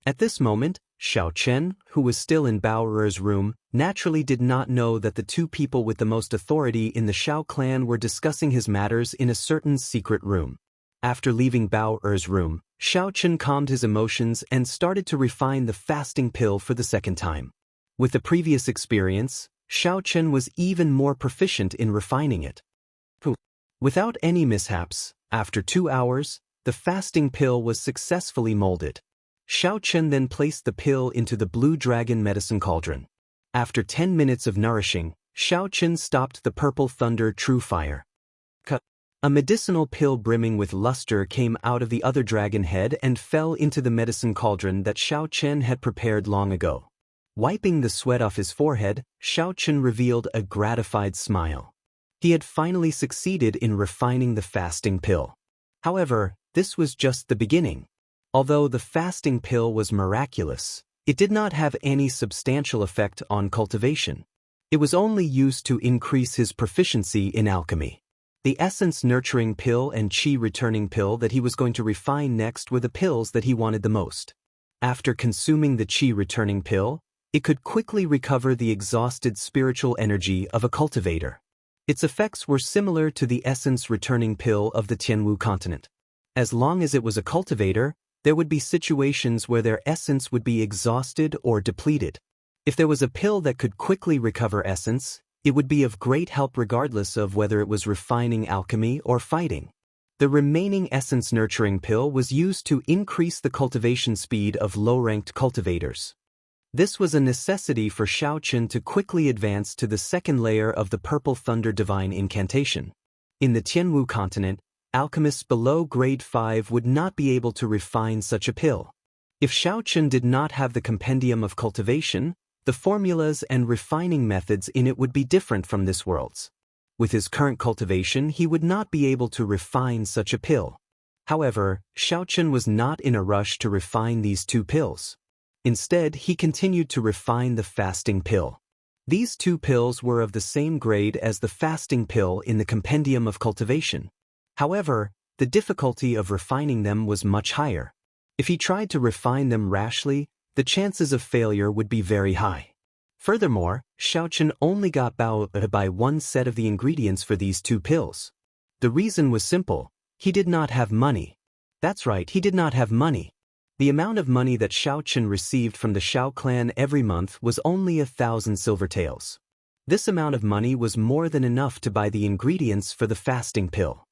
At this moment, Xiao Chen, who was still in Bao Er's room, naturally did not know that the two people with the most authority in the Xiao clan were discussing his matters in a certain secret room. After leaving Bao Er's room, Xiao Chen calmed his emotions and started to refine the fasting pill for the second time. With the previous experience, Xiao Chen was even more proficient in refining it. Without any mishaps, after 2 hours, the fasting pill was successfully molded. Xiao Chen then placed the pill into the blue dragon medicine cauldron. After 10 minutes of nourishing, Xiao Chen stopped the purple thunder true fire. A medicinal pill brimming with luster came out of the other dragon head and fell into the medicine cauldron that Xiao Chen had prepared long ago. Wiping the sweat off his forehead, Xiao Chen revealed a gratified smile. He had finally succeeded in refining the fasting pill. However, this was just the beginning. Although the fasting pill was miraculous, it did not have any substantial effect on cultivation. It was only used to increase his proficiency in alchemy. The essence nurturing pill and qi returning pill that he was going to refine next were the pills that he wanted the most. After consuming the qi returning pill, it could quickly recover the exhausted spiritual energy of a cultivator. Its effects were similar to the essence returning pill of the Tianwu continent. As long as it was a cultivator, there would be situations where their essence would be exhausted or depleted. If there was a pill that could quickly recover essence, it would be of great help regardless of whether it was refining alchemy or fighting. The remaining essence nurturing pill was used to increase the cultivation speed of low-ranked cultivators. This was a necessity for Xiao Chen to quickly advance to the second layer of the Purple Thunder Divine Incantation. In the Tianwu continent, alchemists below grade 5 would not be able to refine such a pill. If Xiao Chen did not have the compendium of cultivation, the formulas and refining methods in it would be different from this world's. With his current cultivation, he would not be able to refine such a pill. However, Xiao Chen was not in a rush to refine these two pills. Instead, he continued to refine the fasting pill. These 2 pills were of the same grade as the fasting pill in the compendium of cultivation. However, the difficulty of refining them was much higher. If he tried to refine them rashly, the chances of failure would be very high. Furthermore, Xiaochen only got Bao by one set of the ingredients for these 2 pills. The reason was simple: he did not have money. That's right, he did not have money. The amount of money that Xiaochen received from the Xiao clan every month was only 1,000 silver taels. This amount of money was more than enough to buy the ingredients for the fasting pill.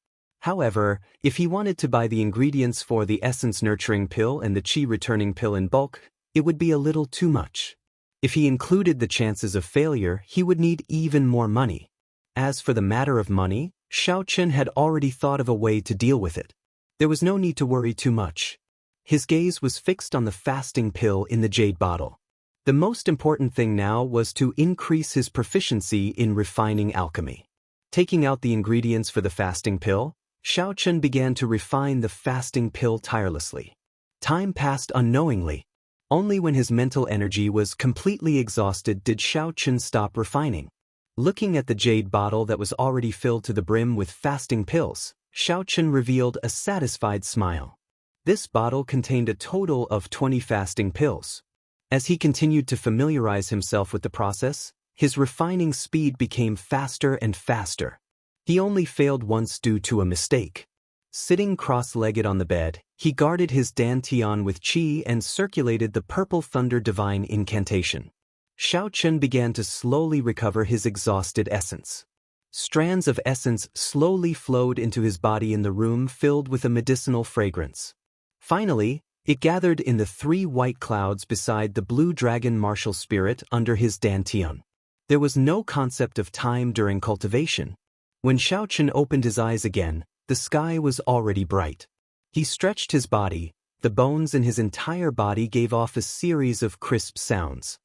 However, if he wanted to buy the ingredients for the essence nurturing pill and the qi returning pill in bulk, it would be a little too much. If he included the chances of failure, he would need even more money. As for the matter of money, Xiaochen had already thought of a way to deal with it. There was no need to worry too much. His gaze was fixed on the fasting pill in the jade bottle. The most important thing now was to increase his proficiency in refining alchemy. Taking out the ingredients for the fasting pill, Xiaochen began to refine the fasting pill tirelessly. Time passed unknowingly. Only when his mental energy was completely exhausted did Xiaochen stop refining. Looking at the jade bottle that was already filled to the brim with fasting pills, Xiaochen revealed a satisfied smile. This bottle contained a total of 20 fasting pills. As he continued to familiarize himself with the process, his refining speed became faster and faster. He only failed once due to a mistake. Sitting cross-legged on the bed, he guarded his dantian with qi and circulated the purple thunder divine incantation. Xiaochen began to slowly recover his exhausted essence. Strands of essence slowly flowed into his body in the room filled with a medicinal fragrance. Finally, it gathered in the 3 white clouds beside the blue dragon martial spirit under his dantian. There was no concept of time during cultivation. When Xiaochen opened his eyes again, the sky was already bright. He stretched his body. The bones in his entire body gave off a series of crisp sounds.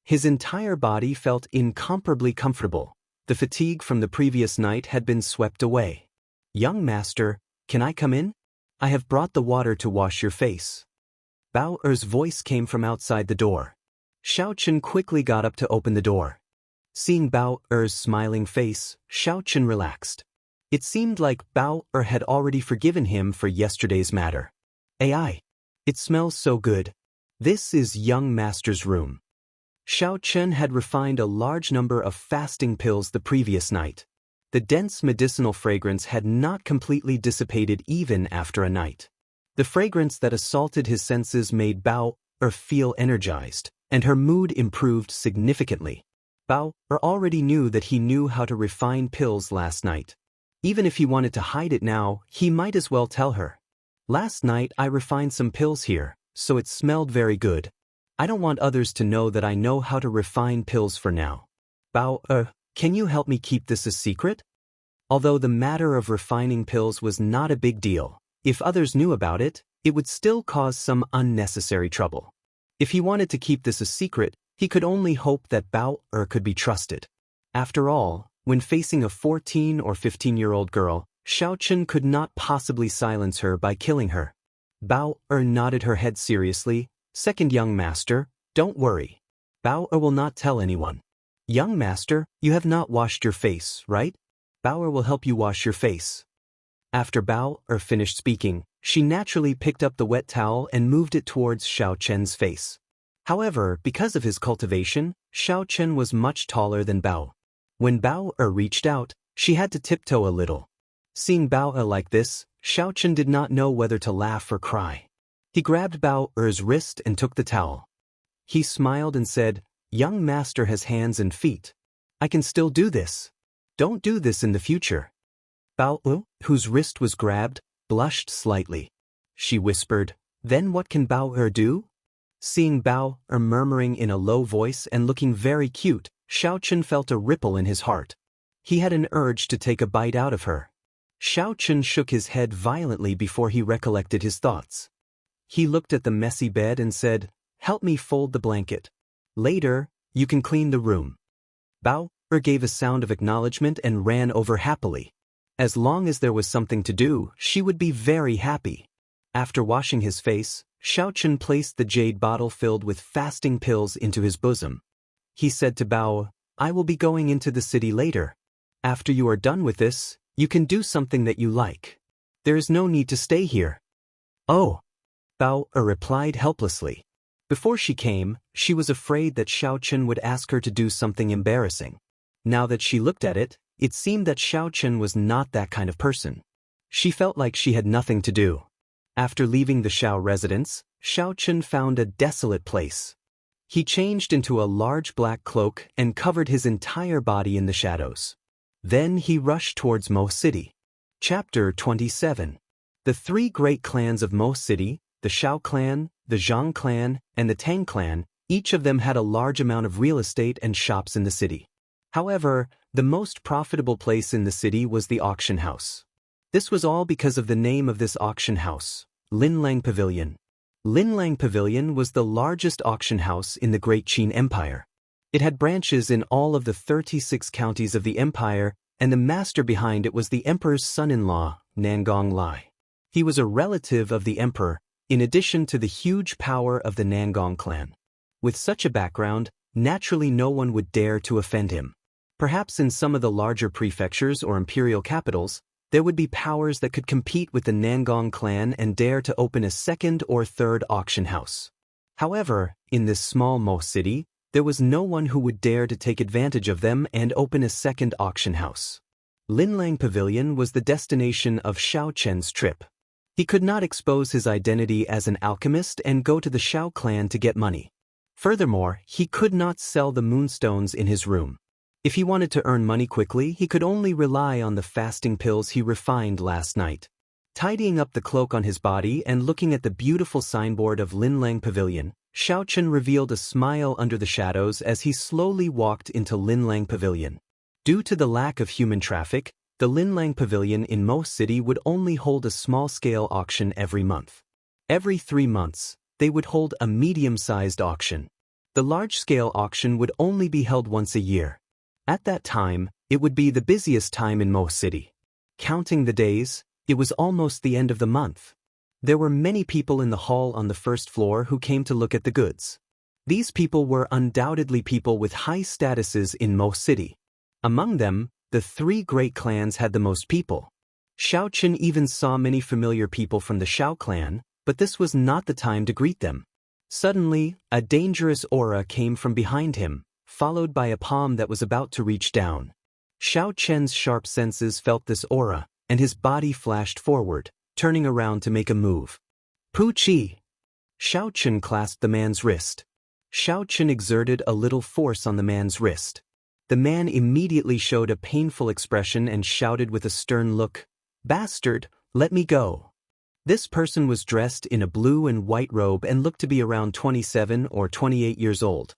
His entire body felt incomparably comfortable. The fatigue from the previous night had been swept away. "Young master, can I come in? I have brought the water to wash your face." Bao Er's voice came from outside the door. Xiaochen quickly got up to open the door. Seeing Bao Er's smiling face, Xiaochen relaxed. It seemed like Bao Er had already forgiven him for yesterday's matter. "AI. It smells so good. This is young master's room." Xiaochen had refined a large number of fasting pills the previous night. The dense medicinal fragrance had not completely dissipated even after a night. The fragrance that assaulted his senses made Bao Er feel energized, and her mood improved significantly. Bao Er already knew that he knew how to refine pills last night. Even if he wanted to hide it now, he might as well tell her. "Last night I refined some pills here, so it smelled very good. I don't want others to know that I know how to refine pills for now. Bao, can you help me keep this a secret?" Although the matter of refining pills was not a big deal, if others knew about it, it would still cause some unnecessary trouble. If he wanted to keep this a secret, he could only hope that Bao could be trusted. After all, when facing a 14 or 15-year-old girl, Xiaochen could not possibly silence her by killing her. Bao nodded her head seriously. "Second young master, don't worry. Bao will not tell anyone." "Young master, you have not washed your face, right? Bao will help you wash your face." After Bao finished speaking, she naturally picked up the wet towel and moved it towards Xiaochen's face. However, because of his cultivation, Xiaochen was much taller than Bao. When Bao reached out, she had to tiptoe a little. Seeing Bao like this, Xiaochen did not know whether to laugh or cry. He grabbed Bao-er's wrist and took the towel. He smiled and said, "Young master has hands and feet. I can still do this. Don't do this in the future." Bao, whose wrist was grabbed, blushed slightly. She whispered, "Then what can Bao do?" Seeing Bao murmuring in a low voice and looking very cute, Xiaochen felt a ripple in his heart. He had an urge to take a bite out of her. Xiaochen shook his head violently before he recollected his thoughts. He looked at the messy bed and said, "Help me fold the blanket. Later, you can clean the room." Bao gave a sound of acknowledgement and ran over happily. As long as there was something to do, she would be very happy. After washing his face, Xiaochen placed the jade bottle filled with fasting pills into his bosom. He said to Bao, I will be going into the city later. After you are done with this, you can do something that you like. There is no need to stay here. Oh, Bao replied helplessly. Before she came, she was afraid that Xiao Chen would ask her to do something embarrassing. Now that she looked at it, it seemed that Xiao Chen was not that kind of person. She felt like she had nothing to do. After leaving the Xiao residence, Xiao Chen found a desolate place. He changed into a large black cloak and covered his entire body in the shadows. Then he rushed towards Mo City. Chapter 27. The three great clans of Mo City, the Xiao clan, the Zhang clan, and the Tang clan, each of them had a large amount of real estate and shops in the city. However, the most profitable place in the city was the auction house. This was all because of the name of this auction house, Linlang Pavilion. Linlang Pavilion was the largest auction house in the Great Qin Empire. It had branches in all of the 36 counties of the empire, and the master behind it was the emperor's son-in-law, Nangong Lai. He was a relative of the emperor, in addition to the huge power of the Nangong clan. With such a background, naturally no one would dare to offend him. Perhaps in some of the larger prefectures or imperial capitals, there would be powers that could compete with the Nangong clan and dare to open a second or third auction house. However, in this small Mo city, there was no one who would dare to take advantage of them and open a second auction house. Linlang Pavilion was the destination of Xiao Chen's trip. He could not expose his identity as an alchemist and go to the Xiao clan to get money. Furthermore, he could not sell the moonstones in his room. If he wanted to earn money quickly, he could only rely on the fasting pills he refined last night. Tidying up the cloak on his body and looking at the beautiful signboard of Linlang Pavilion, Xiao Chen revealed a smile under the shadows as he slowly walked into Linlang Pavilion. Due to the lack of human traffic, the Linlang Pavilion in Mo City would only hold a small-scale auction every month. Every 3 months, they would hold a medium-sized auction. The large-scale auction would only be held once a year. At that time, it would be the busiest time in Mo City. Counting the days, it was almost the end of the month. There were many people in the hall on the first floor who came to look at the goods. These people were undoubtedly people with high statuses in Mo City. Among them, the three great clans had the most people. Xiao Chen even saw many familiar people from the Xiao clan, but this was not the time to greet them. Suddenly, a dangerous aura came from behind him, followed by a palm that was about to reach down. Xiao Chen's sharp senses felt this aura, and his body flashed forward, turning around to make a move. Pu Qi! Xiao Chen clasped the man's wrist. Xiao Chen exerted a little force on the man's wrist. The man immediately showed a painful expression and shouted with a stern look, "Bastard, let me go." This person was dressed in a blue and white robe and looked to be around 27 or 28 years old.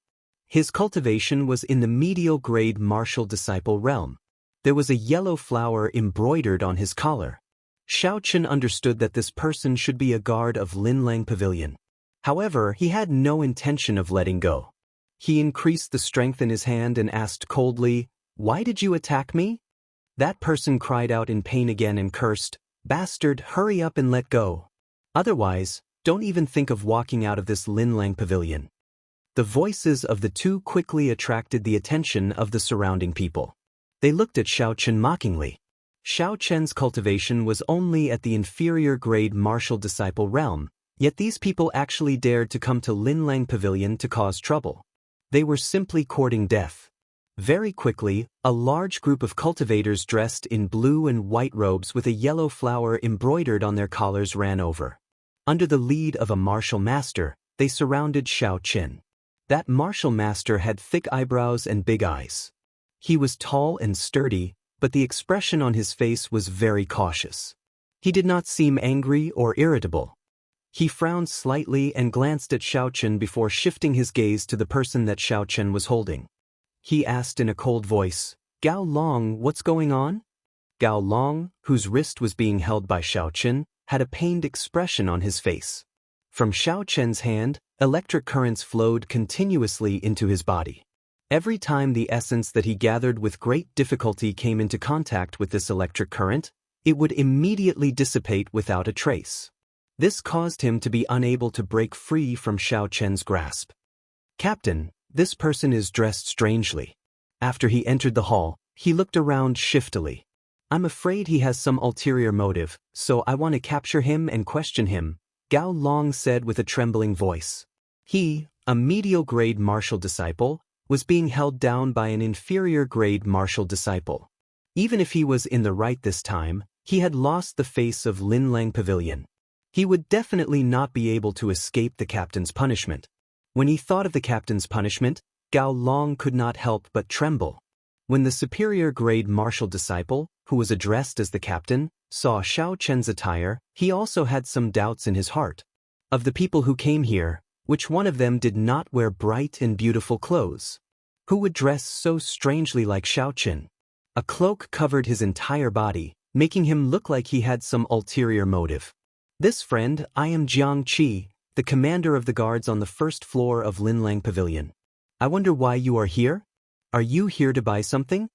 His cultivation was in the medial grade martial disciple realm. There was a yellow flower embroidered on his collar. Xiao Chen understood that this person should be a guard of Linlang Pavilion. However, he had no intention of letting go. He increased the strength in his hand and asked coldly, "Why did you attack me?" That person cried out in pain again and cursed, "Bastard, hurry up and let go. Otherwise, don't even think of walking out of this Linlang Pavilion." The voices of the two quickly attracted the attention of the surrounding people. They looked at Xiao Chen mockingly. Xiao Chen's cultivation was only at the inferior grade martial disciple realm, yet these people actually dared to come to Linlang Pavilion to cause trouble. They were simply courting death. Very quickly, a large group of cultivators dressed in blue and white robes with a yellow flower embroidered on their collars ran over. Under the lead of a martial master, they surrounded Xiao Chen. That martial master had thick eyebrows and big eyes. He was tall and sturdy, but the expression on his face was very cautious. He did not seem angry or irritable. He frowned slightly and glanced at Xiao Chen before shifting his gaze to the person that Xiao Chen was holding. He asked in a cold voice, "Gao Long, what's going on?" Gao Long, whose wrist was being held by Xiao Chen, had a pained expression on his face. From Xiao Chen's hand, electric currents flowed continuously into his body. Every time the essence that he gathered with great difficulty came into contact with this electric current, it would immediately dissipate without a trace. This caused him to be unable to break free from Xiao Chen's grasp. "Captain, this person is dressed strangely." After he entered the hall, he looked around shiftily. I'm afraid he has some ulterior motive, so I want to capture him and question him, Gao Long said with a trembling voice. He, a medial-grade martial disciple, was being held down by an inferior-grade martial disciple. Even if he was in the right this time, he had lost the face of Linlang Pavilion. He would definitely not be able to escape the captain's punishment. When he thought of the captain's punishment, Gao Long could not help but tremble. When the superior-grade martial disciple, who was addressed as the captain, saw Xiao Chen's attire, he also had some doubts in his heart. Of the people who came here, which one of them did not wear bright and beautiful clothes? Who would dress so strangely like Xiao Chen? A cloak covered his entire body, making him look like he had some ulterior motive. This friend, I am Jiang Qi, the commander of the guards on the first floor of Linlang Pavilion. I wonder why you are here? Are you here to buy something?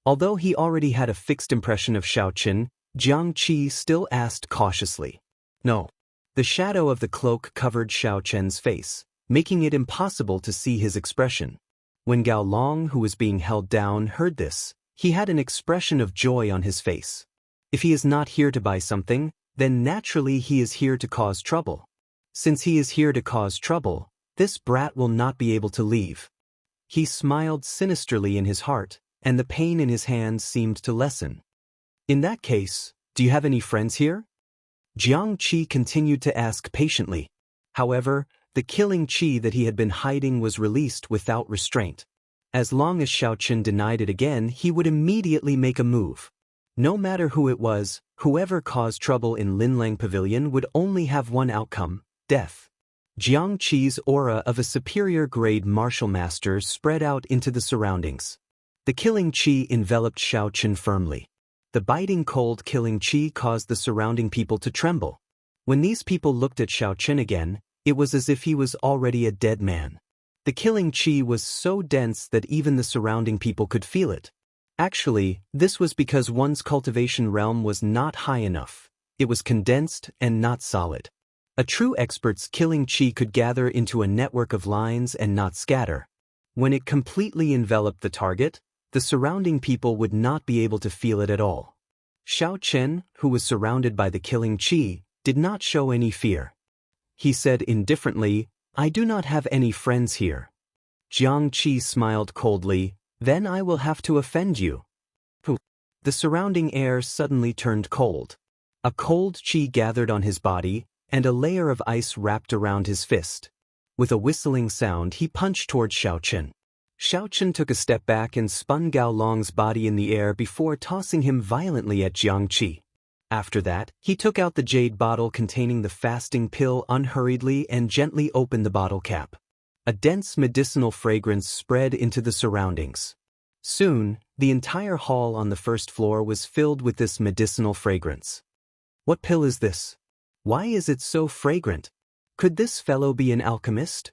Although he already had a fixed impression of Xiao Chen, Jiang Qi still asked cautiously. No. The shadow of the cloak covered Xiao Chen's face, making it impossible to see his expression. When Gao Long, who was being held down, heard this, he had an expression of joy on his face. If he is not here to buy something, then naturally he is here to cause trouble. Since he is here to cause trouble, this brat will not be able to leave. He smiled sinisterly in his heart, and the pain in his hands seemed to lessen. In that case, do you have any friends here? Jiang Qi continued to ask patiently. However, the killing Qi that he had been hiding was released without restraint. As long as Xiao Chen denied it again, he would immediately make a move. No matter who it was, whoever caused trouble in Linlang Pavilion would only have one outcome, death. Jiang Qi's aura of a superior-grade martial master spread out into the surroundings. The killing Qi enveloped Xiao Chen firmly. The biting cold killing Qi caused the surrounding people to tremble. When these people looked at Xiao Chen again, it was as if he was already a dead man. The killing Qi was so dense that even the surrounding people could feel it. Actually, this was because one's cultivation realm was not high enough. It was condensed and not solid. A true expert's killing Qi could gather into a network of lines and not scatter. When it completely enveloped the target, the surrounding people would not be able to feel it at all. Xiao Chen, who was surrounded by the killing Qi, did not show any fear. He said indifferently, I do not have any friends here. Jiang Qi smiled coldly, then I will have to offend you. The surrounding air suddenly turned cold. A cold Qi gathered on his body, and a layer of ice wrapped around his fist. With a whistling sound, he punched toward Xiao Chen. Xiao Chen took a step back and spun Gao Long's body in the air before tossing him violently at Jiang Qi. After that, he took out the jade bottle containing the fasting pill unhurriedly and gently opened the bottle cap. A dense medicinal fragrance spread into the surroundings. Soon, the entire hall on the first floor was filled with this medicinal fragrance. What pill is this? Why is it so fragrant? Could this fellow be an alchemist?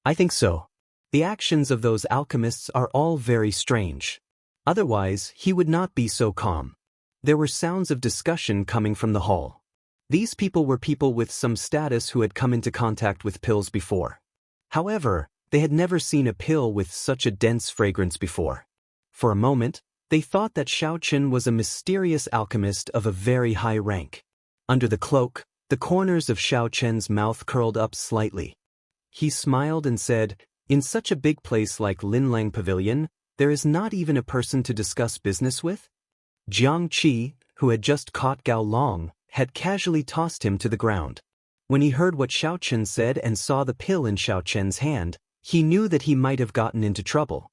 I think so. The actions of those alchemists are all very strange. Otherwise, he would not be so calm. There were sounds of discussion coming from the hall. These people were people with some status who had come into contact with pills before. However, they had never seen a pill with such a dense fragrance before. For a moment, they thought that Xiao Chen was a mysterious alchemist of a very high rank. Under the cloak, the corners of Xiao Chen's mouth curled up slightly. He smiled and said, in such a big place like Linlang Pavilion, there is not even a person to discuss business with? Jiang Qi, who had just caught Gao Long, had casually tossed him to the ground. When he heard what Xiao Chen said and saw the pill in Xiao Chen's hand, he knew that he might have gotten into trouble.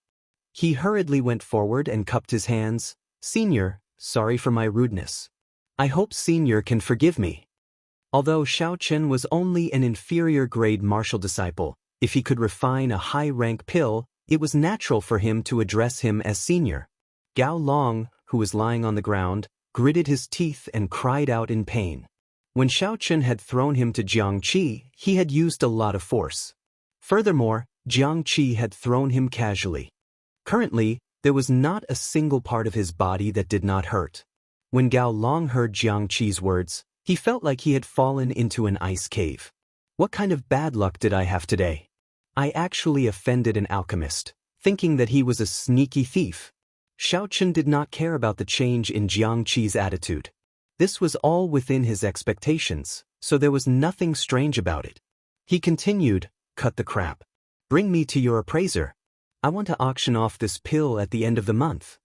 He hurriedly went forward and cupped his hands. Senior, sorry for my rudeness. I hope Senior can forgive me. Although Xiao Chen was only an inferior-grade martial disciple, if he could refine a high-rank pill, it was natural for him to address him as Senior. Gao Long, who was lying on the ground, gritted his teeth and cried out in pain. When Xiao Chen had thrown him to Jiang Qi, he had used a lot of force. Furthermore, Jiang Qi had thrown him casually. Currently, there was not a single part of his body that did not hurt. When Gao Long heard Jiang Qi's words, he felt like he had fallen into an ice cave. What kind of bad luck did I have today? I actually offended an alchemist. thinking that he was a sneaky thief. Xiaochen did not care about the change in Jiang Qi's attitude. This was all within his expectations, so there was nothing strange about it. He continued, "Cut the crap. Bring me to your appraiser. I want to auction off this pill at the end of the month."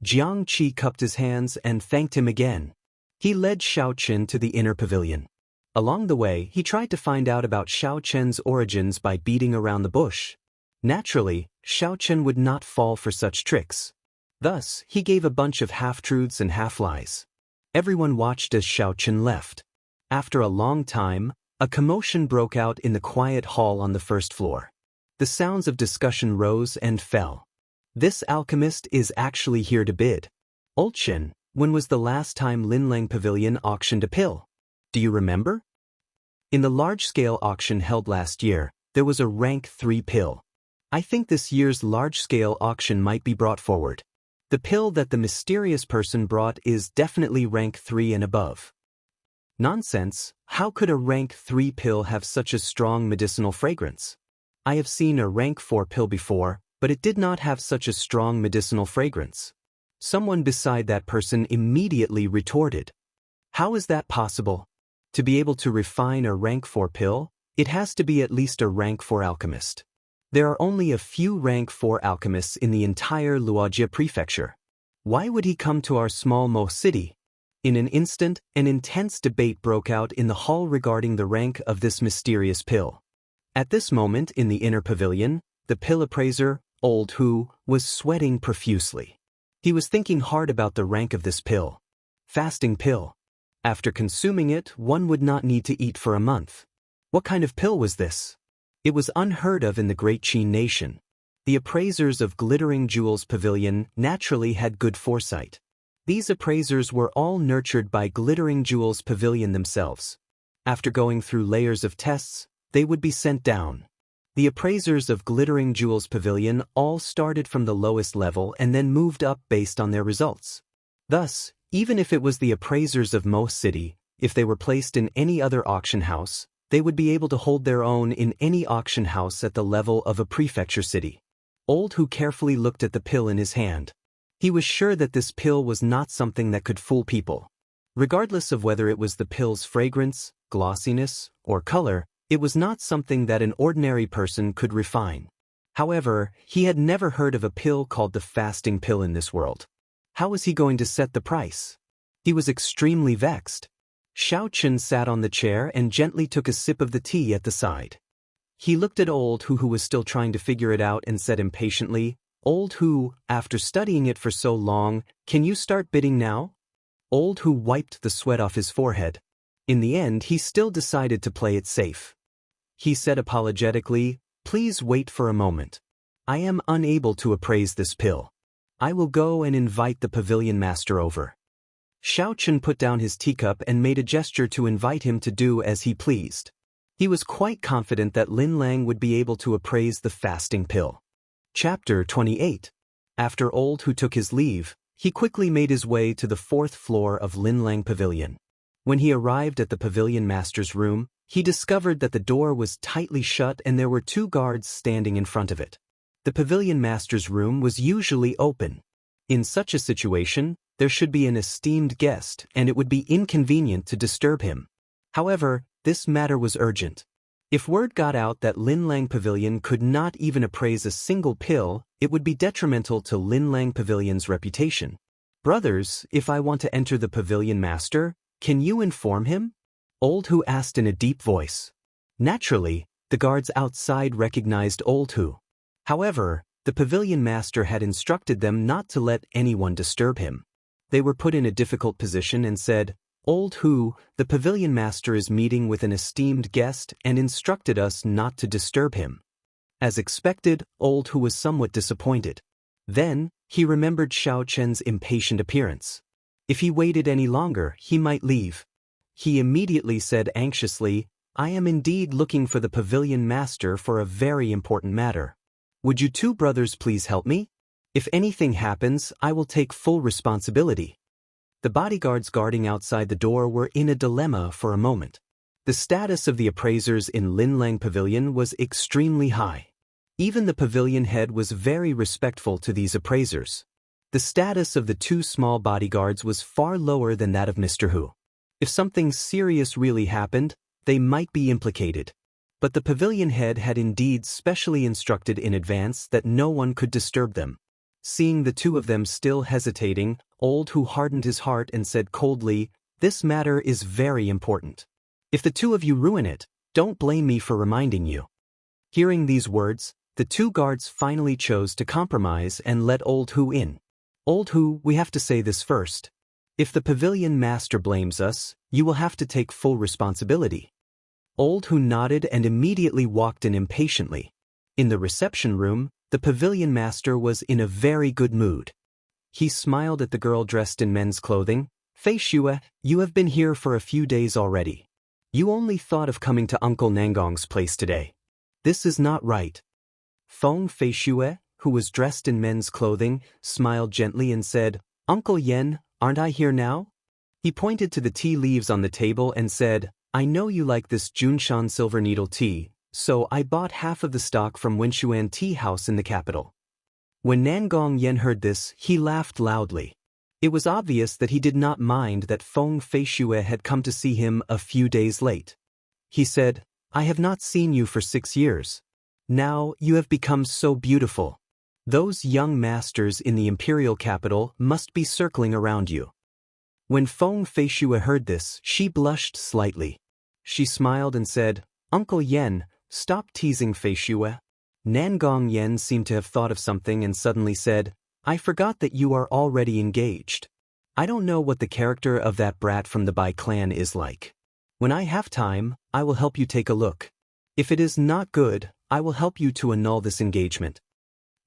Jiang Qi cupped his hands and thanked him again. He led Xiaochen to the inner pavilion. Along the way, he tried to find out about Xiaochen's origins by beating around the bush. Naturally, Xiaochen would not fall for such tricks. Thus, he gave a bunch of half-truths and half-lies. Everyone watched as Xiaochen left. After a long time, a commotion broke out in the quiet hall on the first floor. The sounds of discussion rose and fell. "This alchemist is actually here to bid. Old Shen, when was the last time Linlang Pavilion auctioned a pill? Do you remember?" In the large-scale auction held last year, there was a rank 3 pill. I think this year's large-scale auction might be brought forward. The pill that the mysterious person brought is definitely rank 3 and above. Nonsense, how could a rank 3 pill have such a strong medicinal fragrance? I have seen a rank 4 pill before, but it did not have such a strong medicinal fragrance. Someone beside that person immediately retorted. How is that possible? To be able to refine a rank 4 pill, it has to be at least a rank 4 alchemist. There are only a few rank 4 alchemists in the entire Luojia prefecture. Why would he come to our small Mo city? In an instant, an intense debate broke out in the hall regarding the rank of this mysterious pill. At this moment in the inner pavilion, the pill appraiser, Old Hu, was sweating profusely. He was thinking hard about the rank of this pill. Fasting pill. After consuming it, one would not need to eat for a month. What kind of pill was this? It was unheard of in the Great Qin nation. The appraisers of Glittering Jewels Pavilion naturally had good foresight. These appraisers were all nurtured by Glittering Jewels Pavilion themselves. After going through layers of tests, they would be sent down. The appraisers of Glittering Jewels Pavilion all started from the lowest level and then moved up based on their results. Thus, even if it was the appraisers of Mo City, if they were placed in any other auction house, they would be able to hold their own in any auction house at the level of a prefecture city. Old Hu carefully looked at the pill in his hand. He was sure that this pill was not something that could fool people. Regardless of whether it was the pill's fragrance, glossiness, or color, it was not something that an ordinary person could refine. However, he had never heard of a pill called the fasting pill in this world. How was he going to set the price? He was extremely vexed. Xiaochen sat on the chair and gently took a sip of the tea at the side. He looked at Old Hu, who was still trying to figure it out, and said impatiently, "Old Hu, after studying it for so long, can you start bidding now?" Old Hu wiped the sweat off his forehead. In the end, he still decided to play it safe. He said apologetically, "Please wait for a moment. I am unable to appraise this pill. I will go and invite the pavilion master over." Xiaochen put down his teacup and made a gesture to invite him to do as he pleased. He was quite confident that Lin Lang would be able to appraise the fasting pill. Chapter 28. After Old Hu took his leave, he quickly made his way to the 4th floor of Lin Lang Pavilion. When he arrived at the pavilion master's room, he discovered that the door was tightly shut and there were 2 guards standing in front of it. The pavilion master's room was usually open. In such a situation, there should be an esteemed guest, and it would be inconvenient to disturb him. However, this matter was urgent. If word got out that Lin Lang Pavilion could not even appraise a single pill, it would be detrimental to Lin Lang Pavilion's reputation. "Brothers, if I want to enter the pavilion master, can you inform him?" Old Hu asked in a deep voice. Naturally, the guards outside recognized Old Hu. However, the pavilion master had instructed them not to let anyone disturb him. They were put in a difficult position and said, "Old Hu, the pavilion master is meeting with an esteemed guest and instructed us not to disturb him." As expected, Old Hu was somewhat disappointed. Then, he remembered Xiaochen's impatient appearance. If he waited any longer, he might leave. He immediately said anxiously, "I am indeed looking for the pavilion master for a very important matter. Would you 2 brothers please help me? If anything happens, I will take full responsibility." The bodyguards guarding outside the door were in a dilemma for a moment. The status of the appraisers in Lin Lang Pavilion was extremely high. Even the pavilion head was very respectful to these appraisers. The status of the two small bodyguards was far lower than that of Mr. Hu. If something serious really happened, they might be implicated. But the pavilion head had indeed specially instructed in advance that no one could disturb them. Seeing the two of them still hesitating, Old Hu hardened his heart and said coldly, "This matter is very important. If the two of you ruin it, don't blame me for reminding you." Hearing these words, the two guards finally chose to compromise and let Old Hu in. "Old Hu, we have to say this first. If the pavilion master blames us, you will have to take full responsibility." Old Hu nodded and immediately walked in impatiently. In the reception room, the pavilion master was in a very good mood. He smiled at the girl dressed in men's clothing. "Fei Xue, you have been here for a few days already. You only thought of coming to Uncle Nangong's place today. This is not right." Fei Xue, who was dressed in men's clothing, smiled gently and said, "Uncle Yen, aren't I here now?" He pointed to the tea leaves on the table and said, "I know you like this Junshan silver needle tea, so I bought half of the stock from Wenxuan Tea House in the capital." When Nangong Yen heard this, he laughed loudly. It was obvious that he did not mind that Fei Xue had come to see him a few days late. He said, "I have not seen you for 6 years. Now you have become so beautiful. Those young masters in the imperial capital must be circling around you." When Fei Xue heard this, she blushed slightly. She smiled and said, "Uncle Yen, stop teasing Fei Xue." Nangong Yen seemed to have thought of something and suddenly said, "I forgot that you are already engaged. I don't know what the character of that brat from the Bai clan is like. When I have time, I will help you take a look. If it is not good, I will help you to annul this engagement."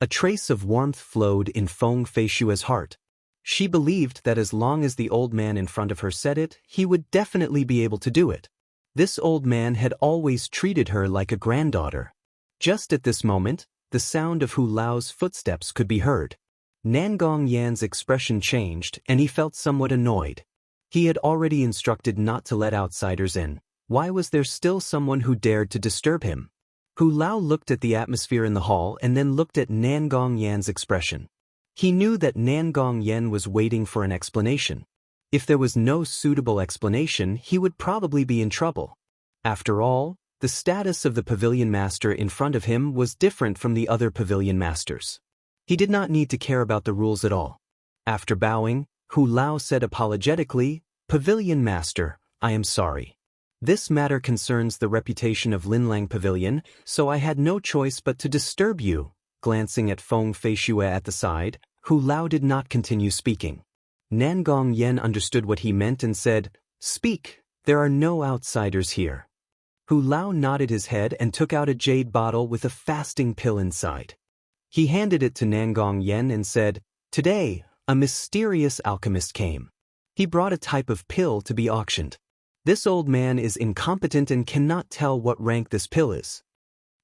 A trace of warmth flowed in Fei Xue's heart. She believed that as long as the old man in front of her said it, he would definitely be able to do it. This old man had always treated her like a granddaughter. Just at this moment, the sound of Hu Lao's footsteps could be heard. Nangong Yan's expression changed and he felt somewhat annoyed. He had already instructed not to let outsiders in. Why was there still someone who dared to disturb him? Hu Lao looked at the atmosphere in the hall and then looked at Nangong Yan's expression. He knew that Nangong Yan was waiting for an explanation. If there was no suitable explanation, he would probably be in trouble. After all, the status of the pavilion master in front of him was different from the other pavilion masters. He did not need to care about the rules at all. After bowing, Hu Lao said apologetically, "Pavilion master, I am sorry. This matter concerns the reputation of Linlang Pavilion, so I had no choice but to disturb you." Glancing at Fei Xue at the side, Hu Lao did not continue speaking. Nangong Yen understood what he meant and said, "Speak, there are no outsiders here." Hu Lao nodded his head and took out a jade bottle with a fasting pill inside. He handed it to Nangong Yen and said, "Today, a mysterious alchemist came. He brought a type of pill to be auctioned. This old man is incompetent and cannot tell what rank this pill is."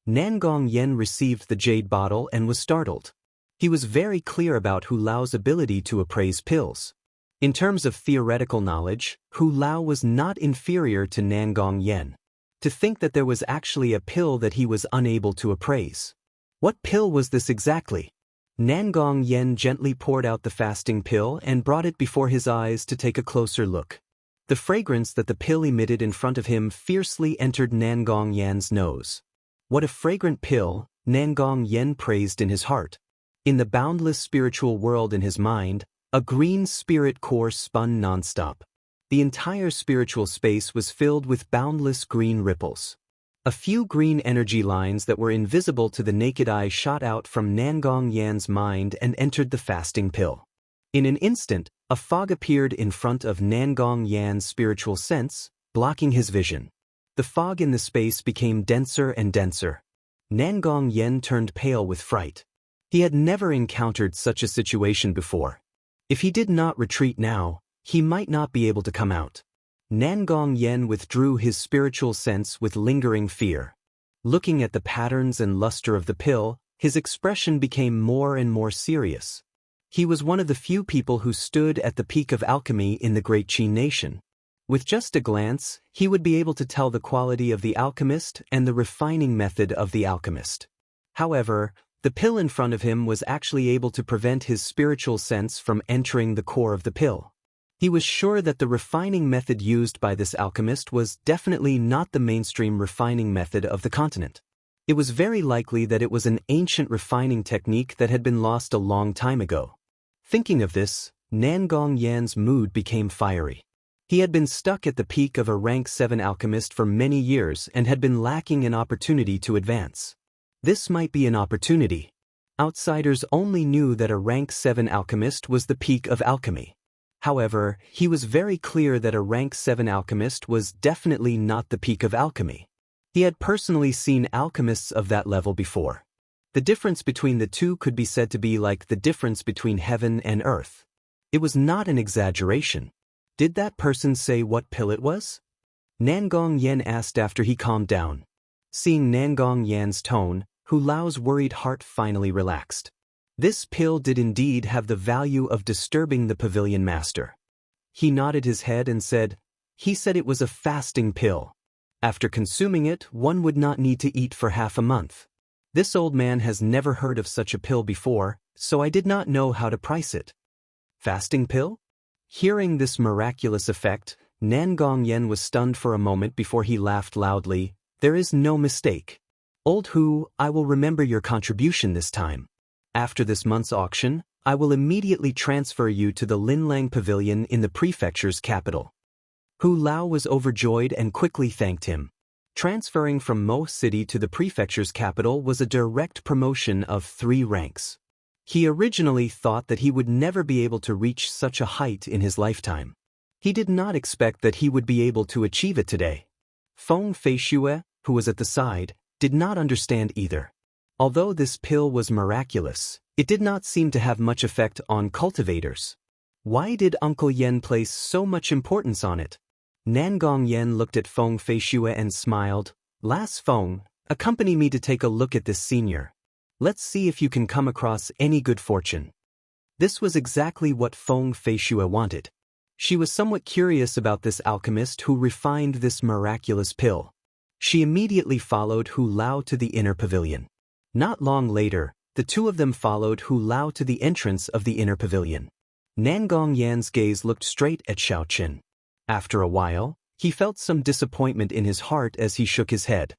Nangong Yen received the jade bottle and was startled. He was very clear about Hu Lao's ability to appraise pills. In terms of theoretical knowledge, Hu Lao was not inferior to Nangong Yen. To think that there was actually a pill that he was unable to appraise. What pill was this exactly? Nangong Yen gently poured out the fasting pill and brought it before his eyes to take a closer look. The fragrance that the pill emitted in front of him fiercely entered Nangong Yan's nose. What a fragrant pill, Nangong Yen praised in his heart. In the boundless spiritual world in his mind, a green spirit core spun nonstop. The entire spiritual space was filled with boundless green ripples. A few green energy lines that were invisible to the naked eye shot out from Nangong Yan's mind and entered the fasting pill. In an instant, a fog appeared in front of Nangong Yan's spiritual sense, blocking his vision. The fog in the space became denser and denser. Nangong Yen turned pale with fright. He had never encountered such a situation before. If he did not retreat now, he might not be able to come out. Nangong Yen withdrew his spiritual sense with lingering fear. Looking at the patterns and luster of the pill, his expression became more and more serious. He was one of the few people who stood at the peak of alchemy in the Great Qin nation. With just a glance, he would be able to tell the quality of the alchemist and the refining method of the alchemist. However, the pill in front of him was actually able to prevent his spiritual sense from entering the core of the pill. He was sure that the refining method used by this alchemist was definitely not the mainstream refining method of the continent. It was very likely that it was an ancient refining technique that had been lost a long time ago. Thinking of this, Nangong Yan's mood became fiery. He had been stuck at the peak of a rank 7 alchemist for many years and had been lacking an opportunity to advance. This might be an opportunity. Outsiders only knew that a rank 7 alchemist was the peak of alchemy. However, he was very clear that a rank 7 alchemist was definitely not the peak of alchemy. He had personally seen alchemists of that level before. The difference between the two could be said to be like the difference between heaven and earth. It was not an exaggeration. Did that person say what pill it was? Nangong Yan asked after he calmed down. Seeing Nangong Yan's tone, Hu Lao's worried heart finally relaxed. This pill did indeed have the value of disturbing the pavilion master. He nodded his head and said, "He said it was a fasting pill. After consuming it, one would not need to eat for half a month. This old man has never heard of such a pill before, so I did not know how to price it." Fasting pill? Hearing this miraculous effect, Nangong Yan was stunned for a moment before he laughed loudly. "There is no mistake. Old Hu, I will remember your contribution this time. After this month's auction, I will immediately transfer you to the Linlang Pavilion in the prefecture's capital." Hu Lao was overjoyed and quickly thanked him. Transferring from Mo City to the prefecture's capital was a direct promotion of 3 ranks. He originally thought that he would never be able to reach such a height in his lifetime. He did not expect that he would be able to achieve it today. Feng Feishue, who was at the side, did not understand either. Although this pill was miraculous, it did not seem to have much effect on cultivators. Why did Uncle Yen place so much importance on it? Nangong Yen looked at Feng Feishue and smiled. "Last Feng, accompany me to take a look at this senior. Let's see if you can come across any good fortune." This was exactly what Feng Feishue wanted. She was somewhat curious about this alchemist who refined this miraculous pill. She immediately followed Hu Lao to the inner pavilion. Not long later, the two of them followed Hu Lao to the entrance of the inner pavilion. Nangong Yan's gaze looked straight at Xiao Qin. After a while, he felt some disappointment in his heart as he shook his head.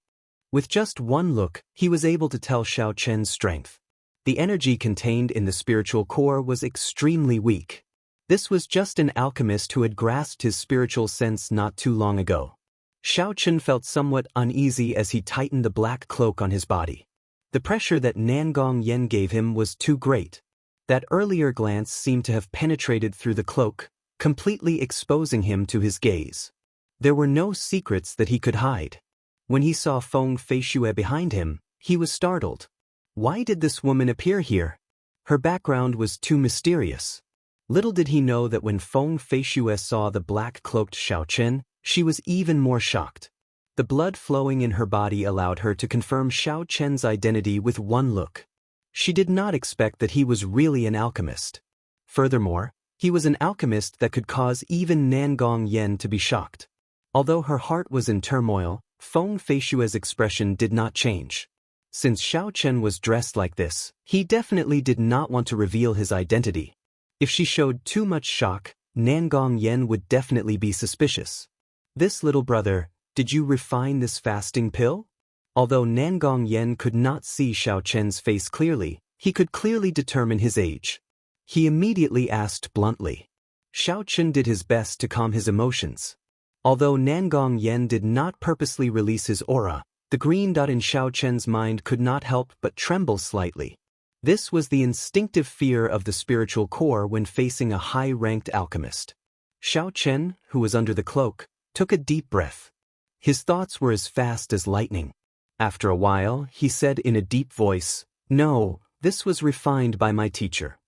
With just one look, he was able to tell Xiao Qin's strength. The energy contained in the spiritual core was extremely weak. This was just an alchemist who had grasped his spiritual sense not too long ago. Xiao Qin felt somewhat uneasy as he tightened the black cloak on his body. The pressure that Nangong Yen gave him was too great. That earlier glance seemed to have penetrated through the cloak, completely exposing him to his gaze. There were no secrets that he could hide. When he saw Feng Feishue behind him, he was startled. Why did this woman appear here? Her background was too mysterious. Little did he know that when Feng Feishue saw the black-cloaked Xiao Qin, she was even more shocked. The blood flowing in her body allowed her to confirm Xiao Qin's identity with one look. She did not expect that he was really an alchemist. Furthermore, he was an alchemist that could cause even Nangong Yen to be shocked. Although her heart was in turmoil, Feng Feishue's expression did not change. Since Xiao Qin was dressed like this, he definitely did not want to reveal his identity. If she showed too much shock, Nangong Yen would definitely be suspicious. "This little brother, did you refine this fasting pill?" Although Nangong Yen could not see Xiao Qin's face clearly, he could clearly determine his age. He immediately asked bluntly. Xiao Qin did his best to calm his emotions. Although Nangong Yen did not purposely release his aura, the green dot in Xiao Qin's mind could not help but tremble slightly. This was the instinctive fear of the spiritual core when facing a high-ranked alchemist. Xiao Qin, who was under the cloak, took a deep breath. His thoughts were as fast as lightning. After a while, he said in a deep voice, "No, this was refined by my teacher."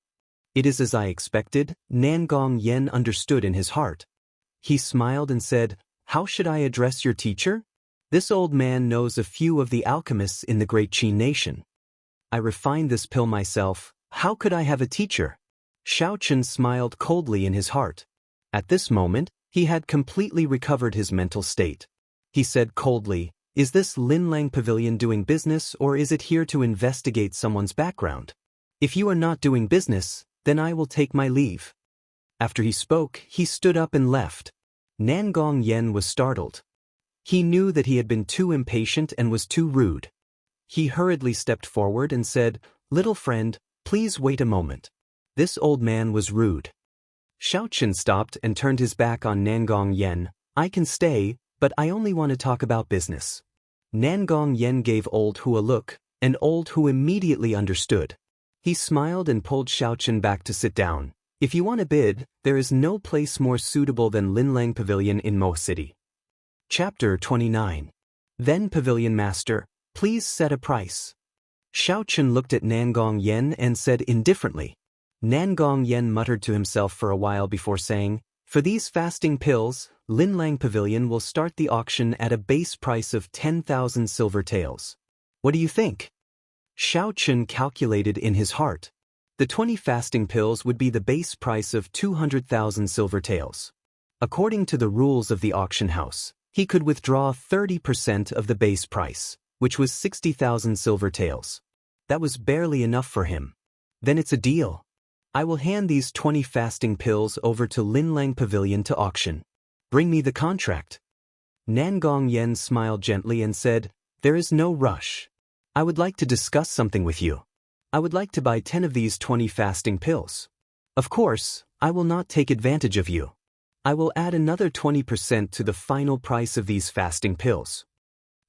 "It is as I expected," Nangong Yen understood in his heart. He smiled and said, "How should I address your teacher? This old man knows a few of the alchemists in the Great Qin nation. I refined this pill myself. How could I have a teacher?" Xiao Qin smiled coldly in his heart. At this moment, he had completely recovered his mental state. He said coldly, Is this Linlang Pavilion doing business or is it here to investigate someone's background? If you are not doing business, then I will take my leave. After he spoke, he stood up and left. Nangong Yen was startled. He knew that he had been too impatient and was too rude. He hurriedly stepped forward and said, "Little friend, please wait a moment." This old man was rude. Xiaoqun stopped and turned his back on Nangong Yen. "I can stay, but I only want to talk about business." Nangong Yen gave Old Hu a look, and Old Hu immediately understood. He smiled and pulled Xiaoqun back to sit down. "If you want to bid, there is no place more suitable than Linlang Pavilion in Mo City. Chapter 29. Then Pavilion Master, please set a price. Xiaoqun looked at Nangong Yen and said indifferently. Nangong Yen muttered to himself for a while before saying, "For these fasting pills, Linlang Pavilion will start the auction at a base price of 10,000 silver taels. What do you think?" Xiaoqun calculated in his heart. The 20 fasting pills would be the base price of 200,000 silver taels. According to the rules of the auction house, he could withdraw 30% of the base price, which was 60,000 silver taels. That was barely enough for him. "Then it's a deal. I will hand these 20 fasting pills over to Linlang Pavilion to auction. Bring me the contract." Nangong Yen smiled gently and said, "There is no rush. I would like to discuss something with you. I would like to buy 10 of these 20 fasting pills. Of course, I will not take advantage of you. I will add another 20% to the final price of these fasting pills."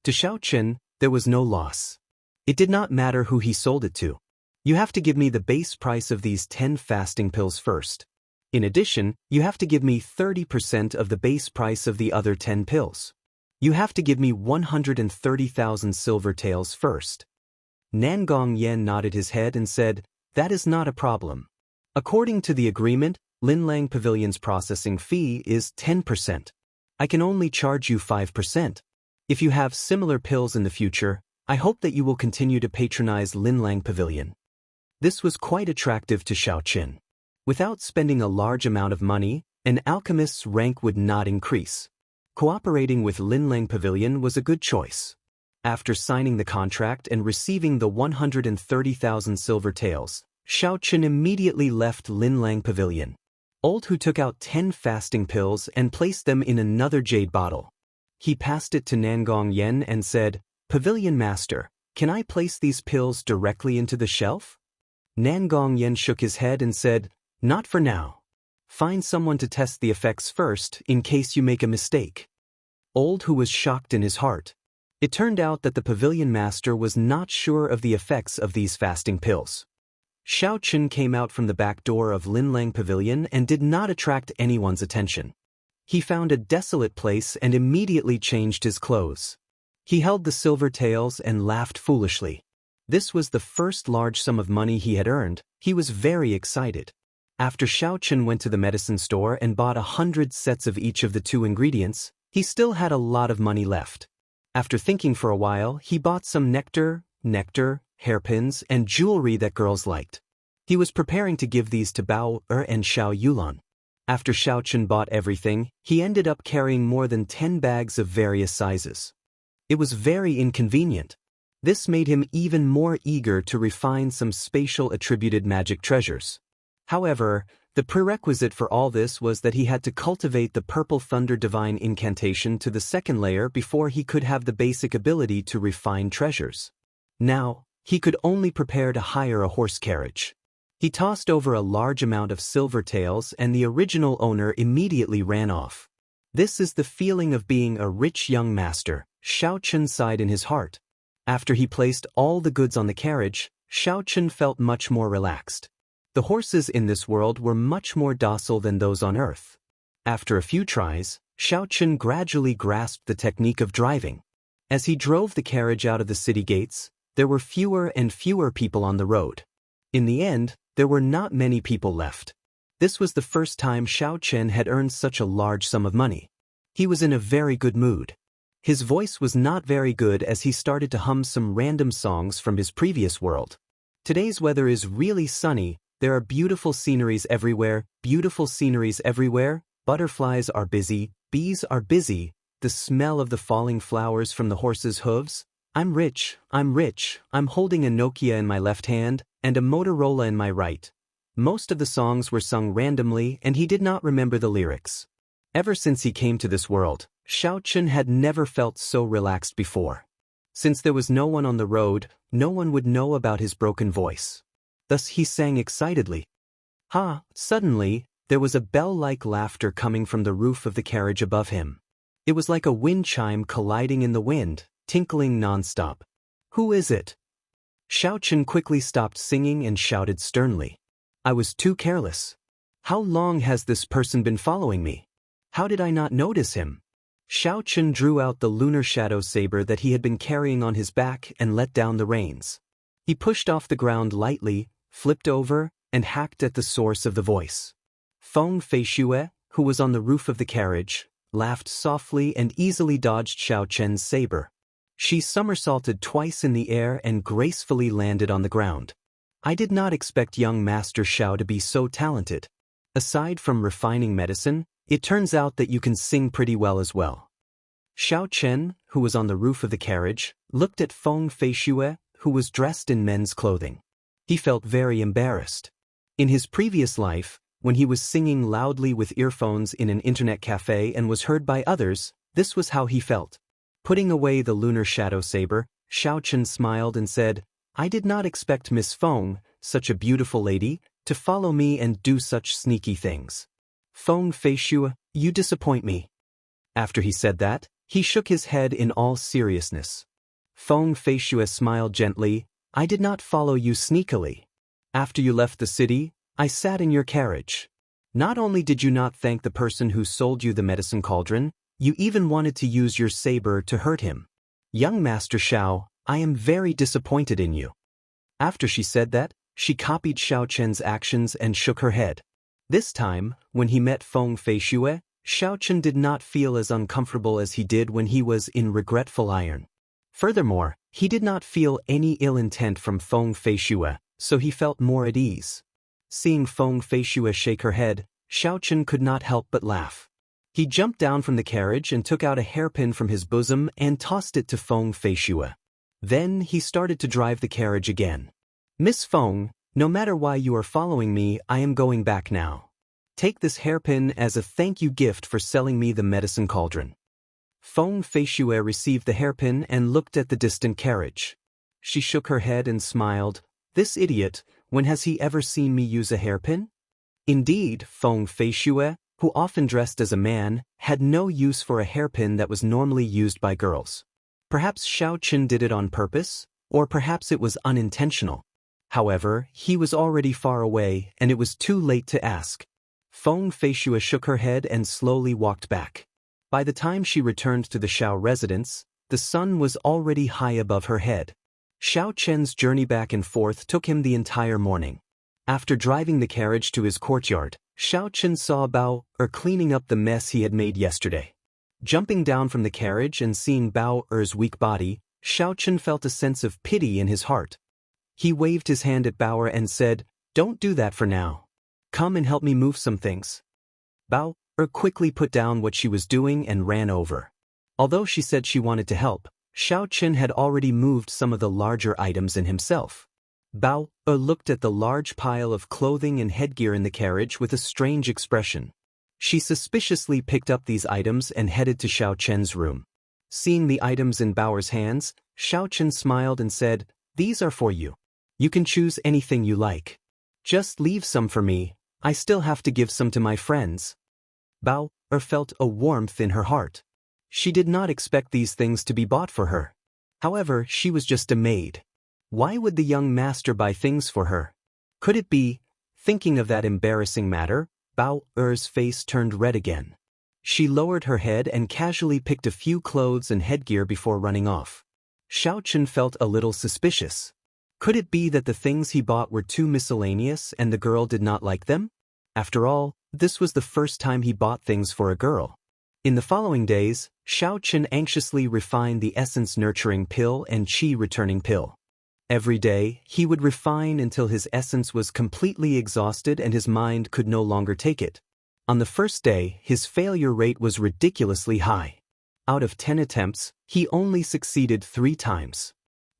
To Xiaoqun, there was no loss. It did not matter who he sold it to. "You have to give me the base price of these 10 fasting pills first. In addition, you have to give me 30% of the base price of the other 10 pills. You have to give me 130,000 silver taels first." Nangong Yen nodded his head and said, "That is not a problem. According to the agreement, Linlang Pavilion's processing fee is 10%. I can only charge you 5%. If you have similar pills in the future, I hope that you will continue to patronize Linlang Pavilion." This was quite attractive to Xiaoqun. Without spending a large amount of money, an alchemist's rank would not increase. Cooperating with Linlang Pavilion was a good choice. After signing the contract and receiving the 130,000 silver taels, Xiaoqun immediately left Linlang Pavilion. Old Hu took out 10 fasting pills and placed them in another jade bottle. He passed it to Nangong Yen and said, "Pavilion Master, can I place these pills directly into the shelf?" Nangong Yen shook his head and said, "Not for now. Find someone to test the effects first in case you make a mistake." Old Hu was shocked in his heart. It turned out that the Pavilion Master was not sure of the effects of these fasting pills. Xiaoqun came out from the back door of Linlang Pavilion and did not attract anyone's attention. He found a desolate place and immediately changed his clothes. He held the silver taels and laughed foolishly. This was the first large sum of money he had earned. He was very excited. After Xiaoqun went to the medicine store and bought 100 sets of each of the 2 ingredients, he still had a lot of money left. After thinking for a while, he bought some nectar, hairpins, and jewelry that girls liked. He was preparing to give these to Bao and Xiao Yulan. After Xiaoqun bought everything, he ended up carrying more than 10 bags of various sizes. It was very inconvenient. This made him even more eager to refine some spatial attributed magic treasures. However, the prerequisite for all this was that he had to cultivate the Purple Thunder Divine Incantation to the 2nd layer before he could have the basic ability to refine treasures. Now, he could only prepare to hire a horse carriage. He tossed over a large amount of silver taels and the original owner immediately ran off. "This is the feeling of being a rich young master," Xiaoqun sighed in his heart. After he placed all the goods on the carriage, Xiaoqun felt much more relaxed. The horses in this world were much more docile than those on Earth. After a few tries, Xiaoqun gradually grasped the technique of driving. As he drove the carriage out of the city gates, there were fewer and fewer people on the road. In the end, there were not many people left. This was the first time Xiaoqun had earned such a large sum of money. He was in a very good mood. His voice was not very good as he started to hum some random songs from his previous world. "Today's weather is really sunny, there are beautiful sceneries everywhere, butterflies are busy, bees are busy, the smell of the falling flowers from the horse's hooves. I'm rich, I'm holding a Nokia in my left hand and a Motorola in my right. Most of the songs were sung randomly and he did not remember the lyrics. Ever since he came to this world, Xiaochen had never felt so relaxed before. Since there was no one on the road, no one would know about his broken voice. Thus he sang excitedly. Ha! Suddenly, there was a bell-like laughter coming from the roof of the carriage above him. It was like a wind chime colliding in the wind, tinkling non-stop. Who is it? Xiaochen quickly stopped singing and shouted sternly. I was too careless. How long has this person been following me? How did I not notice him? Xiaochen drew out the lunar shadow saber that he had been carrying on his back and let down the reins. He pushed off the ground lightly, flipped over, and hacked at the source of the voice. Feng Feishue, who was on the roof of the carriage, laughed softly and easily dodged Xiaochen's saber. She somersaulted twice in the air and gracefully landed on the ground. I did not expect young Master Xiao to be so talented. Aside from refining medicine, it turns out that you can sing pretty well as well. Xiaochen, who was on the roof of the carriage, looked at Feng Feishue, who was dressed in men's clothing. He felt very embarrassed. In his previous life, when he was singing loudly with earphones in an internet cafe and was heard by others, this was how he felt. Putting away the lunar shadow saber, Xiaochen smiled and said, I did not expect Miss Feng, such a beautiful lady, to follow me and do such sneaky things. Feng Feishue, you disappoint me. After he said that, he shook his head in all seriousness. Feng Feishue smiled gently, I did not follow you sneakily. After you left the city, I sat in your carriage. Not only did you not thank the person who sold you the medicine cauldron, you even wanted to use your saber to hurt him. Young Master Xiao, I am very disappointed in you. After she said that, she copied Xiaochen's actions and shook her head. This time, when he met Feng Feishue, Xiaochen did not feel as uncomfortable as he did when he was in Regretful Iron. Furthermore, he did not feel any ill intent from Feng Feishue, so he felt more at ease. Seeing Feng Feishue shake her head, Xiaochen could not help but laugh. He jumped down from the carriage and took out a hairpin from his bosom and tossed it to Feng Feishue. Then he started to drive the carriage again. Miss Feng, no matter why you are following me, I am going back now. Take this hairpin as a thank you gift for selling me the medicine cauldron. Feng Feishue received the hairpin and looked at the distant carriage. She shook her head and smiled. This idiot, when has he ever seen me use a hairpin? Indeed, Feng Feishue, who often dressed as a man, had no use for a hairpin that was normally used by girls. Perhaps Xiaochen did it on purpose, or perhaps it was unintentional. However, he was already far away and it was too late to ask. Feng Feishue shook her head and slowly walked back. By the time she returned to the Xiao residence, the sun was already high above her head. Xiaochen's journey back and forth took him the entire morning. After driving the carriage to his courtyard, Xiaochen saw Bao cleaning up the mess he had made yesterday. Jumping down from the carriage and seeing Bao weak body, Xiaochen felt a sense of pity in his heart. He waved his hand at Bao and said, Don't do that for now. Come and help me move some things. Bao quickly put down what she was doing and ran over. Although she said she wanted to help, Xiaochen had already moved some of the larger items in himself. Bao looked at the large pile of clothing and headgear in the carriage with a strange expression. She suspiciously picked up these items and headed to Xiaochen's room. Seeing the items in Bao's hands, Xiaochen smiled and said, These are for you. You can choose anything you like. Just leave some for me, I still have to give some to my friends. Bao felt a warmth in her heart. She did not expect these things to be bought for her. However, she was just a maid. Why would the young master buy things for her? Could it be, thinking of that embarrassing matter, Bao's face turned red again. She lowered her head and casually picked a few clothes and headgear before running off. Xiaochen felt a little suspicious. Could it be that the things he bought were too miscellaneous and the girl did not like them? After all, this was the first time he bought things for a girl. In the following days, Xiaochen anxiously refined the essence nurturing pill and qi returning pill. Every day, he would refine until his essence was completely exhausted and his mind could no longer take it. On the first day, his failure rate was ridiculously high. Out of 10 attempts, he only succeeded 3 times.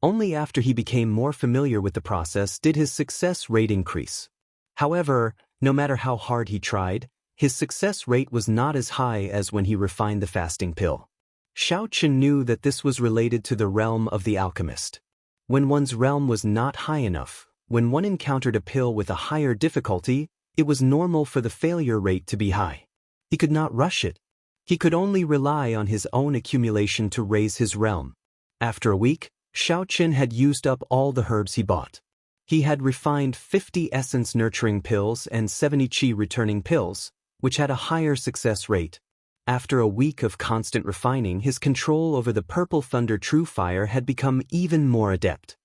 Only after he became more familiar with the process did his success rate increase. However, no matter how hard he tried, his success rate was not as high as when he refined the fasting pill. Xiaochen knew that this was related to the realm of the alchemist. When one's realm was not high enough, when one encountered a pill with a higher difficulty, it was normal for the failure rate to be high. He could not rush it. He could only rely on his own accumulation to raise his realm. After a week, Xiaochen had used up all the herbs he bought. He had refined 50 essence-nurturing pills and 70 qi-returning pills, which had a higher success rate. After a week of constant refining, his control over the Purple Thunder True Fire had become even more adept.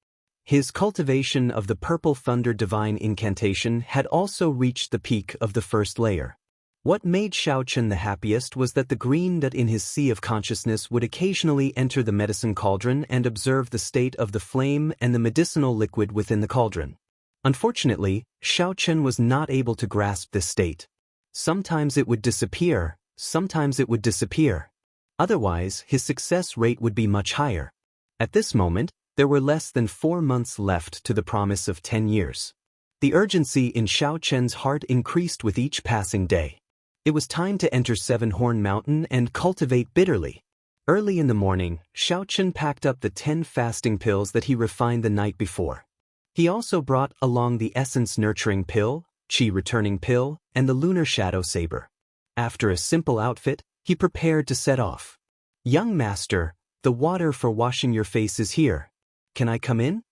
His cultivation of the Purple Thunder Divine Incantation had also reached the peak of the first layer. What made Xiaochen the happiest was that the green dot in his sea of consciousness would occasionally enter the medicine cauldron and observe the state of the flame and the medicinal liquid within the cauldron. Unfortunately, Xiaochen was not able to grasp this state. Sometimes it would disappear, sometimes it would disappear. Otherwise, his success rate would be much higher. At this moment, there were less than 4 months left to the promise of 10 years. The urgency in Xiaochen's heart increased with each passing day. It was time to enter Seven-Horn Mountain and cultivate bitterly. Early in the morning, Xiaochen packed up the 10 fasting pills that he refined the night before. He also brought along the essence-nurturing pill, qi-returning pill, and the lunar shadow saber. After a simple outfit, he prepared to set off. "Young master, the water for washing your face is here. Can I come in?"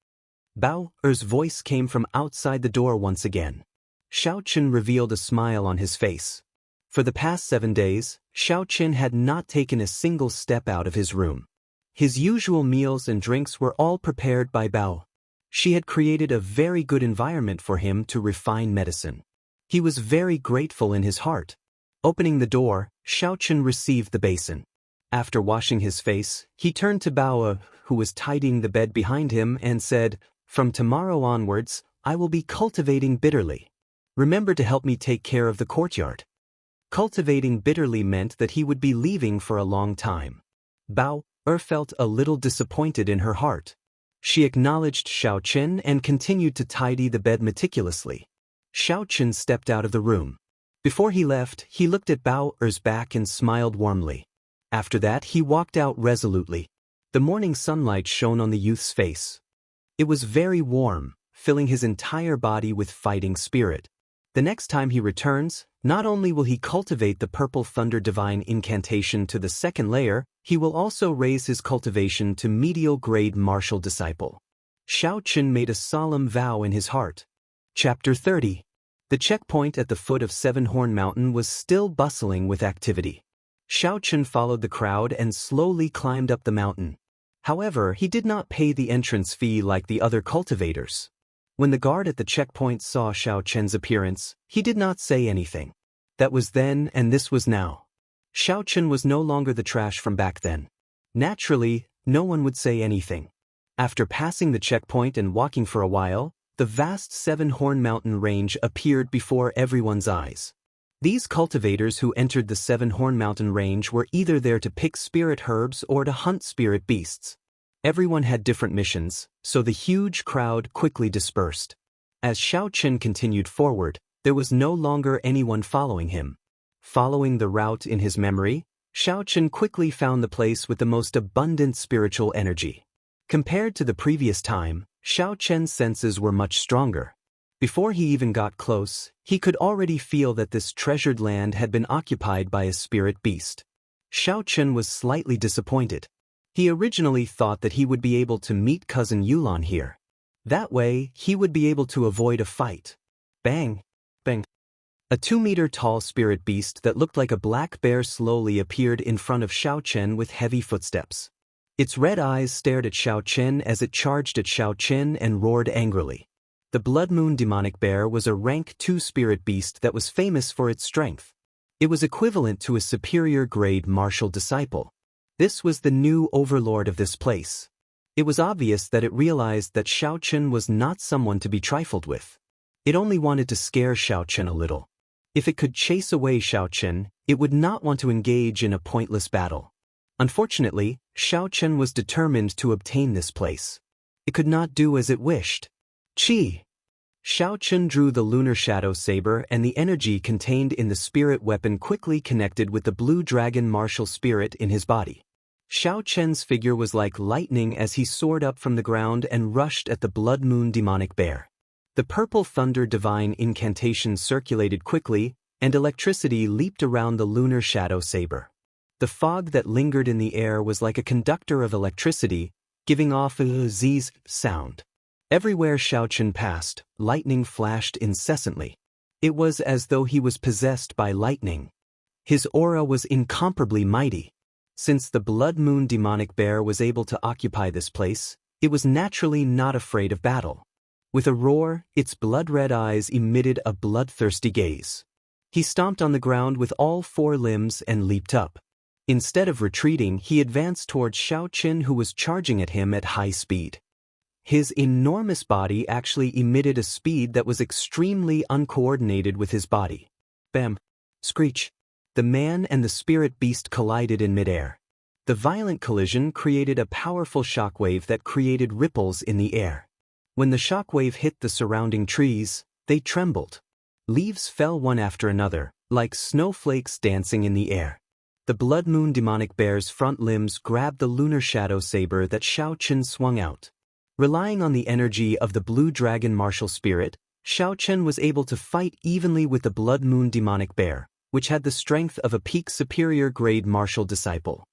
Bao Er's voice came from outside the door once again. Xiaochen revealed a smile on his face. For the past 7 days, Xiaochen had not taken a single step out of his room. His usual meals and drinks were all prepared by Bao. She had created a very good environment for him to refine medicine. He was very grateful in his heart. Opening the door, Xiaochen received the basin. After washing his face, he turned to Bao, who was tidying the bed behind him, and said, "From tomorrow onwards, I will be cultivating bitterly. Remember to help me take care of the courtyard." Cultivating bitterly meant that he would be leaving for a long time. Bao felt a little disappointed in her heart. She acknowledged Xiaochen and continued to tidy the bed meticulously. Xiaochen stepped out of the room. Before he left, he looked at Bao Er's back and smiled warmly. After that, he walked out resolutely. The morning sunlight shone on the youth's face. It was very warm, filling his entire body with fighting spirit. The next time he returns, not only will he cultivate the Purple Thunder Divine Incantation to the 2nd layer, he will also raise his cultivation to medial grade martial disciple. Xiaochen made a solemn vow in his heart. Chapter 30. The checkpoint at the foot of Seven-Horn Mountain was still bustling with activity. Xiaochen followed the crowd and slowly climbed up the mountain. However, he did not pay the entrance fee like the other cultivators. When the guard at the checkpoint saw Xiaochen's appearance, he did not say anything. That was then and this was now. Xiaochen was no longer the trash from back then. Naturally, no one would say anything. After passing the checkpoint and walking for a while, the vast Seven-Horn Mountain range appeared before everyone's eyes. These cultivators who entered the Seven-Horn Mountain range were either there to pick spirit herbs or to hunt spirit beasts. Everyone had different missions, so the huge crowd quickly dispersed. As Xiaochen continued forward, there was no longer anyone following him. Following the route in his memory, Xiaochen quickly found the place with the most abundant spiritual energy. Compared to the previous time, Xiaochen's senses were much stronger. Before he even got close, he could already feel that this treasured land had been occupied by a spirit beast. Xiaochen was slightly disappointed. He originally thought that he would be able to meet cousin Yulan here. That way, he would be able to avoid a fight. Bang! Bang! A 2-meter-tall spirit beast that looked like a black bear slowly appeared in front of Xiaochen with heavy footsteps. Its red eyes stared at Xiaochen as it charged at Xiaochen and roared angrily. The Blood Moon demonic bear was a rank 2 spirit beast that was famous for its strength. It was equivalent to a superior grade martial disciple. This was the new overlord of this place. It was obvious that it realized that Xiaochen was not someone to be trifled with. It only wanted to scare Xiaochen a little. If it could chase away Xiaochen, it would not want to engage in a pointless battle. Unfortunately, Xiaochen was determined to obtain this place. It could not do as it wished. Qi! Xiaochen drew the lunar shadow saber, and the energy contained in the spirit weapon quickly connected with the blue dragon martial spirit in his body. Xiaochen's figure was like lightning as he soared up from the ground and rushed at the blood moon demonic bear. The purple thunder divine incantation circulated quickly, and electricity leaped around the lunar shadow saber. The fog that lingered in the air was like a conductor of electricity, giving off a zzz sound. Everywhere Xiaochen passed, lightning flashed incessantly. It was as though he was possessed by lightning. His aura was incomparably mighty. Since the blood moon demonic bear was able to occupy this place, it was naturally not afraid of battle. With a roar, its blood-red eyes emitted a bloodthirsty gaze. He stomped on the ground with all four limbs and leaped up. Instead of retreating, he advanced towards Xiaochen, who was charging at him at high speed. His enormous body actually emitted a speed that was extremely uncoordinated with his body. Bam! Screech! The man and the spirit beast collided in midair. The violent collision created a powerful shockwave that created ripples in the air. When the shockwave hit the surrounding trees, they trembled. Leaves fell one after another, like snowflakes dancing in the air. The blood moon demonic bear's front limbs grabbed the lunar shadow saber that Xiaochen swung out. Relying on the energy of the blue dragon martial spirit, Xiaochen was able to fight evenly with the blood moon demonic bear, which had the strength of a peak superior grade martial disciple.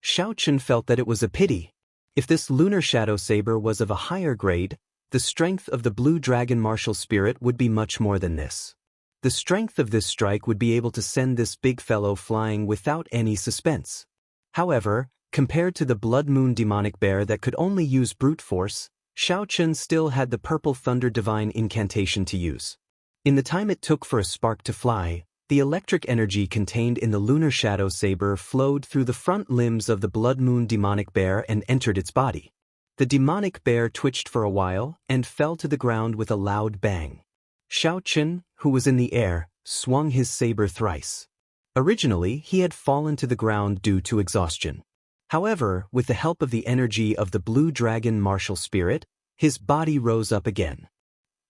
Xiaochen felt that it was a pity. If this lunar shadow saber was of a higher grade, the strength of the blue dragon martial spirit would be much more than this. The strength of this strike would be able to send this big fellow flying without any suspense. However, compared to the blood moon demonic bear that could only use brute force, Xiaochen still had the purple thunder divine incantation to use. In the time it took for a spark to fly, the electric energy contained in the lunar shadow saber flowed through the front limbs of the blood moon demonic bear and entered its body. The demonic bear twitched for a while and fell to the ground with a loud bang. Xiaochen, who was in the air, swung his saber thrice. Originally, he had fallen to the ground due to exhaustion. However, with the help of the energy of the blue dragon martial spirit, his body rose up again.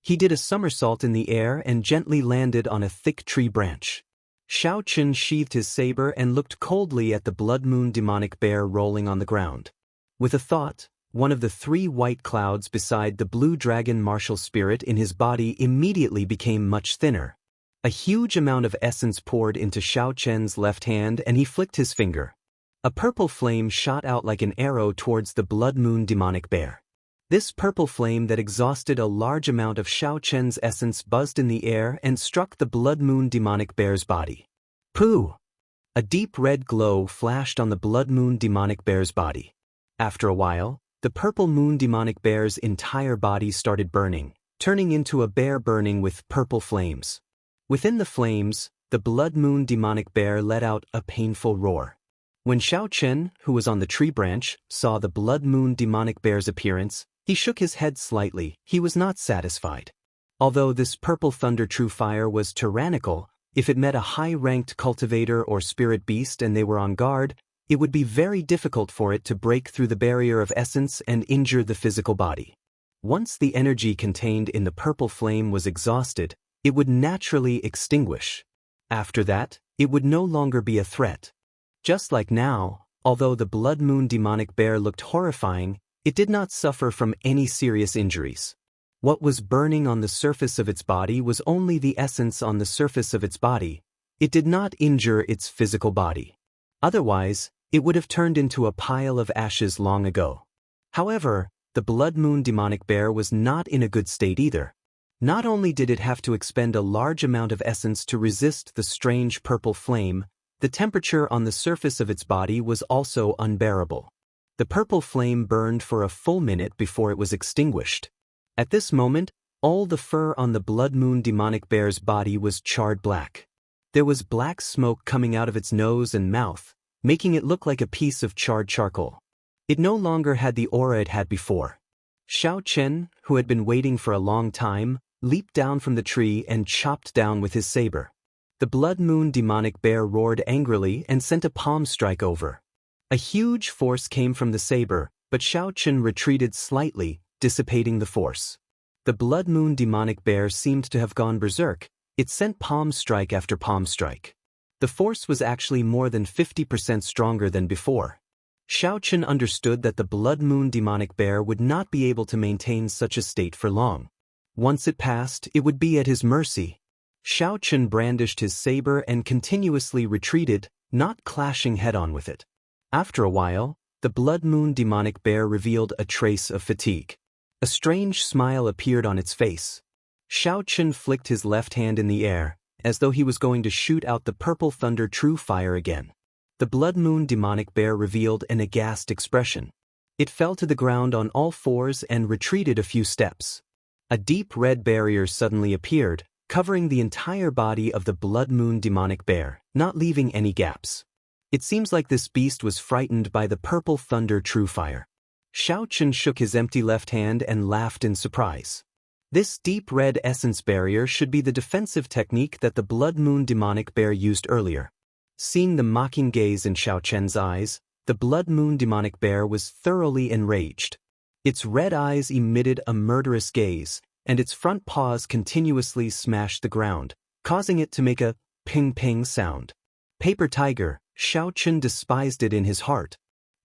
He did a somersault in the air and gently landed on a thick tree branch. Xiaochen sheathed his saber and looked coldly at the blood moon demonic bear rolling on the ground. With a thought, one of the three white clouds beside the blue dragon martial spirit in his body immediately became much thinner. A huge amount of essence poured into Xiaochen's left hand and he flicked his finger. A purple flame shot out like an arrow towards the blood moon demonic bear. This purple flame that exhausted a large amount of Xiaochen's essence buzzed in the air and struck the blood moon demonic bear's body. Pooh! A deep red glow flashed on the blood moon demonic bear's body. After a while, the purple moon demonic bear's entire body started burning, turning into a bear burning with purple flames. Within the flames, the blood moon demonic bear let out a painful roar. When Xiaochen, who was on the tree branch, saw the blood moon demonic bear's appearance, he shook his head slightly. He was not satisfied. Although this purple thunder true fire was tyrannical, if it met a high-ranked cultivator or spirit beast and they were on guard, it would be very difficult for it to break through the barrier of essence and injure the physical body. Once the energy contained in the purple flame was exhausted, it would naturally extinguish. After that, it would no longer be a threat. Just like now, although the blood moon demonic bear looked horrifying, it did not suffer from any serious injuries. What was burning on the surface of its body was only the essence on the surface of its body. It did not injure its physical body. Otherwise, it would have turned into a pile of ashes long ago. However, the blood moon demonic bear was not in a good state either. Not only did it have to expend a large amount of essence to resist the strange purple flame, the temperature on the surface of its body was also unbearable. The purple flame burned for a full minute before it was extinguished. At this moment, all the fur on the blood moon demonic bear's body was charred black. There was black smoke coming out of its nose and mouth, making it look like a piece of charred charcoal. It no longer had the aura it had before. Xiaochen, who had been waiting for a long time, leaped down from the tree and chopped down with his saber. The blood moon demonic bear roared angrily and sent a palm strike over. A huge force came from the saber, but Xiaochen retreated slightly, dissipating the force. The Blood Moon demonic bear seemed to have gone berserk. It sent palm strike after palm strike. The force was actually more than 50% stronger than before. Xiaochen understood that the Blood Moon demonic bear would not be able to maintain such a state for long. Once it passed, it would be at his mercy. Xiaochen brandished his saber and continuously retreated, not clashing head-on with it. After a while, the Blood Moon demonic bear revealed a trace of fatigue. A strange smile appeared on its face. Xiaochen flicked his left hand in the air, as though he was going to shoot out the purple thunder true fire again. The Blood Moon demonic bear revealed an aghast expression. It fell to the ground on all fours and retreated a few steps. A deep red barrier suddenly appeared, covering the entire body of the Blood Moon demonic bear, not leaving any gaps. It seems like this beast was frightened by the purple thunder true fire. Xiaochen shook his empty left hand and laughed in surprise. This deep red essence barrier should be the defensive technique that the Blood Moon demonic bear used earlier. Seeing the mocking gaze in Xiaochen's eyes, the Blood Moon demonic bear was thoroughly enraged. Its red eyes emitted a murderous gaze, and its front paws continuously smashed the ground, causing it to make a ping-ping sound. Paper tiger, Xiaochen despised it in his heart.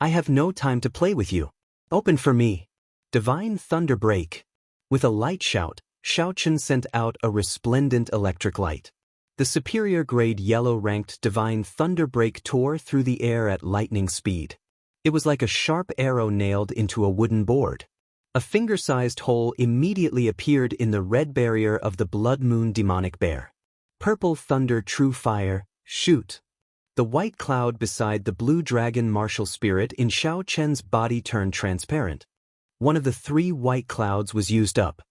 I have no time to play with you. Open for me. Divine Thunder Break. With a light shout, Xiaochen sent out a resplendent electric light. The superior-grade yellow-ranked Divine Thunder Break tore through the air at lightning speed. It was like a sharp arrow nailed into a wooden board. A finger-sized hole immediately appeared in the red barrier of the Blood Moon demonic bear. Purple Thunder True Fire, shoot. The white cloud beside the blue dragon martial spirit in Xiaochen's body turned transparent. One of the 3 white clouds was used up.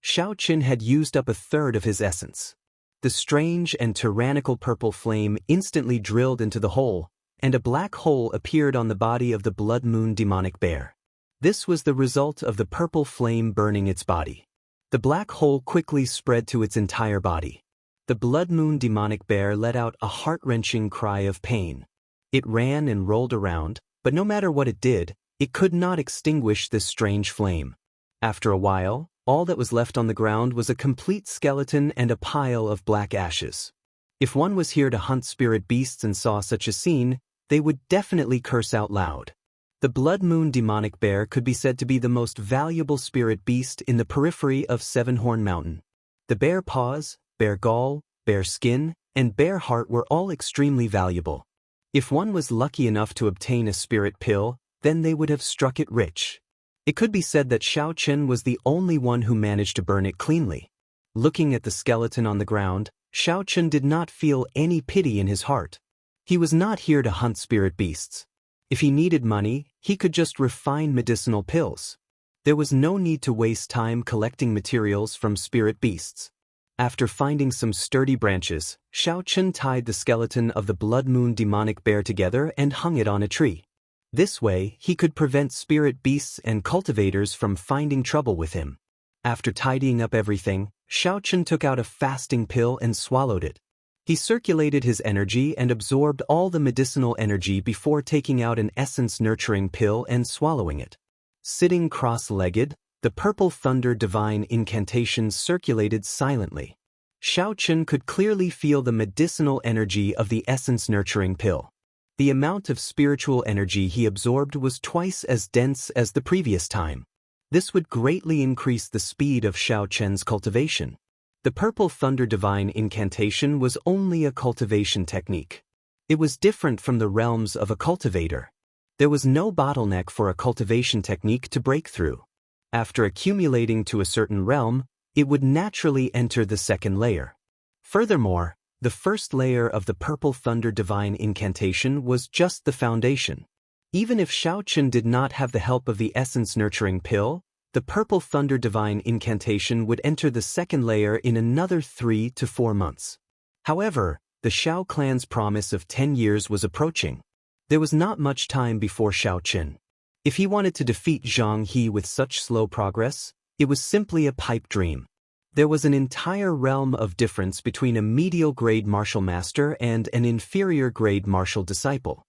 Xiaochen had used up a third of his essence. The strange and tyrannical purple flame instantly drilled into the hole, and a black hole appeared on the body of the Blood Moon demonic bear. This was the result of the purple flame burning its body. The black hole quickly spread to its entire body. The Blood Moon demonic bear let out a heart-wrenching cry of pain. It ran and rolled around, but no matter what it did, it could not extinguish this strange flame. After a while, all that was left on the ground was a complete skeleton and a pile of black ashes. If one was here to hunt spirit beasts and saw such a scene, they would definitely curse out loud. The Blood Moon demonic bear could be said to be the most valuable spirit beast in the periphery of Sevenhorn Mountain. The bear paws, bear gall, bear skin, and bear heart were all extremely valuable. If one was lucky enough to obtain a spirit pill, then they would have struck it rich. It could be said that Xiaochen was the only one who managed to burn it cleanly. Looking at the skeleton on the ground, Xiaochen did not feel any pity in his heart. He was not here to hunt spirit beasts. If he needed money, he could just refine medicinal pills. There was no need to waste time collecting materials from spirit beasts. After finding some sturdy branches, Xiaochen tied the skeleton of the Blood Moon demonic bear together and hung it on a tree. This way, he could prevent spirit beasts and cultivators from finding trouble with him. After tidying up everything, Xiaochen took out a fasting pill and swallowed it. He circulated his energy and absorbed all the medicinal energy before taking out an essence-nurturing pill and swallowing it. Sitting cross-legged, the Purple Thunder divine incantations circulated silently. Xiaochen could clearly feel the medicinal energy of the essence-nurturing pill. The amount of spiritual energy he absorbed was twice as dense as the previous time. This would greatly increase the speed of Xiaochen's cultivation. The Purple Thunder divine incantation was only a cultivation technique. It was different from the realms of a cultivator. There was no bottleneck for a cultivation technique to break through. After accumulating to a certain realm, it would naturally enter the second layer. Furthermore, the first layer of the Purple Thunder divine incantation was just the foundation. Even if Xiaochen did not have the help of the essence-nurturing pill, the Purple Thunder divine incantation would enter the second layer in another 3 to 4 months. However, the Xiao clan's promise of 10 years was approaching. There was not much time before Xiaochen. If he wanted to defeat Zhang He with such slow progress, it was simply a pipe dream. There was an entire realm of difference between a medial-grade martial master and an inferior-grade martial disciple.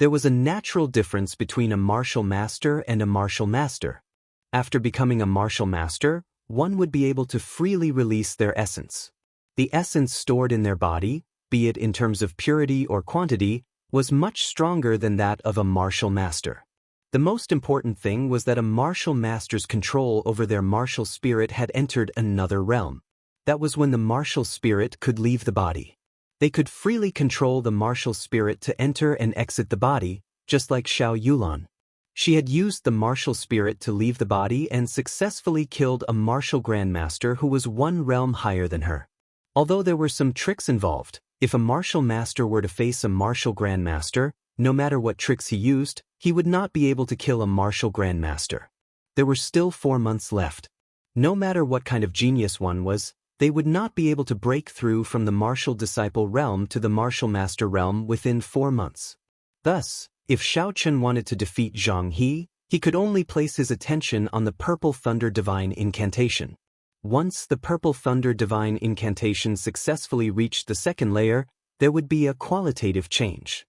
There was a natural difference between a martial master and a martial master. After becoming a martial master, one would be able to freely release their essence. The essence stored in their body, be it in terms of purity or quantity, was much stronger than that of a martial master. The most important thing was that a martial master's control over their martial spirit had entered another realm. That was when the martial spirit could leave the body. They could freely control the martial spirit to enter and exit the body, just like Xiao Yulan. She had used the martial spirit to leave the body and successfully killed a martial grandmaster who was one realm higher than her. Although there were some tricks involved, if a martial master were to face a martial grandmaster, no matter what tricks he used, he would not be able to kill a martial grandmaster. There were still 4 months left. No matter what kind of genius one was, they would not be able to break through from the martial disciple realm to the martial master realm within 4 months. Thus, if Xiao Chen wanted to defeat Zhang He, he could only place his attention on the Purple Thunder Divine Incantation. Once the Purple Thunder Divine Incantation successfully reached the second layer, there would be a qualitative change.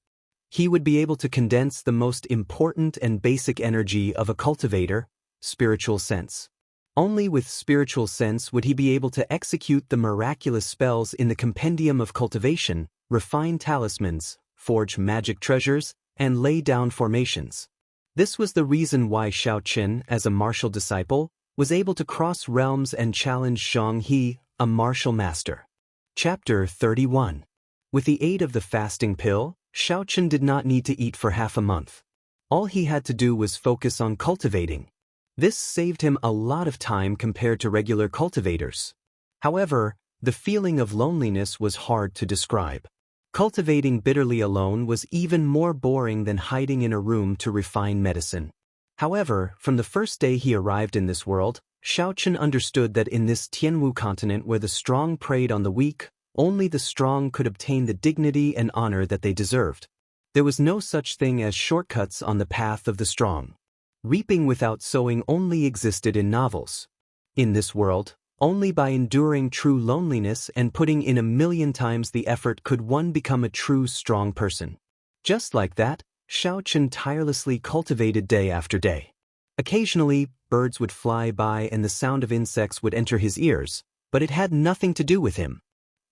He would be able to condense the most important and basic energy of a cultivator, spiritual sense. Only with spiritual sense would he be able to execute the miraculous spells in the compendium of cultivation, refine talismans, forge magic treasures, and lay down formations. This was the reason why Xiao Chen, as a martial disciple, was able to cross realms and challenge Zhang He, a martial master. Chapter 31. With the aid of the fasting pill, Xiao Chen did not need to eat for half a month. All he had to do was focus on cultivating. This saved him a lot of time compared to regular cultivators. However, the feeling of loneliness was hard to describe. Cultivating bitterly alone was even more boring than hiding in a room to refine medicine. However, from the first day he arrived in this world, Xiao Chen understood that in this Tianwu continent where the strong preyed on the weak, only the strong could obtain the dignity and honor that they deserved. There was no such thing as shortcuts on the path of the strong. Reaping without sowing only existed in novels. In this world, only by enduring true loneliness and putting in 1,000,000 times the effort could one become a true strong person. Just like that, Xiao Chen tirelessly cultivated day after day. Occasionally, birds would fly by and the sound of insects would enter his ears, but it had nothing to do with him.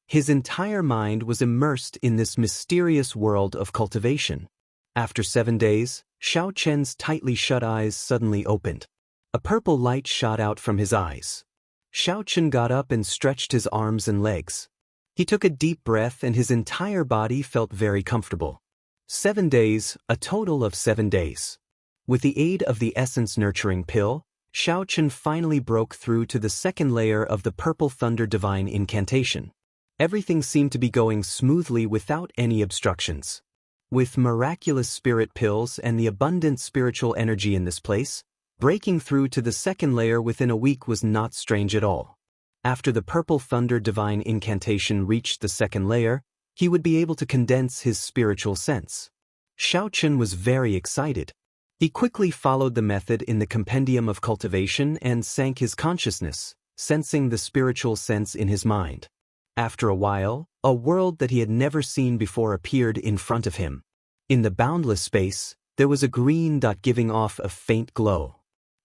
His entire mind was immersed in this mysterious world of cultivation. After 7 days, Xiao Chen's tightly shut eyes suddenly opened. A purple light shot out from his eyes. Xiao Chen got up and stretched his arms and legs. He took a deep breath and his entire body felt very comfortable. 7 days, a total of 7 days. With the aid of the essence nurturing pill, Xiao Chen finally broke through to the second layer of the Purple Thunder Divine Incantation. Everything seemed to be going smoothly without any obstructions. With miraculous spirit pills and the abundant spiritual energy in this place, breaking through to the second layer within a week was not strange at all. After the Purple Thunder Divine Incantation reached the second layer, he would be able to condense his spiritual sense. Xiao Chen was very excited. He quickly followed the method in the compendium of cultivation and sank his consciousness, sensing the spiritual sense in his mind. After a while, a world that he had never seen before appeared in front of him. In the boundless space, there was a green dot giving off a faint glow.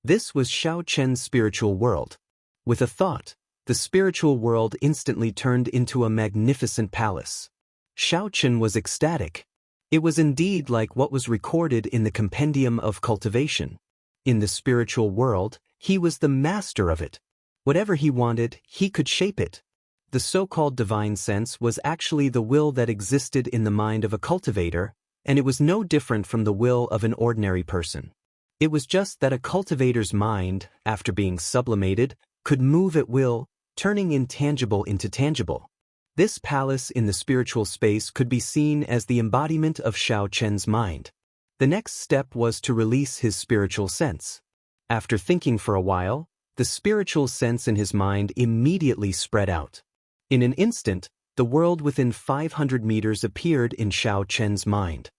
This was Xiao Chen's spiritual world. With a thought, the spiritual world instantly turned into a magnificent palace. Xiao Chen was ecstatic. It was indeed like what was recorded in the compendium of cultivation. In the spiritual world, he was the master of it. Whatever he wanted, he could shape it. The so-called divine sense was actually the will that existed in the mind of a cultivator, and it was no different from the will of an ordinary person. It was just that a cultivator's mind, after being sublimated, could move at will, turning intangible into tangible. This palace in the spiritual space could be seen as the embodiment of Xiao Chen's mind. The next step was to release his spiritual sense. After thinking for a while, the spiritual sense in his mind immediately spread out. In an instant, the world within 500 meters appeared in Xiao Chen's mind.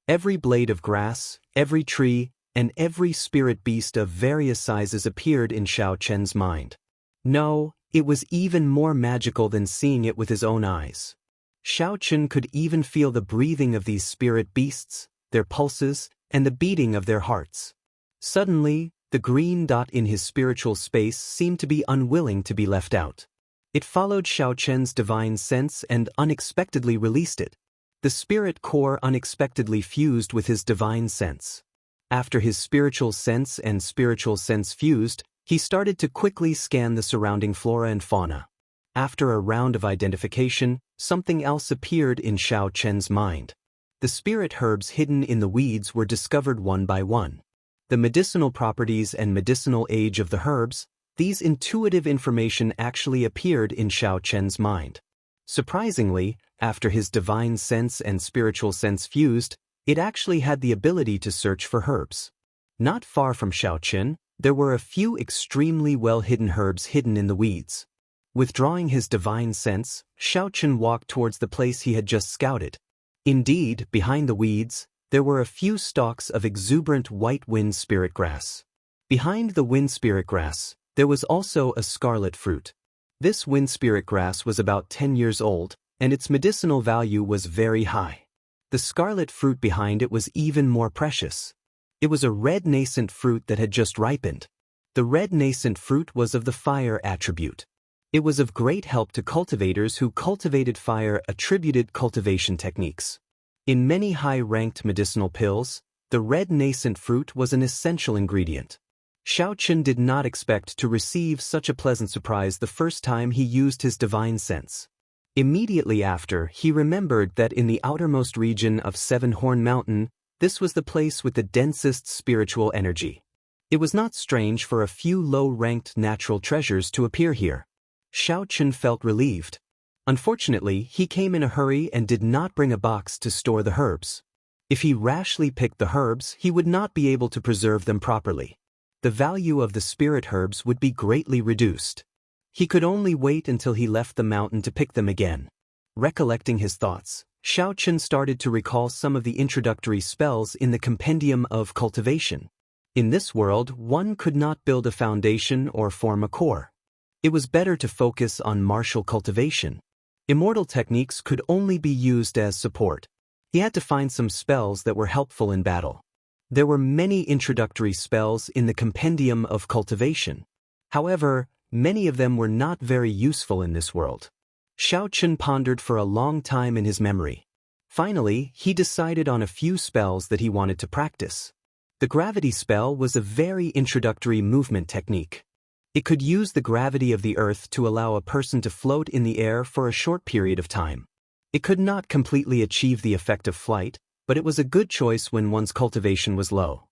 Every blade of grass, every tree, and every spirit beast of various sizes appeared in Xiao Chen's mind. No, it was even more magical than seeing it with his own eyes. Xiao Chen could even feel the breathing of these spirit beasts, their pulses, and the beating of their hearts. Suddenly, the green dot in his spiritual space seemed to be unwilling to be left out. It followed Xiao Chen's divine sense and unexpectedly released it. The spirit core unexpectedly fused with his divine sense. After his spiritual sense and spiritual sense fused, he started to quickly scan the surrounding flora and fauna. After a round of identification, something else appeared in Xiao Chen's mind. The spirit herbs hidden in the weeds were discovered one by one. The medicinal properties and medicinal age of the herbs, these intuitive information actually appeared in Xiao Chen's mind. Surprisingly, after his divine sense and spiritual sense fused, it actually had the ability to search for herbs. Not far from Xiao Chen, there were a few extremely well-hidden herbs hidden in the weeds. Withdrawing his divine sense, Xiao Chen walked towards the place he had just scouted. Indeed, behind the weeds, there were a few stalks of exuberant white wind spirit grass. Behind the wind spirit grass, there was also a scarlet fruit. This wind spirit grass was about 10 years old, and its medicinal value was very high. The scarlet fruit behind it was even more precious. It was a red nascent fruit that had just ripened. The red nascent fruit was of the fire attribute. It was of great help to cultivators who cultivated fire-attributed cultivation techniques. In many high-ranked medicinal pills, the red nascent fruit was an essential ingredient. Xiao Chen did not expect to receive such a pleasant surprise the first time he used his divine sense. Immediately after, he remembered that in the outermost region of Seven Horn Mountain, this was the place with the densest spiritual energy. It was not strange for a few low-ranked natural treasures to appear here. Xiao Chen felt relieved. Unfortunately, he came in a hurry and did not bring a box to store the herbs. If he rashly picked the herbs, he would not be able to preserve them properly. The value of the spirit herbs would be greatly reduced. He could only wait until he left the mountain to pick them again. Recollecting his thoughts, Xiao Chen started to recall some of the introductory spells in the Compendium of Cultivation. In this world, one could not build a foundation or form a core. It was better to focus on martial cultivation. Immortal techniques could only be used as support. He had to find some spells that were helpful in battle. There were many introductory spells in the Compendium of Cultivation. However, many of them were not very useful in this world. Xiao Chen pondered for a long time in his memory. Finally, he decided on a few spells that he wanted to practice. The gravity spell was a very introductory movement technique. It could use the gravity of the earth to allow a person to float in the air for a short period of time. It could not completely achieve the effect of flight, but it was a good choice when one's cultivation was low.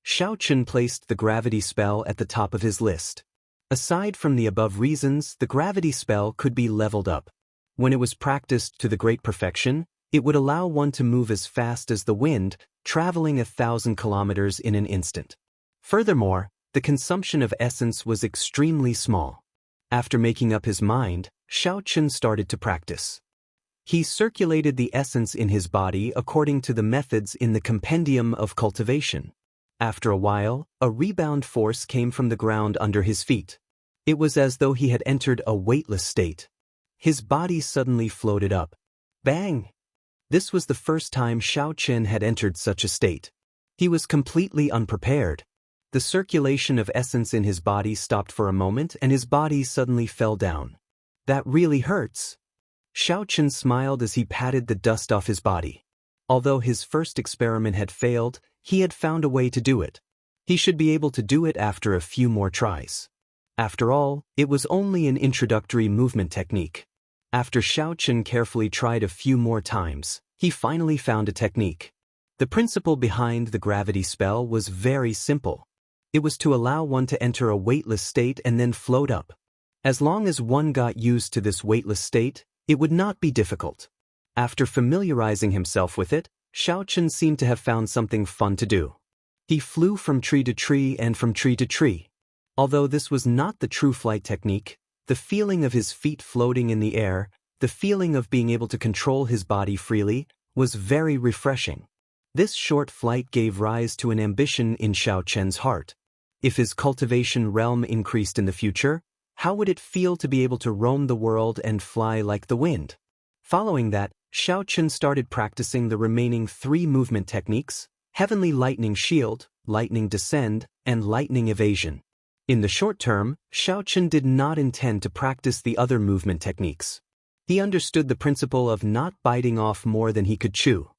Xiao Chen placed the gravity spell at the top of his list. Aside from the above reasons, the gravity spell could be leveled up. When it was practiced to the great perfection, it would allow one to move as fast as the wind, traveling 1,000 kilometers in an instant. Furthermore, the consumption of essence was extremely small. After making up his mind, Xiao Chen started to practice. He circulated the essence in his body according to the methods in the Compendium of Cultivation. After a while, a rebound force came from the ground under his feet. It was as though he had entered a weightless state. His body suddenly floated up. Bang! This was the first time Xiao Chen had entered such a state. He was completely unprepared. The circulation of essence in his body stopped for a moment and his body suddenly fell down. That really hurts. Xiao Chen smiled as he patted the dust off his body. Although his first experiment had failed, he had found a way to do it. He should be able to do it after a few more tries. After all, it was only an introductory movement technique. After Xiao Chen carefully tried a few more times, he finally found a technique. The principle behind the gravity spell was very simple. It was to allow one to enter a weightless state and then float up. As long as one got used to this weightless state, it would not be difficult. After familiarizing himself with it, Xiao Chen seemed to have found something fun to do. He flew from tree to tree and from tree to tree. Although this was not the true flight technique, the feeling of his feet floating in the air, the feeling of being able to control his body freely, was very refreshing. This short flight gave rise to an ambition in Xiao Chen's heart. If his cultivation realm increased in the future, how would it feel to be able to roam the world and fly like the wind? Following that, Xiaochen started practicing the remaining 3 movement techniques: Heavenly Lightning Shield, Lightning Descend, and Lightning Evasion. In the short term, Xiaochen did not intend to practice the other movement techniques. He understood the principle of not biting off more than he could chew.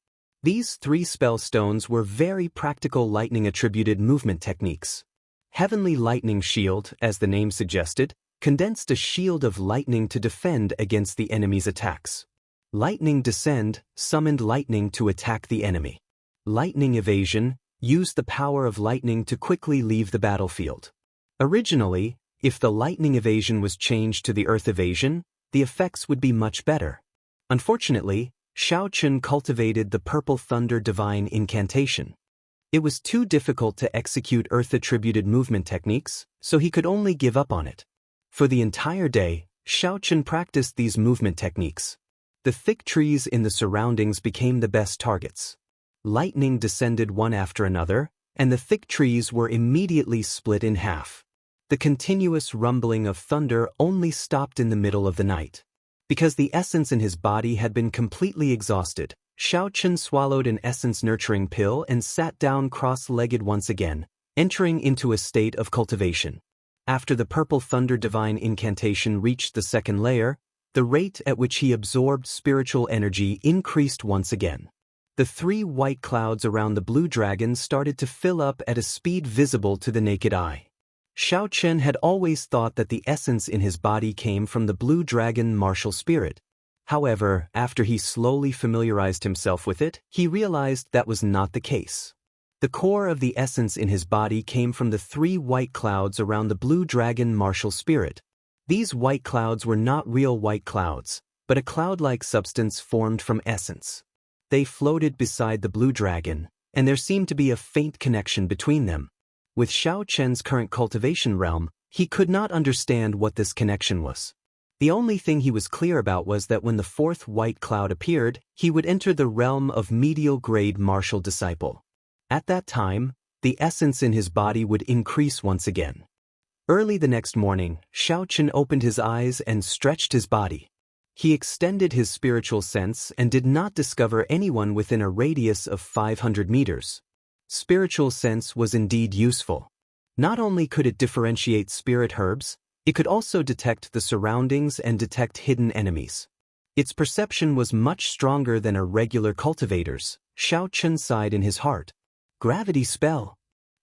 These 3 spell stones were very practical lightning-attributed movement techniques. Heavenly Lightning Shield, as the name suggested, condensed a shield of lightning to defend against the enemy's attacks. Lightning Descend summoned lightning to attack the enemy. Lightning Evasion used the power of lightning to quickly leave the battlefield. Originally, if the lightning evasion was changed to the earth evasion, the effects would be much better. Unfortunately, Xiaochen cultivated the Purple Thunder Divine Incantation. It was too difficult to execute earth-attributed movement techniques, so he could only give up on it. For the entire day, Xiaochen practiced these movement techniques. The thick trees in the surroundings became the best targets. Lightning descended one after another, and the thick trees were immediately split in half. The continuous rumbling of thunder only stopped in the middle of the night. Because the essence in his body had been completely exhausted, Xiaochen swallowed an essence-nurturing pill and sat down cross-legged once again, entering into a state of cultivation. After the Purple Thunder Divine Incantation reached the second layer, the rate at which he absorbed spiritual energy increased once again. The 3 white clouds around the blue dragon started to fill up at a speed visible to the naked eye. Xiaochen had always thought that the essence in his body came from the blue dragon martial spirit. However, after he slowly familiarized himself with it, he realized that was not the case. The core of the essence in his body came from the 3 white clouds around the blue dragon martial spirit. These white clouds were not real white clouds, but a cloud-like substance formed from essence. They floated beside the blue dragon, and there seemed to be a faint connection between them. With Xiaochen's current cultivation realm, he could not understand what this connection was. The only thing he was clear about was that when the 4th white cloud appeared, he would enter the realm of medial-grade martial disciple. At that time, the essence in his body would increase once again. Early the next morning, Xiaochen opened his eyes and stretched his body. He extended his spiritual sense and did not discover anyone within a radius of 500 meters. Spiritual sense was indeed useful. Not only could it differentiate spirit herbs, it could also detect the surroundings and detect hidden enemies. Its perception was much stronger than a regular cultivator's. Xiaochen sighed in his heart. Gravity spell.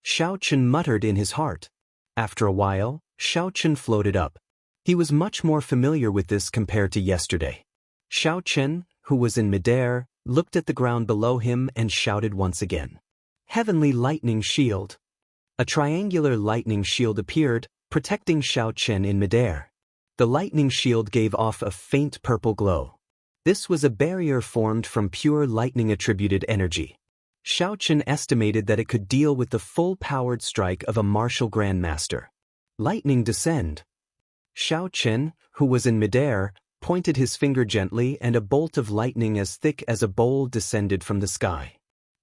Xiaochen muttered in his heart. After a while, Xiaochen floated up. He was much more familiar with this compared to yesterday. Xiaochen, who was in midair, looked at the ground below him and shouted once again. Heavenly Lightning Shield. A triangular lightning shield appeared, protecting Xiaochen in midair. The lightning shield gave off a faint purple glow. This was a barrier formed from pure lightning-attributed energy. Xiaochen estimated that it could deal with the full-powered strike of a martial grandmaster. Lightning Descend. Xiaochen, who was in midair, pointed his finger gently and a bolt of lightning as thick as a bowl descended from the sky.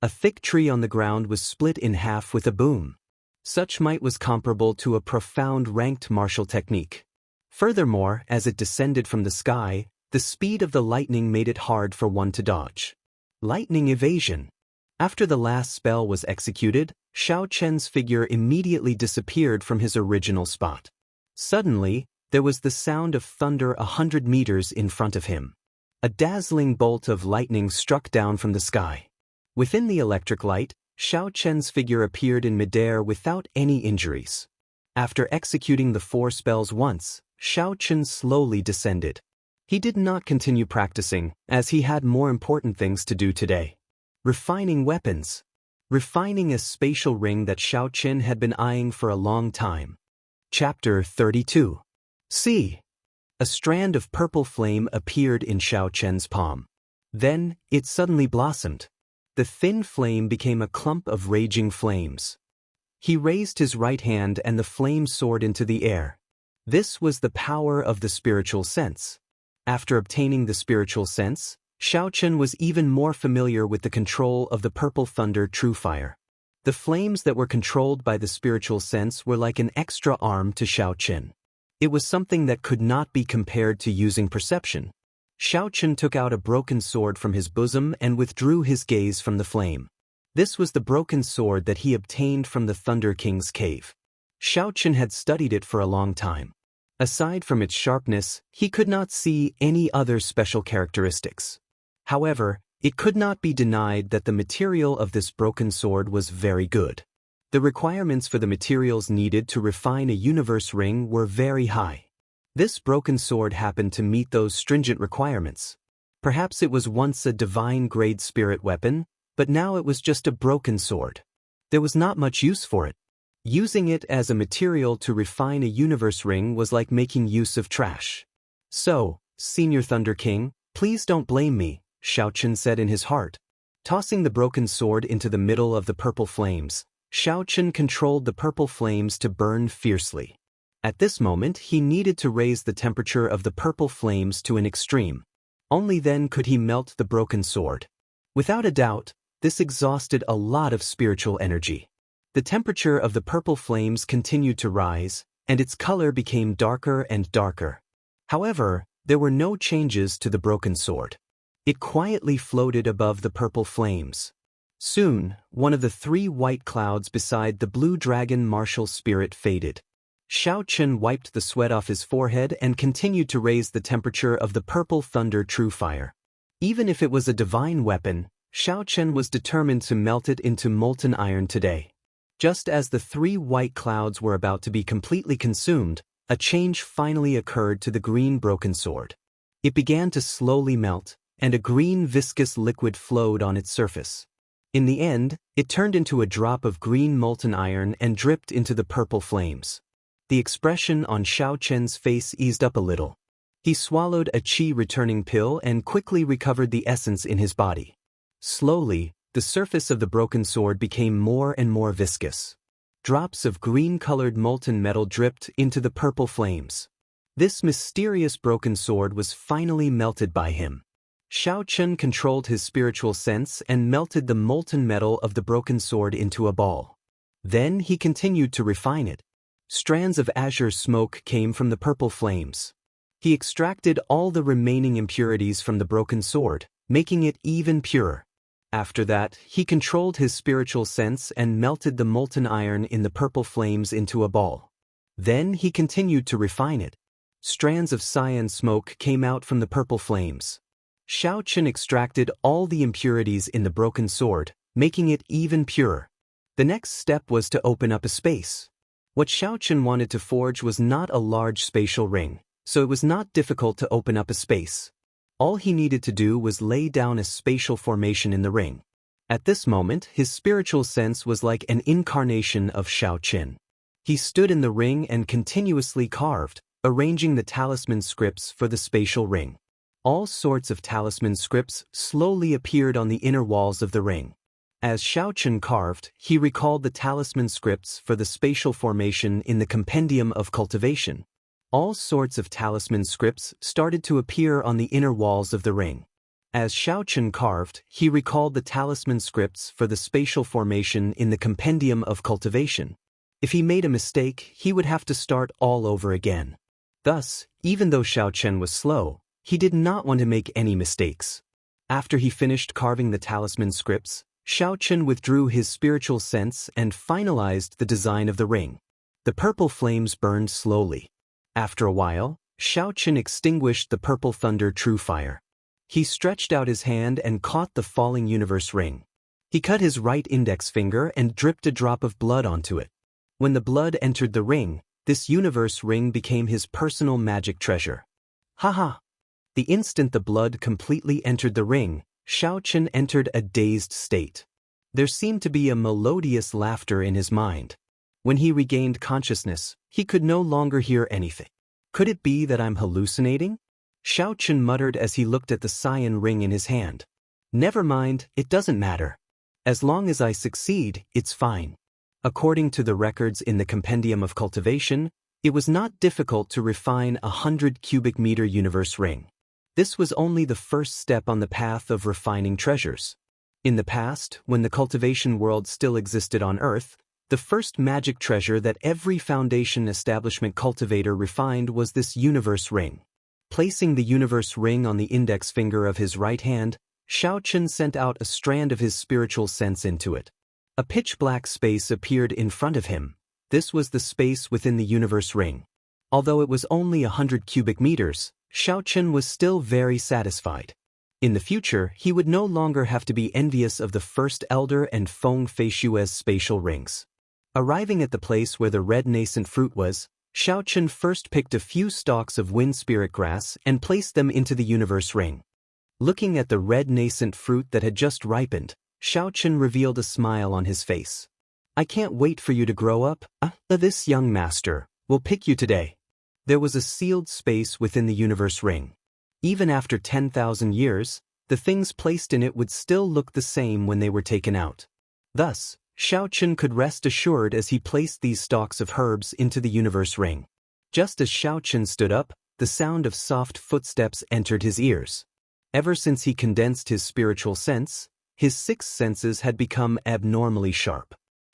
A thick tree on the ground was split in half with a boom. Such might was comparable to a profound ranked martial technique. Furthermore, as it descended from the sky, the speed of the lightning made it hard for one to dodge. Lightning Evasion. After the last spell was executed, Xiaochen's figure immediately disappeared from his original spot. Suddenly, there was the sound of thunder 100 meters in front of him. A dazzling bolt of lightning struck down from the sky. Within the electric light, Xiaochen's figure appeared in midair without any injuries. After executing the 4 spells once, Xiaochen slowly descended. He did not continue practicing, as he had more important things to do today. Refining weapons. Refining a spatial ring that Xiaochen had been eyeing for a long time. Chapter 32. See. A strand of purple flame appeared in Xiaochen's palm. Then, it suddenly blossomed. The thin flame became a clump of raging flames. He raised his right hand and the flame soared into the air. This was the power of the spiritual sense. After obtaining the spiritual sense, Xiaochen was even more familiar with the control of the Purple Thunder True Fire. The flames that were controlled by the spiritual sense were like an extra arm to Xiaochen. It was something that could not be compared to using perception. Xiao took out a broken sword from his bosom and withdrew his gaze from the flame. This was the broken sword that he obtained from the Thunder King's cave. Xiao had studied it for a long time. Aside from its sharpness, he could not see any other special characteristics. However, it could not be denied that the material of this broken sword was very good. The requirements for the materials needed to refine a universe ring were very high. This broken sword happened to meet those stringent requirements. Perhaps it was once a divine-grade spirit weapon, but now it was just a broken sword. There was not much use for it. Using it as a material to refine a universe ring was like making use of trash. So, Senior Thunder King, please don't blame me, Xiao said in his heart. Tossing the broken sword into the middle of the purple flames, Xiao controlled the purple flames to burn fiercely. At this moment he needed to raise the temperature of the purple flames to an extreme. Only then could he melt the broken sword. Without a doubt, this exhausted a lot of spiritual energy. The temperature of the purple flames continued to rise, and its color became darker and darker. However, there were no changes to the broken sword. It quietly floated above the purple flames. Soon, one of the 3 white clouds beside the blue dragon martial spirit faded. Xiao wiped the sweat off his forehead and continued to raise the temperature of the purple thunder true fire. Even if it was a divine weapon, Xiao was determined to melt it into molten iron today. Just as the 3 white clouds were about to be completely consumed, a change finally occurred to the green broken sword. It began to slowly melt, and a green viscous liquid flowed on its surface. In the end, it turned into a drop of green molten iron and dripped into the purple flames. The expression on Xiao face eased up a little. He swallowed a qi-returning pill and quickly recovered the essence in his body. Slowly, the surface of the broken sword became more and more viscous. Drops of green-colored molten metal dripped into the purple flames. This mysterious broken sword was finally melted by him. Xiao controlled his spiritual sense and melted the molten metal of the broken sword into a ball. Then he continued to refine it. Strands of azure smoke came from the purple flames. He extracted all the remaining impurities from the broken sword, making it even purer. After that, he controlled his spiritual sense and melted the molten iron in the purple flames into a ball. Then he continued to refine it. Strands of cyan smoke came out from the purple flames. Xiao extracted all the impurities in the broken sword, making it even purer. The next step was to open up a space. What Xiao wanted to forge was not a large spatial ring, so it was not difficult to open up a space. All he needed to do was lay down a spatial formation in the ring. At this moment, his spiritual sense was like an incarnation of Xiao. He stood in the ring and continuously carved, arranging the talisman scripts for the spatial ring. All sorts of talisman scripts slowly appeared on the inner walls of the ring. As Xiao carved, he recalled the talisman scripts for the spatial formation in the compendium of cultivation. All sorts of talisman scripts started to appear on the inner walls of the ring. As Xiao carved, he recalled the talisman scripts for the spatial formation in the compendium of cultivation. If he made a mistake, he would have to start all over again. Thus, even though Xiao was slow, he did not want to make any mistakes. After he finished carving the talisman scripts, Xiao withdrew his spiritual sense and finalized the design of the ring. The purple flames burned slowly. After a while, Xiao extinguished the purple thunder true fire. He stretched out his hand and caught the falling universe ring. He cut his right index finger and dripped a drop of blood onto it. When the blood entered the ring, this universe ring became his personal magic treasure. Haha! The instant the blood completely entered the ring, Xiao entered a dazed state. There seemed to be a melodious laughter in his mind. When he regained consciousness, he could no longer hear anything. Could it be that I'm hallucinating? Xiao muttered as he looked at the cyan ring in his hand. Never mind, it doesn't matter. As long as I succeed, it's fine. According to the records in the compendium of cultivation, it was not difficult to refine a 100 cubic meter universe ring. This was only the first step on the path of refining treasures. In the past, when the cultivation world still existed on Earth, the first magic treasure that every Foundation establishment cultivator refined was this universe ring. Placing the universe ring on the index finger of his right hand, Xiaochen sent out a strand of his spiritual sense into it. A pitch-black space appeared in front of him. This was the space within the universe ring. Although it was only 100 cubic meters, Xiaochen was still very satisfied. In the future, he would no longer have to be envious of the First Elder and Feng Feishue's spatial rings. Arriving at the place where the red nascent fruit was, Xiaochen first picked a few stalks of wind spirit grass and placed them into the universe ring. Looking at the red nascent fruit that had just ripened, Xiaochen revealed a smile on his face. "I can't wait for you to grow up. This young master will pick you today." There was a sealed space within the universe ring. Even after 10,000 years, the things placed in it would still look the same when they were taken out. Thus, Xiaochen could rest assured as he placed these stalks of herbs into the universe ring. Just as Xiaochen stood up, the sound of soft footsteps entered his ears. Ever since he condensed his spiritual sense, his six senses had become abnormally sharp.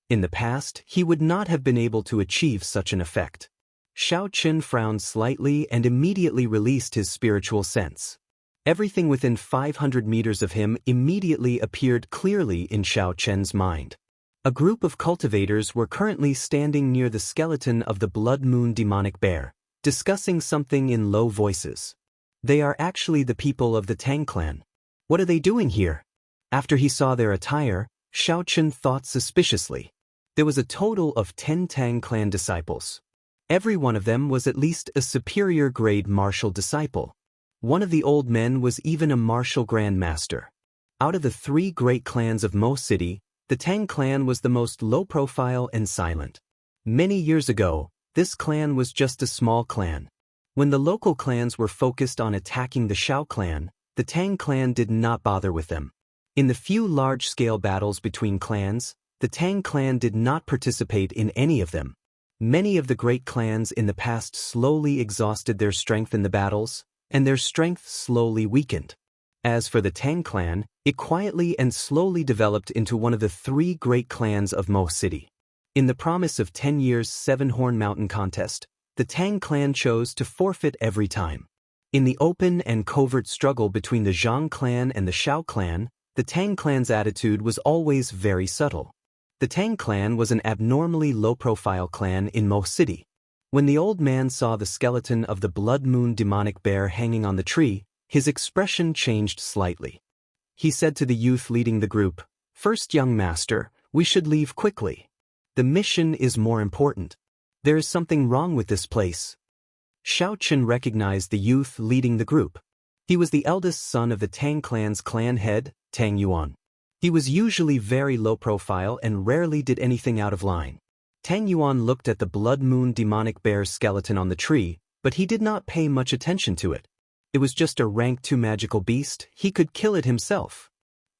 In the past, he would not have been able to achieve such an effect. Xiaochen frowned slightly and immediately released his spiritual sense. Everything within 500 meters of him immediately appeared clearly in Xiaochen's mind. A group of cultivators were currently standing near the skeleton of the Blood Moon demonic bear, discussing something in low voices. They are actually the people of the Tang clan. What are they doing here? After he saw their attire, Xiaochen thought suspiciously. There was a total of 10 Tang clan disciples. Every one of them was at least a superior grade martial disciple. One of the old men was even a martial grand master. Out of the 3 great clans of Mo City, the Tang clan was the most low-profile and silent. Many years ago, this clan was just a small clan. When the local clans were focused on attacking the Xiao clan, the Tang clan did not bother with them. In the few large-scale battles between clans, the Tang clan did not participate in any of them. Many of the great clans in the past slowly exhausted their strength in the battles, and their strength slowly weakened. As for the Tang clan, it quietly and slowly developed into one of the 3 great clans of Mo City. In the promise of 10 years' 7-Horn Mountain contest, the Tang clan chose to forfeit every time. In the open and covert struggle between the Zhang clan and the Xiao clan, the Tang clan's attitude was always very subtle. The Tang clan was an abnormally low-profile clan in Mo City. When the old man saw the skeleton of the Blood Moon demonic bear hanging on the tree, his expression changed slightly. He said to the youth leading the group, "First, young master, we should leave quickly. The mission is more important. There is something wrong with this place." Xiaochen recognized the youth leading the group. He was the eldest son of the Tang clan's clan head, Tang Yuan. He was usually very low profile and rarely did anything out of line. Tang Yuan looked at the Blood Moon demonic bear's skeleton on the tree, but he did not pay much attention to it. It was just a rank 2 magical beast, he could kill it himself.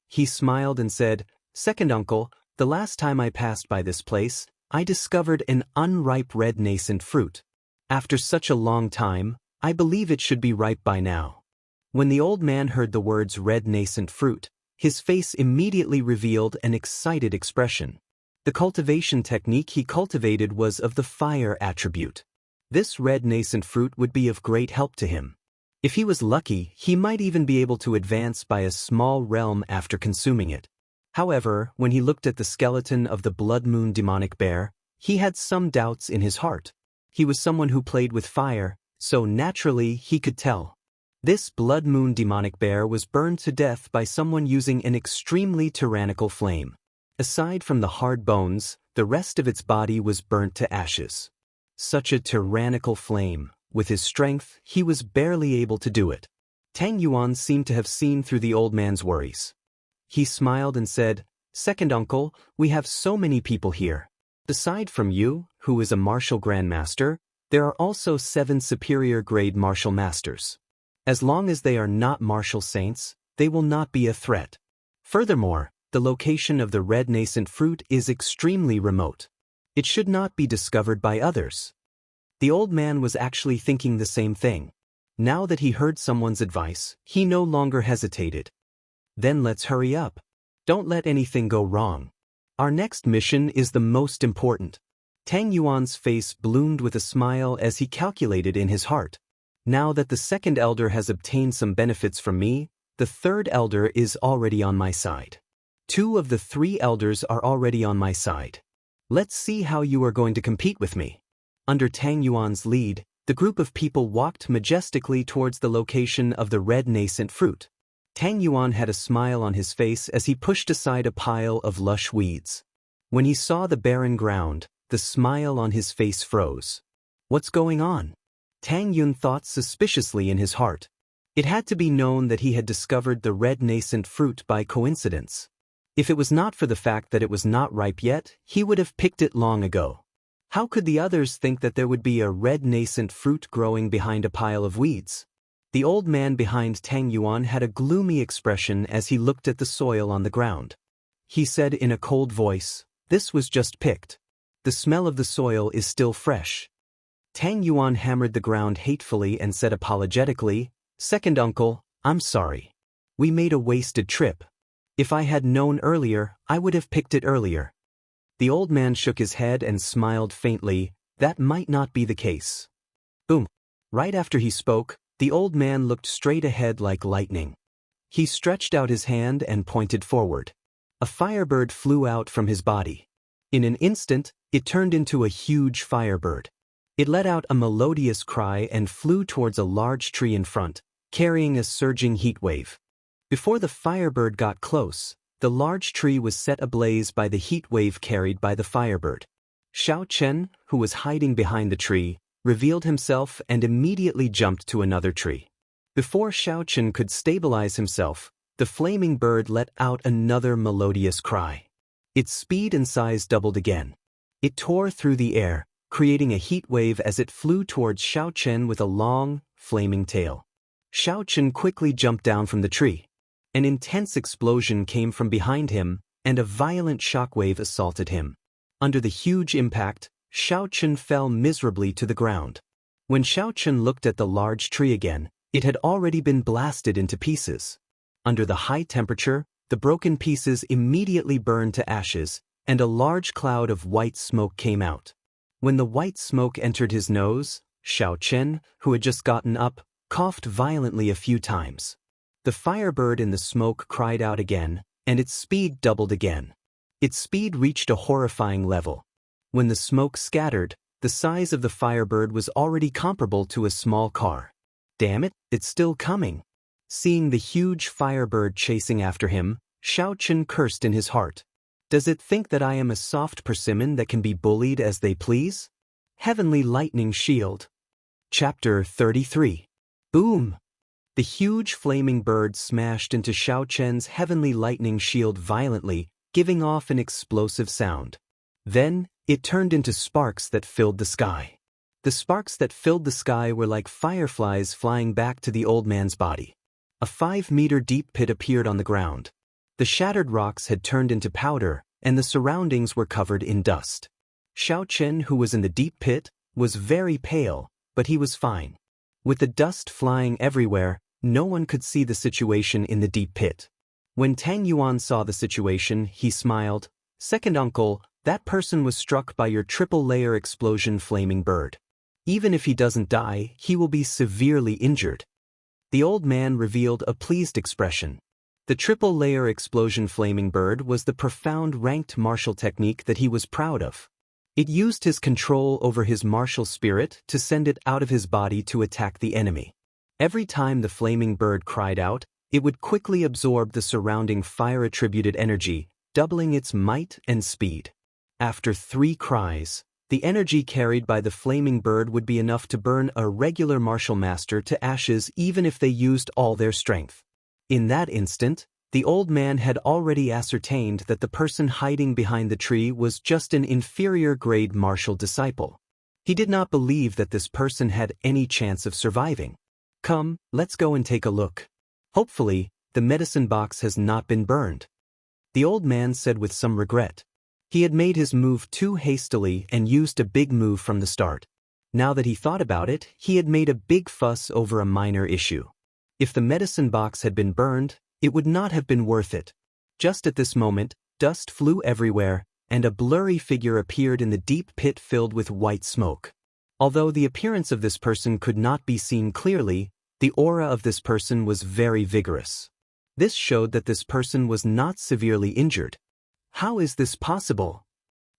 He smiled and said, "Second uncle, the last time I passed by this place, I discovered an unripe red nascent fruit. After such a long time, I believe it should be ripe by now." When the old man heard the words red nascent fruit, his face immediately revealed an excited expression. The cultivation technique he cultivated was of the fire attribute. This red nascent fruit would be of great help to him. If he was lucky, he might even be able to advance by a small realm after consuming it. However, when he looked at the skeleton of the Blood Moon demonic bear, he had some doubts in his heart. He was someone who played with fire, so naturally he could tell. This Blood Moon demonic bear was burned to death by someone using an extremely tyrannical flame. Aside from the hard bones, the rest of its body was burnt to ashes. Such a tyrannical flame. With his strength, he was barely able to do it. Tang Yuan seemed to have seen through the old man's worries. He smiled and said, "Second uncle, we have so many people here. Aside from you, who is a martial grandmaster, there are also 7 superior grade martial masters. As long as they are not martial saints, they will not be a threat. Furthermore, the location of the red nascent fruit is extremely remote. It should not be discovered by others." The old man was actually thinking the same thing. Now that he heard someone's advice, he no longer hesitated. "Then let's hurry up. Don't let anything go wrong. Our next mission is the most important." Tang Yuan's face bloomed with a smile as he calculated in his heart. Now that the second elder has obtained some benefits from me, the third elder is already on my side. 2 of the 3 elders are already on my side. Let's see how you are going to compete with me. Under Tang Yuan's lead, the group of people walked majestically towards the location of the red nascent fruit. Tang Yuan had a smile on his face as he pushed aside a pile of lush weeds. When he saw the barren ground, the smile on his face froze. What's going on? Tang Yun thought suspiciously in his heart. It had to be known that he had discovered the red nascent fruit by coincidence. If it was not for the fact that it was not ripe yet, he would have picked it long ago. How could the others think that there would be a red nascent fruit growing behind a pile of weeds? The old man behind Tang Yuan had a gloomy expression as he looked at the soil on the ground. He said in a cold voice, "This was just picked. The smell of the soil is still fresh." Tang Yuan hammered the ground hatefully and said apologetically, "Second uncle, I'm sorry. We made a wasted trip. If I had known earlier, I would have picked it earlier." The old man shook his head and smiled faintly. That might not be the case. Boom. Right after he spoke, the old man looked straight ahead like lightning. He stretched out his hand and pointed forward. A firebird flew out from his body. In an instant, it turned into a huge firebird. It let out a melodious cry and flew towards a large tree in front, carrying a surging heat wave. Before the firebird got close, the large tree was set ablaze by the heat wave carried by the firebird. Xiao Chen, who was hiding behind the tree, revealed himself and immediately jumped to another tree. Before Xiao Chen could stabilize himself, the flaming bird let out another melodious cry. Its speed and size doubled again. It tore through the air, creating a heat wave as it flew towards Xiao Chen with a long, flaming tail. Xiao Chen quickly jumped down from the tree. An intense explosion came from behind him, and a violent shockwave assaulted him. Under the huge impact, Xiao Chen fell miserably to the ground. When Xiao Chen looked at the large tree again, it had already been blasted into pieces. Under the high temperature, the broken pieces immediately burned to ashes, and a large cloud of white smoke came out. When the white smoke entered his nose, Xiao Chen, who had just gotten up, coughed violently a few times. The firebird in the smoke cried out again, and its speed doubled again. Its speed reached a horrifying level. When the smoke scattered, the size of the firebird was already comparable to a small car. Damn it, it's still coming. Seeing the huge firebird chasing after him, Xiao Chen cursed in his heart. Does it think that I am a soft persimmon that can be bullied as they please? Heavenly Lightning Shield. Chapter 33. Boom! The huge flaming bird smashed into Xiao Chen's heavenly lightning shield violently, giving off an explosive sound. Then, it turned into sparks that filled the sky. The sparks that filled the sky were like fireflies flying back to the old man's body. A 5-meter deep pit appeared on the ground. The shattered rocks had turned into powder, and the surroundings were covered in dust. Xiao Chen, who was in the deep pit, was very pale, but he was fine. With the dust flying everywhere, no one could see the situation in the deep pit. When Tang Yuan saw the situation, he smiled. "Second uncle, that person was struck by your triple-layer explosion flaming bird. Even if he doesn't die, he will be severely injured." The old man revealed a pleased expression. The triple-layer explosion flaming bird was the profound ranked martial technique that he was proud of. It used his control over his martial spirit to send it out of his body to attack the enemy. Every time the flaming bird cried out, it would quickly absorb the surrounding fire-attributed energy, doubling its might and speed. After 3 cries, the energy carried by the flaming bird would be enough to burn a regular martial master to ashes even if they used all their strength. In that instant, the old man had already ascertained that the person hiding behind the tree was just an inferior-grade martial disciple. He did not believe that this person had any chance of surviving. "Come, let's go and take a look. Hopefully, the medicine box has not been burned," the old man said with some regret. He had made his move too hastily and used a big move from the start. Now that he thought about it, he had made a big fuss over a minor issue. If the medicine box had been burned, it would not have been worth it. Just at this moment, dust flew everywhere, and a blurry figure appeared in the deep pit filled with white smoke. Although the appearance of this person could not be seen clearly, the aura of this person was very vigorous. This showed that this person was not severely injured. How is this possible?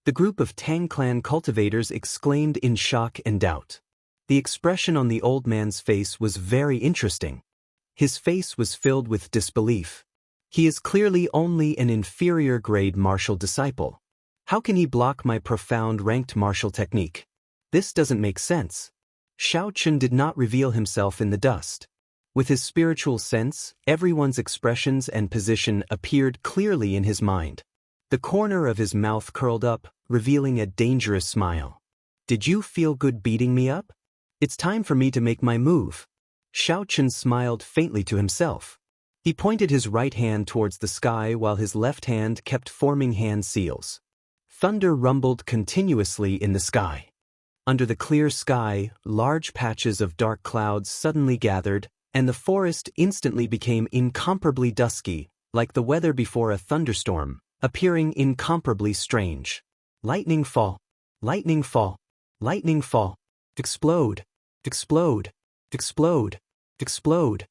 The group of Tang clan cultivators exclaimed in shock and doubt. The expression on the old man's face was very interesting. His face was filled with disbelief. He is clearly only an inferior grade martial disciple. How can he block my profound ranked martial technique? This doesn't make sense. Xiaochen did not reveal himself in the dust. With his spiritual sense, everyone's expressions and position appeared clearly in his mind. The corner of his mouth curled up, revealing a dangerous smile. Did you feel good beating me up? It's time for me to make my move. Xiaochen smiled faintly to himself. He pointed his right hand towards the sky while his left hand kept forming hand seals. Thunder rumbled continuously in the sky. Under the clear sky, large patches of dark clouds suddenly gathered, and the forest instantly became incomparably dusky, like the weather before a thunderstorm, appearing incomparably strange. Lightning fall. Lightning fall. Lightning fall. Explode. Explode. Explode. Explode.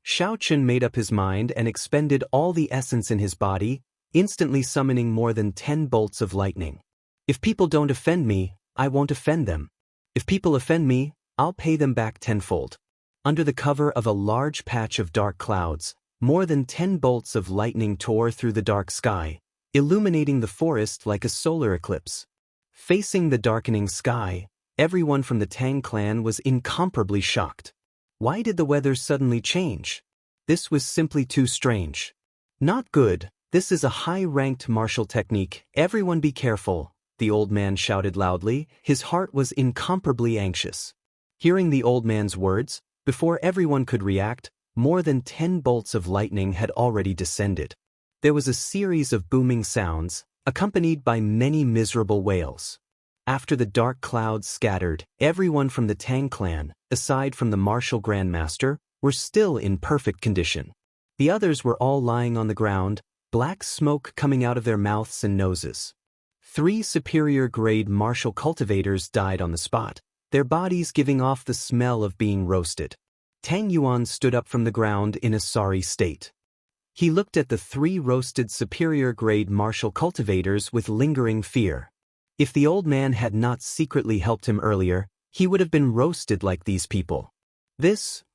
Xiaochen made up his mind and expended all the essence in his body, instantly summoning more than 10 bolts of lightning. If people don't offend me, I won't offend them. If people offend me, I'll pay them back tenfold. Under the cover of a large patch of dark clouds, more than 10 bolts of lightning tore through the dark sky, illuminating the forest like a solar eclipse. Facing the darkening sky, everyone from the Tang clan was incomparably shocked. Why did the weather suddenly change? This was simply too strange. Not good. This is a high-ranked martial technique. Everyone be careful, the old man shouted loudly. His heart was incomparably anxious. Hearing the old man's words, before everyone could react, more than 10 bolts of lightning had already descended. There was a series of booming sounds, accompanied by many miserable wails. After the dark clouds scattered, everyone from the Tang clan, aside from the martial grandmaster, were still in perfect condition. The others were all lying on the ground, black smoke coming out of their mouths and noses. 3 superior-grade martial cultivators died on the spot, their bodies giving off the smell of being roasted. Tang Yuan stood up from the ground in a sorry state. He looked at the 3 roasted superior-grade martial cultivators with lingering fear. If the old man had not secretly helped him earlier, he would have been roasted like these people.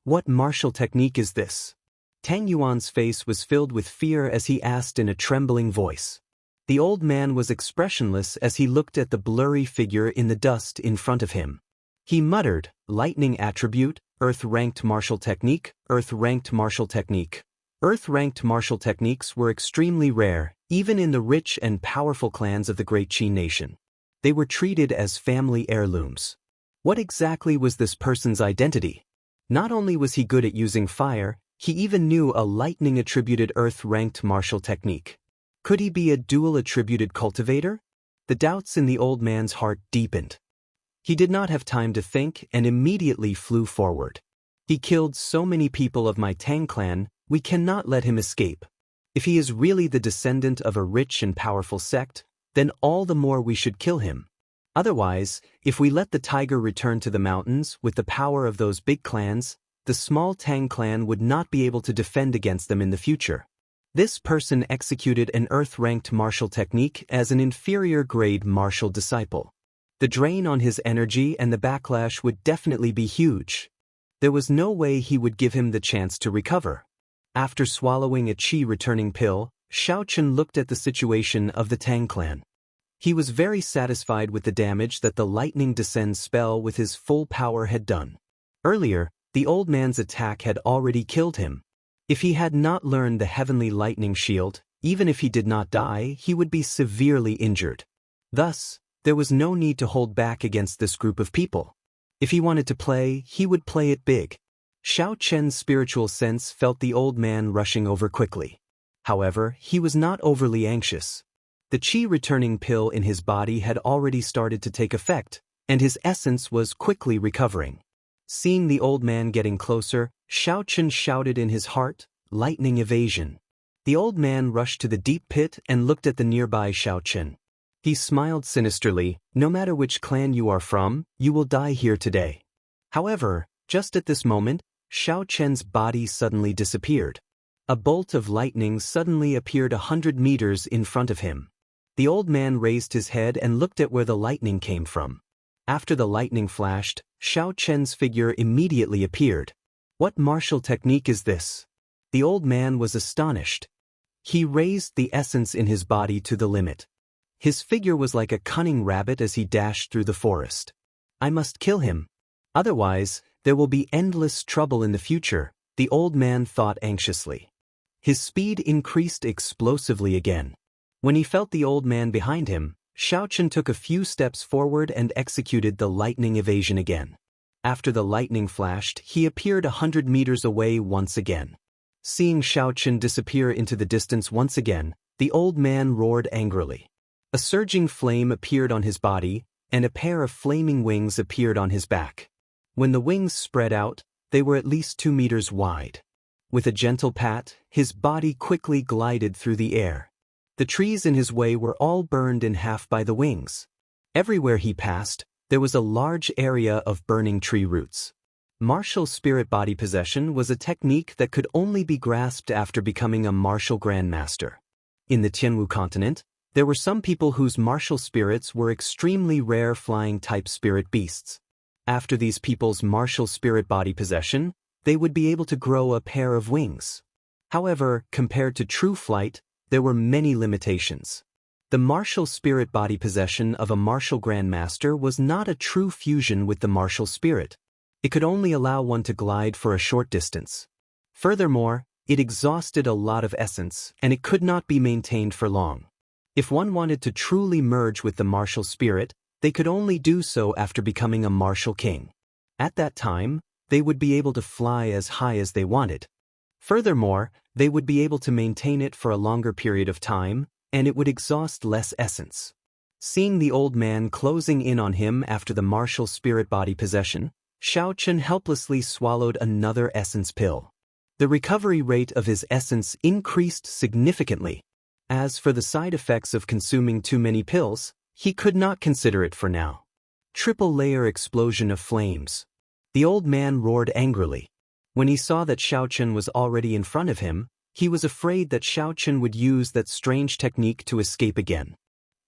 What martial technique is this? Tang Yuan's face was filled with fear as he asked in a trembling voice. The old man was expressionless as he looked at the blurry figure in the dust in front of him. He muttered, lightning attribute, earth-ranked martial technique, earth-ranked martial technique. Earth-ranked martial techniques were extremely rare, even in the rich and powerful clans of the Great Qi nation. They were treated as family heirlooms. What exactly was this person's identity? Not only was he good at using fire, he even knew a lightning-attributed earth-ranked martial technique. Could he be a dual-attributed cultivator? The doubts in the old man's heart deepened. He did not have time to think and immediately flew forward. He killed so many people of my Tang clan, we cannot let him escape. If he is really the descendant of a rich and powerful sect, then all the more we should kill him. Otherwise, if we let the tiger return to the mountains with the power of those big clans, the small Tang clan would not be able to defend against them in the future. This person executed an earth-ranked martial technique as an inferior-grade martial disciple. The drain on his energy and the backlash would definitely be huge. There was no way he would give him the chance to recover. After swallowing a qi-returning pill, Xiaochen looked at the situation of the Tang clan. He was very satisfied with the damage that the lightning descend spell with his full power had done. Earlier, the old man's attack had already killed him. If he had not learned the heavenly lightning shield, even if he did not die, he would be severely injured. Thus, there was no need to hold back against this group of people. If he wanted to play, he would play it big. Xiaochen's spiritual sense felt the old man rushing over quickly. However, he was not overly anxious. The qi-returning pill in his body had already started to take effect, and his essence was quickly recovering. Seeing the old man getting closer, Xiaochen shouted in his heart, lightning evasion. The old man rushed to the deep pit and looked at the nearby Xiaochen. He smiled sinisterly. "No matter which clan you are from, you will die here today." However, just at this moment, Xiao Chen's body suddenly disappeared. A bolt of lightning suddenly appeared 100 meters in front of him. The old man raised his head and looked at where the lightning came from. After the lightning flashed, Xiao Chen's figure immediately appeared. "What martial technique is this?" The old man was astonished. He raised the essence in his body to the limit. His figure was like a cunning rabbit as he dashed through the forest. "I must kill him. Otherwise, there will be endless trouble in the future," the old man thought anxiously. His speed increased explosively again. When he felt the old man behind him, Xiao Chen took a few steps forward and executed the lightning evasion again. After the lightning flashed, he appeared 100 meters away once again. Seeing Xiao Chen disappear into the distance once again, the old man roared angrily. A surging flame appeared on his body, and a pair of flaming wings appeared on his back. When the wings spread out, they were at least 2 meters wide. With a gentle pat, his body quickly glided through the air. The trees in his way were all burned in half by the wings. Everywhere he passed, there was a large area of burning tree roots. Martial spirit body possession was a technique that could only be grasped after becoming a martial grandmaster. In the Tianwu continent, there were some people whose martial spirits were extremely rare flying-type spirit beasts. After these people's martial spirit body possession, they would be able to grow a pair of wings. However, compared to true flight, there were many limitations. The martial spirit body possession of a martial grandmaster was not a true fusion with the martial spirit. It could only allow one to glide for a short distance. Furthermore, it exhausted a lot of essence, and it could not be maintained for long. If one wanted to truly merge with the martial spirit, they could only do so after becoming a martial king. At that time, they would be able to fly as high as they wanted. Furthermore, they would be able to maintain it for a longer period of time, and it would exhaust less essence. Seeing the old man closing in on him after the martial spirit body possession, Xiao Chen helplessly swallowed another essence pill. The recovery rate of his essence increased significantly. As for the side effects of consuming too many pills, he could not consider it for now. Triple-layer explosion of flames. The old man roared angrily. When he saw that Xiao Chen was already in front of him, he was afraid that Xiao Chen would use that strange technique to escape again.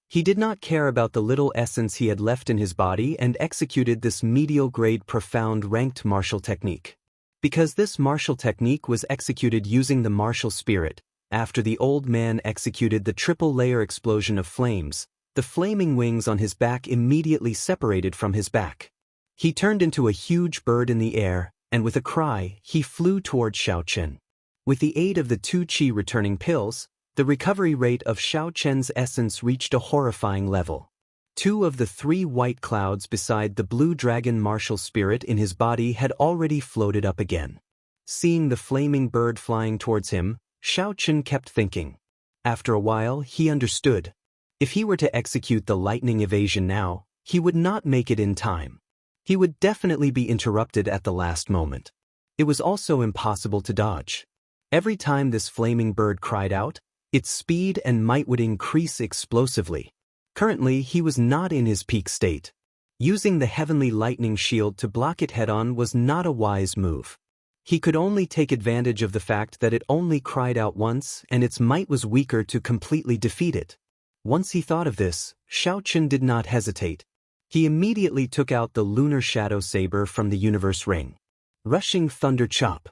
He did not care about the little essence he had left in his body and executed this medial-grade profound ranked martial technique. Because this martial technique was executed using the martial spirit, after the old man executed the triple-layer explosion of flames, the flaming wings on his back immediately separated from his back. He turned into a huge bird in the air, and with a cry, he flew toward Xiao Chen. With the aid of the 2 qi returning pills, the recovery rate of Xiao Chen's essence reached a horrifying level. 2 of the 3 white clouds beside the blue dragon martial spirit in his body had already floated up again. Seeing the flaming bird flying towards him, Xiao Chen kept thinking. After a while, he understood. If he were to execute the lightning evasion now, he would not make it in time. He would definitely be interrupted at the last moment. It was also impossible to dodge. Every time this flaming bird cried out, its speed and might would increase explosively. Currently, he was not in his peak state. Using the heavenly lightning shield to block it head-on was not a wise move. He could only take advantage of the fact that it only cried out once and its might was weaker to completely defeat it. Once he thought of this, Xiao Chen did not hesitate. He immediately took out the lunar shadow saber from the universe ring. Rushing thunder chop.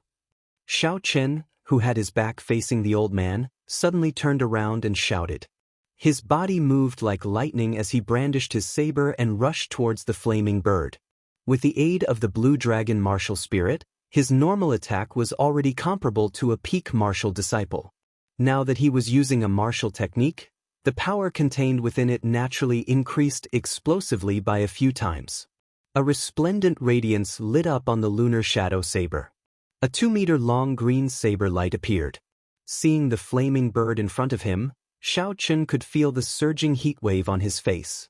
Xiao Chen, who had his back facing the old man, suddenly turned around and shouted. His body moved like lightning as he brandished his saber and rushed towards the flaming bird. With the aid of the blue dragon martial spirit, his normal attack was already comparable to a peak martial disciple. Now that he was using a martial technique, the power contained within it naturally increased explosively by a few times. A resplendent radiance lit up on the lunar shadow saber. A 2-meter-long green saber light appeared. Seeing the flaming bird in front of him, Xiao Chen could feel the surging heat wave on his face.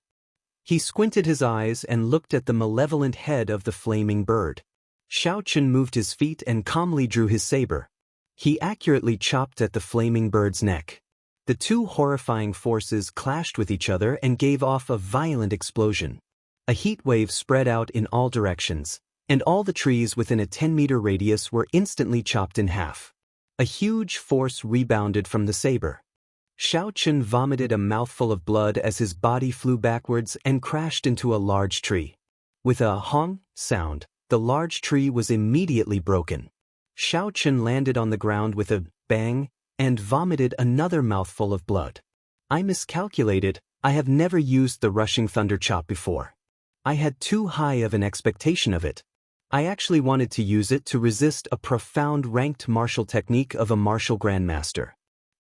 He squinted his eyes and looked at the malevolent head of the flaming bird. Xiao Chen moved his feet and calmly drew his saber. He accurately chopped at the flaming bird's neck. The two horrifying forces clashed with each other and gave off a violent explosion. A heat wave spread out in all directions, and all the trees within a 10-meter radius were instantly chopped in half. A huge force rebounded from the saber. Xiaochen vomited a mouthful of blood as his body flew backwards and crashed into a large tree. With a hong sound, the large tree was immediately broken. Xiaochen landed on the ground with a bang and vomited another mouthful of blood. I miscalculated. I have never used the rushing thunder chop before. I had too high of an expectation of it. I actually wanted to use it to resist a profound ranked martial technique of a martial grandmaster.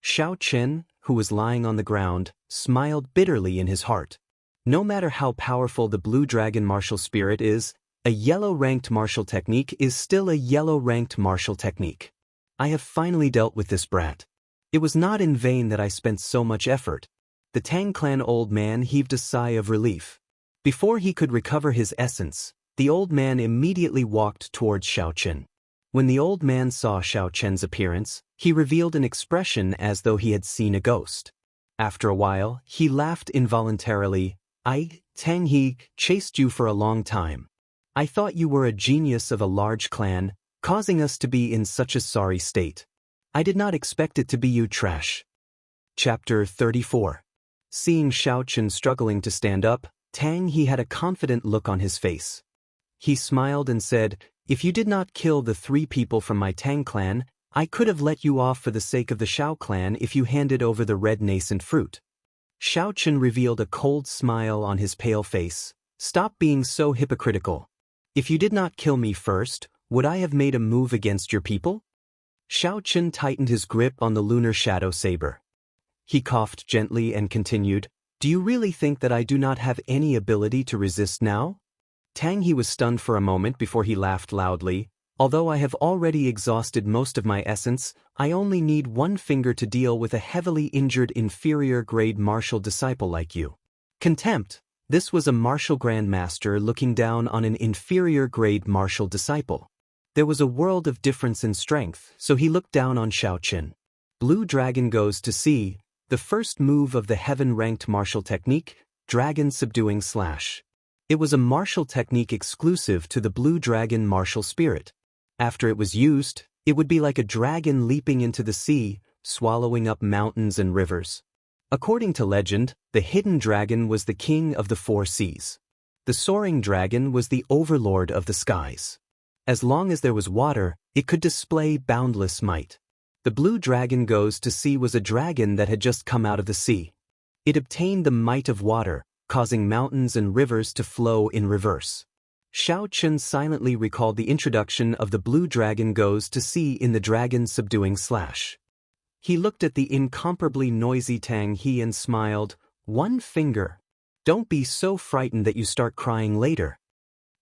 Xiaochen, who was lying on the ground, smiled bitterly in his heart. No matter how powerful the blue dragon martial spirit is, a yellow-ranked martial technique is still a yellow-ranked martial technique. I have finally dealt with this brat. It was not in vain that I spent so much effort. The Tang clan old man heaved a sigh of relief. Before he could recover his essence, the old man immediately walked towards Xiaochen. When the old man saw Xiaochen's appearance, he revealed an expression as though he had seen a ghost. After a while, he laughed involuntarily. Tang He, chased you for a long time. I thought you were a genius of a large clan, causing us to be in such a sorry state. I did not expect it to be you, trash. Chapter 34. Seeing Xiaochen struggling to stand up, Tang He had a confident look on his face. He smiled and said, "If you did not kill the 3 people from my Tang clan, I could have let you off for the sake of the Xiao clan if you handed over the red nascent fruit." Xiaochen revealed a cold smile on his pale face. "Stop being so hypocritical. If you did not kill me first, would I have made a move against your people?" Xiaochen tightened his grip on the lunar shadow saber. He coughed gently and continued, "Do you really think that I do not have any ability to resist now?" Tang He was stunned for a moment before he laughed loudly. "Although I have already exhausted most of my essence, I only need 1 finger to deal with a heavily injured inferior-grade martial disciple like you." Contempt. This was a martial grandmaster looking down on an inferior-grade martial disciple. There was a world of difference in strength, so he looked down on Xiaochen. Blue Dragon goes to sea, the first move of the heaven-ranked martial technique, Dragon Subduing Slash. It was a martial technique exclusive to the Blue Dragon martial spirit. After it was used, it would be like a dragon leaping into the sea, swallowing up mountains and rivers. According to legend, the hidden dragon was the king of the 4 seas. The soaring dragon was the overlord of the skies. As long as there was water, it could display boundless might. The blue dragon goes to sea was a dragon that had just come out of the sea. It obtained the might of water, causing mountains and rivers to flow in reverse. Xiaochen silently recalled the introduction of the blue dragon goes to sea in the Dragon Subduing Slash. He looked at the incomparably noisy Tang He and smiled. 1 finger. Don't be so frightened that you start crying later.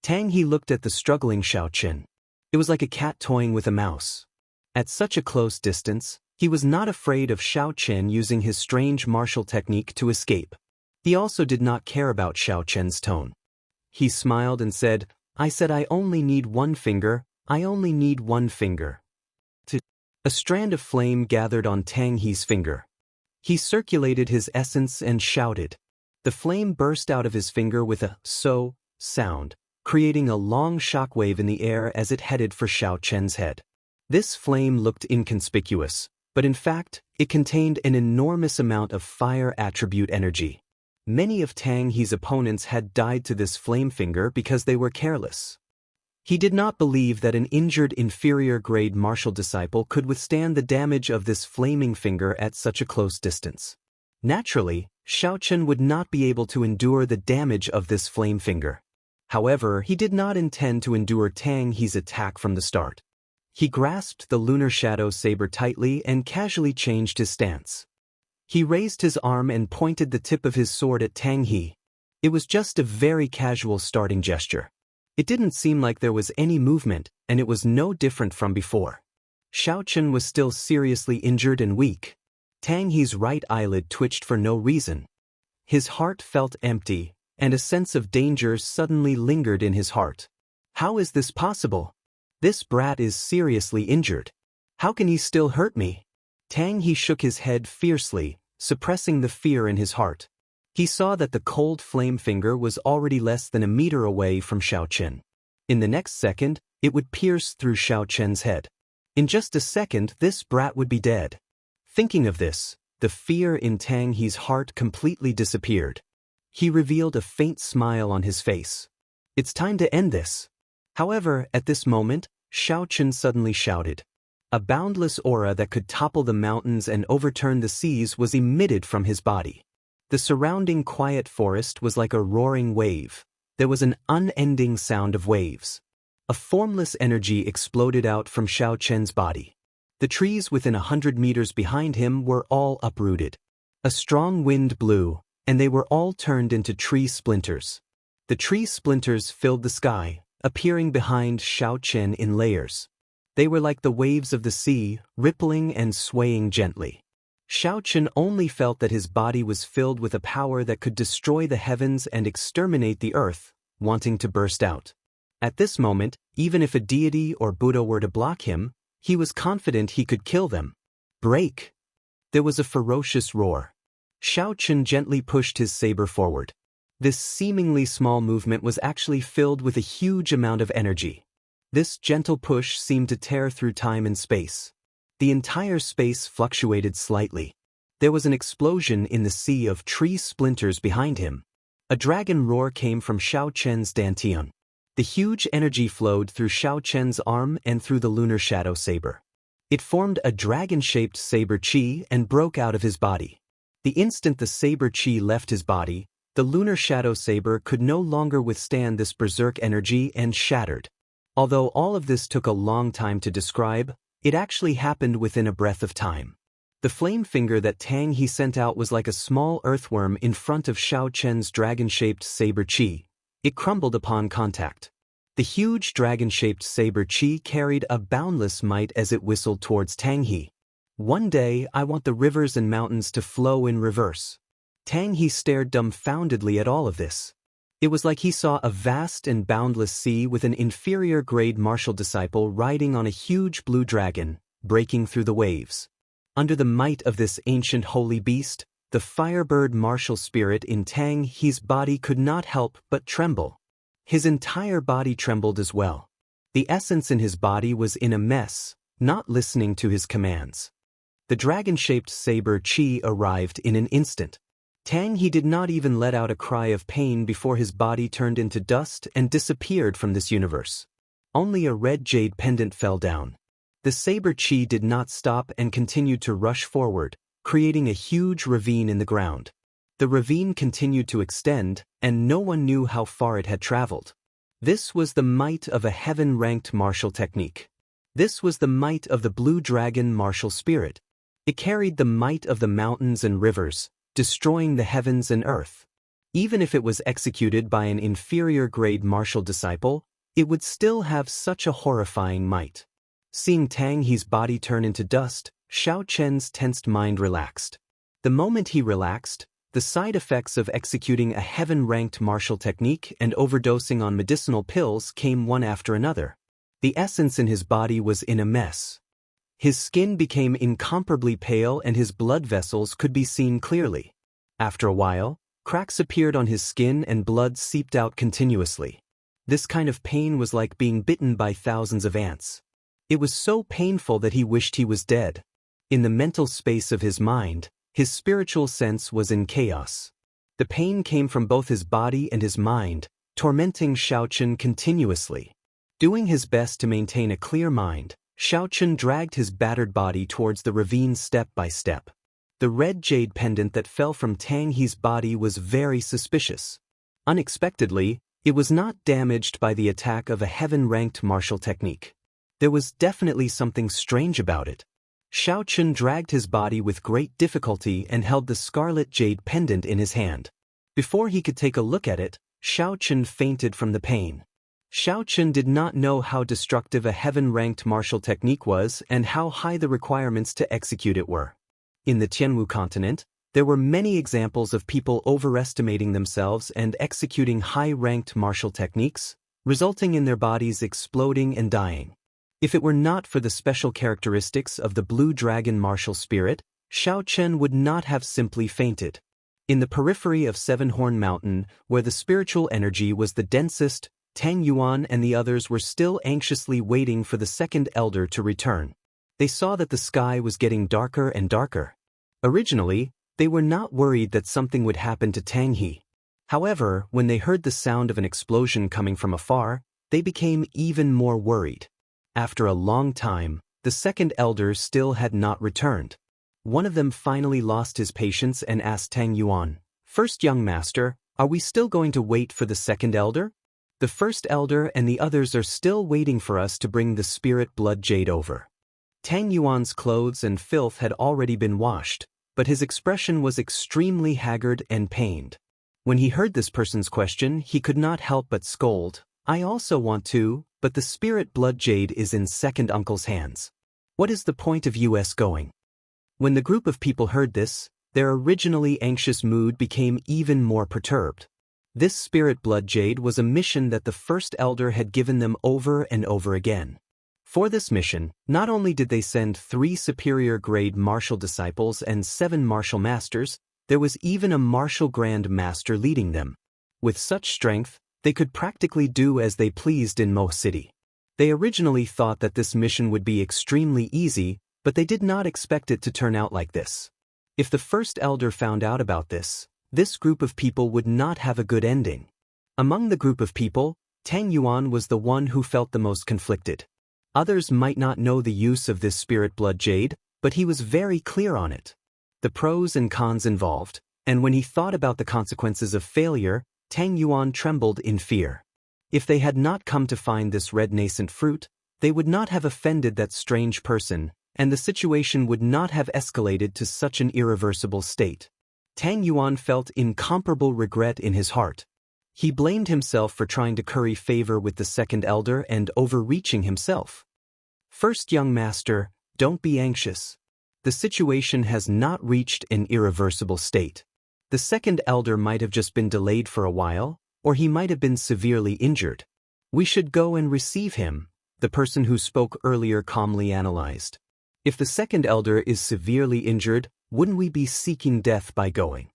Tang He looked at the struggling Xiaochen. It was like a cat toying with a mouse. At such a close distance, he was not afraid of Xiaochen using his strange martial technique to escape. He also did not care about Xiaochen's tone. He smiled and said, I only need 1 finger, I only need 1 finger. A strand of flame gathered on Tang He's finger. He circulated his essence and shouted. The flame burst out of his finger with a so sound, creating a long shockwave in the air as it headed for Xiaochen's head. This flame looked inconspicuous, but in fact, it contained an enormous amount of fire attribute energy. Many of Tang He's opponents had died to this flame finger because they were careless. He did not believe that an injured inferior-grade martial disciple could withstand the damage of this flaming finger at such a close distance. Naturally, Xiaochen would not be able to endure the damage of this flame finger. However, he did not intend to endure Tang He's attack from the start. He grasped the lunar shadow saber tightly and casually changed his stance. He raised his arm and pointed the tip of his sword at Tang He. It was just a very casual starting gesture. It didn't seem like there was any movement, and it was no different from before. Xiaochen was still seriously injured and weak. Tang He's right eyelid twitched for no reason. His heart felt empty, and a sense of danger suddenly lingered in his heart. How is this possible? This brat is seriously injured. How can he still hurt me? Tang He shook his head fiercely, suppressing the fear in his heart. He saw that the cold flame finger was already less than a meter away from Xiaochen. In the next second, it would pierce through Xiaochen's head. In just a second, this brat would be dead. Thinking of this, the fear in Tang He's heart completely disappeared. He revealed a faint smile on his face. It's time to end this. However, at this moment, Xiaochen suddenly shouted. A boundless aura that could topple the mountains and overturn the seas was emitted from his body. The surrounding quiet forest was like a roaring wave. There was an unending sound of waves. A formless energy exploded out from Xiaochen's body. The trees within 100 meters behind him were all uprooted. A strong wind blew, and they were all turned into tree splinters. The tree splinters filled the sky, appearing behind Xiaochen in layers. They were like the waves of the sea, rippling and swaying gently. Xiaochen only felt that his body was filled with a power that could destroy the heavens and exterminate the earth, wanting to burst out. At this moment, even if a deity or Buddha were to block him, he was confident he could kill them. Break! There was a ferocious roar. Xiaochen gently pushed his saber forward. This seemingly small movement was actually filled with a huge amount of energy. This gentle push seemed to tear through time and space. The entire space fluctuated slightly. There was an explosion in the sea of tree splinters behind him. A dragon roar came from Xiaochen's dantian. The huge energy flowed through Xiaochen's arm and through the lunar shadow saber. It formed a dragon-shaped saber chi and broke out of his body. The instant the saber chi left his body, the lunar shadow saber could no longer withstand this berserk energy and shattered. Although all of this took a long time to describe, it actually happened within a breath of time. The flame finger that Tang He sent out was like a small earthworm in front of Xiaochen's dragon-shaped saber chi. It crumbled upon contact. The huge dragon-shaped saber chi carried a boundless might as it whistled towards Tang He. One day I want the rivers and mountains to flow in reverse. Tang He stared dumbfoundedly at all of this. It was like he saw a vast and boundless sea with an inferior-grade martial disciple riding on a huge blue dragon, breaking through the waves. Under the might of this ancient holy beast, the firebird martial spirit in Tang He's body could not help but tremble. His entire body trembled as well. The essence in his body was in a mess, not listening to his commands. The dragon-shaped saber chi arrived in an instant. Tang He did not even let out a cry of pain before his body turned into dust and disappeared from this universe. Only a red jade pendant fell down. The saber chi did not stop and continued to rush forward, creating a huge ravine in the ground. The ravine continued to extend, and no one knew how far it had traveled. This was the might of a heaven-ranked martial technique. This was the might of the blue dragon martial spirit. It carried the might of the mountains and rivers, destroying the heavens and earth. Even if it was executed by an inferior-grade martial disciple, it would still have such a horrifying might. Seeing Tang He's body turn into dust, Xiaochen's tensed mind relaxed. The moment he relaxed, the side effects of executing a heaven-ranked martial technique and overdosing on medicinal pills came one after another. The essence in his body was in a mess. His skin became incomparably pale and his blood vessels could be seen clearly. After a while, cracks appeared on his skin and blood seeped out continuously. This kind of pain was like being bitten by thousands of ants. It was so painful that he wished he was dead. In the mental space of his mind, his spiritual sense was in chaos. The pain came from both his body and his mind, tormenting Xiaochen continuously. Doing his best to maintain a clear mind, Xiaochen dragged his battered body towards the ravine step by step. The red jade pendant that fell from Tang He's body was very suspicious. Unexpectedly, it was not damaged by the attack of a heaven-ranked martial technique. There was definitely something strange about it. Xiaochen dragged his body with great difficulty and held the scarlet jade pendant in his hand. Before he could take a look at it, Xiaochen fainted from the pain. Xiaochen did not know how destructive a heaven-ranked martial technique was and how high the requirements to execute it were. In the Tianwu continent, there were many examples of people overestimating themselves and executing high-ranked martial techniques, resulting in their bodies exploding and dying. If it were not for the special characteristics of the blue dragon martial spirit, Xiao Chen would not have simply fainted. In the periphery of Seven-Horn Mountain, where the spiritual energy was the densest, Tang Yuan and the others were still anxiously waiting for the second elder to return. They saw that the sky was getting darker and darker. Originally, they were not worried that something would happen to Tang He. However, when they heard the sound of an explosion coming from afar, they became even more worried. After a long time, the second elder still had not returned. One of them finally lost his patience and asked Tang Yuan, "First young master, are we still going to wait for the second elder? The first elder and the others are still waiting for us to bring the spirit blood jade over." Tang Yuan's clothes and filth had already been washed, but his expression was extremely haggard and pained. When he heard this person's question, he could not help but scold, "I also want to, but the spirit blood jade is in second uncle's hands. What is the point of us going?" When the group of people heard this, their originally anxious mood became even more perturbed. This spirit blood jade was a mission that the first elder had given them over and over again. For this mission, not only did they send 3 superior-grade martial disciples and 7 martial masters, there was even a martial grand master leading them. With such strength, they could practically do as they pleased in Mo City. They originally thought that this mission would be extremely easy, but they did not expect it to turn out like this. If the first elder found out about this group of people would not have a good ending. Among the group of people, Tang Yuan was the one who felt the most conflicted. Others might not know the use of this spirit blood jade, but he was very clear on it. The pros and cons involved, and when he thought about the consequences of failure, Tang Yuan trembled in fear. If they had not come to find this red nascent fruit, they would not have offended that strange person, and the situation would not have escalated to such an irreversible state. Tang Yuan felt incomparable regret in his heart. He blamed himself for trying to curry favor with the second elder and overreaching himself. "First young master, don't be anxious. The situation has not reached an irreversible state. The second elder might have just been delayed for a while, or he might have been severely injured. We should go and receive him," the person who spoke earlier calmly analyzed. "If the second elder is severely injured, wouldn't we be seeking death by going?"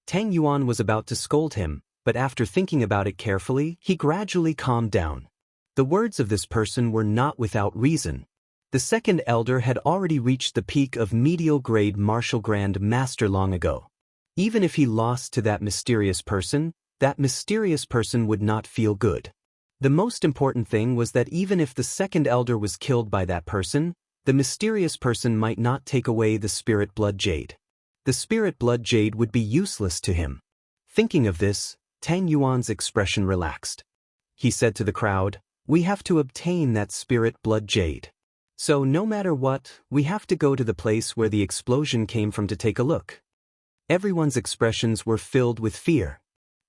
Tang Yuan was about to scold him, but after thinking about it carefully, he gradually calmed down. The words of this person were not without reason. The second elder had already reached the peak of medial-grade martial grand master long ago. Even if he lost to that mysterious person would not feel good. The most important thing was that even if the second elder was killed by that person, the mysterious person might not take away the spirit blood jade. The spirit blood jade would be useless to him. Thinking of this, Tang Yuan's expression relaxed. He said to the crowd, "We have to obtain that spirit blood jade. So no matter what, we have to go to the place where the explosion came from to take a look." Everyone's expressions were filled with fear.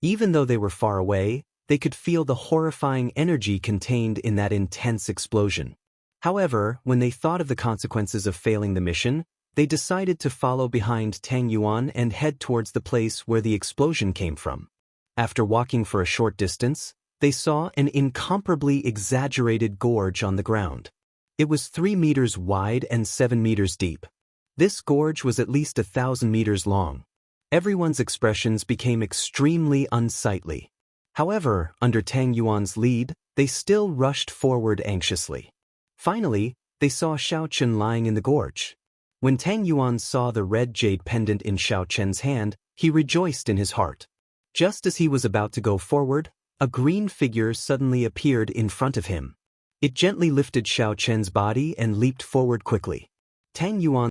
Even though they were far away, they could feel the horrifying energy contained in that intense explosion. However, when they thought of the consequences of failing the mission, they decided to follow behind Tang Yuan and head towards the place where the explosion came from. After walking for a short distance, they saw an incomparably exaggerated gorge on the ground. It was 3 meters wide and 7 meters deep. This gorge was at least 1,000 meters long. Everyone's expressions became extremely unsightly. However, under Tang Yuan's lead, they still rushed forward anxiously. Finally, they saw Xiao Chen lying in the gorge. When Tang Yuan saw the red jade pendant in Xiao Chen's hand, he rejoiced in his heart. Just as he was about to go forward, a green figure suddenly appeared in front of him. It gently lifted Xiao Chen's body and leaped forward quickly. Tang Yuan